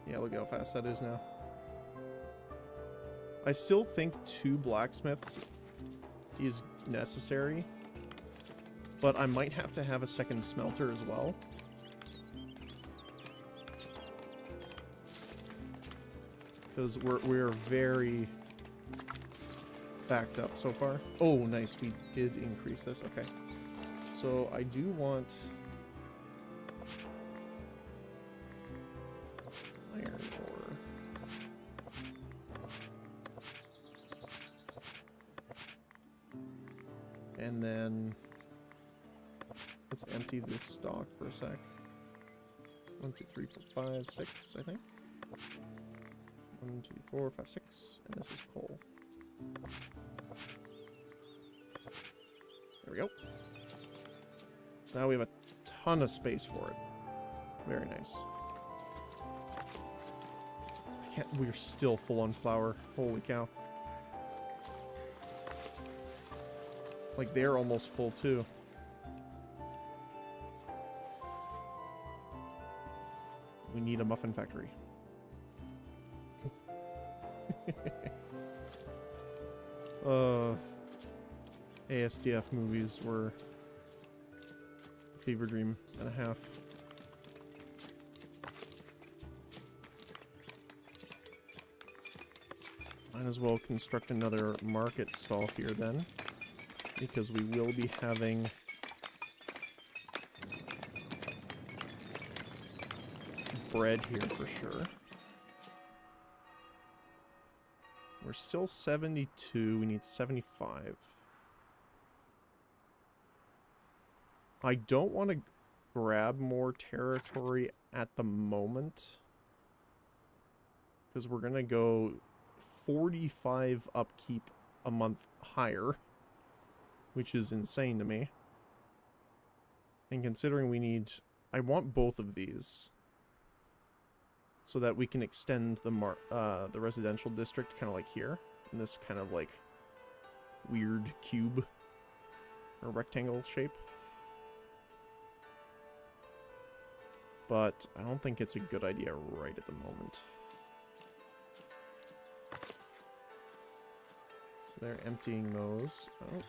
Yeah, look how fast that is now. I still think 2 blacksmiths is necessary, but I might have to have a second smelter as well. Because we're very backed up so far. Oh, nice. We did increase this. Okay. So I do want iron ore. And then let's empty this stock for a sec. 1, 2, 3, 4, 5, 6, I think. 1, 2, 4, 5, 6, and this is coal. There we go. So now we have a ton of space for it. Very nice. We're still full on flour. Holy cow. Like, they're almost full too. We need a muffin factory. ASDF movies were a fever dream and a half. Might as well construct another market stall here then, because we will be having bread here for sure. We're still 72. We need 75. I don't want to grab more territory at the moment, because we're going to go 45 upkeep a month higher, which is insane to me. And considering we need... I want both of these, so that we can extend the residential district kind of like here, in this kind of like weird cube or rectangle shape. But I don't think it's a good idea right at the moment. So they're emptying those out.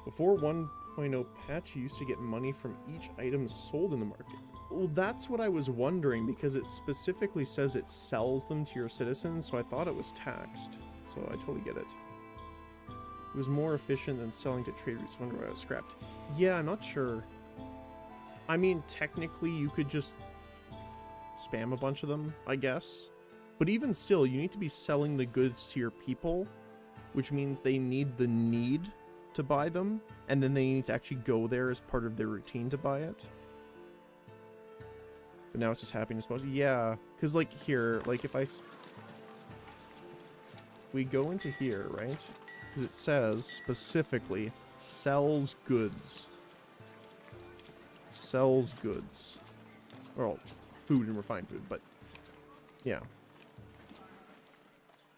Before 1.0 patch, you used to get money from each item sold in the market. Well, that's what I was wondering, because it specifically says it sells them to your citizens, so I thought it was taxed. So I totally get it. It was more efficient than selling to trade routes. Wonder why I was scrapped. Yeah, I'm not sure. I mean, technically, you could just spam a bunch of them, I guess. But even still, you need to be selling the goods to your people, which means they need the need to buy them, and then they need to actually go there as part of their routine to buy it. But now it's just happiness bonus. Yeah, because like here, like if we go into here, right? Because it says specifically sells goods. Sells goods. Well, food and refined food, but yeah.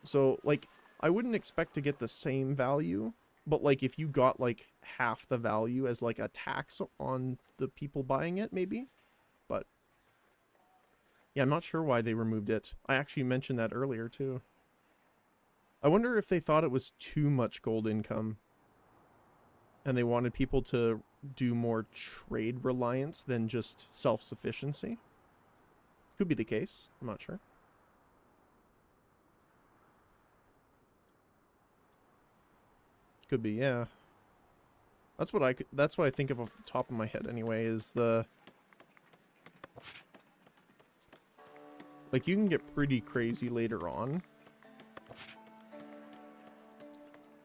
So like I wouldn't expect to get the same value, but like if you got like half the value as like a tax on the people buying it, maybe. But yeah, I'm not sure why they removed it. I actually mentioned that earlier too. I wonder if they thought it was too much gold income and they wanted people to do more trade reliance than just self-sufficiency. Could be the case. I'm not sure. Could be, yeah. That's what I think of off the top of my head anyway, is the like you can get pretty crazy later on.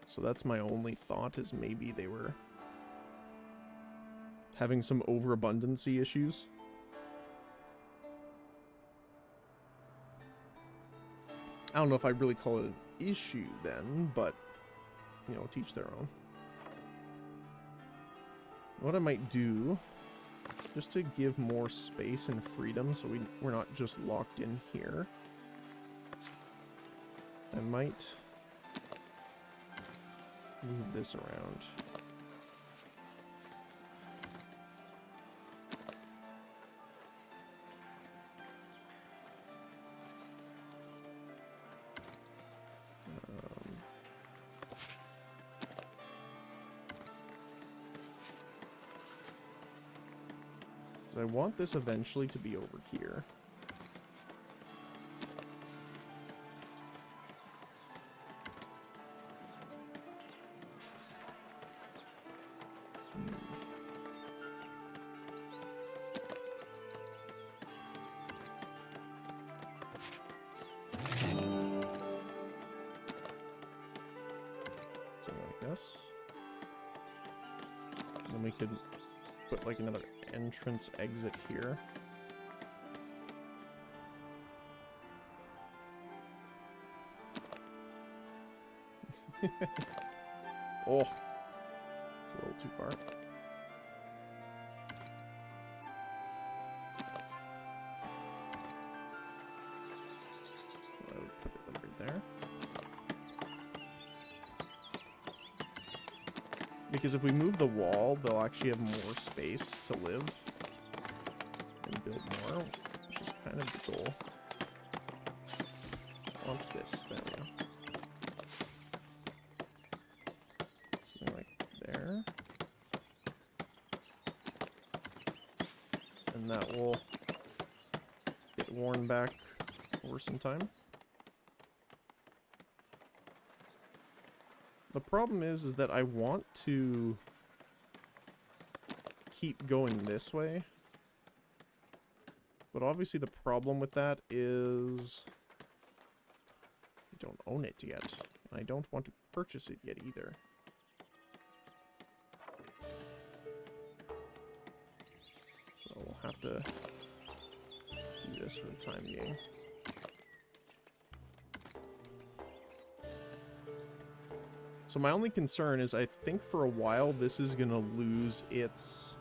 So that's my only thought, is maybe they were having some overabundancy issues. I don't know if I'd really call it an issue then, but, you know, teach their own. What I might do, just to give more space and freedom so we're not just locked in here, I might move this around. I want this eventually to be over here. Something like this. And then we could put like another entrance exit here. Oh, it's a little too far. I would put it right there. Because if we move the wall, they'll actually have more space to live and build more, which is kind of the goal. Launch this, there we go. Something like there. And that will get worn back over some time. The problem is that I want to keep going this way. But obviously the problem with that is I don't own it yet. And I don't want to purchase it yet either. So we'll have to do this for the time being. So my only concern is I think for a while this is going to lose its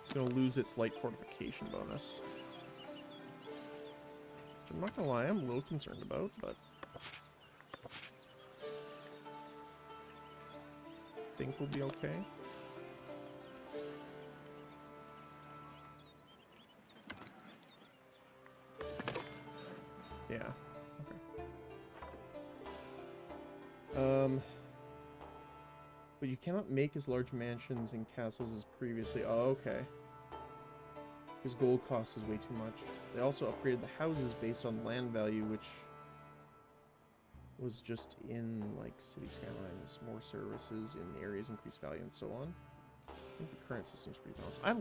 it's going to lose its light fortification bonus. Which I'm not going to lie, I'm a little concerned about, but I think we'll be okay. Yeah, okay. But you cannot make as large mansions and castles as previously. Oh, okay. Because gold cost is way too much. They also upgraded the houses based on land value, which was just in, like, city skylines, more services in areas, increased value, and so on. I think the current system's pretty balanced. I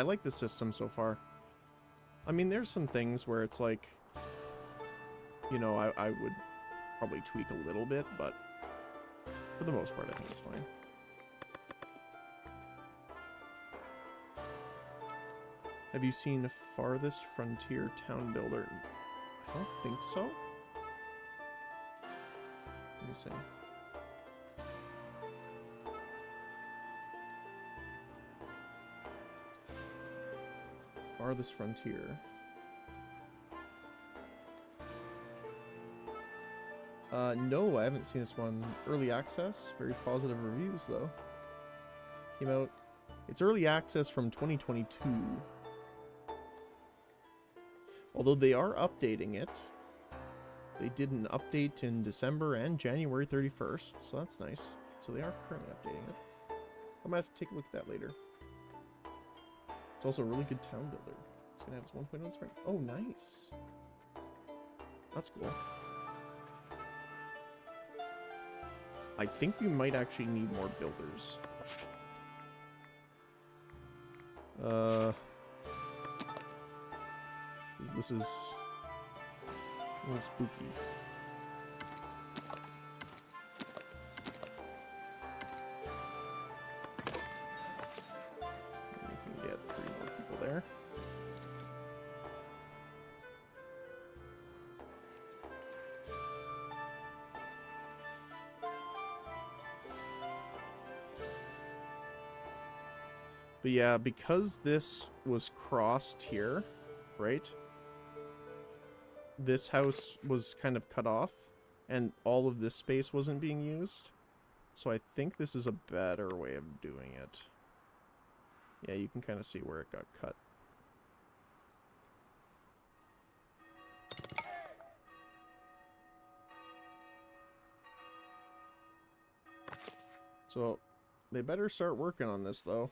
like this system so far. I mean, there's some things where it's like, you know, I would probably tweak a little bit, but for the most part, I think it's fine. Have you seen Farthest Frontier Town Builder? I don't think so. Let me see. Farthest Frontier. No, I haven't seen this one. Early access, very positive reviews though. Came out. It's early access from 2022. Although they are updating it. They did an update in December and January 31st, so that's nice. So they are currently updating it. I might have to take a look at that later. It's also a really good town builder. It's gonna have its 1.0 strength. Oh, nice. That's cool. I think we might actually need more builders. This is a little spooky. We can get 3 more people there. But yeah, because this was crossed here, right? This house was kind of cut off, and all of this space wasn't being used. So I think this is a better way of doing it. Yeah, you can kind of see where it got cut. So they better start working on this, though.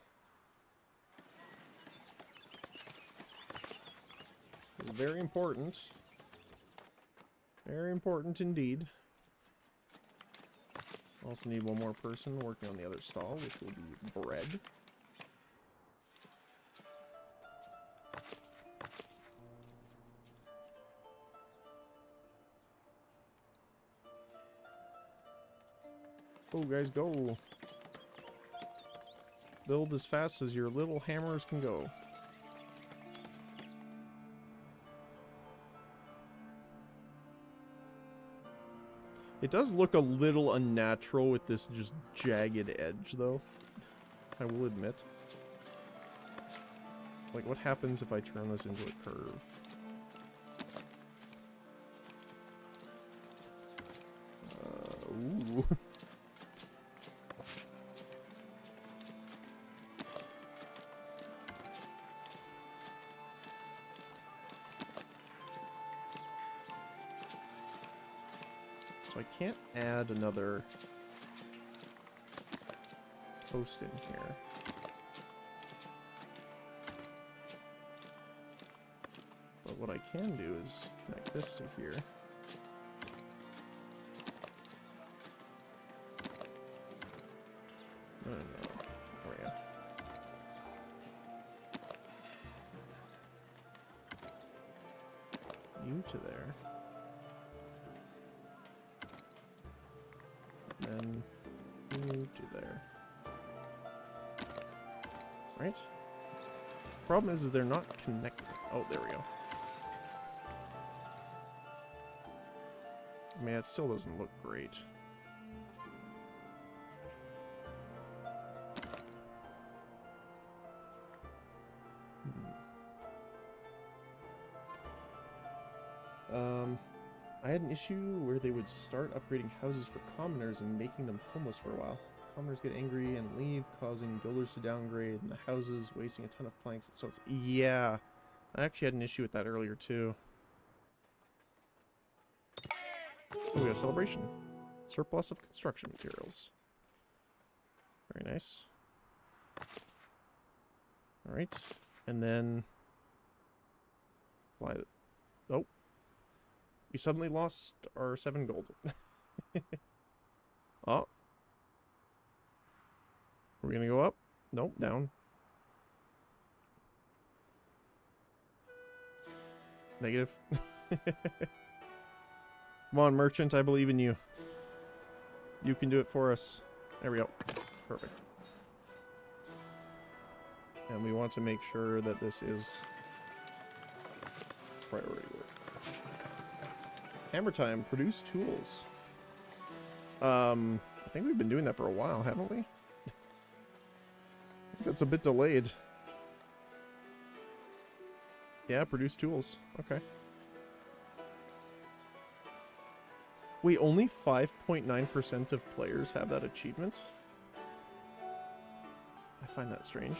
It's very important. Very important indeed. Also need one more person working on the other stall, which will be bread. Go, guys, go. Build as fast as your little hammers can go. It does look a little unnatural with this just jagged edge, though. I will admit. Like, what happens if I turn this into a curve? Ooh. So I can't add another post in here. But what I can do is connect this to here. No. Oh yeah. You to there. Then you to there. Right? Problem is they're not connected. Oh, there we go. I mean, it still doesn't look great. I had an issue where they would start upgrading houses for commoners and making them homeless for a while. Commoners get angry and leave, causing builders to downgrade and the houses, wasting a ton of planks. So it's, yeah, I actually had an issue with that earlier too. Oh, we got a celebration. Surplus of construction materials. Very nice. Alright, and then fly. Oh. We suddenly lost our 7 gold. Oh. We're gonna go up? Nope, down. Negative. Come on, merchant, I believe in you. You can do it for us. There we go. Perfect. And we want to make sure that this is priority work. Hammer time, produce tools. I think we've been doing that for a while, haven't we? That's a bit delayed. Yeah, produce tools. Okay. Wait, only 5.9% of players have that achievement? I find that strange.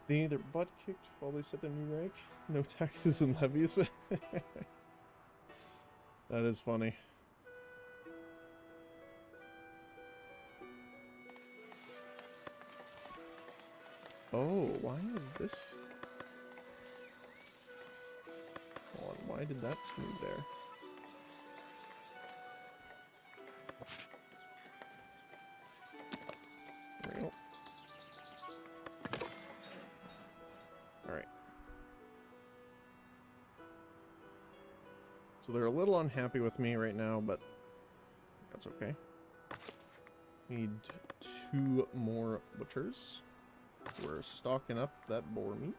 They need their butt kicked while they set their new rank. No taxes and levies. That is funny. Oh, why is this? Hold on, why did that move there? There we go. Alright. So they're a little unhappy with me right now, but that's okay. Need 2 more butchers. So we're stocking up that boar meat.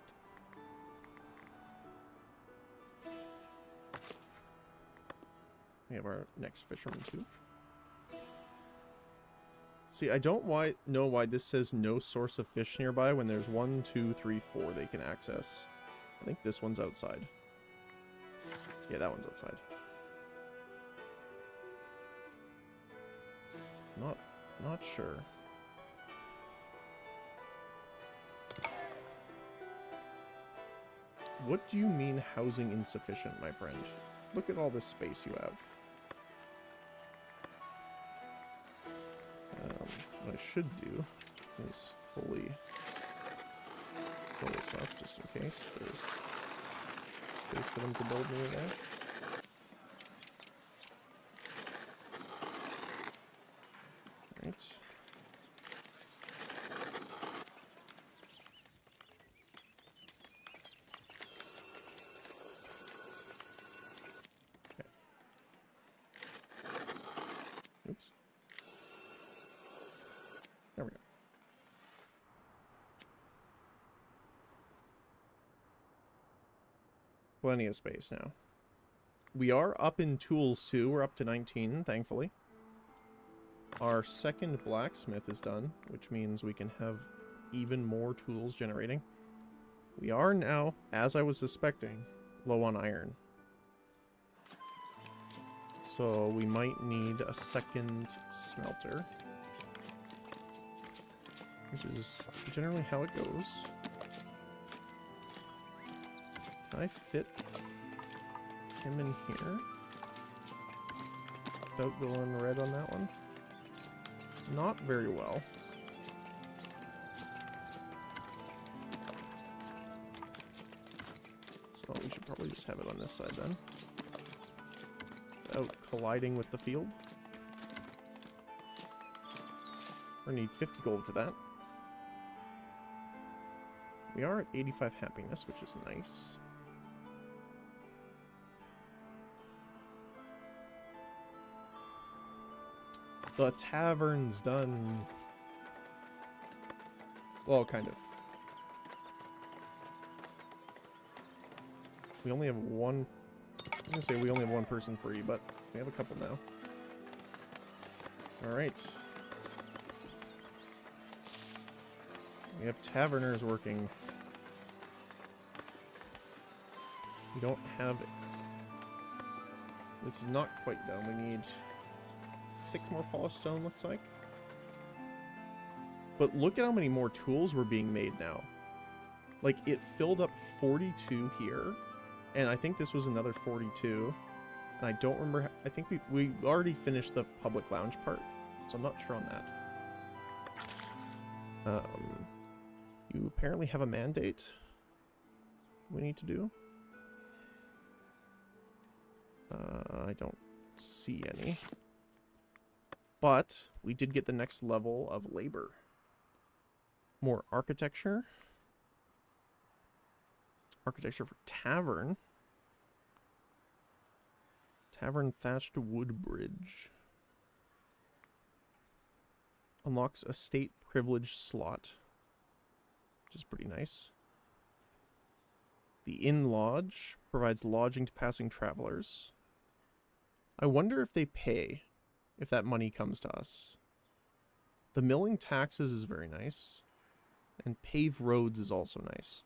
We have our next fisherman too. See, I don't know why this says no source of fish nearby when there's 1, 2, 3, 4 they can access. I think this one's outside. Yeah, that one's outside. Not sure. What do you mean housing insufficient, my friend? Look at all this space you have. What I should do is fully fill this up just in case there's space for them to build near there. Right. Okay. Oops. There we go. Plenty of space now. We are up in tools too. We're up to 19, thankfully. Our second blacksmith is done, which means we can have even more tools generating. We are now, as I was suspecting, low on iron. So we might need a second smelter. Which is generally how it goes. Can I fit him in here? Without going red on that one? Not very well. So we should probably just have it on this side then. Without colliding with the field. We're gonna need 50 gold for that. We are at 85 happiness, which is nice. The tavern's done. Well, kind of. We only have one... I'm gonna say we only have one person free, but we have a couple now. Alright. We have taverners working. We don't have... This is not quite done. We need 6 more polished stone, looks like. But look at how many more tools were being made now. Like, it filled up 42 here. And I think this was another 42. And I don't remember... I think we already finished the public lounge part. So I'm not sure on that. You apparently have a mandate we need to do. I don't see any. But we did get the next level of labor. More architecture. Architecture for tavern. Tavern thatched wood bridge. Unlocks estate privilege slot. which is pretty nice. The Inn Lodge provides lodging to passing travelers. I wonder if they pay, if that money comes to us. The milling taxes is very nice. And pave roads is also nice.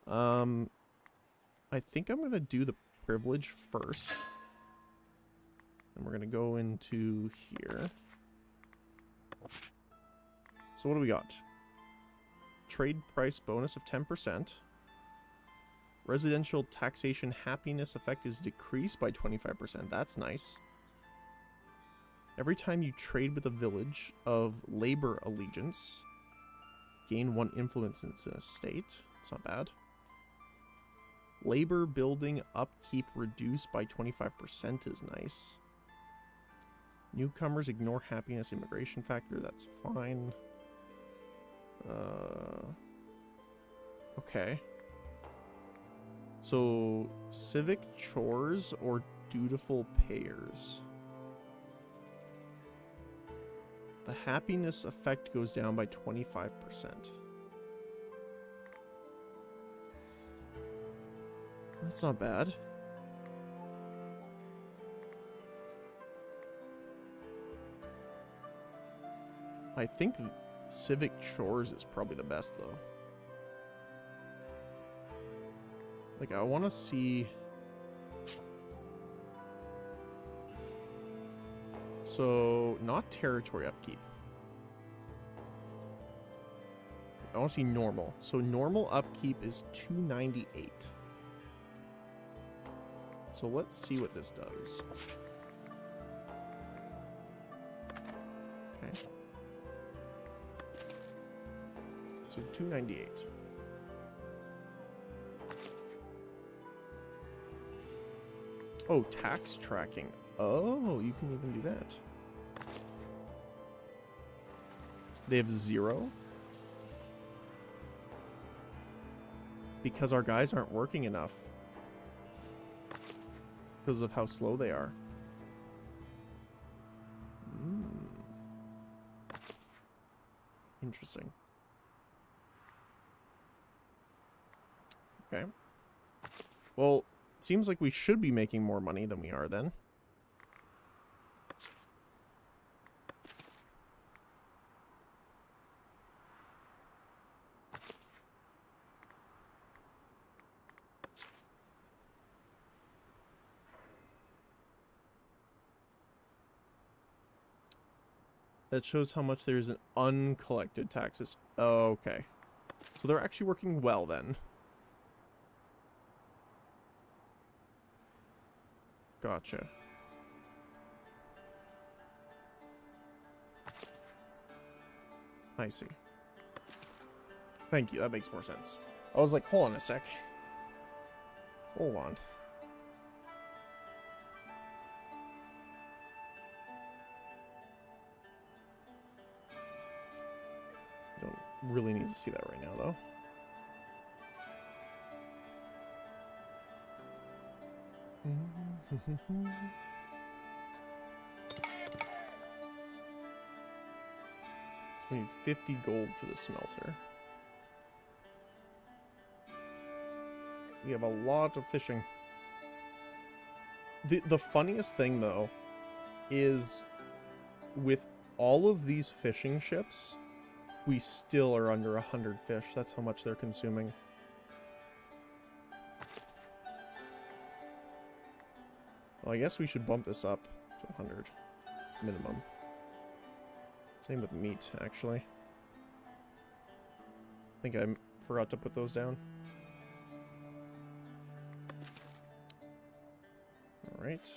I think I'm going to do the privilege first. And we're going to go into here. So what do we got? Trade price bonus of 10%. Residential taxation happiness effect is decreased by 25%. That's nice. Every time you trade with a village of labor allegiance, gain 1 influence in a state. It's not bad. Labor building upkeep reduced by 25% is nice. Newcomers ignore happiness immigration factor. That's fine. Okay. So, civic chores or dutiful payers. The happiness effect goes down by 25%. That's not bad. I think civic chores is probably the best, though. Like, I want to see... So, not territory upkeep. I want to see normal. So, normal upkeep is 298. So, let's see what this does. Okay. So, 298. Oh, tax tracking. Oh, you can even do that. They have 0. Because our guys aren't working enough. Because of how slow they are. Interesting. Okay. Well, seems like we should be making more money than we are then. That shows how much there's an uncollected taxes. Okay. So they're actually working well then. Gotcha. I see. Thank you, that makes more sense. I was like, hold on a sec. Hold on. Don't really need to see that right now, though. We need 50 gold for the smelter. We have a lot of fishing. The funniest thing, though, is with all of these fishing ships, we still are under 100 fish. That's how much they're consuming. Well, I guess we should bump this up to 100 minimum. Same with meat, actually. I think I forgot to put those down. Alright.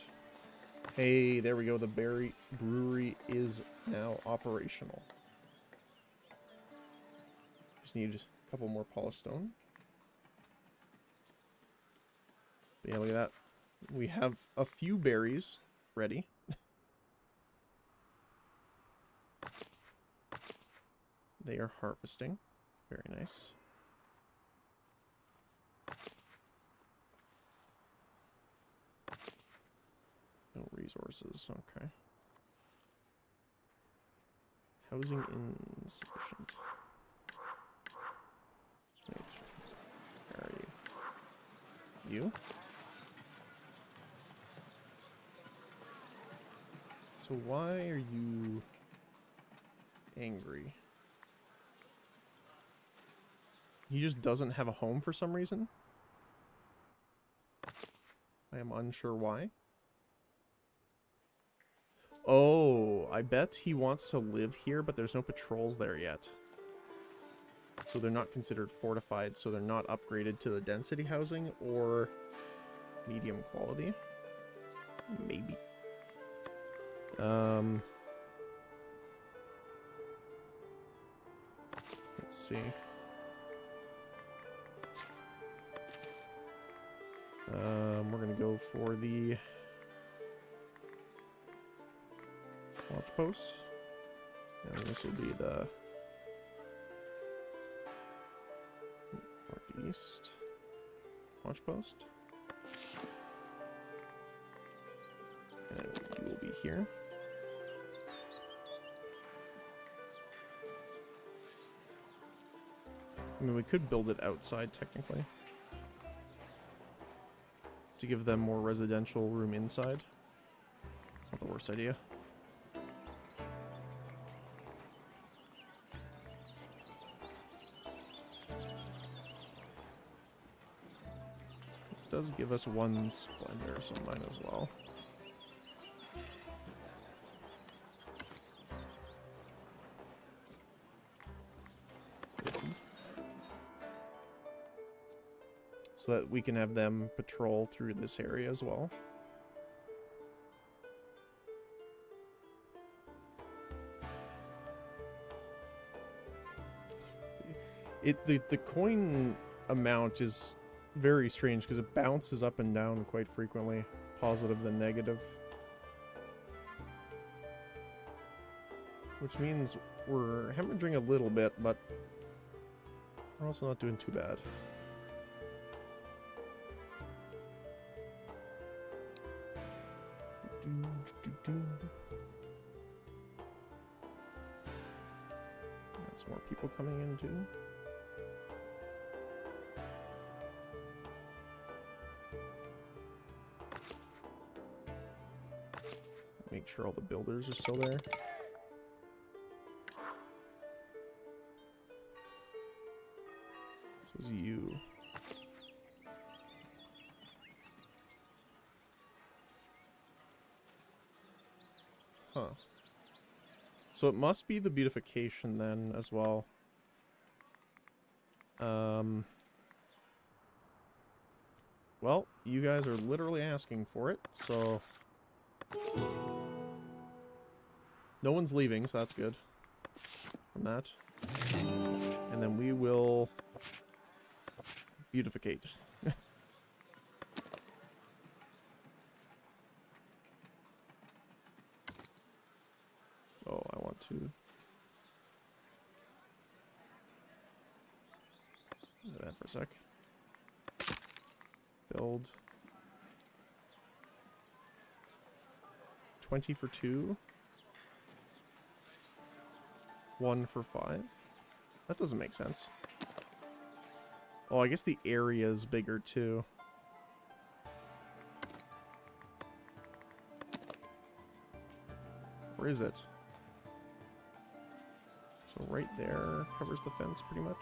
Hey, there we go. The berry brewery is now operational. Just need a couple more polished stone. But yeah, look at that. We have a few berries ready. They are harvesting. Very nice. No resources. Okay. Housing insufficient. You? So why are you angry? He just doesn't have a home for some reason? I am unsure why. Oh, I bet he wants to live here, but there's no patrols there yet. So they're not considered fortified, so they're not upgraded to the density housing or medium quality. Maybe. Let's see. We're gonna go for the watch post. And this will be the northeast watch post. And you will be here. I mean, we could build it outside, technically. To give them more residential room inside. It's not the worst idea. This does give us one splendor, so mine as well. So that we can have them patrol through this area as well. The coin amount is very strange because it bounces up and down quite frequently, positive than negative. Which means we're hemorrhaging a little bit, but we're also not doing too bad. That's more people coming in too. Make sure all the builders are still there. This was you. Huh. So it must be the beautification then as well. Well, you guys are literally asking for it, so no one's leaving, so that's good from that. And then we will beautificate. Oh, I want to do that for a sec. Build 20 for 2. 1 for 5. That doesn't make sense. Oh, I guess the area is bigger too. Where is it? So right there covers the fence pretty much.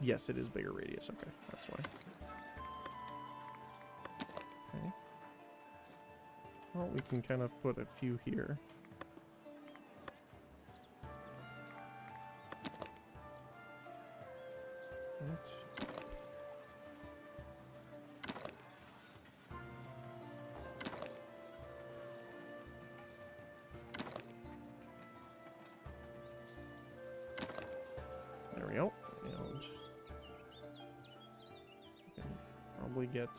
Yes, it is bigger radius. Okay, that's why. Okay. Well, we can kind of put a few here. Right. There we go. And we can probably get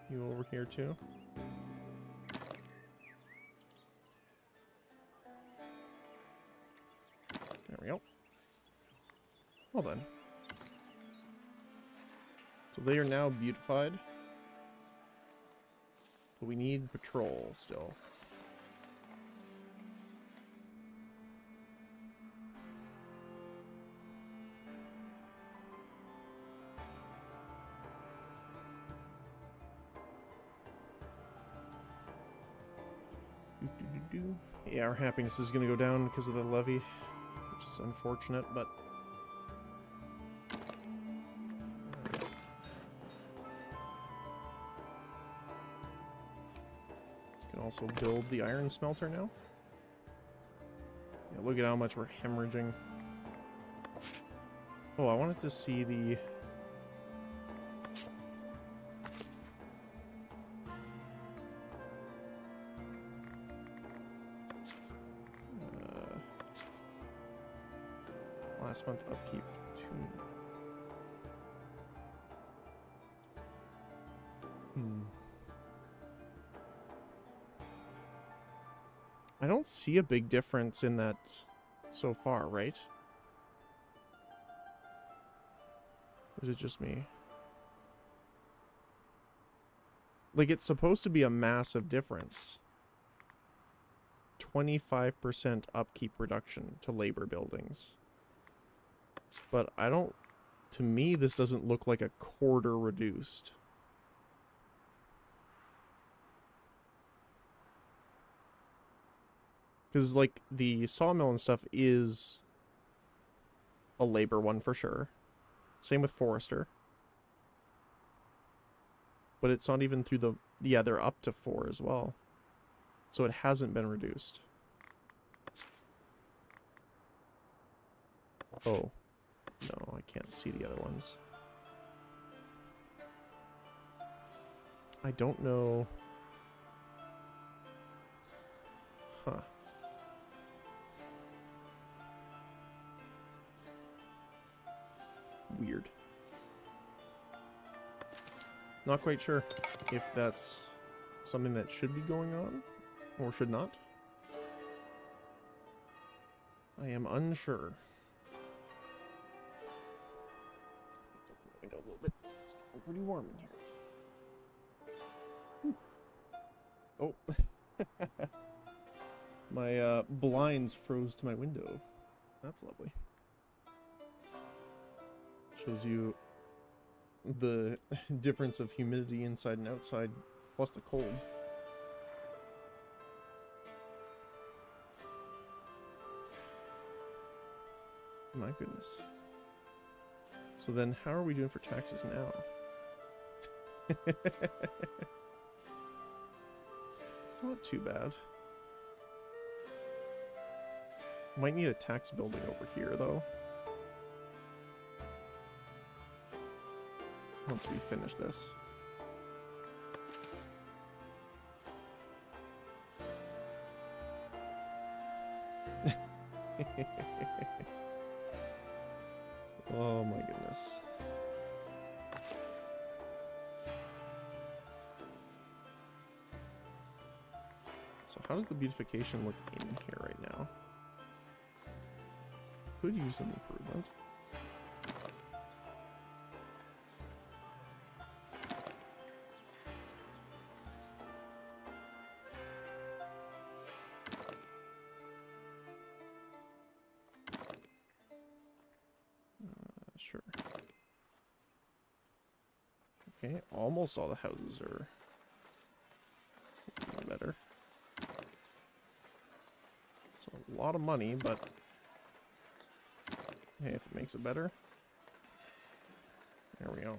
you over here too. There we go. Well done. So they are now beautified. But we need patrol still. Yeah, our happiness is going to go down because of the levy, which is unfortunate, but... Can also build the iron smelter now. Yeah, look at how much we're hemorrhaging. Oh, I wanted to see the... last month upkeep 2. I don't see a big difference in that so far, right? Or is it just me? Like, it's supposed to be a massive difference. 25% upkeep reduction to labor buildings. But I don't... To me, this doesn't look like a quarter reduced. Because, like, the sawmill and stuff is a labor one for sure. Same with Forester. But it's not even through the... Yeah, they're up to 4 as well. So it hasn't been reduced. Oh. No, I can't see the other ones. I don't know... Huh. Weird. Not quite sure if that's something that should be going on or should not. I am unsure. Window a little bit. It's getting pretty warm in here. Oh. My blinds froze to my window. That's lovely. Shows you the difference of humidity inside and outside, plus the cold. My goodness. So then how are we doing for taxes now? It's not too bad. Might need a tax building over here though. Once we finish this. Oh my goodness. So how does the beautification look in here right now? Could use some improvement. Sure. Okay, almost all the houses are better. It's a lot of money, but hey, if it makes it better. There we go.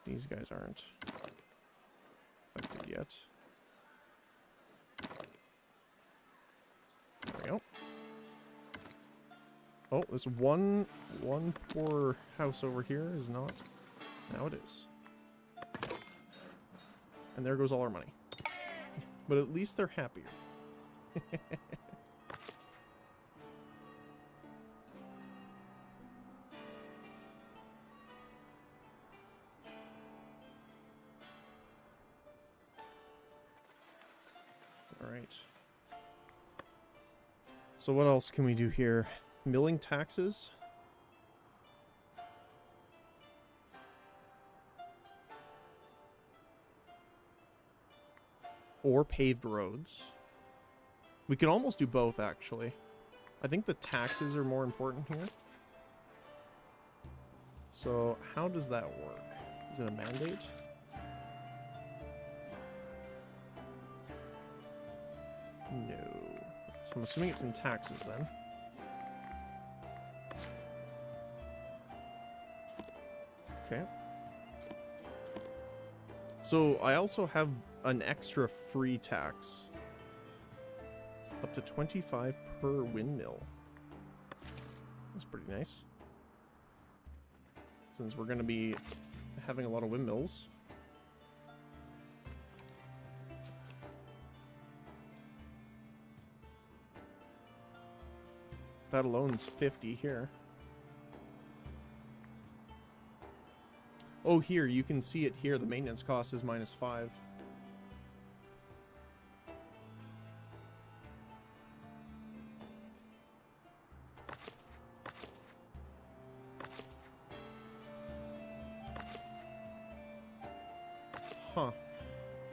These guys aren't affected yet. There we go. Oh, this one poor house over here is not. Now it is. And there goes all our money. But at least they're happier. Alright. So what else can we do here? Milling taxes? Or paved roads. We could almost do both, actually. I think the taxes are more important here. So, how does that work? Is it a mandate? No. So I'm assuming it's in taxes then. Okay. So I also have an extra free tax. Up to 25 per windmill. That's pretty nice. Since we're going to be having a lot of windmills. That alone's 50 here. Oh, here, you can see it here. The maintenance cost is -5. Huh.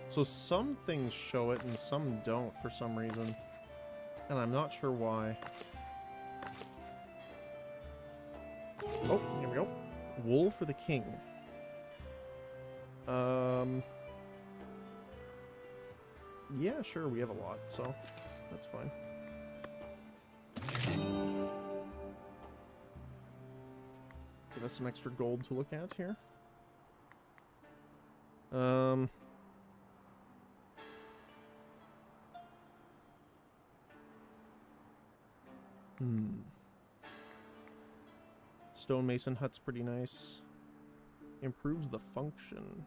So some things show it and some don't for some reason. And I'm not sure why. Oh, here we go. Wool for the king. Yeah, sure, we have a lot, so that's fine. Give us some extra gold to look at here. Stonemason hut's pretty nice. Improves the function.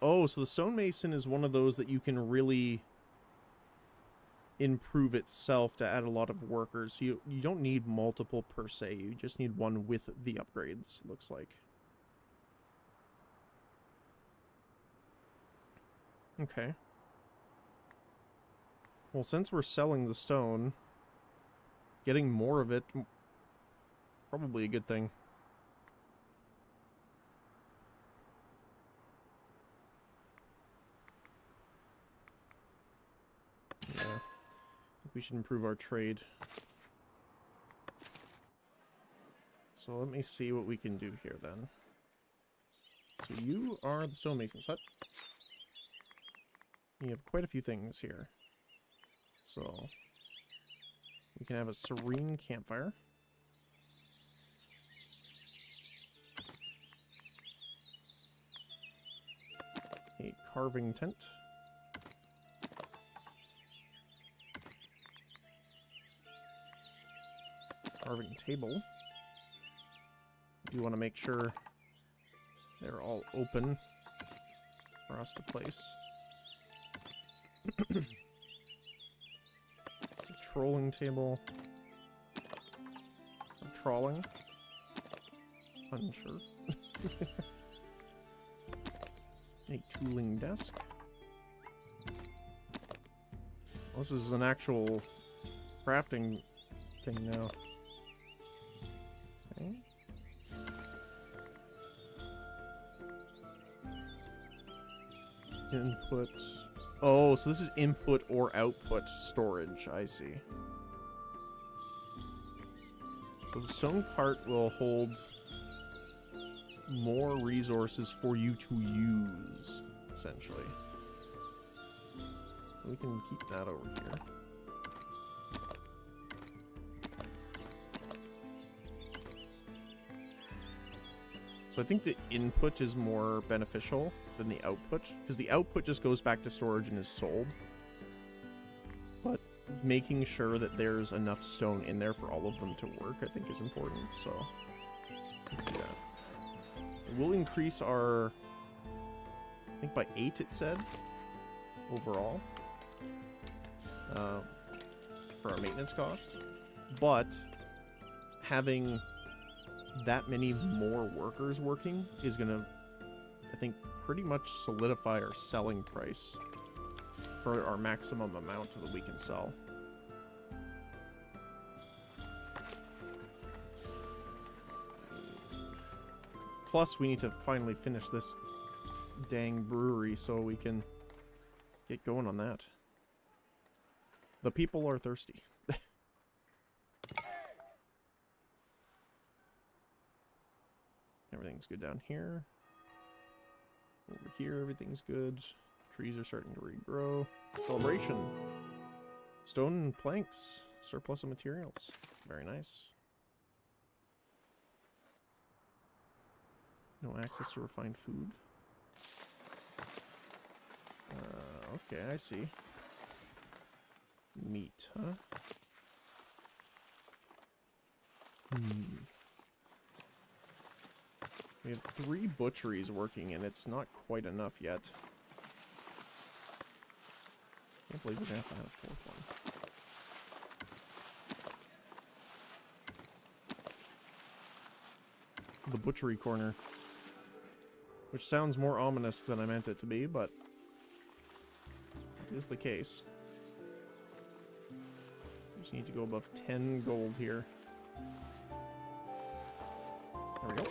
Oh, so the stonemason is one of those that you can really improve itself to add a lot of workers. You don't need multiple per se. You just need one with the upgrades, looks like. Okay. Well, since we're selling the stone, getting more of it, probably a good thing. Yeah. I think we should improve our trade. So let me see what we can do here then. So you are the stonemason's hut. You have quite a few things here. So we can have a serene campfire. A carving tent. Carving table. You want to make sure they're all open for us to place. Trolling table. Or trawling. Unsure. A tooling desk. Well, this is an actual crafting thing now. Okay. Input. Oh, so this is input or output storage. I see. So the stone cart will hold more resources for you to use, essentially. We can keep that over here. So I think the input is more beneficial than the output, because the output just goes back to storage and is sold. But making sure that there's enough stone in there for all of them to work, I think, is important. So let's do that. We'll increase our, I think by 8 it said, overall, for our maintenance cost. But having that many more workers working is gonna, I think, pretty much solidify our selling price for our maximum amount that we can sell. Plus, we need to finally finish this dang brewery so we can get going on that. The people are thirsty. Everything's good down here. Over here, everything's good. Trees are starting to regrow. Celebration. Stone and planks. Surplus of materials. Very nice. No access to refined food. Okay, I see. Meat, huh? We have 3 butcheries working, and it's not quite enough yet. Can't believe we're gonna have to have a 4th one. The butchery corner. Which sounds more ominous than I meant it to be, but it is the case. We just need to go above 10 gold here. There we go.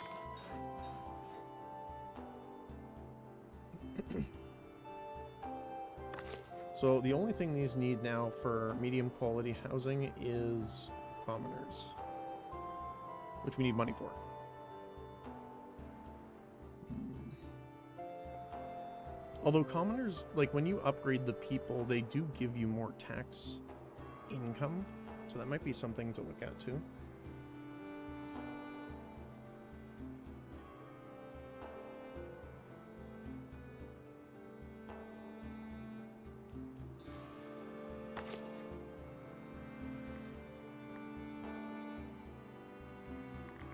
So the only thing these need now for medium quality housing is commoners, which we need money for. Although commoners, like when you upgrade the people, they do give you more tax income, so that might be something to look at too.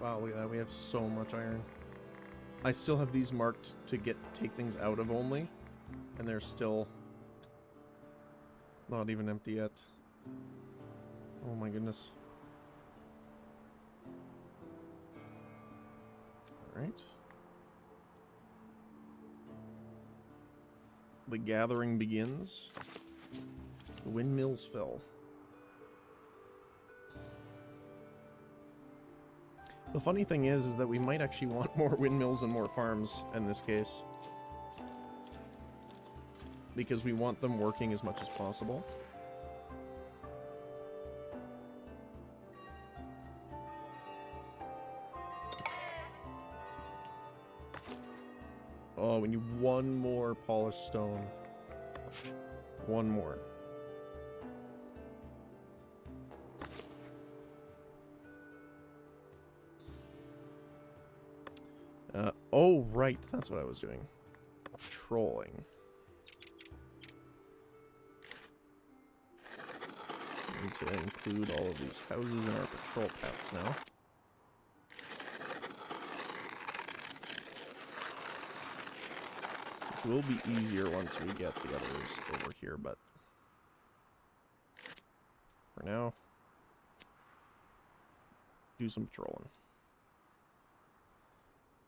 Wow, look at that, we have so much iron. I still have these marked to take things out of only, and they're still not even empty yet. Oh my goodness. Alright. The gathering begins. The windmills fell. The funny thing is that we might actually want more windmills and more farms in this case. Because we want them working as much as possible. Oh, we need one more polished stone. One more. Oh, right. That's what I was doing. Trolling. Need to include all of these houses in our patrol paths now. Which will be easier once we get the others over here, but for now, do some patrolling.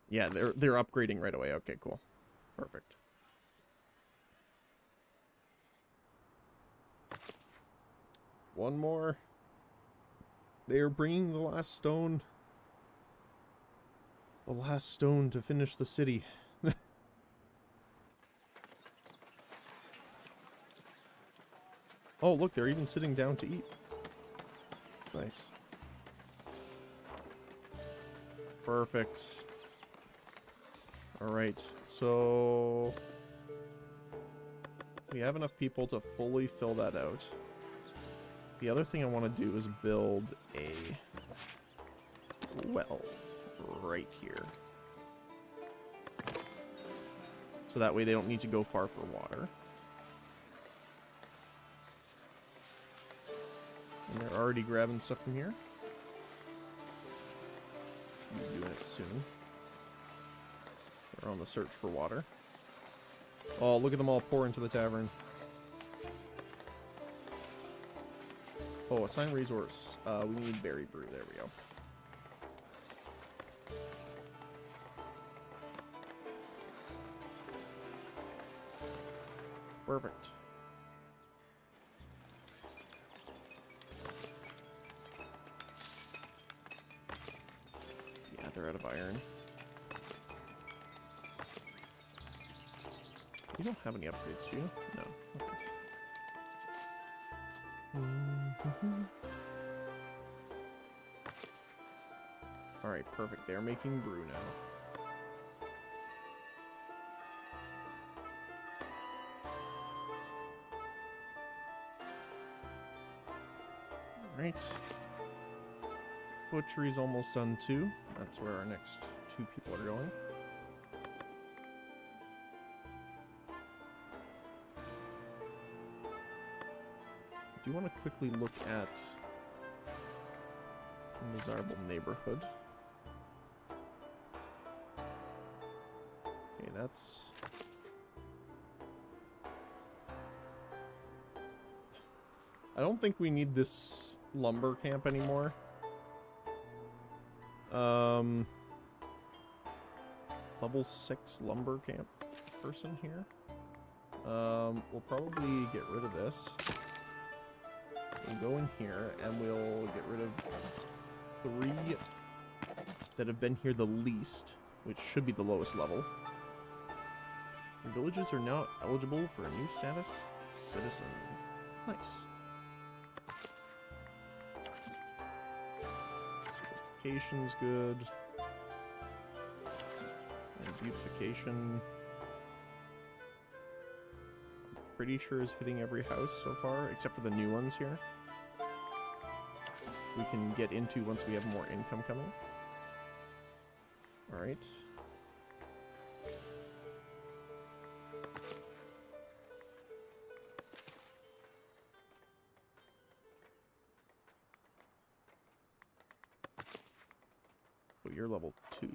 Yeah, they're upgrading right away. Okay, cool. Perfect. One more. They are bringing the last stone. The last stone to finish the city. Oh, look, they're even sitting down to eat. Nice. Perfect. Alright, so we have enough people to fully fill that out. The other thing I want to do is build a well right here. So that way they don't need to go far for water. And they're already grabbing stuff from here. Should be doing it soon. They're on the search for water. Oh, look at them all pour into the tavern. Oh, assign resource. We need berry brew. There we go. Perfect. Yeah, they're out of iron. You don't have any upgrades, do you? No. Okay. Alright, perfect. They're making brew now. Right. Butchery's almost done too. That's where our next 2 people are going. I do want to quickly look at a desirable neighborhood. Okay, that's... I don't think we need this lumber camp anymore. Level 6 lumber camp person here. We'll probably get rid of this. We'll go in here and we'll get rid of 3 that have been here the least, which should be the lowest level. The villages are now eligible for a new status, citizen. Nice. Beautification's good. And beautification, I'm pretty sure is hitting every house so far, except for the new ones here. We can get into once we have more income coming. Alright. Oh, you're level 2.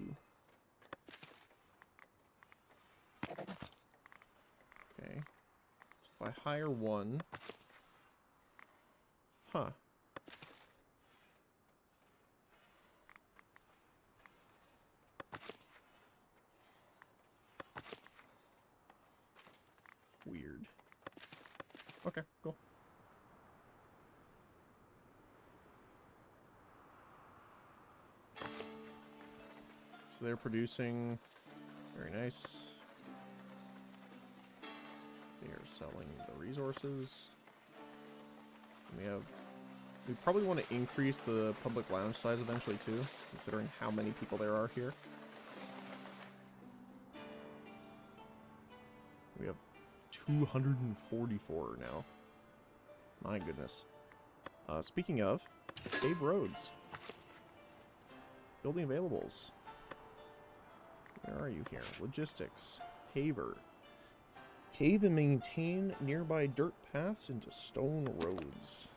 Okay. So if I hire 1... Huh. Weird. Okay, cool. So they're producing. Very nice. They are selling the resources. And we probably want to increase the public lounge size eventually too, considering how many people there are here. We have 244 now. My goodness. Speaking of, paved roads. Building availables. Where are you here? Logistics. Paver. Pave and maintain nearby dirt paths into stone roads.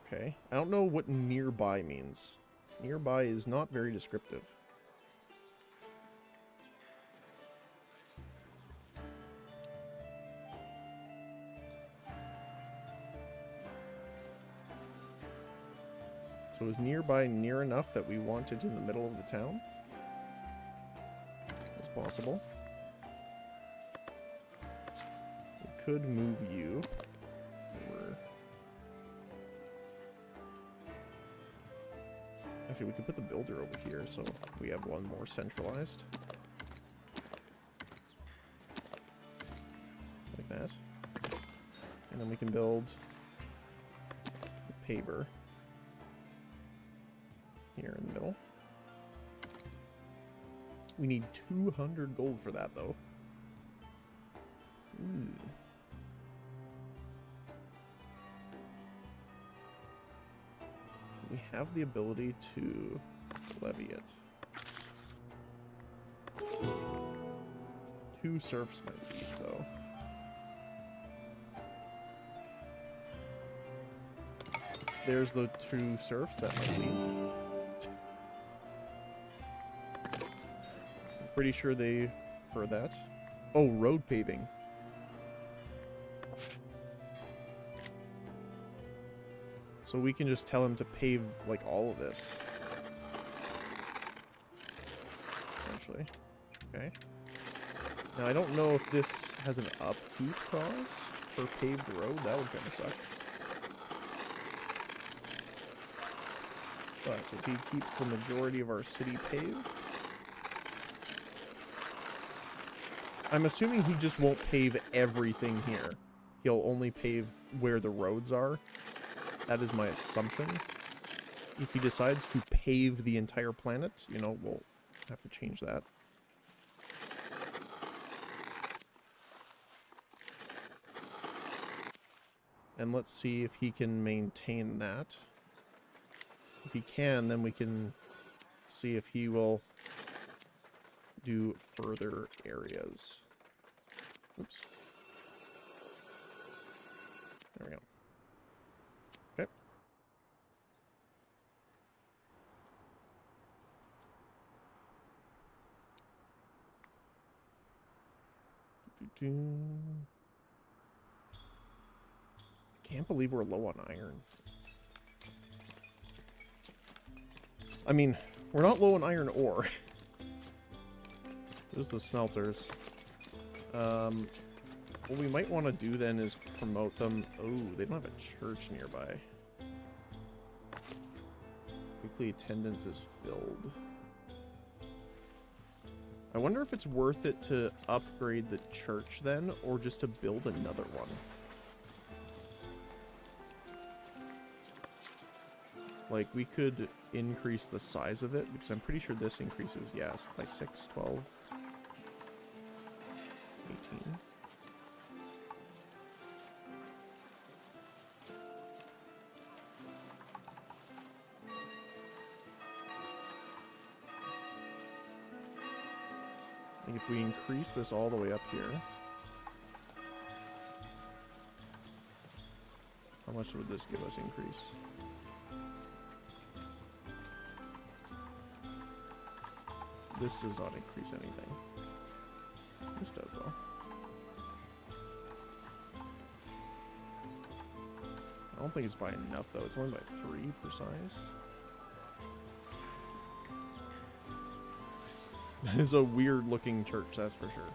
Okay. I don't know what nearby means. Nearby is not very descriptive. So is nearby near enough that we want it in the middle of the town? It's possible. We could move you. Actually, we could put the builder over here so we have one more centralized. Like that. And then we can build a paver here in the middle. We need 200 gold for that, though. Ooh. We have the ability to levy it. 2 serfs might leave, though. There's the 2 serfs that might leave. I'm pretty sure they for that. Oh, road paving. So we can just tell him to pave, like, all of this. Essentially. Okay. Now, I don't know if this has an upkeep cost for paved road. That would kind of suck. But if he keeps the majority of our city paved... I'm assuming he just won't pave everything here. He'll only pave where the roads are. That is my assumption. If he decides to pave the entire planet, you know, we'll have to change that. And let's see if he can maintain that. If he can, then we can see if he will do further areas. Oops. There we go. Okay. Can't believe we're low on iron. I mean, we're not low on iron ore. There's the smelters. What we might want to do then is promote them. Oh, they don't have a church nearby. Weekly attendance is filled. I wonder if it's worth it to upgrade the church then, or just to build another one. Like, we could increase the size of it, because I'm pretty sure this increases, yes, by 6, 12, 18. Like, if we increase this all the way up here, how much would this give us increase? This does not increase anything. This does, though. I don't think it's by enough, though. It's only by 3 per size. That is a weird-looking church, that's for sure.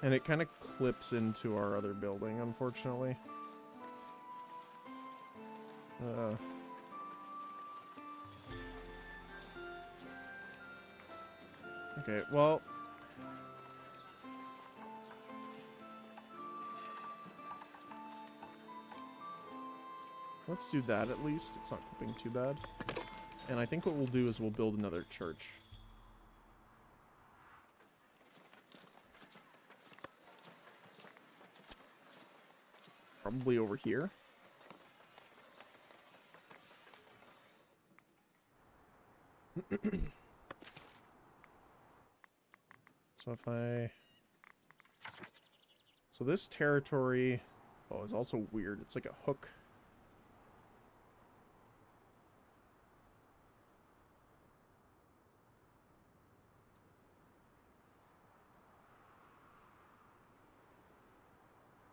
And it kind of clips into our other building, unfortunately. Okay, well... let's do that at least. It's not clipping too bad. And I think what we'll do is we'll build another church. Probably over here. So if I... so this territory... oh, is also weird. It's like a hook.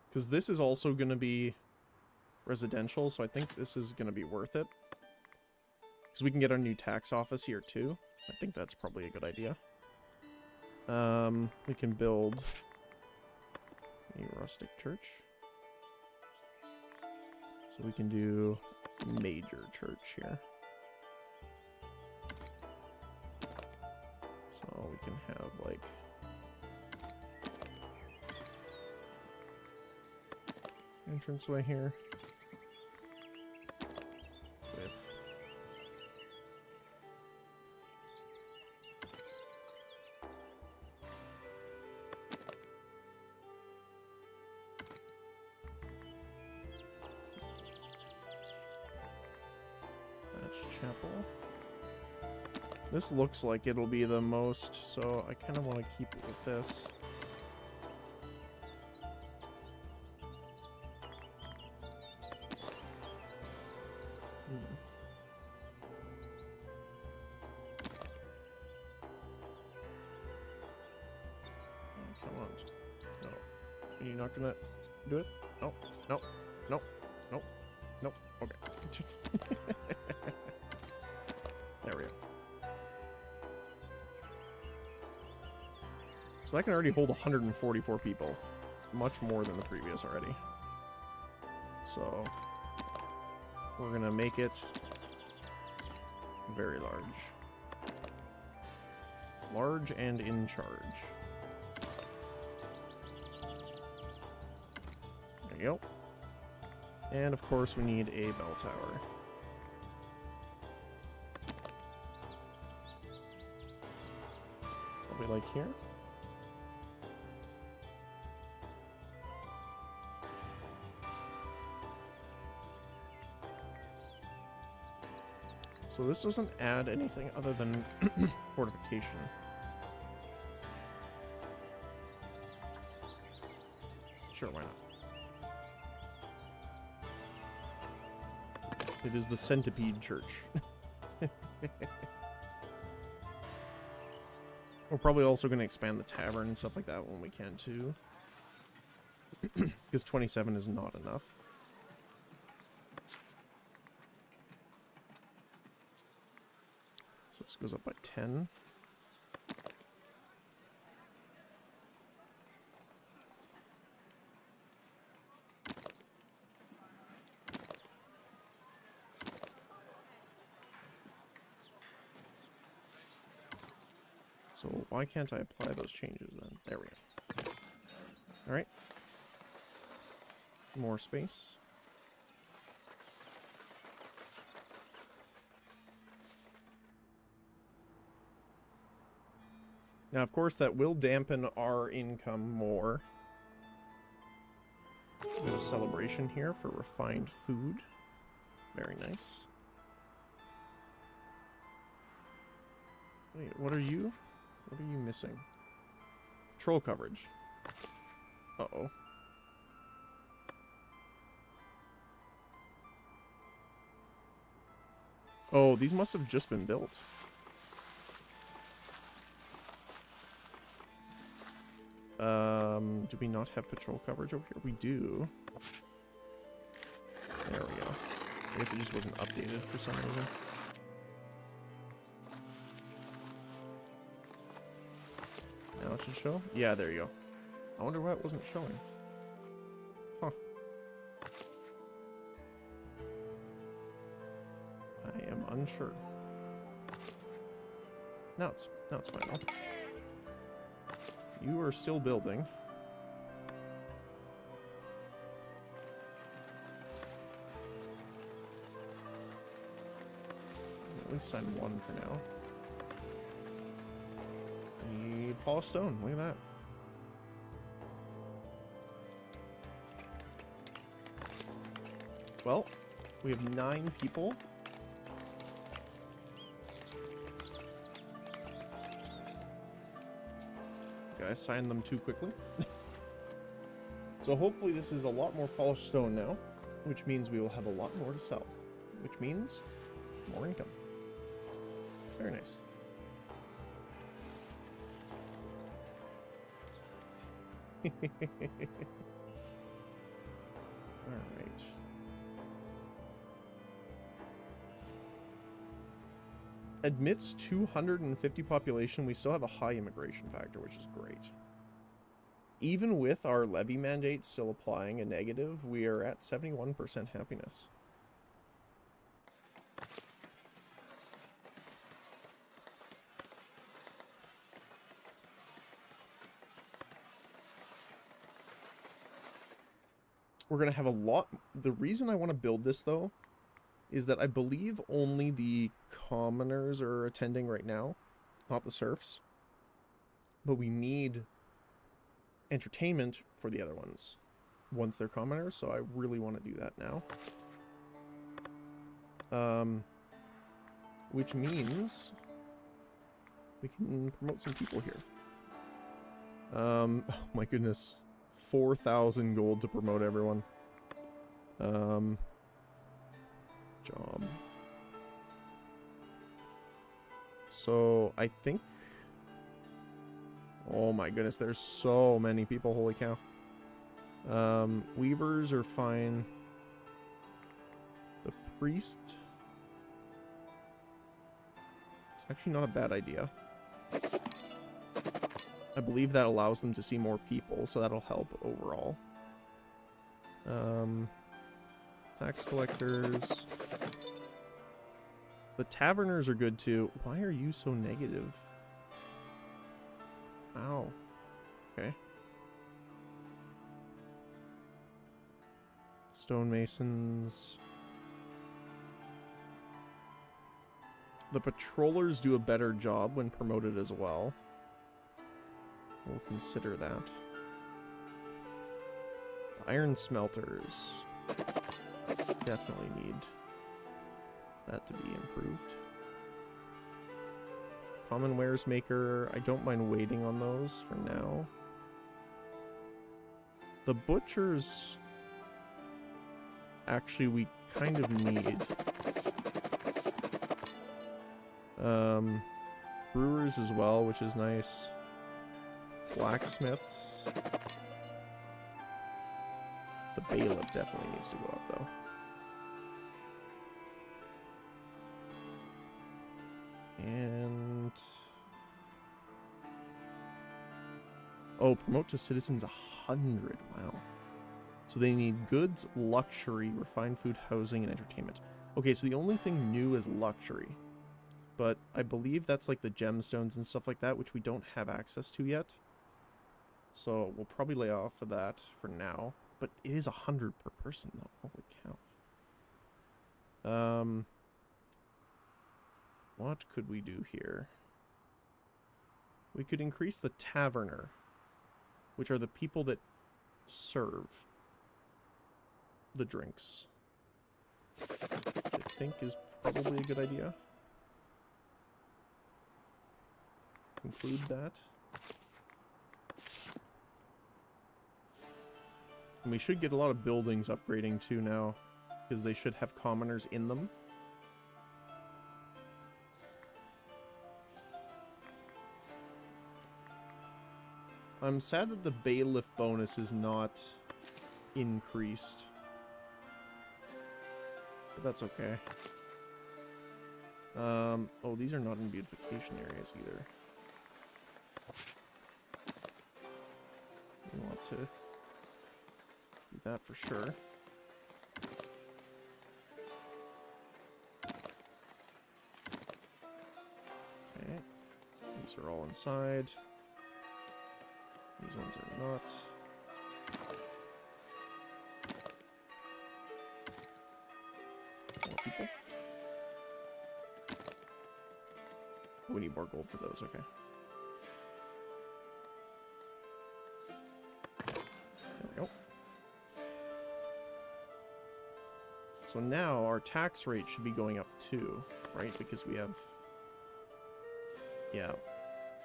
Because this is also going to be residential, so I think this is going to be worth it. Because we can get our new tax office here too. I think that's probably a good idea. We can build a rustic church. So we can do major church here. So we can have like... entranceway here. With... chapel. This looks like it'll be the most, so I kind of want to keep it with this. Oh, come on. No. Are you not gonna do it? No. No. No. No. No. Okay. There we go. So that can already hold 144 people. Much more than the previous already. So we're gonna make it very large. Large and in charge. There you go. And of course we need a bell tower. Probably like here. So this doesn't add anything other than fortification. Sure, why not? It is the Centipede Church. We're probably also going to expand the tavern and stuff like that when we can too. Because 27 is not enough. So this goes up by 10. So why can't I apply those changes then? There we go. Alright. More space. Now, of course, that will dampen our income more. We have a celebration here for refined food. Very nice. Wait, what are you? What are you missing? Patrol coverage. Uh-oh. Oh, these must have just been built. Do we not have patrol coverage over here? We do. There we go. I guess it just wasn't updated for some reason. Now it should show? Yeah, there you go. I wonder why it wasn't showing. Huh. I am unsure. Now it's fine though. You are still building. At least sign one for now. Polished stone, look at that. Well, we have 9 people. I signed them too quickly. So hopefully this is a lot more polished stone now, which means we will have a lot more to sell, which means more income. Very nice. Alright. Admits 250 population, we still have a high immigration factor, which is great. Even with our levy mandate still applying a negative, we are at 71% happiness. We're going to have a lot... The reason I want to build this, though, is that I believe only the commoners are attending right now, not the serfs. But we need entertainment for the other ones once they're commoners, so I really want to do that now. Which means we can promote some people here. Oh my goodness. 4,000 gold to promote everyone. Job. So, I think... Oh my goodness, there's so many people, holy cow. Weavers are fine. The priest... It's actually not a bad idea. I believe that allows them to see more people, so that'll help overall. Tax collectors. The taverners are good too. Why are you so negative? Ow. Okay. Stonemasons. The patrollers do a better job when promoted as well. We'll consider that. The iron smelters definitely need that to be improved. Common wares maker, I don't mind waiting on those for now. The butchers, actually, we kind of need. Brewers as well, which is nice. Blacksmiths. The bailiff definitely needs to go up, though. And... oh, promote to citizens 100. Wow. So they need goods, luxury, refined food, housing, and entertainment. Okay, so the only thing new is luxury. But I believe that's like the gemstones and stuff like that, which we don't have access to yet. So we'll probably lay off of that for now. But it is 100 per person, though. Holy cow. What could we do here? We could increase the taverner, which are the people that serve the drinks. Which I think is probably a good idea. Conclude that. And we should get a lot of buildings upgrading too now, because they should have commoners in them. I'm sad that the bailiff bonus is not increased. But that's okay. Oh, these are not in beautification areas either. We want to do that for sure. Okay. These are all inside. These ones are not. More people. We need more gold for those, okay. There we go. So now our tax rate should be going up too, right? Because we have, yeah,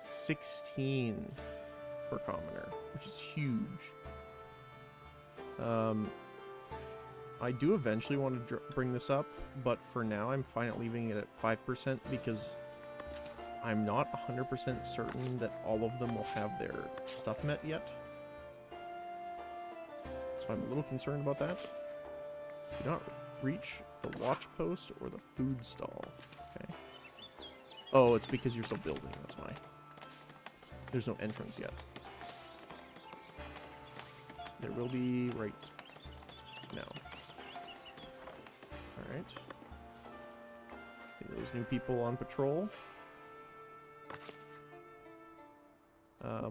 16 per commoner, which is huge. I do eventually want to bring this up, but for now I'm fine at leaving it at 5% because I'm not 100% certain that all of them will have their stuff met yet. So I'm a little concerned about that. Do not reach the watch post or the food stall. Okay. Oh, it's because you're still building, that's why. There's no entrance yet. There will be right now. Alright. Okay, those new people on patrol.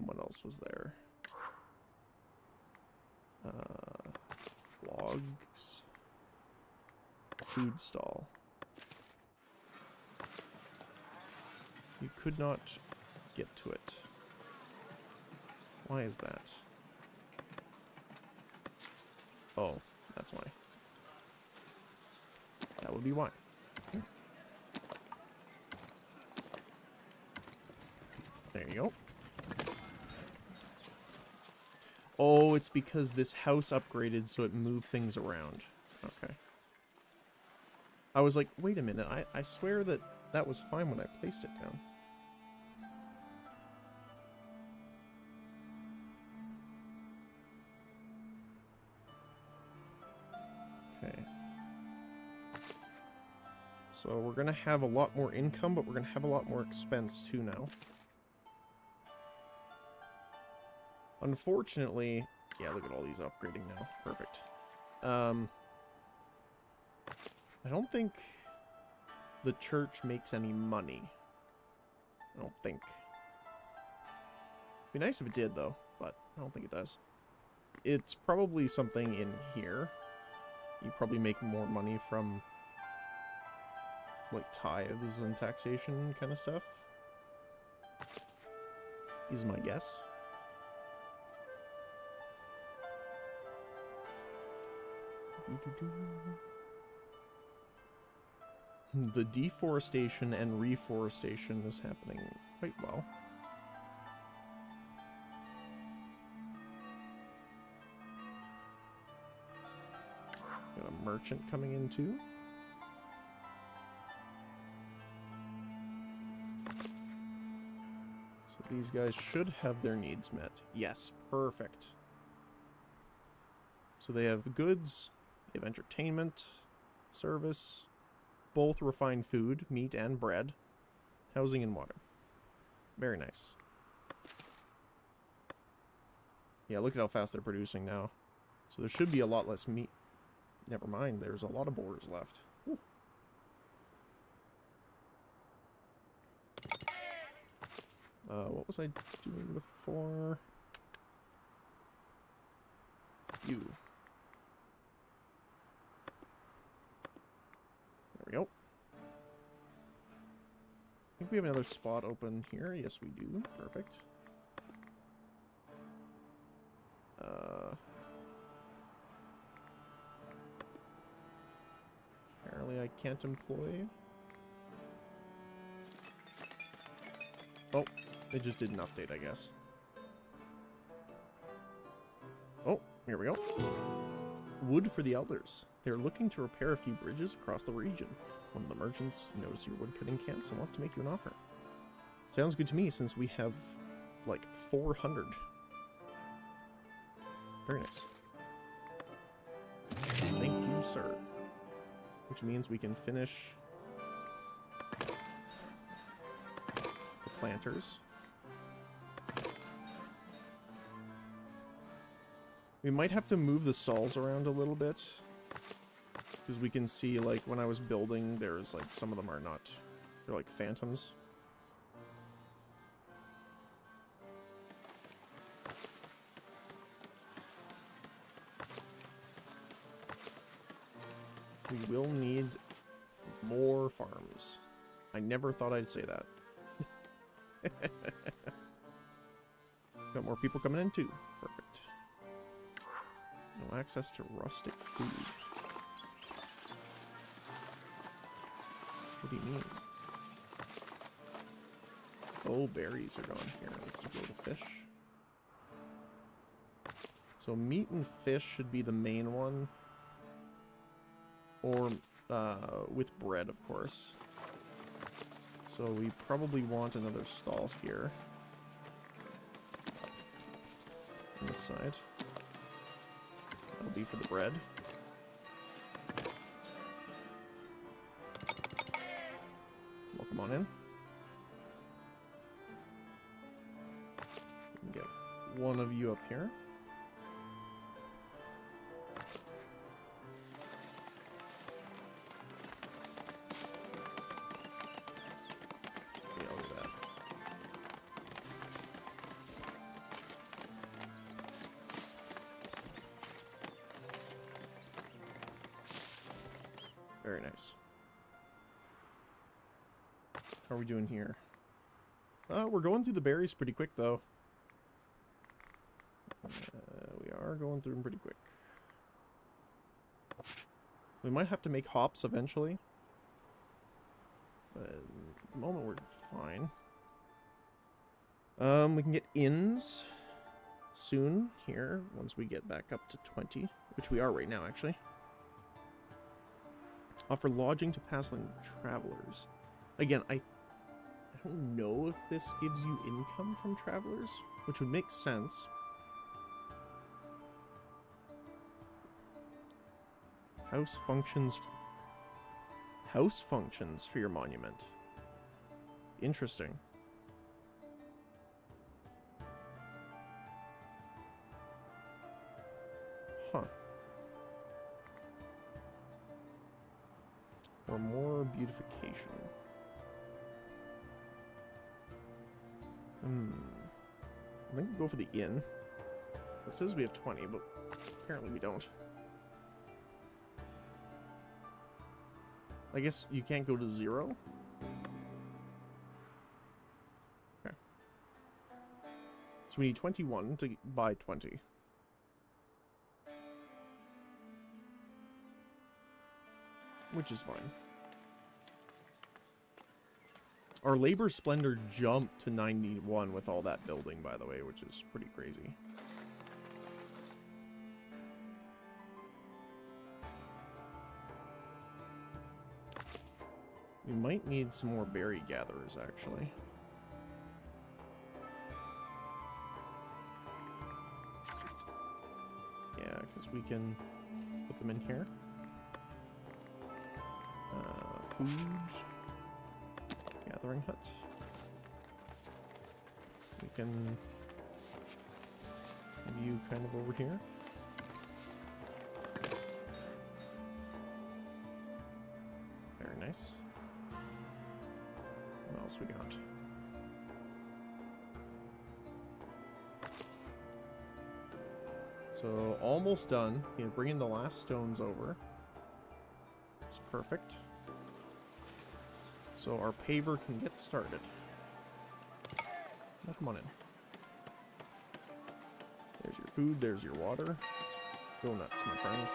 What else was there? Logs. Food stall. You could not get to it. Why is that? Oh, that's why. That would be why. There you go. Oh, it's because this house upgraded so it moved things around. Okay. I was like, wait a minute, I swear that that was fine when I placed it down. Okay. So we're going to have a lot more income, but we're going to have a lot more expense too now. Unfortunately, yeah, look at all these upgrading now. Perfect. I don't think the church makes any money. I don't think. Be nice if it did, though, but I don't think it does. It's probably something in here. You probably make more money from, like, tithes and taxation kind of stuff. Is my guess. The deforestation and reforestation is happening quite well. Got a merchant coming in too. So these guys should have their needs met. Yes, perfect. So they have goods, they have entertainment, service, both refined food, meat and bread, housing and water. Very nice. Yeah, look at how fast they're producing now. So there should be a lot less meat. Never mind, there's a lot of borders left. Whew. What was I doing before? You. There we go. I think we have another spot open here. Yes, we do. Perfect. Apparently I can't employ. Oh, it just did an update, I guess. Oh, here we go. Wood for the elders. They're looking to repair a few bridges across the region. One of the merchants noticed your woodcutting camps and wants to make you an offer. Sounds good to me since we have like 400. Very nice. Thank you, sir. Which means we can finish the planters. We might have to move the stalls around a little bit. Because we can see, like, when I was building, there's, like, some of them are not... They're, like, phantoms. We will need more farms. I never thought I'd say that. Got more people coming in, too. Perfect. No access to rustic food. What do you mean? Oh, berries are gone here. Let's just go to fish. So meat and fish should be the main one. Or with bread, of course. So we probably want another stall here. On this side. That'll be for the bread. Come on in. Get one of you up here. Yeah, look at that. Very nice. How are we doing here? We're going through the berries pretty quick, though. We are going through them pretty quick. We might have to make hops eventually. But at the moment, we're fine. We can get inns soon here, once we get back up to 20. Which we are right now, actually. Offer lodging to passing travelers. Again, I don't know if this gives you income from travelers, which would make sense. House functions for your monument. Interesting. Huh. Or more beautification. I think we'll go for the inn. It says we have 20, but apparently we don't. I guess you can't go to 0? Okay. So we need 21 to buy 20. Which is fine. Our labor splendor jumped to 91 with all that building, by the way, which is pretty crazy. We might need some more berry gatherers, actually. Yeah, because we can put them in here. Food. Gathering hut. We can have you kind of over here. Very nice. What else we got? So almost done. You know, bringing the last stones over. It's perfect. So our paver can get started. Now come on in. There's your food, there's your water. Go nuts, my friend.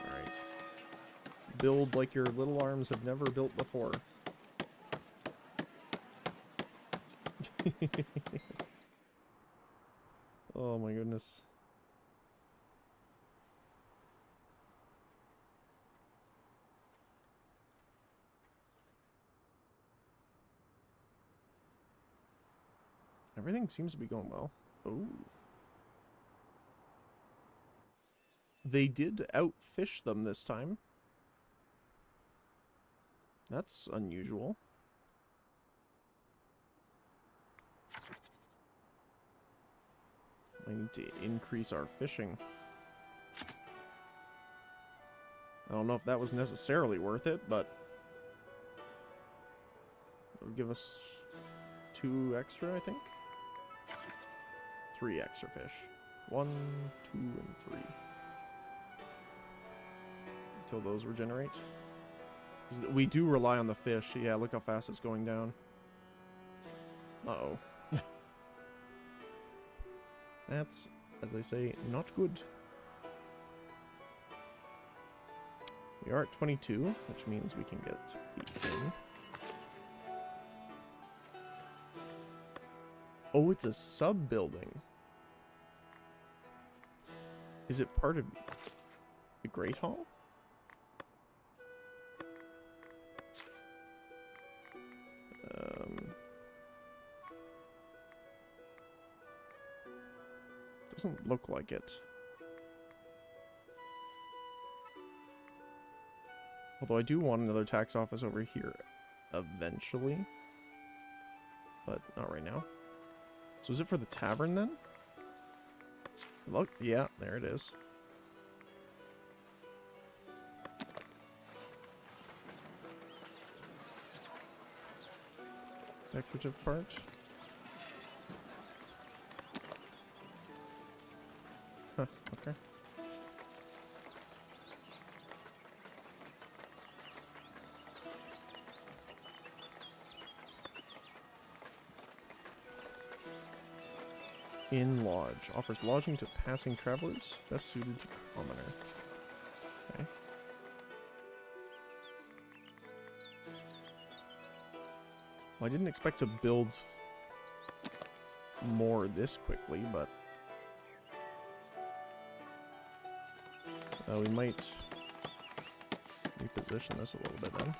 Alright. Build like your little arms have never built before. Oh my goodness. Everything seems to be going well. Oh. They did outfish them this time. That's unusual. I need to increase our fishing. I don't know if that was necessarily worth it, but it would give us 2 extra, I think. 3 extra fish. 1, 2, and 3. Until those regenerate. 'Cause we do rely on the fish. Yeah, look how fast it's going down. Uh-oh. That's, as they say, not good. We are at 22, which means we can get the inn. Oh, it's a sub-building. Is it part of the Great Hall? Doesn't look like it. Although I do want another tax office over here eventually. But not right now. So is it for the tavern then? Look, yeah, there it is. Decorative part. Huh, okay. Inn Lodge. Offers lodging to passing travelers. Best suited to commoner. Okay. Well, I didn't expect to build more this quickly, but we might reposition this a little bit then.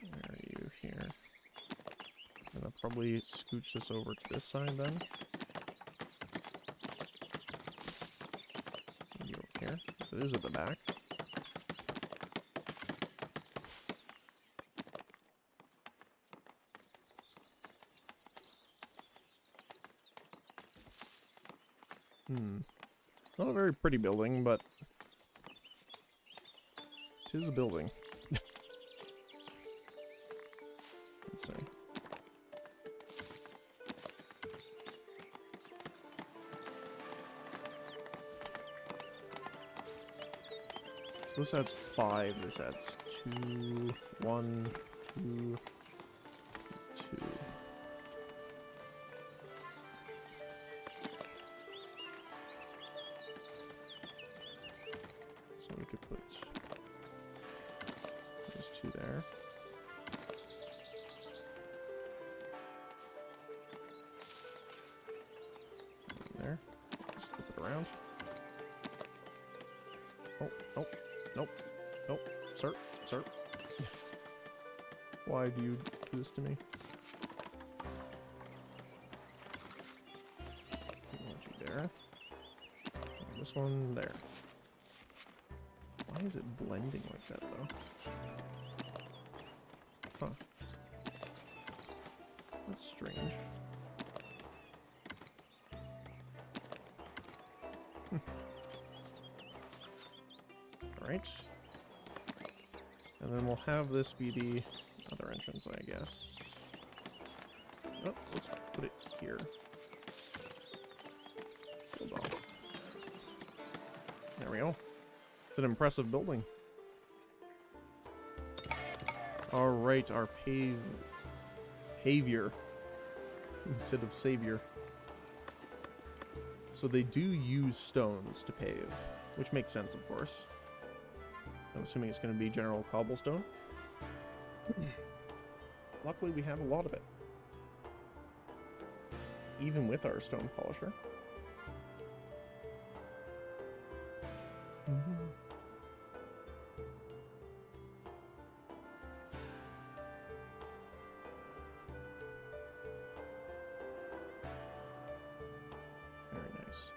Where are you here? I'm gonna probably scooch this over to this side then. Maybe over here. So it is at the back. Not a very pretty building, but it is a building. Let's see. So So this adds 5, this adds 2, 1, 2, 2. So we could put those 2 there. And there. Just flip it around. Oh, nope, nope, nope, sir, sir. Why do you do this to me? I want you there. And this one there. Why is it blending like that, though? Huh. That's strange. Alright. And then we'll have this be the other entrance, I guess. Oh, let's put it here. Hold on. There we go. It's an impressive building. Alright, our pavior instead of savior. So they do use stones to pave, which makes sense, of course. I'm assuming it's going to be general cobblestone. Luckily, we have a lot of it. Even with our stone polisher. Very nice.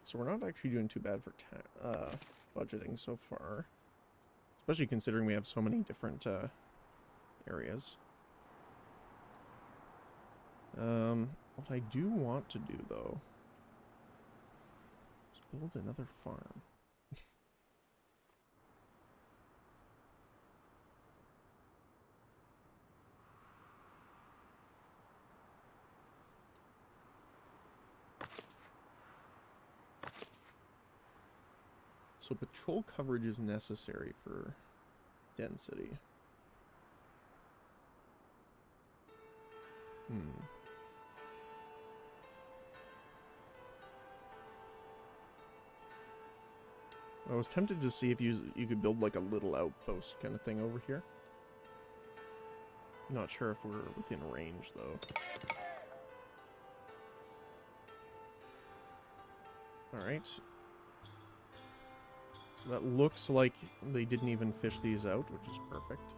So we're not actually doing too bad for budgeting so far. Especially considering we have so many different areas. What I do want to do, though, is build another farm. So patrol coverage is necessary for density. I was tempted to see if you could build like a little outpost kind of thing over here. Not sure if we're within range though. Alright. So that looks like they didn't even fish these out, which is perfect.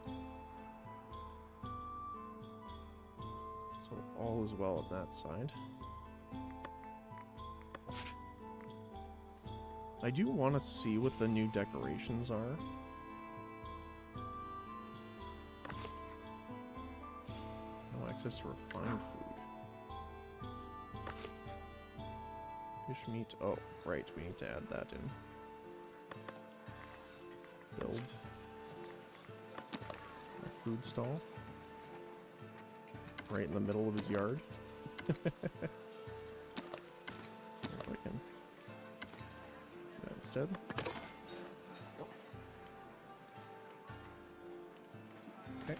So all is well on that side. I do want to see what the new decorations are. No access to refined food. Fish meat. Oh, right. We need to add that in. Build a food stall. Right in the middle of his yard. If I can do that instead. Okay.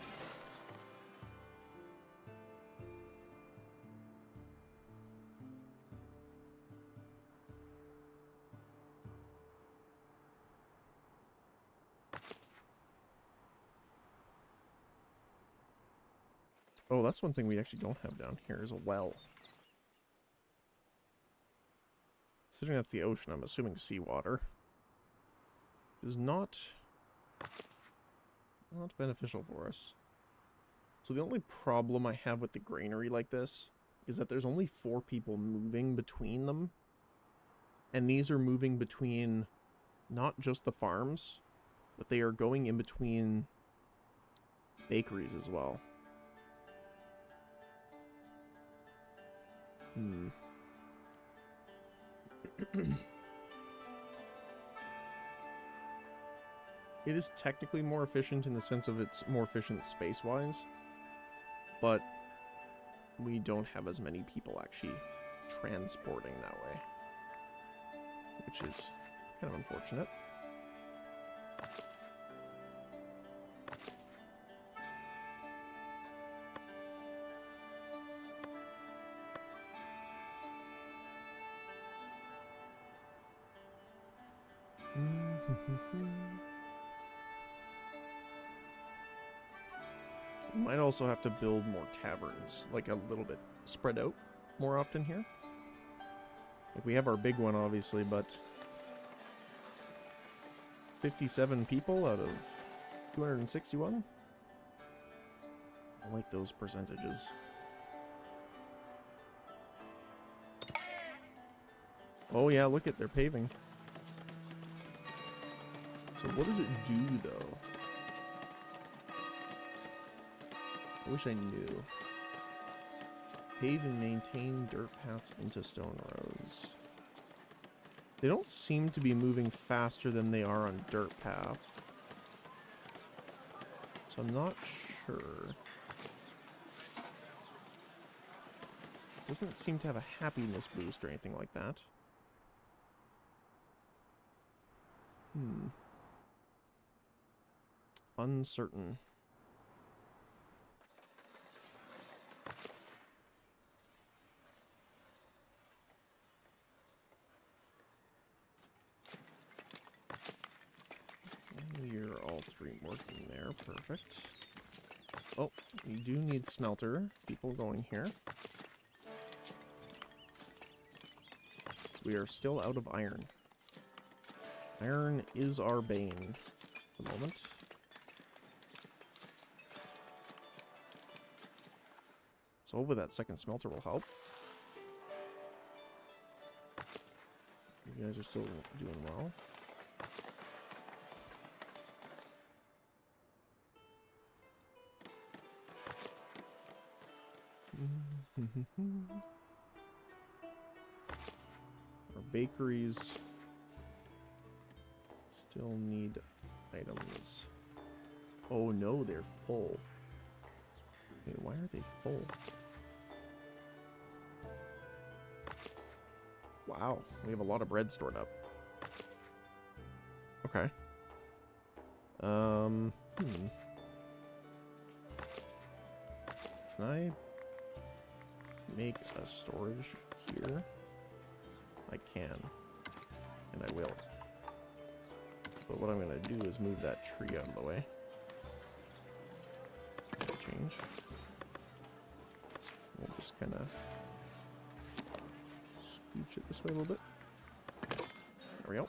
Oh, that's one thing we actually don't have down here is a well. Considering that's the ocean, I'm assuming seawater. Is not beneficial for us. So the only problem I have with the granary like this is that there's only 4 people moving between them. And these are moving between not just the farms, but they are going in between bakeries as well. It is technically more efficient in the sense of it's more efficient space-wise, but we don't have as many people actually transporting that way, which is kind of unfortunate. We might also have to build more taverns, like a little bit spread out more often here. Like we have our big one, obviously, but 57 people out of 261? I like those percentages. Oh yeah, look at, they're paving. So what does it do, though? I wish I knew. Pave and maintain dirt paths into stone roads. They don't seem to be moving faster than they are on dirt path. So I'm not sure. Doesn't seem to have a happiness boost or anything like that. Uncertain. You're all three working there. Perfect. Oh, you do need smelter. People going here. We are still out of iron. Iron is our bane at the moment. So hopefully that second smelter will help. You guys are still doing well. Our bakeries still need items. Oh no, they're full. Wait, why are they full? Wow, we have a lot of bread stored up. Okay. Can I make a storage here? I can. And I will. But what I'm gonna do is move that tree out of the way. Change. We'll just kind of scooch it this way a little bit. There we go.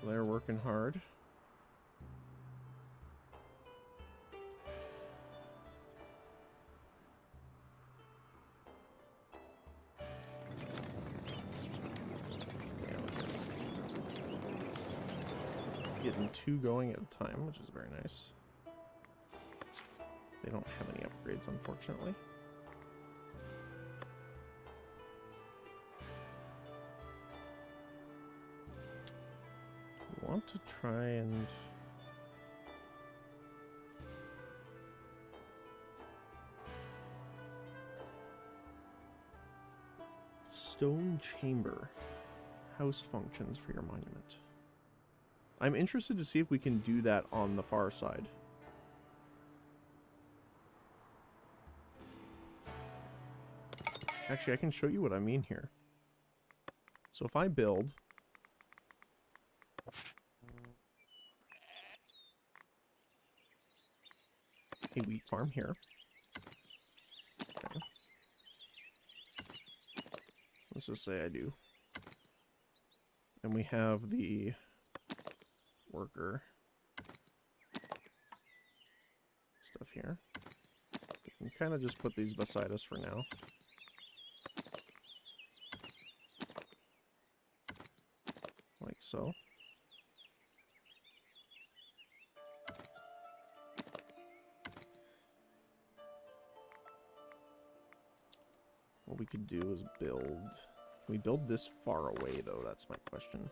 So they're working hard. Getting two going at a time, which is very nice. They don't have any upgrades, unfortunately. I want to try and stone chamber. House functions for your monument. I'm interested to see if we can do that on the far side. Actually, I can show you what I mean here. So if I build a wheat farm here. Okay. Let's just say I do. And we have the worker stuff here. We can kind of just put these beside us for now. Like so. What we could do is build Can we build this far away, though? That's my question.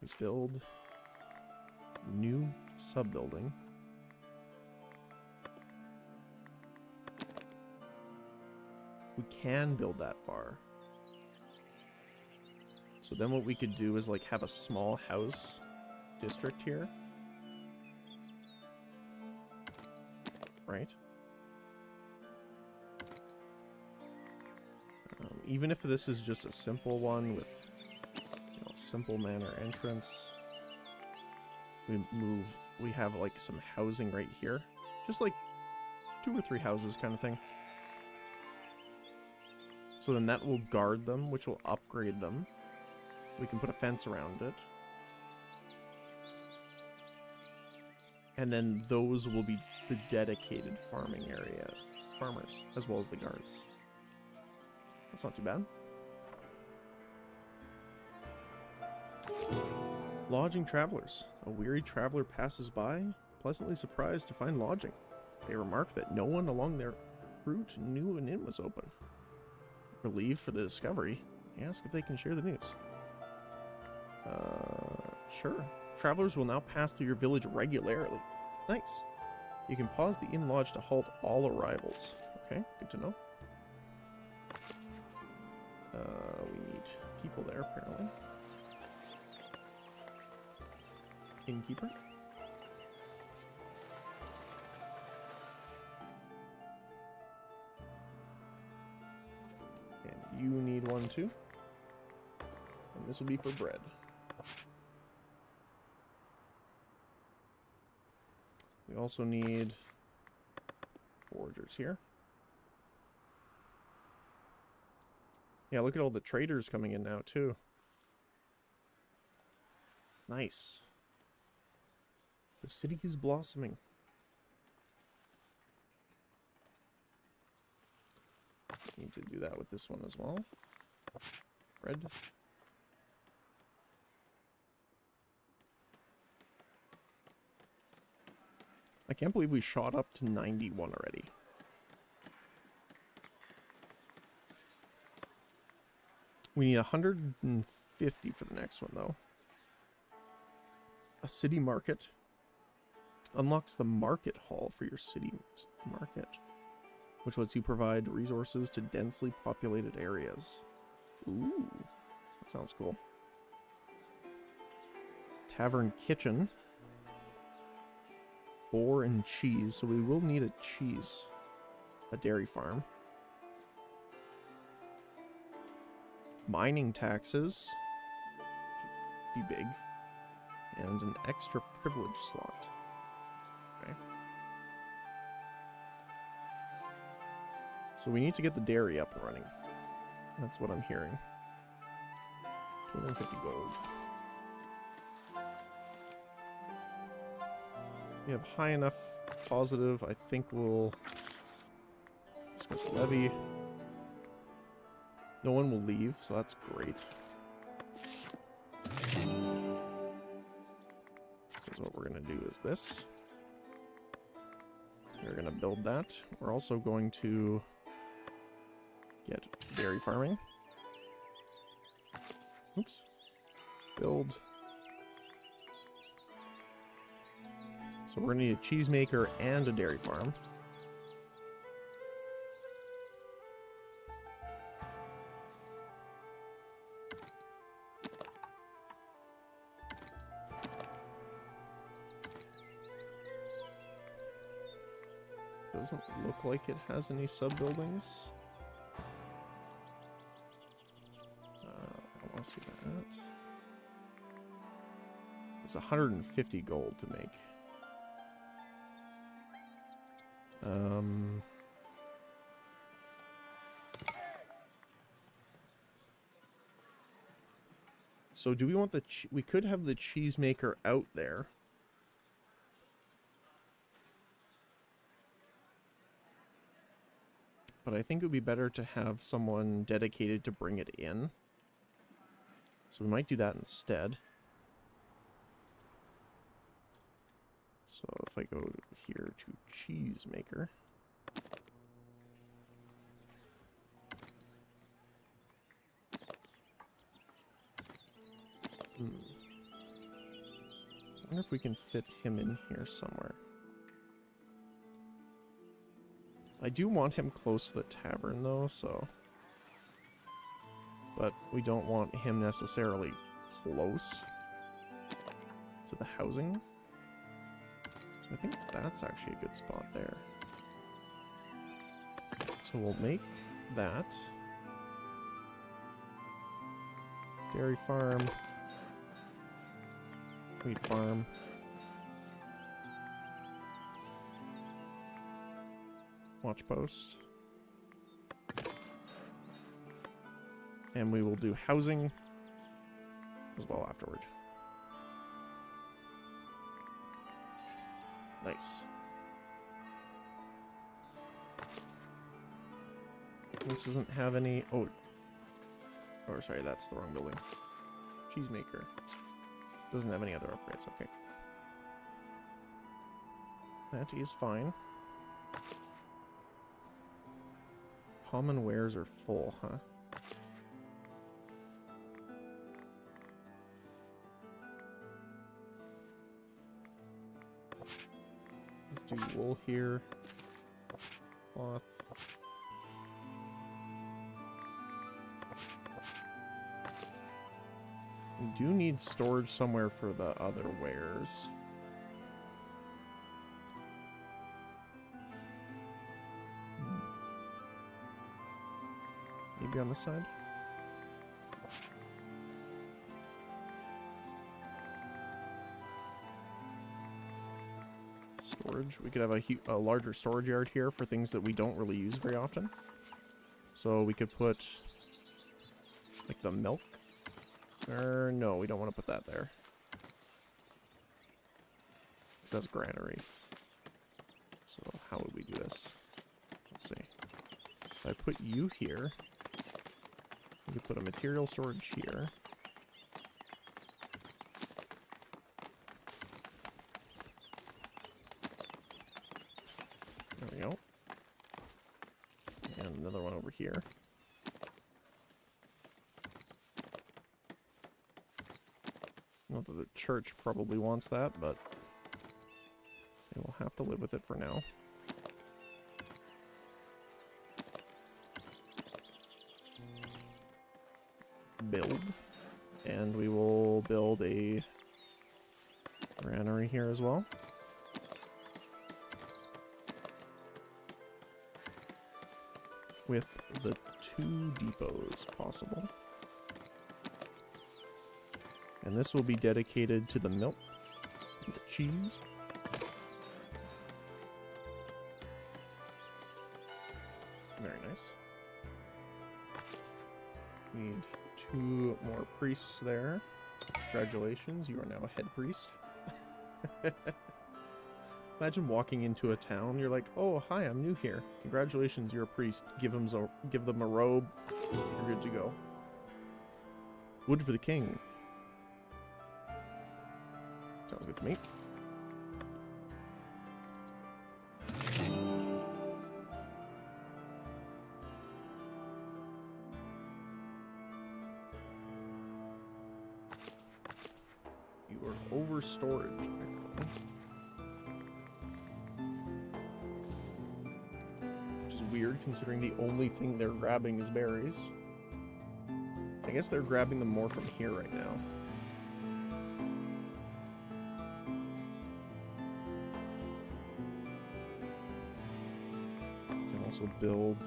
We build new sub-building. We can build that far. So then what we could do is like have a small house district here. Right? Even if this is just a simple one with, you know, simple manor entrance, we have like some housing right here. Just like 2 or 3 houses kind of thing. So then that will guard them, which will upgrade them. We can put a fence around it. And then those will be the dedicated farming area, farmers, as well as the guards. That's not too bad. Lodging travelers. A weary traveler passes by, pleasantly surprised to find lodging. They remark that no one along their route knew an inn was open. Relieved for the discovery, they ask if they can share the news. Sure. Travelers will now pass through your village regularly. Nice. You can pause the inn lodge to halt all arrivals. Okay, good to know. We need people there, apparently. Innkeeper. And you need one too. And this will be for bread. We also need foragers here. Yeah, look at all the traders coming in now, too. Nice. The city is blossoming. Need to do that with this one as well. Bread. I can't believe we shot up to 91 already. We need 150 for the next one, though. A city market. Unlocks the market hall for your city market, which lets you provide resources to densely populated areas. Ooh, that sounds cool. Tavern kitchen. Boar and cheese, so we will need a cheese. A dairy farm. Mining taxes. Should be big. And an extra privilege slot. Okay. So we need to get the dairy up and running. That's what I'm hearing. 250 gold. We have high enough positive. I think we'll discuss a levy. No one will leave, so that's great. So what we're going to do is this. We're going to build that. We're also going to get dairy farming. Oops. Build. So we're going to need a cheese maker and a dairy farm. Doesn't look like it has any sub-buildings. I want to see that. It's 150 gold to make. So do we want the we could have the cheese maker out there. But I think it would be better to have someone dedicated to bring it in. So we might do that instead. So if I go here to cheese maker. Hmm. I wonder if we can fit him in here somewhere. I do want him close to the tavern, though, so... But we don't want him necessarily close to the housing. So I think that's actually a good spot there. So we'll make that. Dairy farm. Wheat farm. Watch post. And we will do housing as well afterward. Nice. This doesn't have any... Oh, sorry, that's the wrong building. Cheesemaker. Doesn't have any other upgrades, okay. That is fine. Common wares are full, huh? Let's do wool here. Cloth. We do need storage somewhere for the other wares. Maybe on this side? Storage. We could have a larger storage yard here for things that we don't really use very often. So we could put like the milk. Or no, we don't want to put that there. Because that's granary. So how would we do this? Let's see. If I put you here, we could put a material storage here. There we go. And another one over here. Not that the church probably wants that, but they will have to live with it for now. Build. And we will build a granary here as well. With the 2 depots possible. And this will be dedicated to the milk and the cheese. Very nice. Need 2 more priests there. Congratulations, you are now a head priest. Imagine walking into a town, you're like, oh, hi, I'm new here. Congratulations, you're a priest. Give them a robe. You're good to go. Wood for the king. Sounds good to me. You are over storage, actually. Which is weird considering the only thing they're grabbing is berries. I guess they're grabbing them more from here right now. Also build.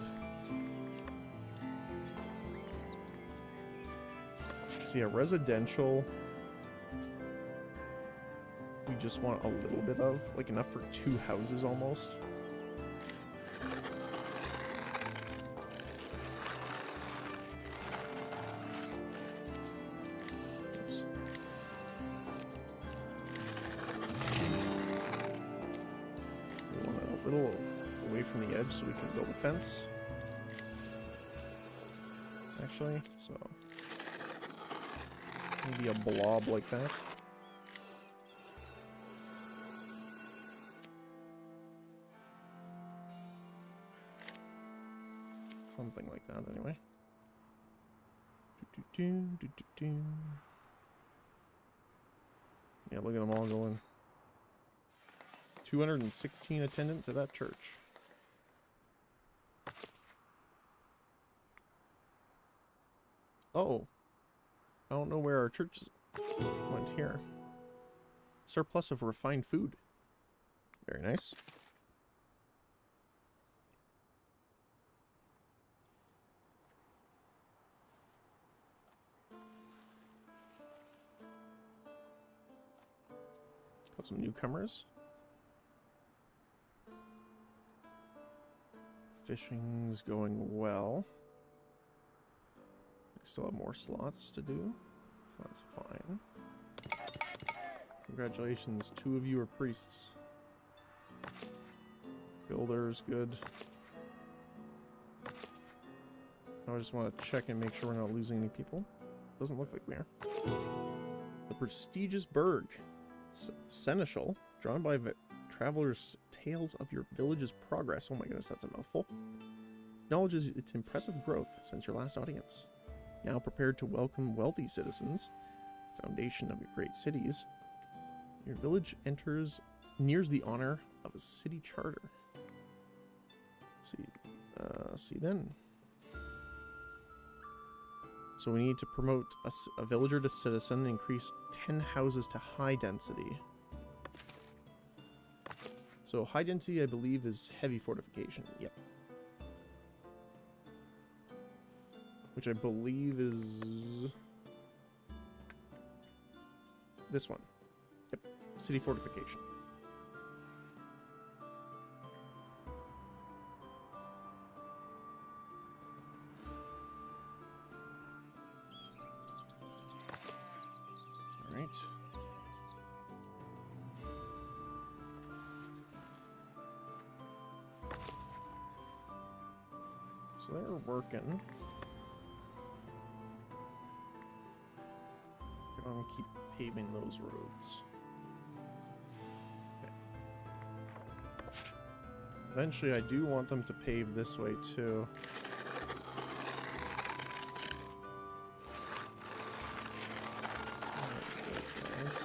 So yeah, residential. We just want a little bit of, like enough for 2 houses almost. Oops. We want a little away from the edge so we can build a fence. Actually, so maybe a blob like that. Something like that, anyway. Yeah, look at them all going. 216 attendants at that church. Oh. I don't know where our church went here. Surplus of refined food. Very nice. Got some newcomers. Fishing's going well. I still have more slots to do, so that's fine. Congratulations, 2 of you are priests. Builders, good. I just want to check and make sure we're not losing any people. Doesn't look like we are. The prestigious burg, seneschal, drawn by travelers' tales of your village's progress. Oh my goodness, that's a mouthful. Acknowledges its impressive growth since your last audience. Now prepared to welcome wealthy citizens, foundation of your great cities, your village nears the honor of a city charter. See then. So we need to promote a villager to citizen, increase 10 houses to high density. So high density, I believe, is heavy fortification. Yep. Which I believe is this one. Yep. City fortification. All right. So they're working. I'm gonna keep paving those roads. Okay. Eventually, I do want them to pave this way too. That's nice.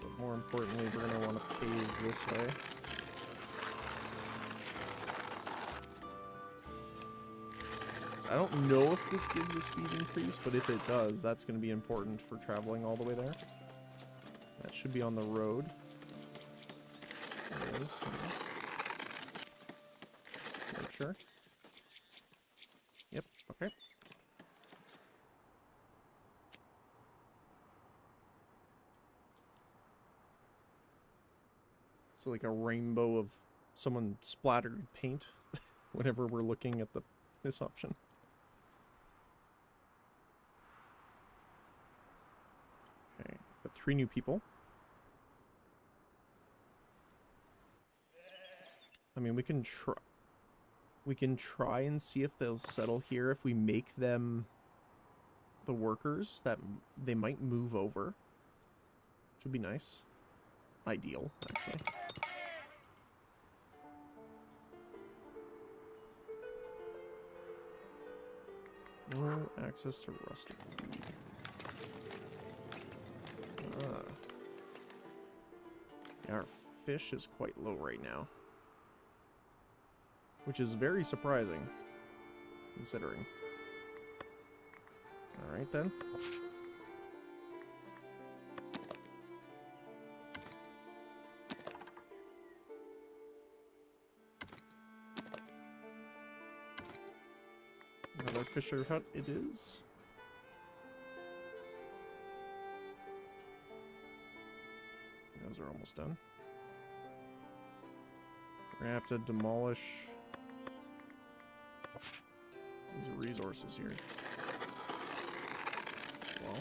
But more importantly, we're gonna want to pave this way. I don't know if this gives a speed increase, but if it does, that's going to be important for traveling all the way there. That should be on the road. There it is. Make sure. Yep, okay. So like a rainbow of someone splattered paint whenever we're looking at this option. Okay, got 3 new people. I mean, we can try and see if they'll settle here. If we make them the workers, that they might move over. Which would be nice. Ideal, actually. No access to rustic food. Yeah, our fish is quite low right now. Which is very surprising, considering. Alright then. Another fisher hut it is. Those are almost done. We're gonna have to demolish these resources here. Well.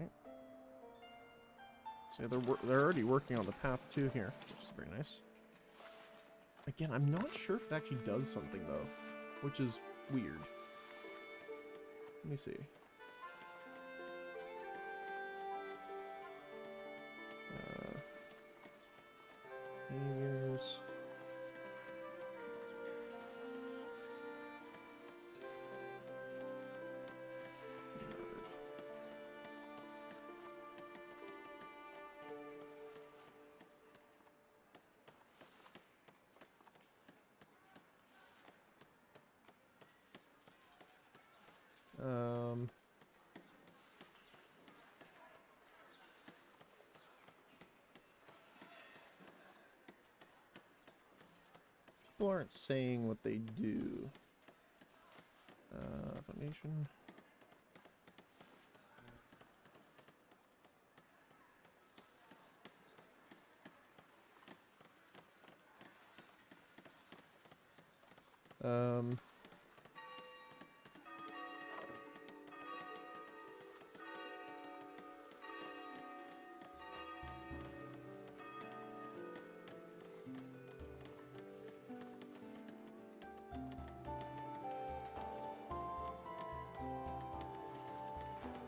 Okay. So they're already working on the path too here, which is very nice. Again, I'm not sure if it actually does something, though, which is weird. Let me see. Behaviors. People aren't saying what they do. Foundation.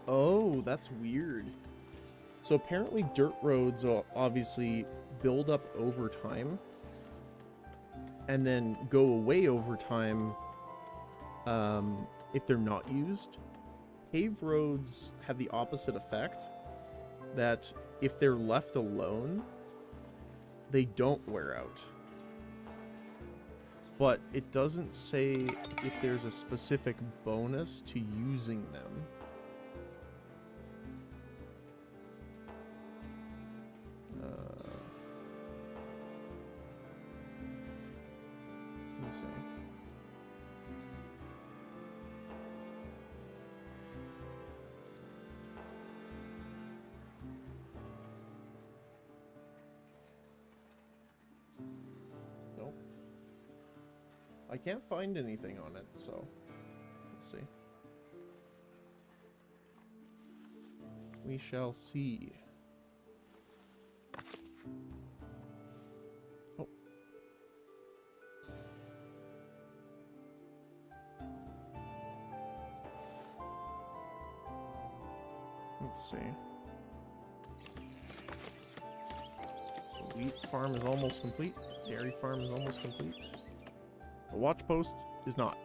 Oh, that's weird. So apparently dirt roads obviously build up over time and then go away over time if they're not used. Paved roads have the opposite effect, that if they're left alone, they don't wear out. But it doesn't say if there's a specific bonus to using them. Let's see. Nope. I can't find anything on it, so let's see. We shall see. Oh. Let's see. The wheat farm is almost complete. Dairy farm is almost complete. The watch post is not.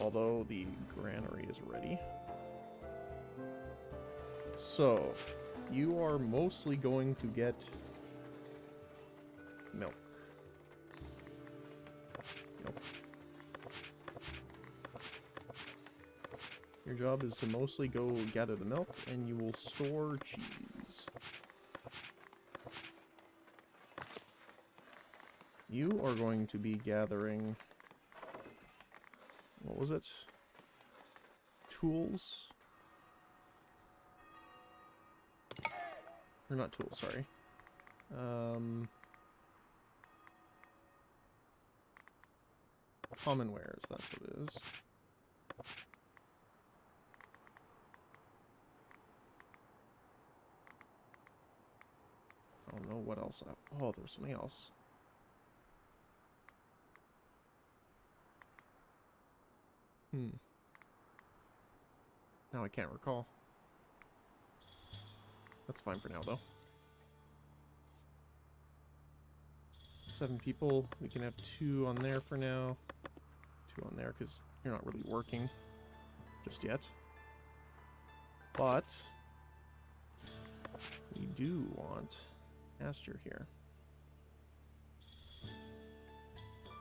Although the granary is ready. So, you are mostly going to get milk. Nope. Your job is to mostly go gather the milk, and you will store cheese. You are going to be gathering... What was it? Tools? Or not tools, sorry. Common wares, that's what it is. I don't know what else. Oh, there's something else. Now I can't recall. That's fine for now, though. 7 people. We can have 2 on there for now. 2 on there, because you're not really working just yet. But we do want pasture here.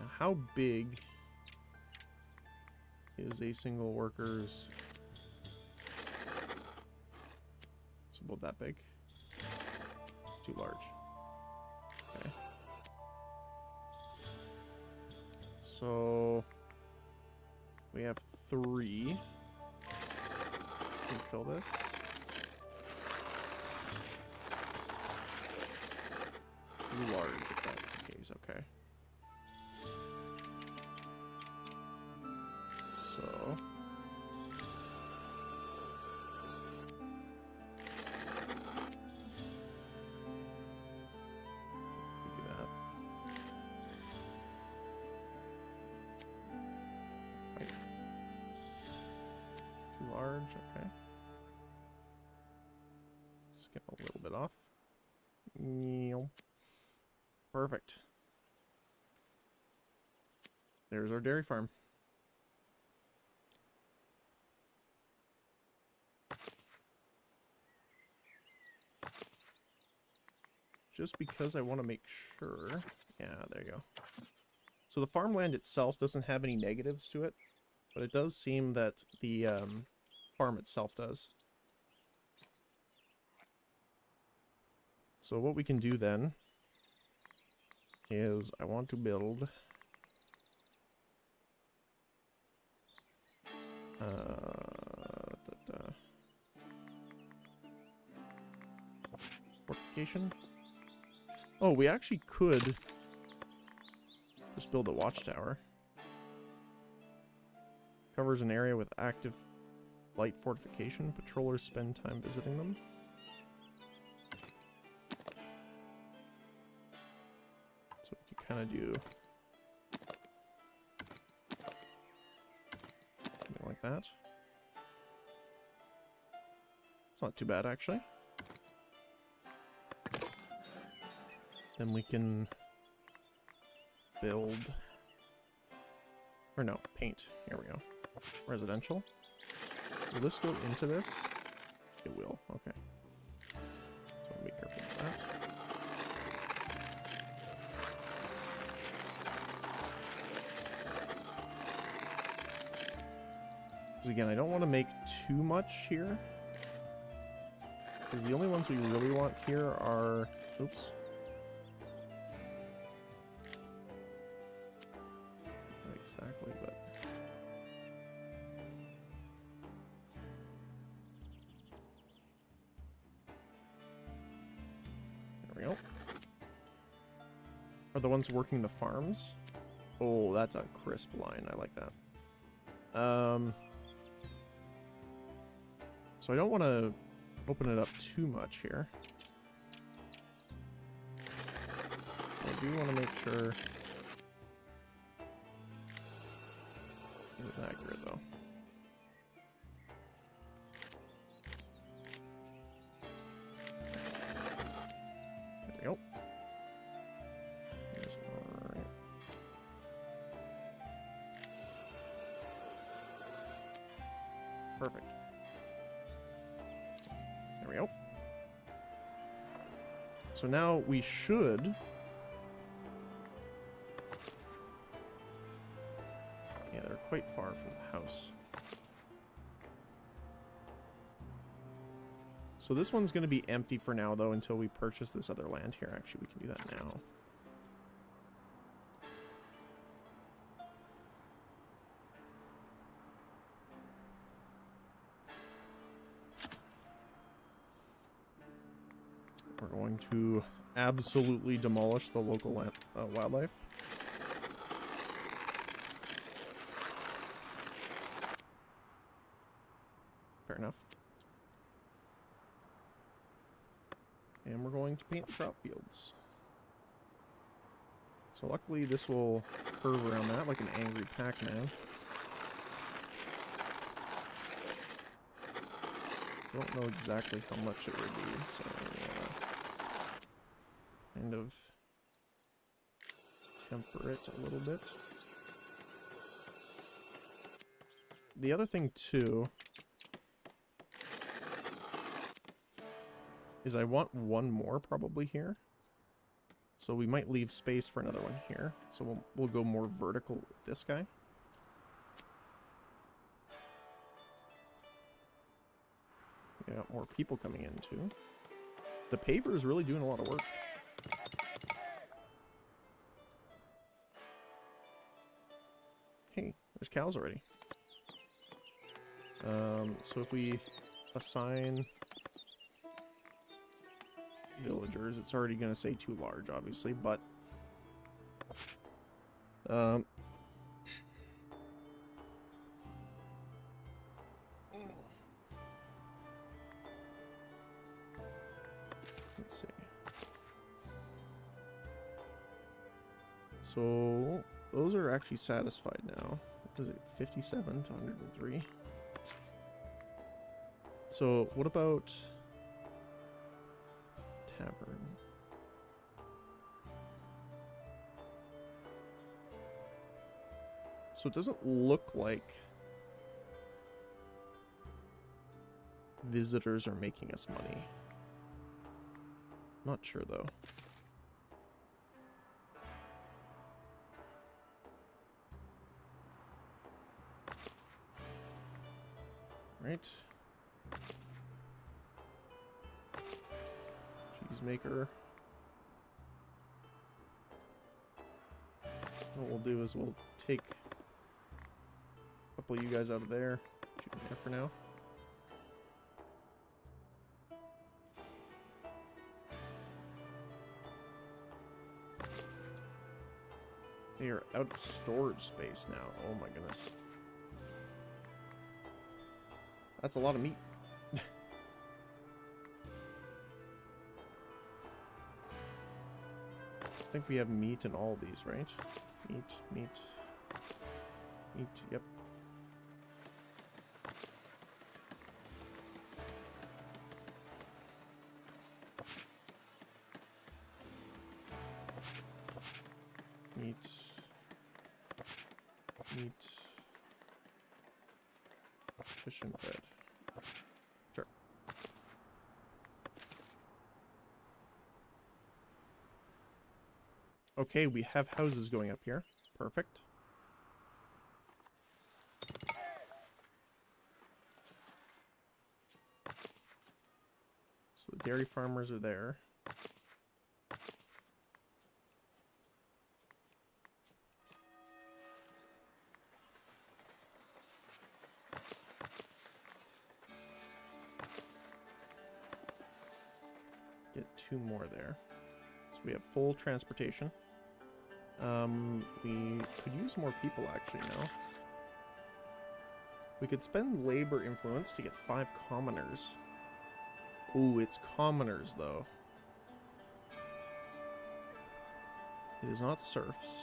Now, how big is a single worker's... It's about that big. It's too large. Okay. So we have 3. Can we fill this? Too large, if that's the case. Okay. So Okay. Skip a little bit off. Meow. Perfect. There's our dairy farm. Just because I want to make sure. Yeah, there you go. So the farmland itself doesn't have any negatives to it, but it does seem that the farm itself does. So what we can do then is I want to build fortification. Oh, we actually could just build a watchtower. Covers an area with active light fortification. Patrollers spend time visiting them. So we can kind of do something like that. It's not too bad, actually. Then we can build, or no, paint. Here we go. Residential. Will this go into this? It will. Okay. So be careful with that. Because again, I don't want to make too much here. Because the only ones we really want here are... Oops. Not exactly, but... There we go. Are the ones working the farms? Oh, that's a crisp line. I like that. So I don't want to open it up too much here. I do want to make sure it was accurate, though. There we go. There's one right. Perfect. There we go. So now we should... Yeah, they're quite far from the house. So this one's going to be empty for now, though, until we purchase this other land here. Actually, we can do that now. We're going to absolutely demolish the local land, wildlife. Fair enough. And we're going to paint the crop fields. So luckily this will curve around that like an angry Pac-Man. Don't know exactly how much it would be, so kind of temper it a little bit. The other thing too is I want one more probably here. So we might leave space for another one here. So we'll go more vertical with this guy. We got more people coming in too. The paver is really doing a lot of work. Hey, there's cows already. So if we assign villagers, it's already going to say too large, obviously, but let's see. So those are actually satisfied now. What is it, 57 to 103? So what about tavern? So it doesn't look like visitors are making us money. Not sure though. Right. Cheesemaker. What we'll do is we'll take a couple of you guys out of there. Keep you there for now. They are out of storage space now. Oh my goodness. That's a lot of meat. I think we have meat in all of these, right? Meat. Yep. Meat. Fish and bread. Sure. Okay, we have houses going up here. Perfect. So the dairy farmers are there. Get 2 more there. So we have full transportation. We could use more people actually now. We could spend labor influence to get 5 commoners. Ooh, it's commoners though. It is not serfs.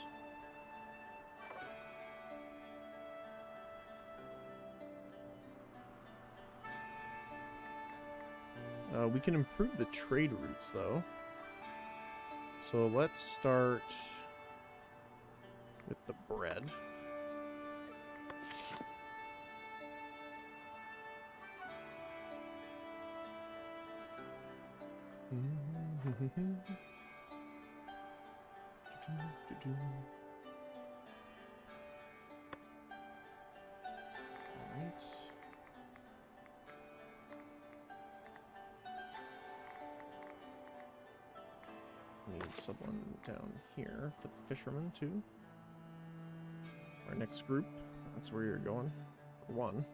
We can improve the trade routes though. So let's start with the bread. Alright. Need someone down here for the fishermen too. Our next group, that's where you're going for 1.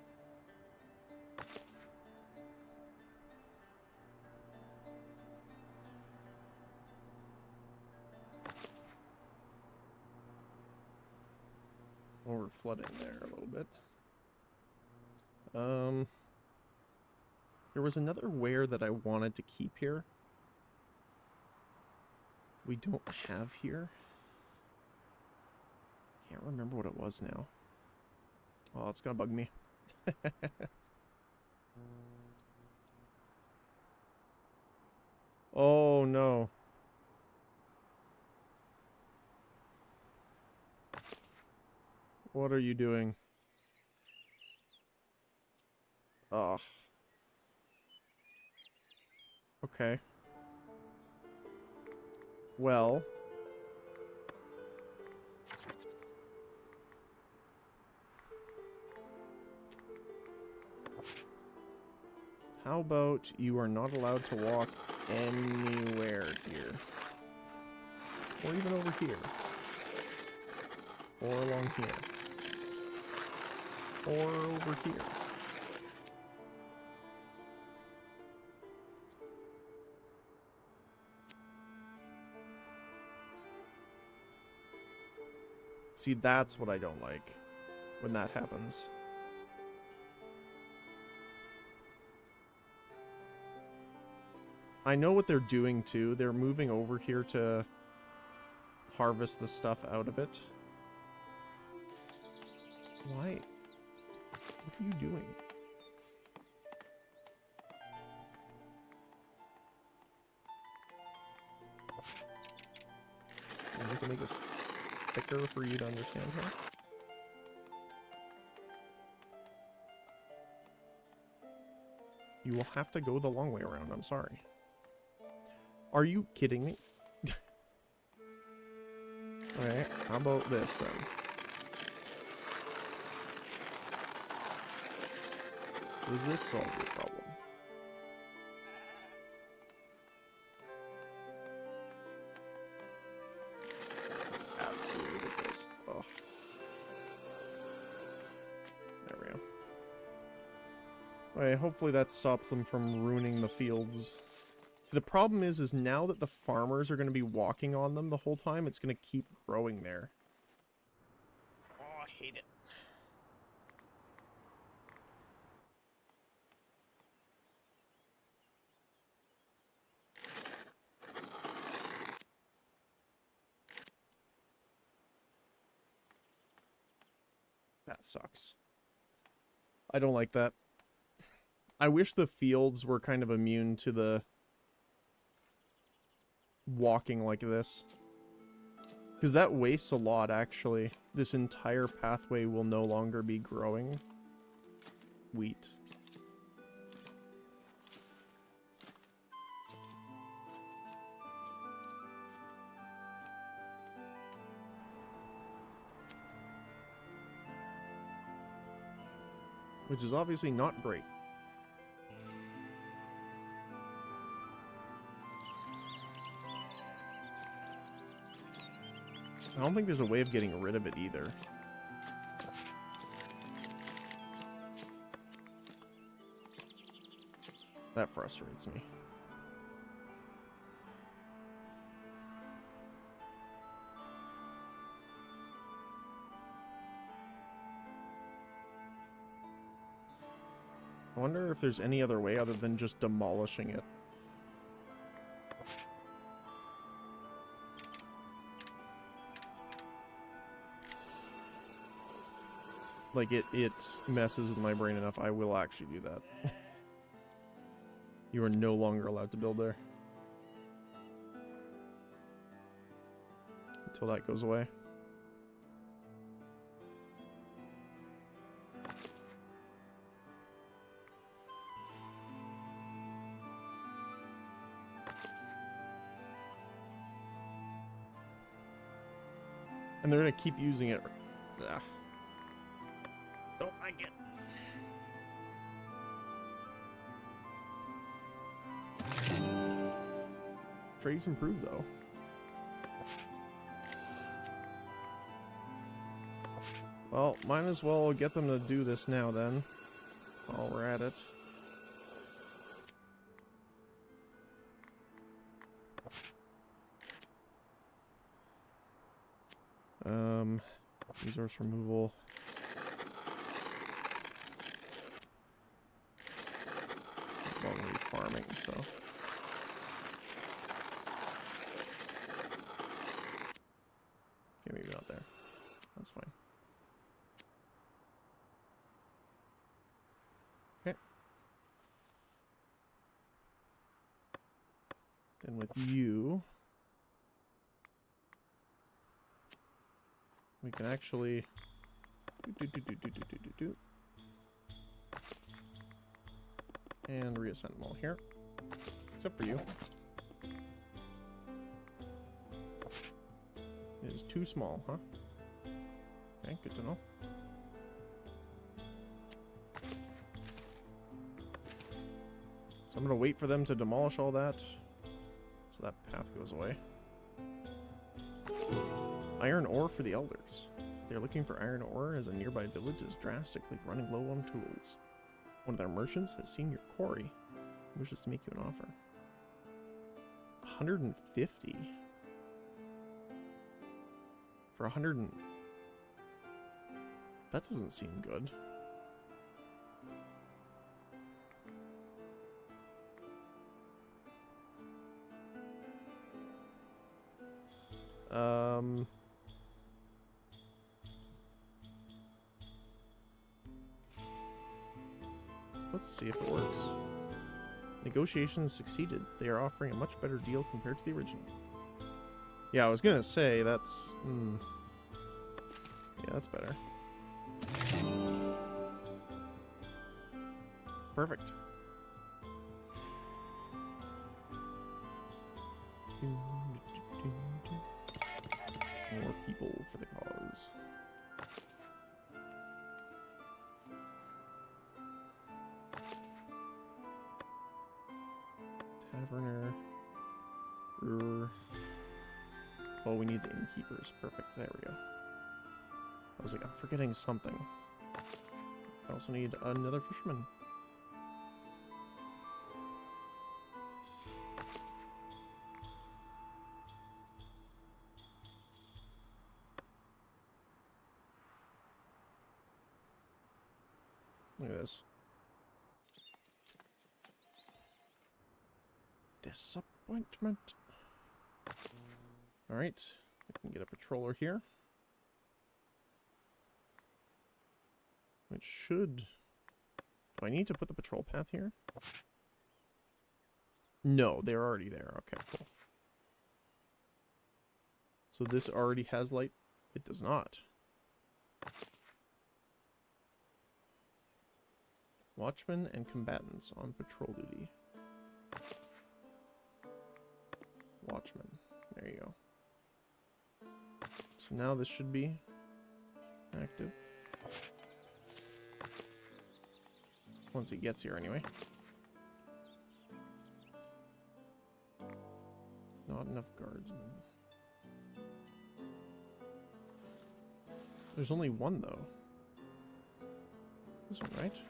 Well, we're flooding there a little bit. There was another ware that I wanted to keep here. We don't have here. Can't remember what it was now. Oh, it's gonna bug me. Oh no. What are you doing? Ugh. Okay. Well. How about you are not allowed to walk anywhere here? Or even over here. Or along here. Or over here. See, that's what I don't like when that happens. I know what they're doing too. They're moving over here to harvest the stuff out of it. Why? What are you doing? And we can make this thicker for you to understand here. You will have to go the long way around, I'm sorry. Are you kidding me? Alright, how about this then? Does this solve your problem? It's absolutely ridiculous. Oh. There we go. Alright, hopefully that stops them from ruining the fields. The problem is now that the farmers are going to be walking on them the whole time, it's going to keep growing there. Oh, I hate it. That sucks. I don't like that. I wish the fields were kind of immune to the walking like this. Because that wastes a lot, actually. This entire pathway will no longer be growing wheat. Which is obviously not great. I don't think there's a way of getting rid of it either. That frustrates me. I wonder if there's any other way other than just demolishing it. Like, it messes with my brain enough, I will actually do that. You are no longer allowed to build there. Until that goes away. And they're gonna keep using it. Ugh. Don't like it. Trade's improved though. Well, might as well get them to do this now then, while we're at it. Resource removal. It's all gonna be farming, so. Okay, maybe not there. That's fine. Okay. Then with you, we can actually and reassign them all here, except for you. It is too small, huh? Okay, good to know. So I'm gonna wait for them to demolish all that, so that path goes away. Iron ore for the elders. They're looking for iron ore as a nearby village is drastically running low on tools. One of their merchants has seen your quarry and wishes to make you an offer. 150 for 100 and... That doesn't seem good. Let's see if it works. Negotiations succeeded. They are offering a much better deal compared to the original. Yeah, I was gonna say that's. Yeah, that's better. Perfect. More people for the cause. Taverner. Brewer. Oh, we need the innkeepers. Perfect. There we go. I was like, I'm forgetting something. I also need another fisherman. Look at this. Disappointment. Alright. We can get a patroller here. Which should... Do I need to put the patrol path here? No, they're already there. Okay, cool. So this already has light? It does not. Watchmen and combatants on patrol duty. Watchmen. There you go. So now this should be active. Once he gets here, anyway. Not enough guardsmen. There's only one, though. This one, right?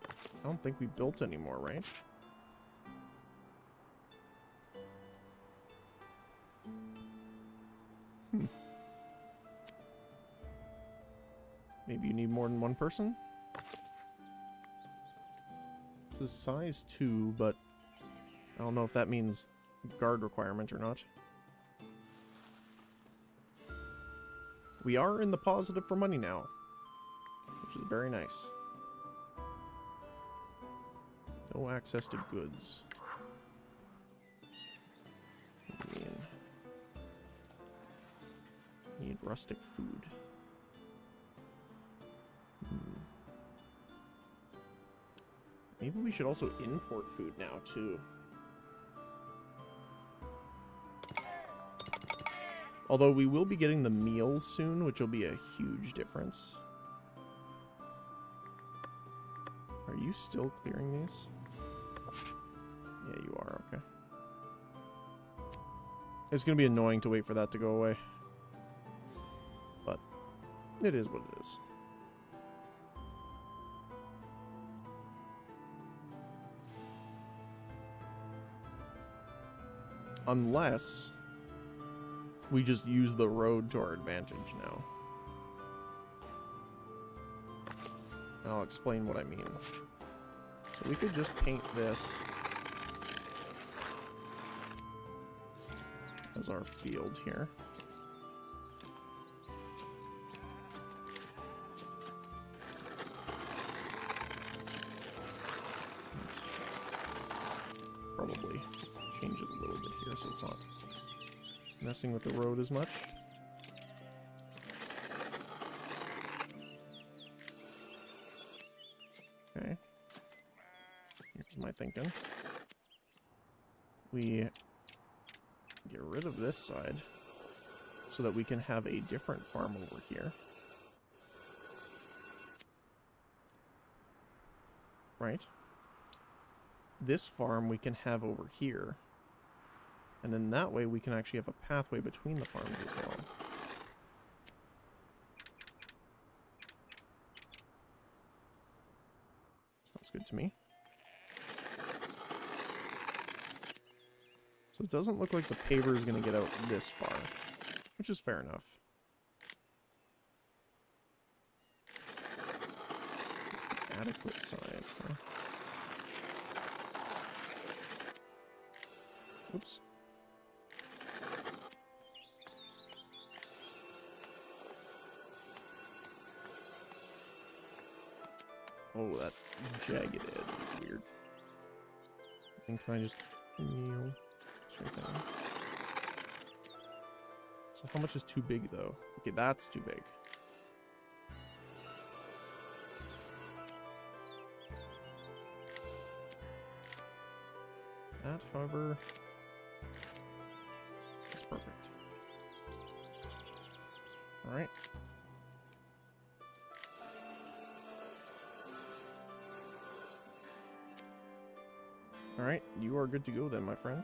I don't think we built any more, right? Maybe you need more than one person? It's a size 2, but I don't know if that means guard requirement or not. We are in the positive for money now, which is very nice. No access to goods. Need rustic food. Maybe we should also import food now, too. Although we will be getting the meals soon, which will be a huge difference. Are you still clearing these? Yeah, you are. Okay. It's going to be annoying to wait for that to go away. But it is what it is. Unless we just use the road to our advantage now. And I'll explain what I mean. So we could just paint this as our field here. Probably change it a little bit here so it's not messing with the road as much. Okay. Here's my thinking. We get rid of this side so that we can have a different farm over here. Right? This farm we can have over here. And then that way we can actually have a pathway between the farms as well. Sounds good to me. So it doesn't look like the paver is going to get out this far, which is fair enough. It's the adequate size, huh? Oops. Oh, that jagged edge is weird. And can I just Meal. Straight down. So how much is too big, though? Okay, that's too big. That, however, is perfect. Alright. Alright, you are good to go then, my friend.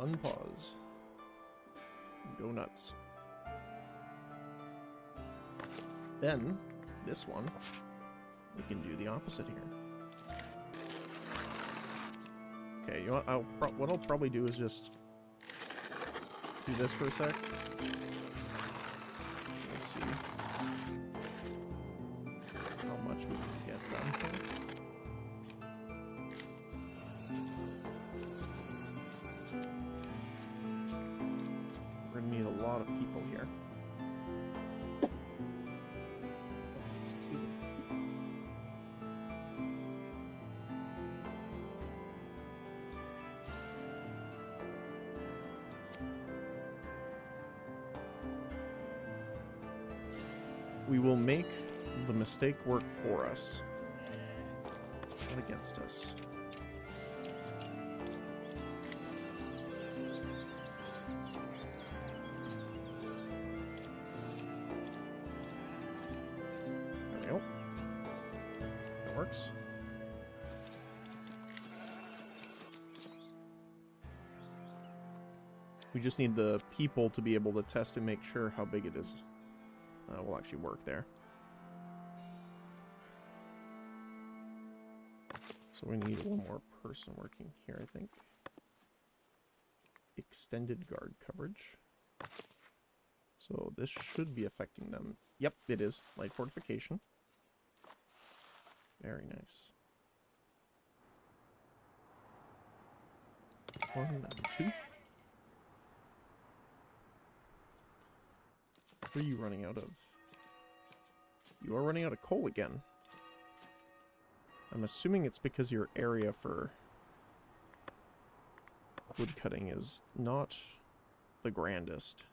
Unpause. Go nuts. Then, this one, we can do the opposite here. Okay, you know what? What I'll probably do is just do this for a sec. Let's see how much we can get done here. We're gonna need a lot of people here. Excuse me. We will make the mistake work for us, not against us. There we go. That works. We just need the people to be able to test and make sure how big it is. Will actually work there. So we need one more person working here, I think. Extended guard coverage. So this should be affecting them. Yep, it is. Light fortification. Very nice. 1 and 2. What are you running out of? You are running out of coal again. I'm assuming it's because your area for wood cutting is not the grandest.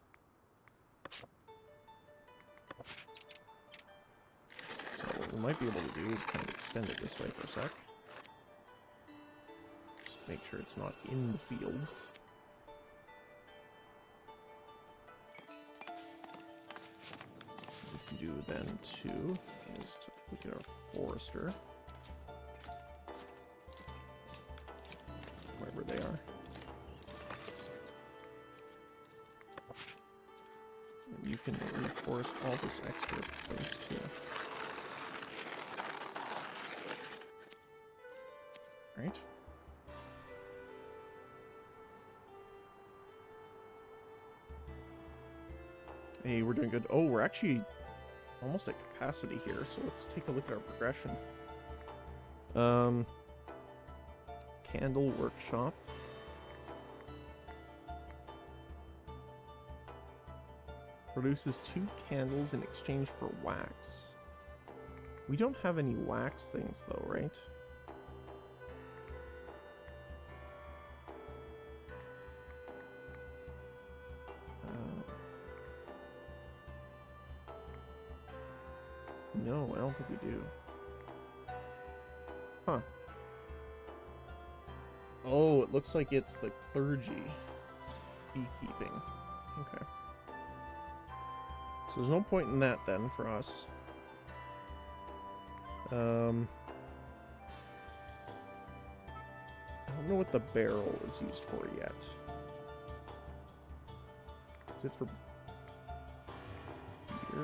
So what we might be able to do is kind of extend it this way for a sec. Just make sure it's not in the field. Do then too is to look at our forester, wherever they are, and you can reforest all this extra place too. Right. Hey, we're doing good. Oh, we're actually almost at capacity here, so let's take a look at our progression. Candle workshop. Produces 2 candles in exchange for wax. We don't have any wax things though, right? No, I don't think we do. Huh. Oh, it looks like it's the clergy beekeeping. Okay. So there's no point in that then for us. I don't know what the barrel is used for yet. Is it for beer?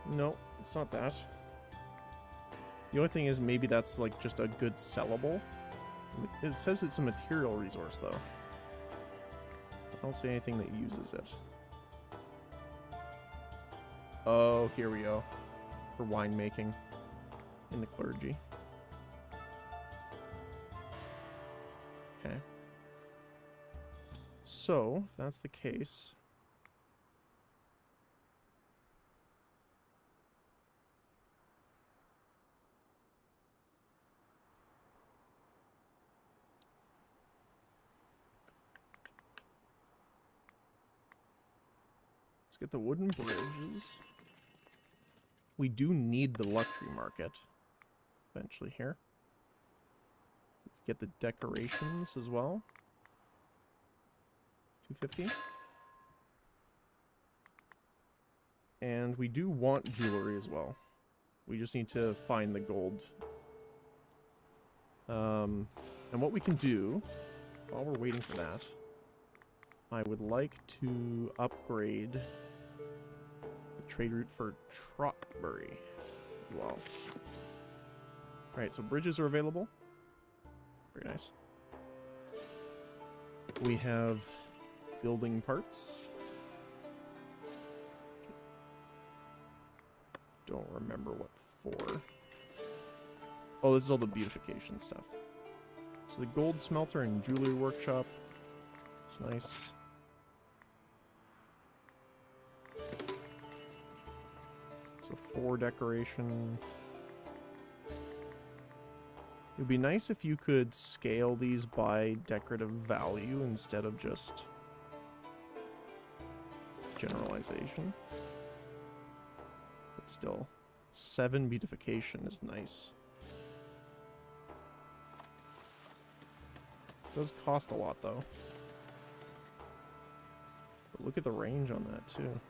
No, it's not that. The only thing is maybe that's like just a good sellable. It says it's a material resource though. I don't see anything that uses it. Oh, here we go. For winemaking in the clergy. Okay. So, if that's the case, let's get the wooden bridges. We do need the luxury market eventually here. Get the decorations as well. 250. And we do want jewelry as well. We just need to find the gold. And what we can do, while we're waiting for that, I would like to upgrade the trade route for Trotbury as well. Alright, so bridges are available. Very nice. We have building parts. Don't remember what for. Oh, this is all the beautification stuff. So the gold smelter and jewelry workshop. It's nice. So 4 decoration. It would be nice if you could scale these by decorative value instead of just generalization. But still, 7 beautification is nice. It does cost a lot though. But look at the range on that too.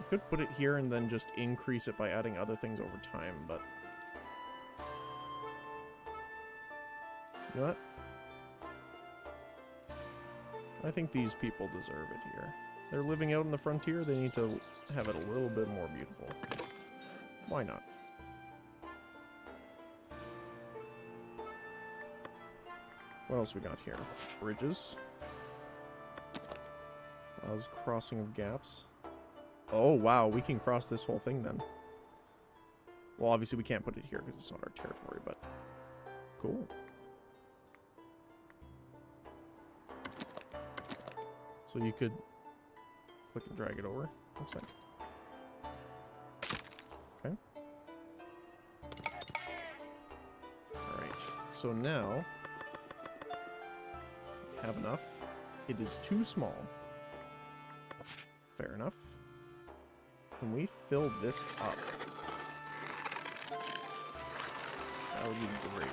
Could put it here and then just increase it by adding other things over time, but you know what? I think these people deserve it here. They're living out in the frontier, they need to have it a little bit more beautiful. Why not? What else we got here? Bridges. Allows crossing of gaps. Oh, wow, we can cross this whole thing then. Well, obviously we can't put it here because it's not our territory, but cool. So you could click and drag it over, looks like. Okay. Alright, so now we have enough. It is too small. Fair enough. Can we fill this up? That would be great.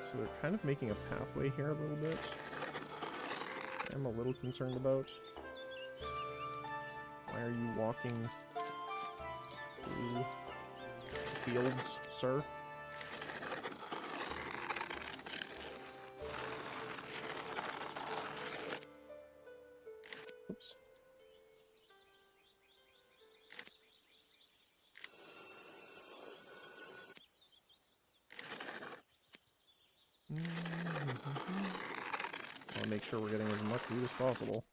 So they're kind of making a pathway here a little bit. I'm a little concerned about. Why are you walking through the fields, sir? Oops. I'll make sure we're getting as much loot as possible.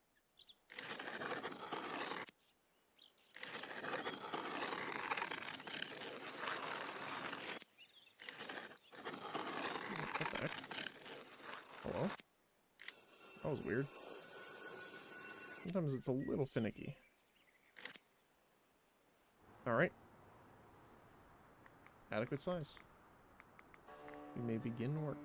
What the heck? Hello? That was weird. Sometimes it's a little finicky. Alright. Adequate size. We may begin work.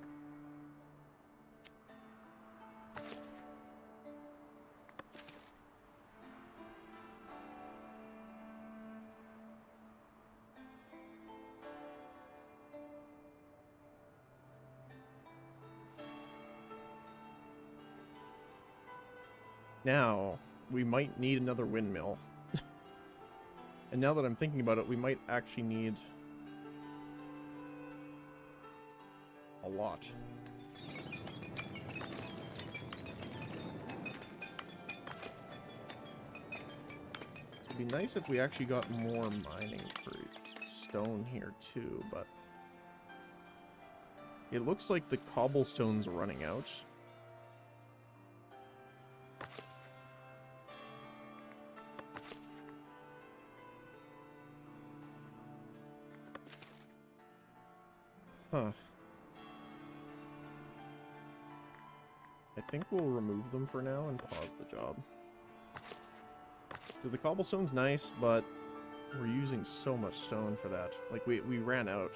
Now, we might need another windmill. And now that I'm thinking about it, we might actually need a lot. It'd be nice if we actually got more mining for stone here too, but It looks like the cobblestone's running out. Huh. I think we'll remove them for now and pause the job. Because the cobblestone's nice, but we're using so much stone for that. Like, we ran out.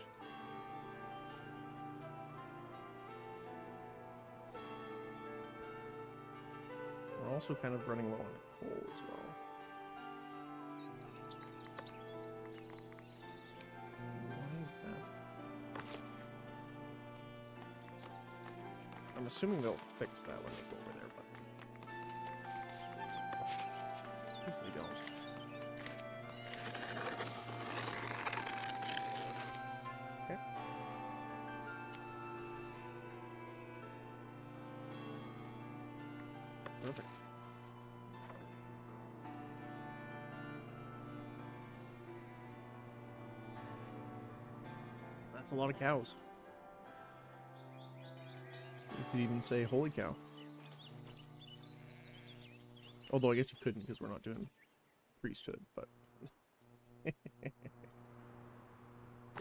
We're also kind of running low on coal as well. Why is that? I'm assuming they'll fix that when they go over there, but I guess they don't. Okay. Perfect. That's a lot of cows. You could even say, holy cow. Although I guess you couldn't because we're not doing priesthood, but...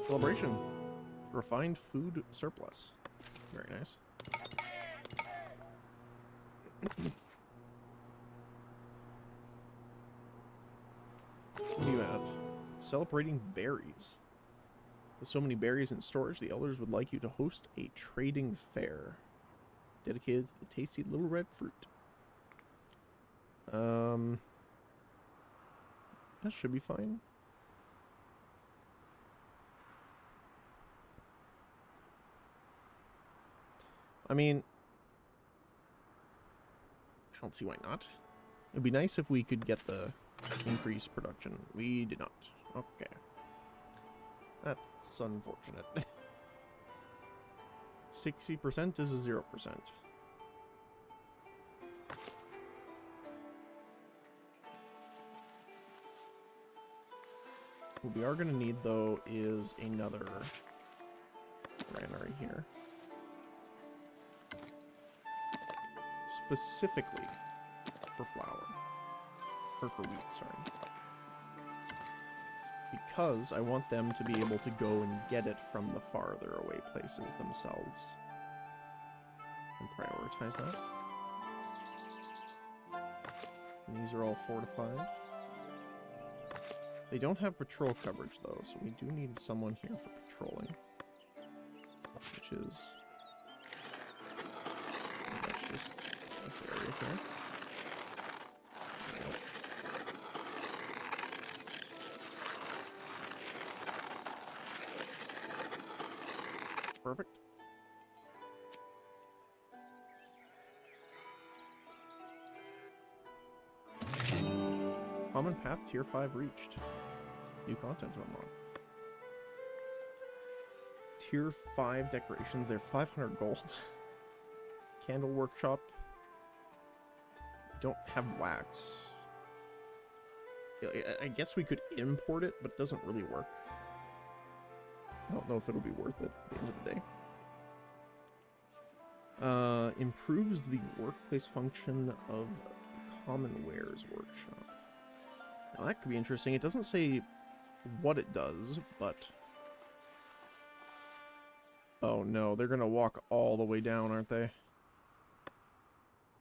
Celebration. Refined food surplus. Very nice. What do you have? Celebrating berries. With so many berries in storage, the elders would like you to host a trading fair dedicated to the tasty little red fruit. That should be fine. I mean, I don't see why not. It'd be nice if we could get the increased production. We did not. Okay. That's unfortunate. 60% is a 0%. What we are going to need, though, is another granary here. Specifically for flour. Or for wheat, sorry. Because I want them to be able to go and get it from the farther away places themselves. And prioritize that. And these are all fortified. They don't have patrol coverage, though, so we do need someone here for patrolling. Which is... that's just this area here. Perfect. Common Path Tier 5 reached. New content to unlock. Tier 5 decorations, they're 500 gold. Candle workshop. Don't have wax. I guess we could import it, but it doesn't really work. I don't know if it'll be worth it at the end of the day. Improves the workplace function of the Common Wares workshop. Now that could be interesting. It doesn't say what it does, but... oh no, they're gonna walk all the way down, aren't they?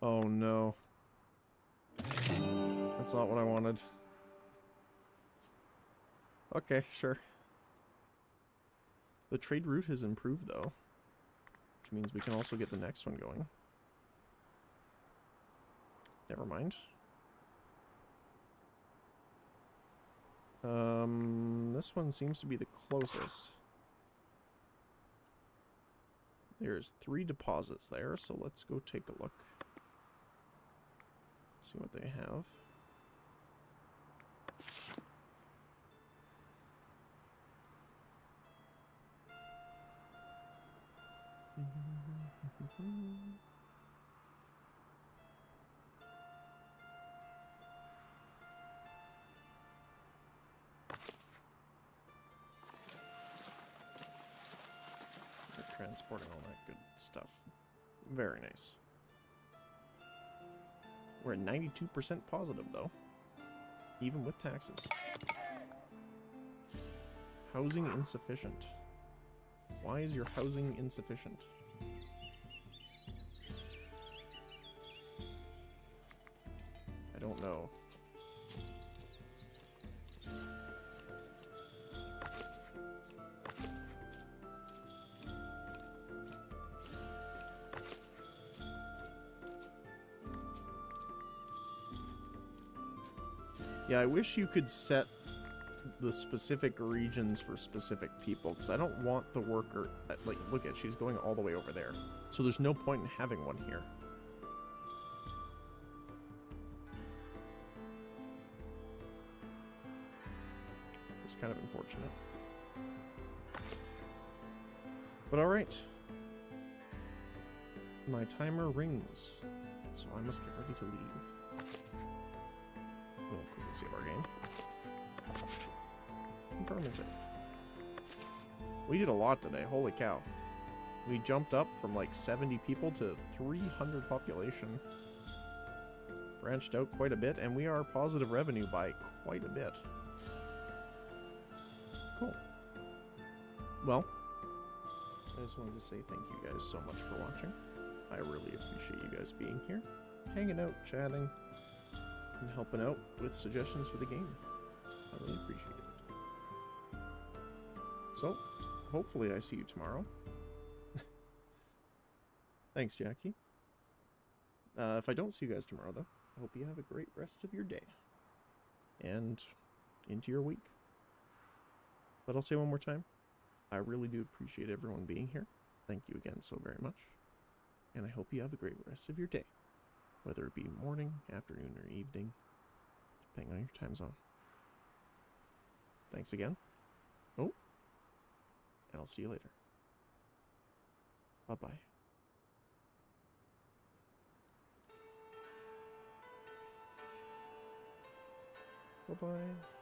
Oh no. That's not what I wanted. Okay, sure. The trade route has improved, though. Which means we can also get the next one going. Never mind. This one seems to be the closest. There's 3 deposits there, so let's go take a look. See what they have. transporting all that good stuff. Very nice. We're at 92% positive, though. Even with taxes. Housing insufficient. Why is your housing insufficient? I don't know. Yeah, I wish you could set the specific regions for specific people, because I don't want the worker... Like, look at, she's going all the way over there. So there's no point in having one here. It's kind of unfortunate. But alright. My timer rings, so I must get ready to leave. We'll quickly save our game. Confirm and save. We did a lot today, holy cow. We jumped up from like 70 people to 300 population. Branched out quite a bit, and we are positive revenue by quite a bit. Cool. Well, I just wanted to say thank you guys so much for watching. I really appreciate you guys being here, hanging out, chatting, and helping out with suggestions for the game. I really appreciate it. So, hopefully I see you tomorrow. Thanks, Jackie. If I don't see you guys tomorrow, though, I hope you have a great rest of your day. And into your week. But I'll say one more time, I really do appreciate everyone being here. Thank you again so very much. And I hope you have a great rest of your day. Whether it be morning, afternoon, or evening, depending on your time zone. Thanks again. Oh. And I'll see you later. Bye-bye. Bye-bye.